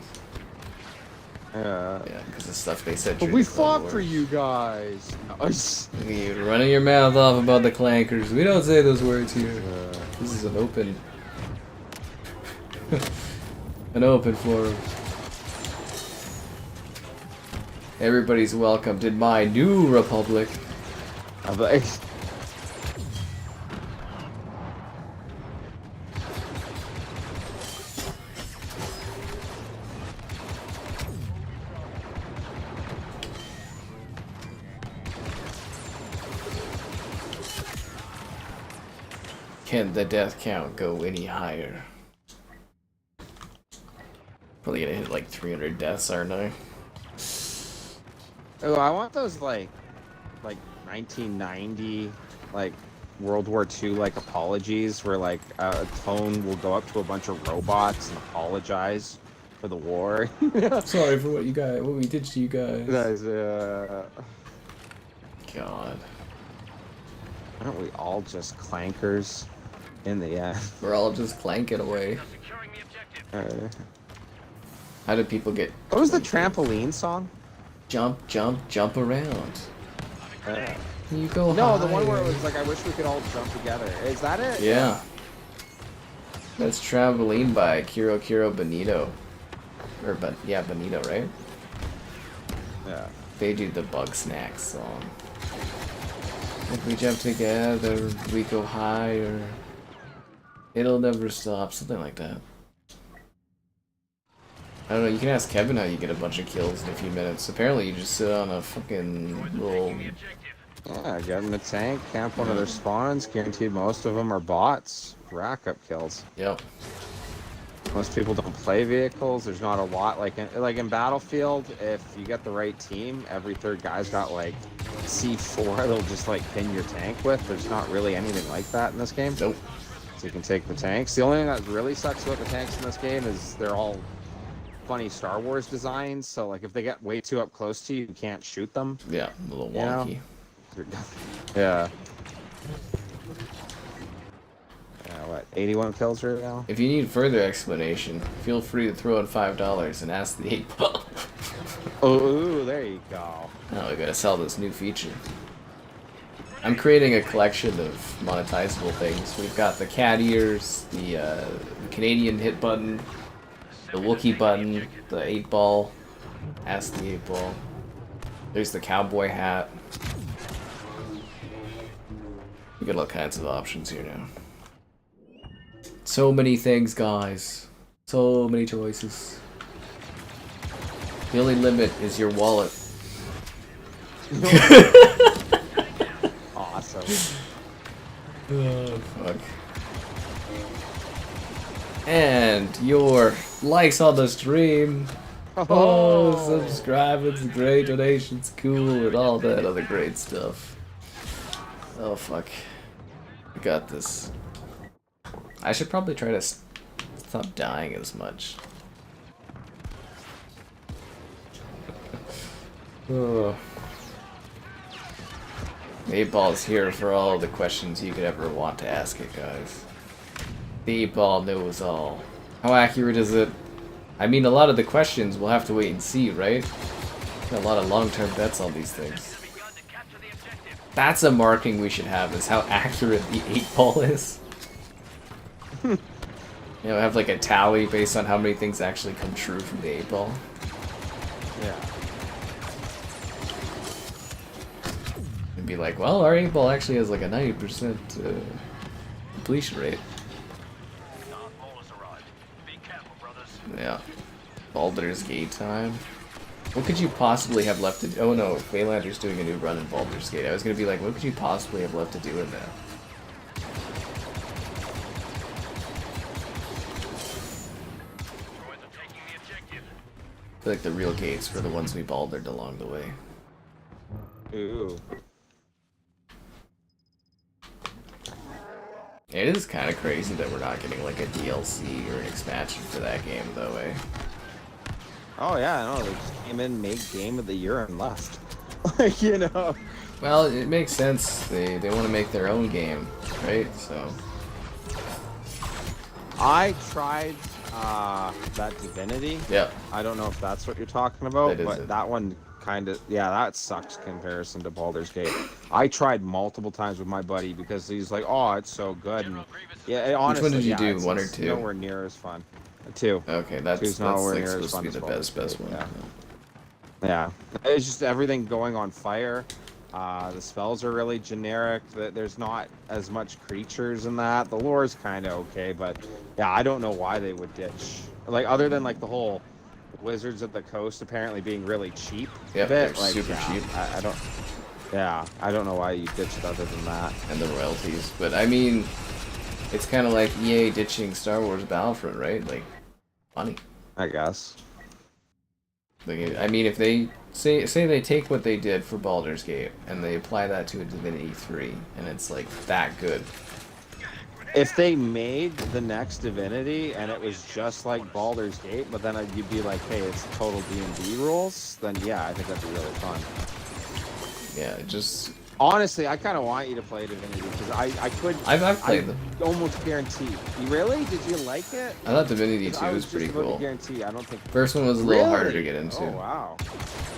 Yeah, because the stuff they said. But during we the Clone fought for Wars. you guys. You're running your mouth off about the clankers. We don't say those words here. This is an open, an open forum. Everybody's welcome to my new republic. I'm like, Can the death count go any higher? Probably gonna hit like 300 deaths, aren't I? oh, I want those like 1990, like World War II, like apologies, where like a clone will go up to a bunch of robots and apologize for the war. Sorry for what we did to you guys. Guys, God. aren't we all just clankers in the end? We're all just clanking away. Securing the objective. How do people get What was the trampoline song? jump, jump, jump around? You go No, the one where it higher. was like, I wish we could all jump together. Is that it? Yeah. That's Trampoline by Kiro Benito. Or, yeah, Benito, right? Yeah. They do the Bug Snacks song. If we jump together, we go higher. It'll never stop, something like that. I don't know, you can ask Kevin how you get a bunch of kills in a few minutes. Apparently you just sit on a fucking little... Yeah, get in the tank, camp one of their spawns, guaranteed most of them are bots. Rack up kills. Yep. Most people don't play vehicles, there's not a lot, like in Battlefield, if you get the right team, every third guy's got like C4 they'll just like pin your tank with. There's not really anything like that in this game. Nope. So you can take the tanks. The only thing that really sucks about the tanks in this game is they're all funny Star Wars designs, so like if they get way too up close to you, you can't shoot them. Yeah, a little You know? wonky. Yeah. What, 81 kills right now? If you need further explanation, feel free to throw in $5 and ask the 8-ball. Oh, there you go. Now we gotta sell this new feature. I'm creating a collection of monetizable things. We've got the cat ears, the Canadian hit button, the Wookiee button, the 8-ball, ask the 8-ball. There's the cowboy hat. We got all kinds of options here now. So many things, guys. So many choices. The only limit is your wallet. Awesome. Oh, fuck. And your likes on the stream. Oh, subscribing's great, donations cool, and all that other great stuff. Oh, fuck. I got this. I should probably try to stop dying as much. Oh. 8-ball's here for all the questions you could ever want to ask it, guys. The 8-ball knows all. How accurate is it? I mean, a lot of the questions we'll have to wait and see, right? Got a lot of long-term bets on these things. That's a marking we should have, is how accurate the 8-ball is. You know, have like a tally based on how many things actually come true from the 8-ball. Yeah. and be like, well, our 8 ball actually has like a 90% completion rate. Darth Maul has arrived. Be careful, brothers. Yeah. Baldur's Gate time. What could you possibly have left to do? Oh no, Waylander's doing a new run in Baldur's Gate. I was gonna be like, what could you possibly have left to do in that? Droids are taking the objective. I feel like the real gates were the ones we baldered along the way. Ooh. It is kind of crazy that we're not getting like a DLC or an expansion for that game, though, eh? Oh yeah, no, they just came in, made Game of the Year, and left. Like, you know. Well, it makes sense. They want to make their own game, right? So. I tried that Divinity. Yeah. I don't know if that's what you're talking about, That is but it. that one kind of, yeah, that sucks comparison to Baldur's Gate. I tried multiple times with my buddy because he's like, oh, it's so good. And yeah, it, honestly, Which one did you do? it's 1 or 2? Nowhere near as fun. 2. Okay, that's Two's nowhere like near as supposed to fun be as the Baldur's best Gate, one. yeah. Yeah, it's just everything going on fire. The spells are really generic. There's not as much creatures in that. The lore's kind of okay, but yeah, I don't know why they would ditch. Like, other than like the whole Wizards of the Coast apparently being really cheap. Yeah, bit, they're like, super yeah, cheap. I don't. Yeah, I don't know why you ditched it other than that. And the royalties, but I mean, it's kind of like EA ditching Star Wars Battlefront, right? Like, money. I guess. Like, I mean, if they say they take what they did for Baldur's Gate and they apply that to a Divinity 3, and it's like that good. If they made the next Divinity and it was just like Baldur's Gate, but then you'd be like, hey, it's total D&D rules, then yeah, I think that'd be really fun. Yeah, it just. Honestly, I kind of want you to play Divinity because I could. I've played them. Almost guarantee. You really? Did you like it? I thought Divinity 2 I was just pretty about to cool. guarantee. I don't think. First one was a little harder to Really? get into. Oh wow.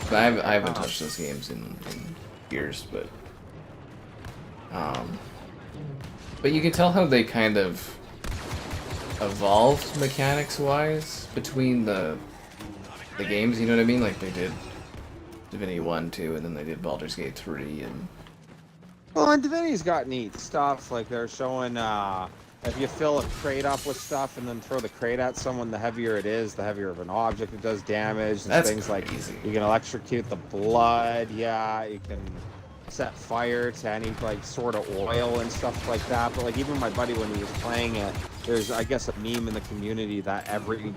But I haven't touched those games in years, but you can tell how they kind of evolved mechanics-wise between the games. You know what I mean? Like they did Divinity 1, 2, and then they did Baldur's Gate 3, and Well, and Divinity's got neat stuff. Like they're showing if you fill a crate up with stuff and then throw the crate at someone, the heavier it is, the heavier of an object it does damage. And That's things crazy. like you can electrocute the blood. Yeah, you can set fire to any like sort of oil and stuff like that. But like even my buddy when he was playing it, there's I guess a meme in the community that every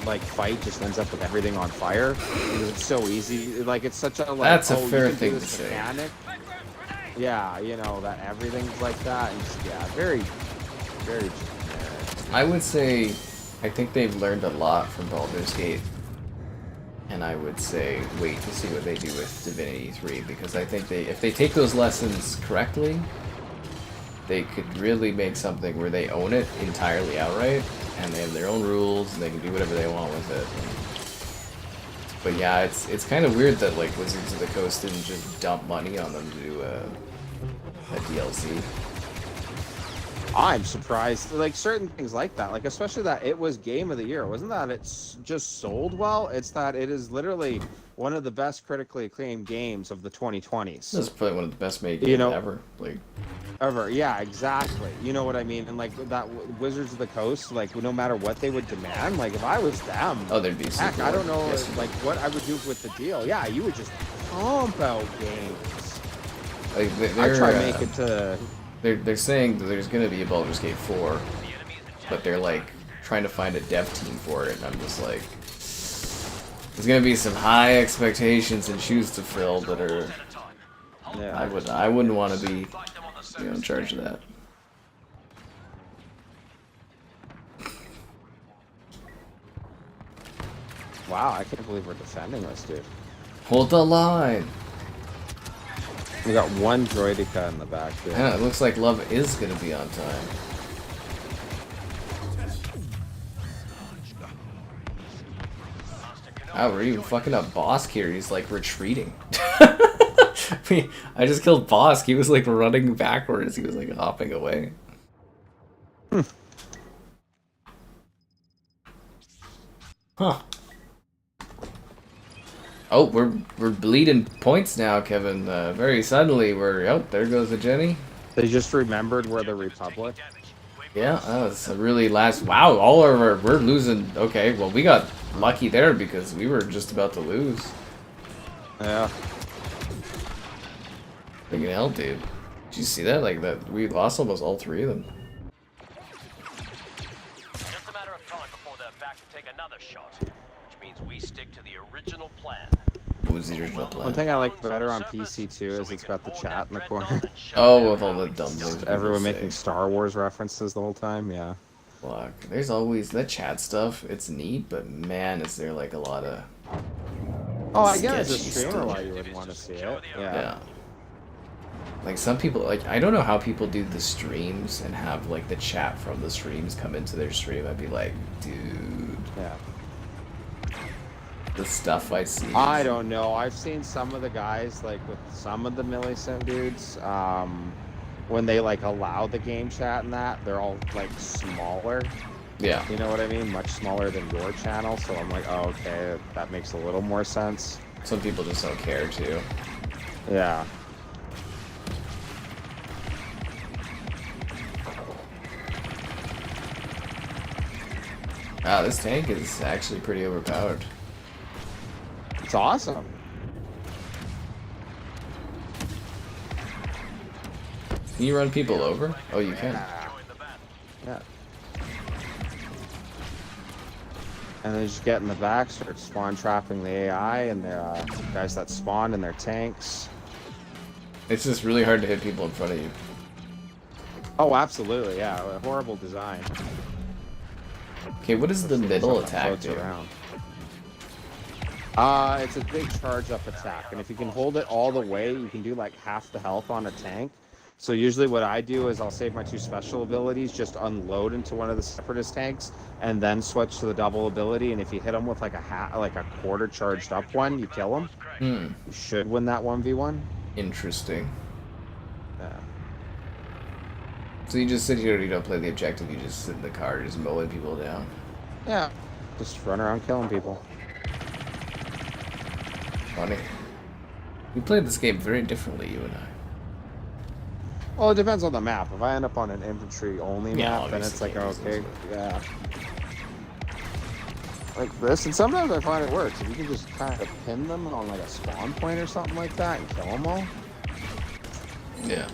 like fight just ends up with everything on fire because it's so easy. Like it's such a like That's a oh, fair you can do thing to this say. mechanic. Yeah, you know that everything's like that. And just, yeah, very generic. I would say I think they've learned a lot from Baldur's Gate, and I would say wait to see what they do with Divinity 3, because I think if they take those lessons correctly, they could really make something where they own it entirely outright, and they have their own rules, and they can do whatever they want with it. But yeah, it's kind of weird that like Wizards of the Coast didn't just dump money on them to do a DLC. I'm surprised. Like certain things like that, like especially that it was Game of the Year. It wasn't that it's just sold well. It's that it is literally one of the best critically acclaimed games of the 2020s. This is probably one of the best made games You know- ever. Like, Ever. Yeah, exactly. You know what I mean? And like that Wizards of the Coast, like no matter what they would demand, like if I was them, oh, there'd be heck, super I don't know yes, like what I would do with the deal. Yeah, you would just pump out games. like I try to they're, make it to. they're saying that there's gonna be a Baldur's Gate 4, but they're like trying to find a dev team for it, and I'm just like, there's gonna be some high expectations and shoes to fill that are. Yeah. I wouldn't want to be, in charge of that. Wow, I can't believe we're defending this, dude. Hold the line. We got one droidica in the back here. Yeah, it looks like Love is gonna be on time. Oh, we're even fucking up Bosk here. He's like retreating. I just killed Bosk. He was like running backwards. He was like hopping away. Huh. Oh, we're bleeding points now, Kevin. Very suddenly, there goes the Jenny. They just remembered we're the Republic. Yeah, that's a really last. Wow, all of our we're losing. Okay, well we got lucky there because we were just about to lose. Yeah. Freaking hell, dude! Did you see that? Like that, we lost almost all 3 of them. Just a matter of time before they're back to take another shot, which means we stick to the original plan. What was the original plan? One thing I like better on PC too is it's got the chat in the corner. Oh, with all the dumb things. Everyone making Star Wars references the whole time. Yeah. Fuck. There's always that chat stuff. It's neat, but man, is there like a lot of. Oh, I get as a sketchy streamer stuff. why you would want to see it. Yeah. Like some people, like I don't know how people do the streams and have like the chat from the streams come into their stream. I'd be like, dude. Yeah. The stuff I see. I don't know. I've seen some of the guys, like with some of the Millicent dudes, when they like allow the game chat and that, they're all like smaller. Yeah. You know what I mean? Much smaller than your channel. So I'm like, oh, okay, that makes a little more sense. Some people just don't care too. Yeah. Wow, this tank is actually pretty overpowered. It's awesome. Can you run people over? Oh, you can. Yeah. And they just get in the back, start spawn trapping the AI and the guys that spawn in their tanks. It's just really hard to hit people in front of you. Oh, absolutely, yeah. A horrible design. Okay, what does the middle attack Floats do? around. It's a big charge up attack, and if you can hold it all the way, you can do like half the health on a tank. So usually what I do is I'll save my 2 special abilities, just unload into one of the Separatist tanks, and then switch to the double ability. And if you hit them with like a quarter charged up one, you kill them. You should win that 1v1. Interesting. Yeah. So you just sit here, you don't play the objective, you just sit in the car, just mowing people down. Yeah. Just run around killing people. Funny. We played this game very differently, you and I. Well, it depends on the map. If I end up on an infantry-only Yeah, map, then it's like, obviously, okay, yeah. Like this, and sometimes I find it works. If you can just kind of pin them on like a spawn point or something like that and kill them all. Yeah.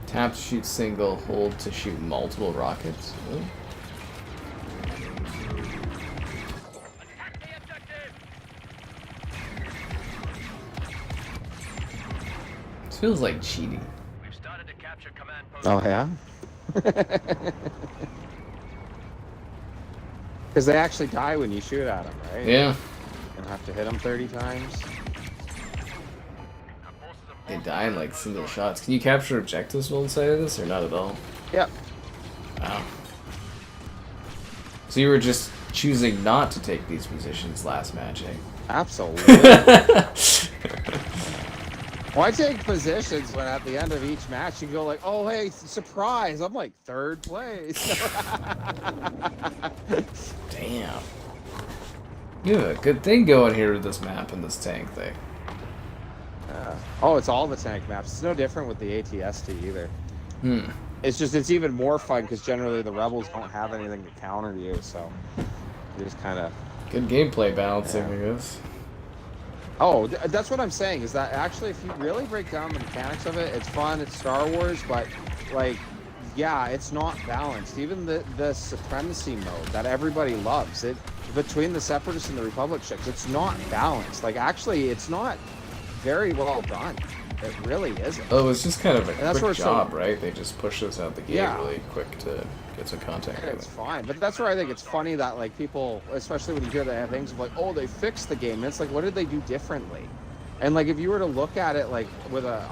Tap to shoot single, hold to shoot multiple rockets. Really? This feels like cheating. We've started to capture command post. Oh yeah. Because they actually die when you shoot at them, right? Yeah. And have to hit them 30 times. They die in like single shots. Can you capture objectives while inside of this or not at all? Yep. Wow. So you were just choosing not to take these positions last match, eh? Absolutely. Why take positions when at the end of each match you go like, oh hey, surprise, I'm like 3rd place. Damn. You have a good thing going here with this map and this tank thing. Oh, it's all the tank maps. It's no different with the ATST either. Hmm. It's just, it's even more fun because generally the rebels don't have anything to counter you, so you just kind of... Good gameplay balancing, Yeah. I guess. Oh, that's what I'm saying, is that actually if you really break down the mechanics of it, it's fun, it's Star Wars, but like, yeah, it's not balanced. Even the Supremacy mode that everybody loves, it between the Separatists and the Republic ships, it's not balanced. Like, actually, it's not very well done. It really isn't. Oh, it was just kind of a that's where quick it's job, so- right? They just pushed us out the gate Yeah. really quick to get some contact with It's it. fine, but that's where I think it's funny that like people, especially when you hear the things of like, oh, they fixed the game. And it's like, what did they do differently? And like, if you were to look at it like with a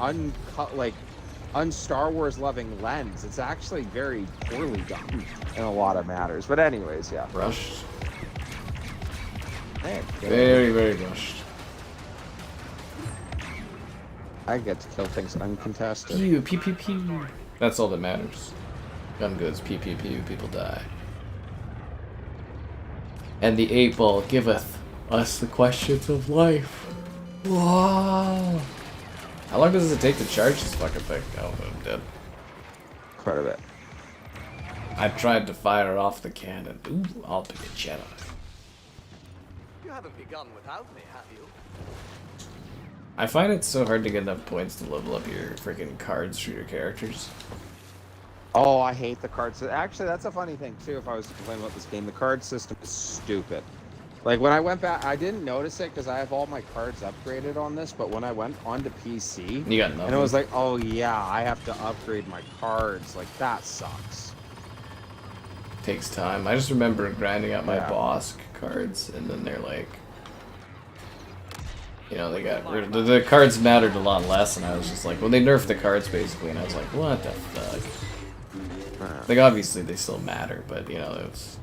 un-Star Wars loving lens, it's actually very poorly done in a lot of matters. But anyways, yeah. Rushed. Hey, Very, very rushed. I get to kill things uncontested. Pew, pew, pew, pew. That's all that matters. Gun goods, pew, pew, pew, people die. And the 8-ball giveth us the questions of life. Wow. How long does it take to charge this fucking thing? Oh, I'm dead. Quite a bit. I tried to fire off the cannon. Ooh, I'll pick a Jedi. You haven't begun without me, have you? I find it so hard to get enough points to level up your freaking cards for your characters. Oh, I hate the cards. Actually, that's a funny thing too. If I was to complain about this game, the card system is stupid. Like when I went back, I didn't notice it because I have all my cards upgraded on this. But when I went onto PC, You got nothing. and it was like, oh yeah, I have to upgrade my cards. Like that sucks. Takes time. I just remember grinding out my Yeah. boss cards, and then they're like, you know, they got rid of the cards mattered a lot less, and I was just like, well, they nerfed the cards basically, and I was like, what the fuck? Like obviously they still matter, but you know, it was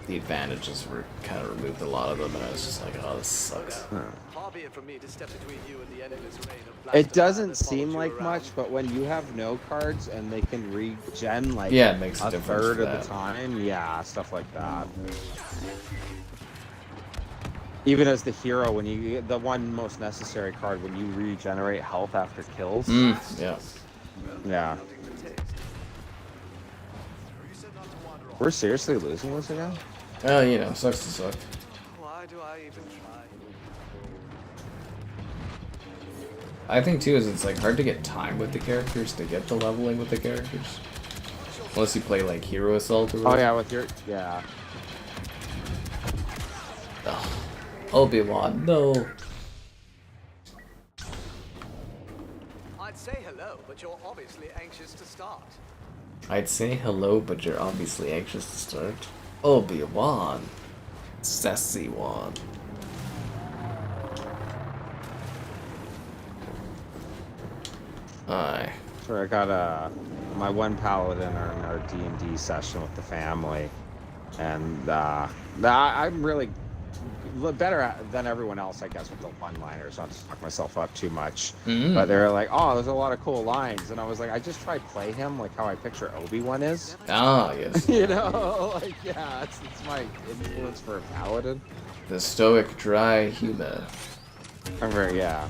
the advantages were kind of removed a lot of them, and I was just like, oh, this sucks. Far be it from me to step between you and the enemy's reign of blaster It fire doesn't that followed seem you like around. much, but when you have no cards and they can regen like Yeah, it makes a a difference third for of that. the time, yeah, stuff like that. Even as the hero, when you get the one most necessary card, when you regenerate health after kills, Yeah. yeah. We're seriously losing this again? Well, you know, sucks to suck. Why do I even try? I think too is it's like hard to get time with the characters to get the leveling with the characters. Unless you play like Hero Assault or Oh whatever. yeah, with your yeah. Ugh. Obi-Wan, no. I'd say hello, but you're obviously anxious to start. I'd say hello, but you're obviously anxious to start. Obi-Wan. Sassy one. Aye. So I got my one paladin in our D&D session with the family, and I'm really better than everyone else, I guess, with the one-liners. Not to talk myself up too much, but they're like, "Oh, there's a lot of cool lines," and I was like, "I just tried play him like how I picture Obi-Wan is." Ah, yes. You know, like yeah, it's my influence for a paladin. The stoic, dry humor. I'm very yeah.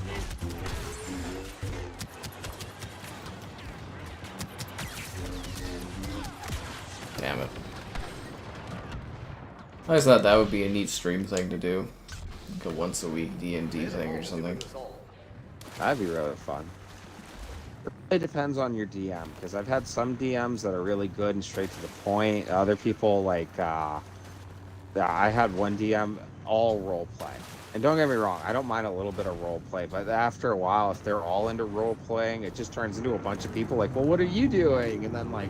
Damn it. I just thought that would be a neat stream thing to do. Like a once a week D&D thing or something. That'd be really fun. It really depends on your DM, because I've had some DMs that are really good and straight to the point. Other people, like, I had one DM all role play. And don't get me wrong, I don't mind a little bit of role play, but after a while, if they're all into role playing, it just turns into a bunch of people like, well, what are you doing? And then, like,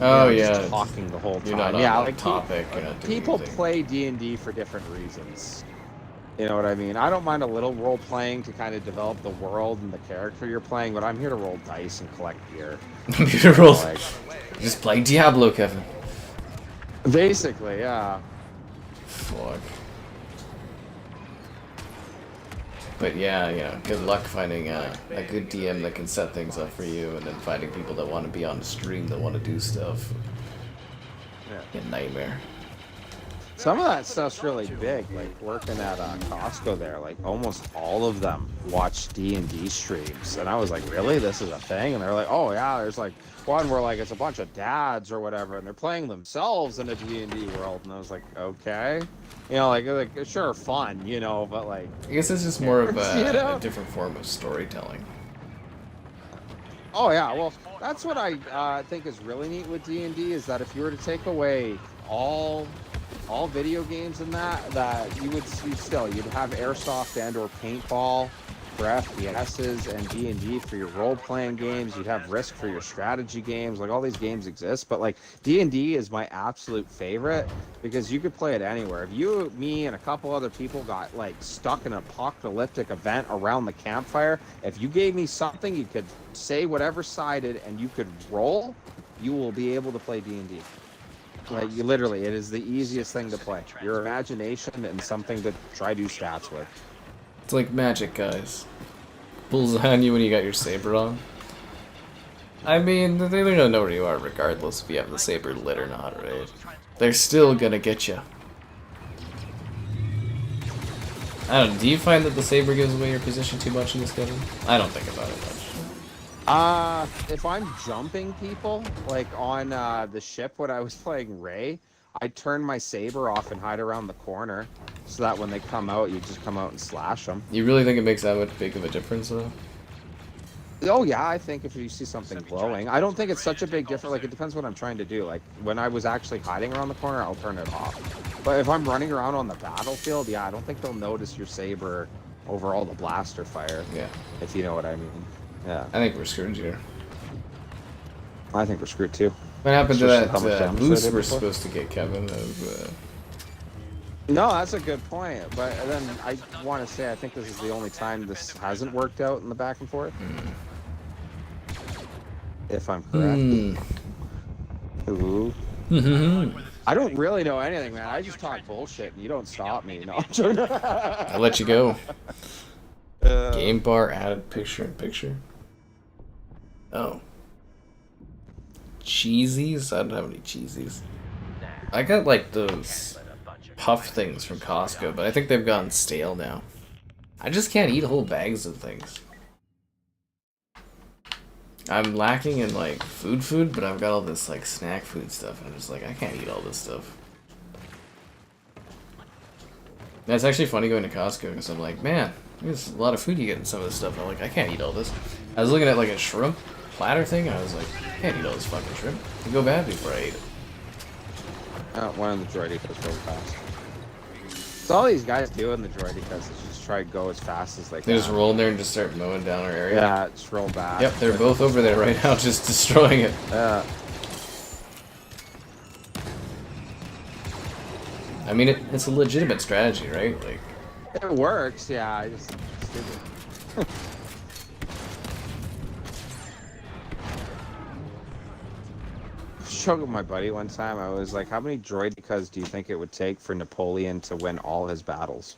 Oh, you know, yeah. just talking the whole time. You're not on yeah, that like topic. You're not doing people anything. play D&D for different reasons. You know what I mean? I don't mind a little role playing to kind of develop the world and the character you're playing, but I'm here to roll dice and collect gear. Beautiful. Like, Just play Diablo, Kevin. basically, yeah. Fuck. But yeah, you know, good luck finding a good DM that can set things up for you, and then finding people that want to be on the stream that want to do stuff. Yeah. A nightmare. Some of that stuff's really big. Like working at Costco there, like almost all of them watch D&D streams, and I was like, really, this is a thing? And they're like, oh yeah, there's like one where like it's a bunch of dads or whatever, and they're playing themselves in a D&D world, and I was like, okay, you know, like sure, fun, you know, but like, I guess it's just more of a, You know? a different form of storytelling. oh yeah, well, that's what I think is really neat with D&D is that if you were to take away all video games and that you'd have airsoft and or paintball for FPSs and D&D for your role-playing games. You'd have Risk for your strategy games. Like all these games exist, but like D&D is my absolute favorite because you could play it anywhere. If you, me, and a couple other people got like stuck in an apocalyptic event around the campfire, if you gave me something, you could say whatever sided and you could roll, you will be able to play D&D. Like you literally, it is the easiest thing to play. Your imagination and something to try to do stats with. It's like Magic, guys. Bullseye on you when you got your saber on. I mean, they're gonna know where you are regardless if you have the saber lit or not, right? They're still gonna get you. I don't know, do you find that the saber gives away your position too much in this game? I don't think about it much. If I'm jumping people, like on the ship when I was playing Rey, I turn my saber off and hide around the corner, so that when they come out, you just come out and slash them. You really think it makes that much big of a difference, though? Oh yeah, I think if you see something glowing, I don't think it's such a big difference. Like, it depends what I'm trying to do. Like, when I was actually hiding around the corner, I'll turn it off. But if I'm running around on the battlefield, yeah, I don't think they'll notice your saber over all the blaster fire. Yeah. If you know what I mean. Yeah. I think we're screwed here. I think we're screwed too. What happened to Especially that how much damage boost they did we're before. supposed to get, Kevin? No, that's a good point. But then I want to say I think this is the only time this hasn't worked out in the back and forth. If I'm correct. Ooh. I don't really know anything, man. I just talk bullshit and you don't stop me. No, I'm joking. I'll let you go. Game bar added picture-in-picture. Oh. Cheesies? I don't have any cheesies. I got like those puff things from Costco, but I think they've gone stale now. I just can't eat whole bags of things. I'm lacking in like food, but I've got all this like snack food stuff, and I'm just like, I can't eat all this stuff. And it's actually funny going to Costco because I'm like, man, there's a lot of food you get in some of this stuff. I'm like, I can't eat all this. I was looking at like a shrimp platter thing, and I was like, I can't eat all this fucking shrimp. It'd go bad before I ate it. One of the droidicas goes fast. So all these guys do in the droidicas is just try to go as fast as they can. They just roll in there and just start mowing down our area. Yeah, just roll back. Yep, they're both over there right now, just destroying it. I mean, it's a legitimate strategy, right? Like, it works, yeah. I just stupid. Showed with my buddy one time. I was like, "How many droidicas do you think it would take for Napoleon to win all his battles?"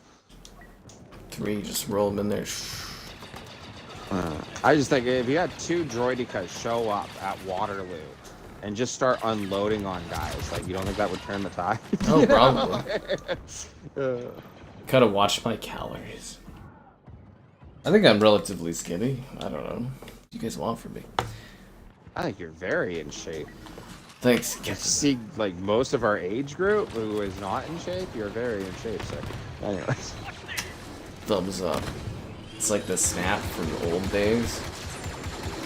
3, just roll them in there. I just think if you had 2 droidicas show up at Waterloo and just start unloading on guys, like, you don't think that would turn the tide? Oh, probably. Gotta watch my calories. I think I'm relatively skinny. I don't know. What do you guys want from me? I think you're very in shape. Thanks. You see, like, most of our age group who is not in shape, you're very in shape, sir. Anyways. Thumbs up. It's like the snap from the old days.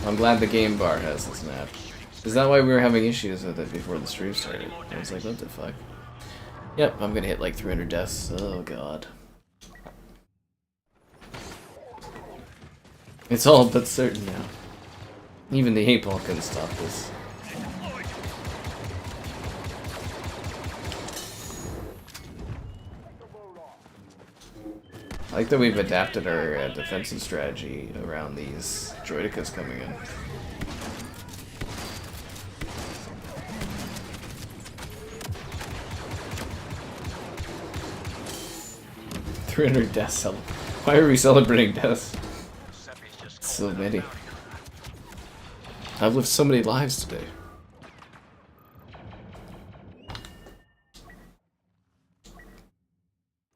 I'm glad the game bar has the snap. Is that why we were having issues with it before the stream started? I was like, what the fuck? Yep, I'm gonna hit like 300 deaths. Oh god. It's all but certain now. Even the 8-ball couldn't stop this. I like that we've adapted our defensive strategy around these droidicas coming in. $300 deaths. Why are we celebrating deaths? So many. I've lived so many lives today.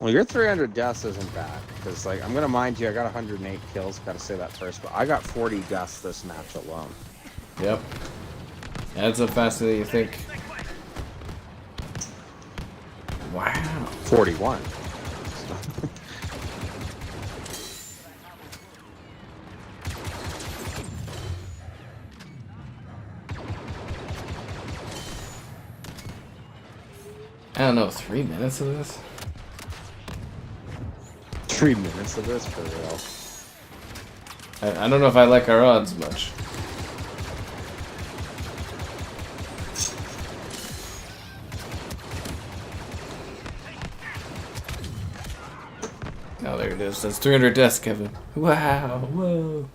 Well, your 300 deaths isn't bad, because, like, I'm gonna mind you, I got 108 kills, gotta say that first, but I got 40 deaths this match alone. Yep. Adds up faster than you think. Wow. 41. I don't know, 3 minutes of this? 3 minutes of this, for real. I don't know if I like our odds much. Oh, there it is. That's 300 deaths, Kevin. Wow. Whoa.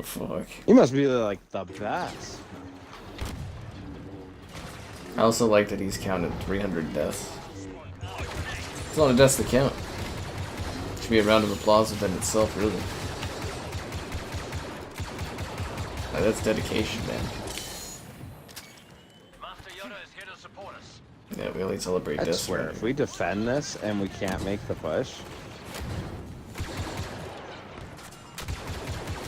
Fuck. You must be, like, the best. I also like that he's counted 300 deaths. It's a lot of deaths to count. Should be a round of applause within itself, really. That's dedication, man. Master Yoda is here to support us. Yeah, we only celebrate I this. swear, if we defend this and we can't make the push,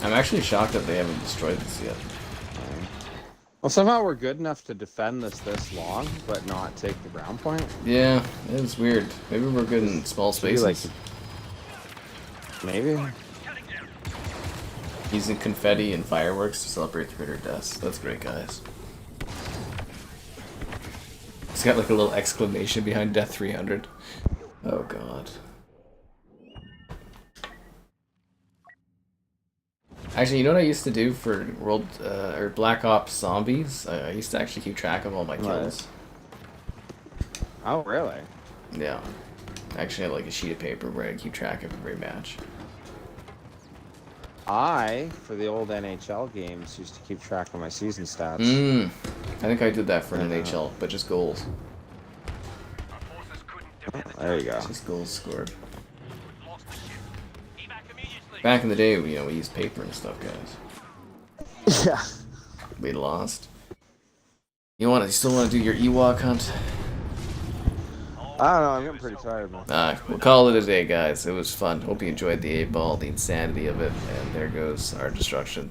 I'm actually shocked that they haven't destroyed this yet. well, somehow we're good enough to defend this long, but not take the ground point. Yeah, it was weird. Maybe we're good in small Maybe, spaces. Maybe. Using confetti and fireworks to celebrate 300 deaths. That's great, guys. It's got like a little exclamation behind Death 300. Oh god. Actually, you know what I used to do for or Black Ops Zombies? I used to actually keep track of all my kills. Oh, really? Yeah. I actually had like a sheet of paper where I keep track of every match. I, for the old NHL games, used to keep track of my season stats. I think I did that for an NHL, but just goals. Our forces couldn't defend the There you go. Just goals scored. We've lost the ship. Evac immediately. Back in the day, you know, we used paper and stuff, guys. Yeah. We lost. You still want to do your Ewok hunt? I don't know, I'm getting pretty tired, man. We'll call it a day, guys. It was fun. Hope you enjoyed the 8-ball, the insanity of it, and there goes our destruction.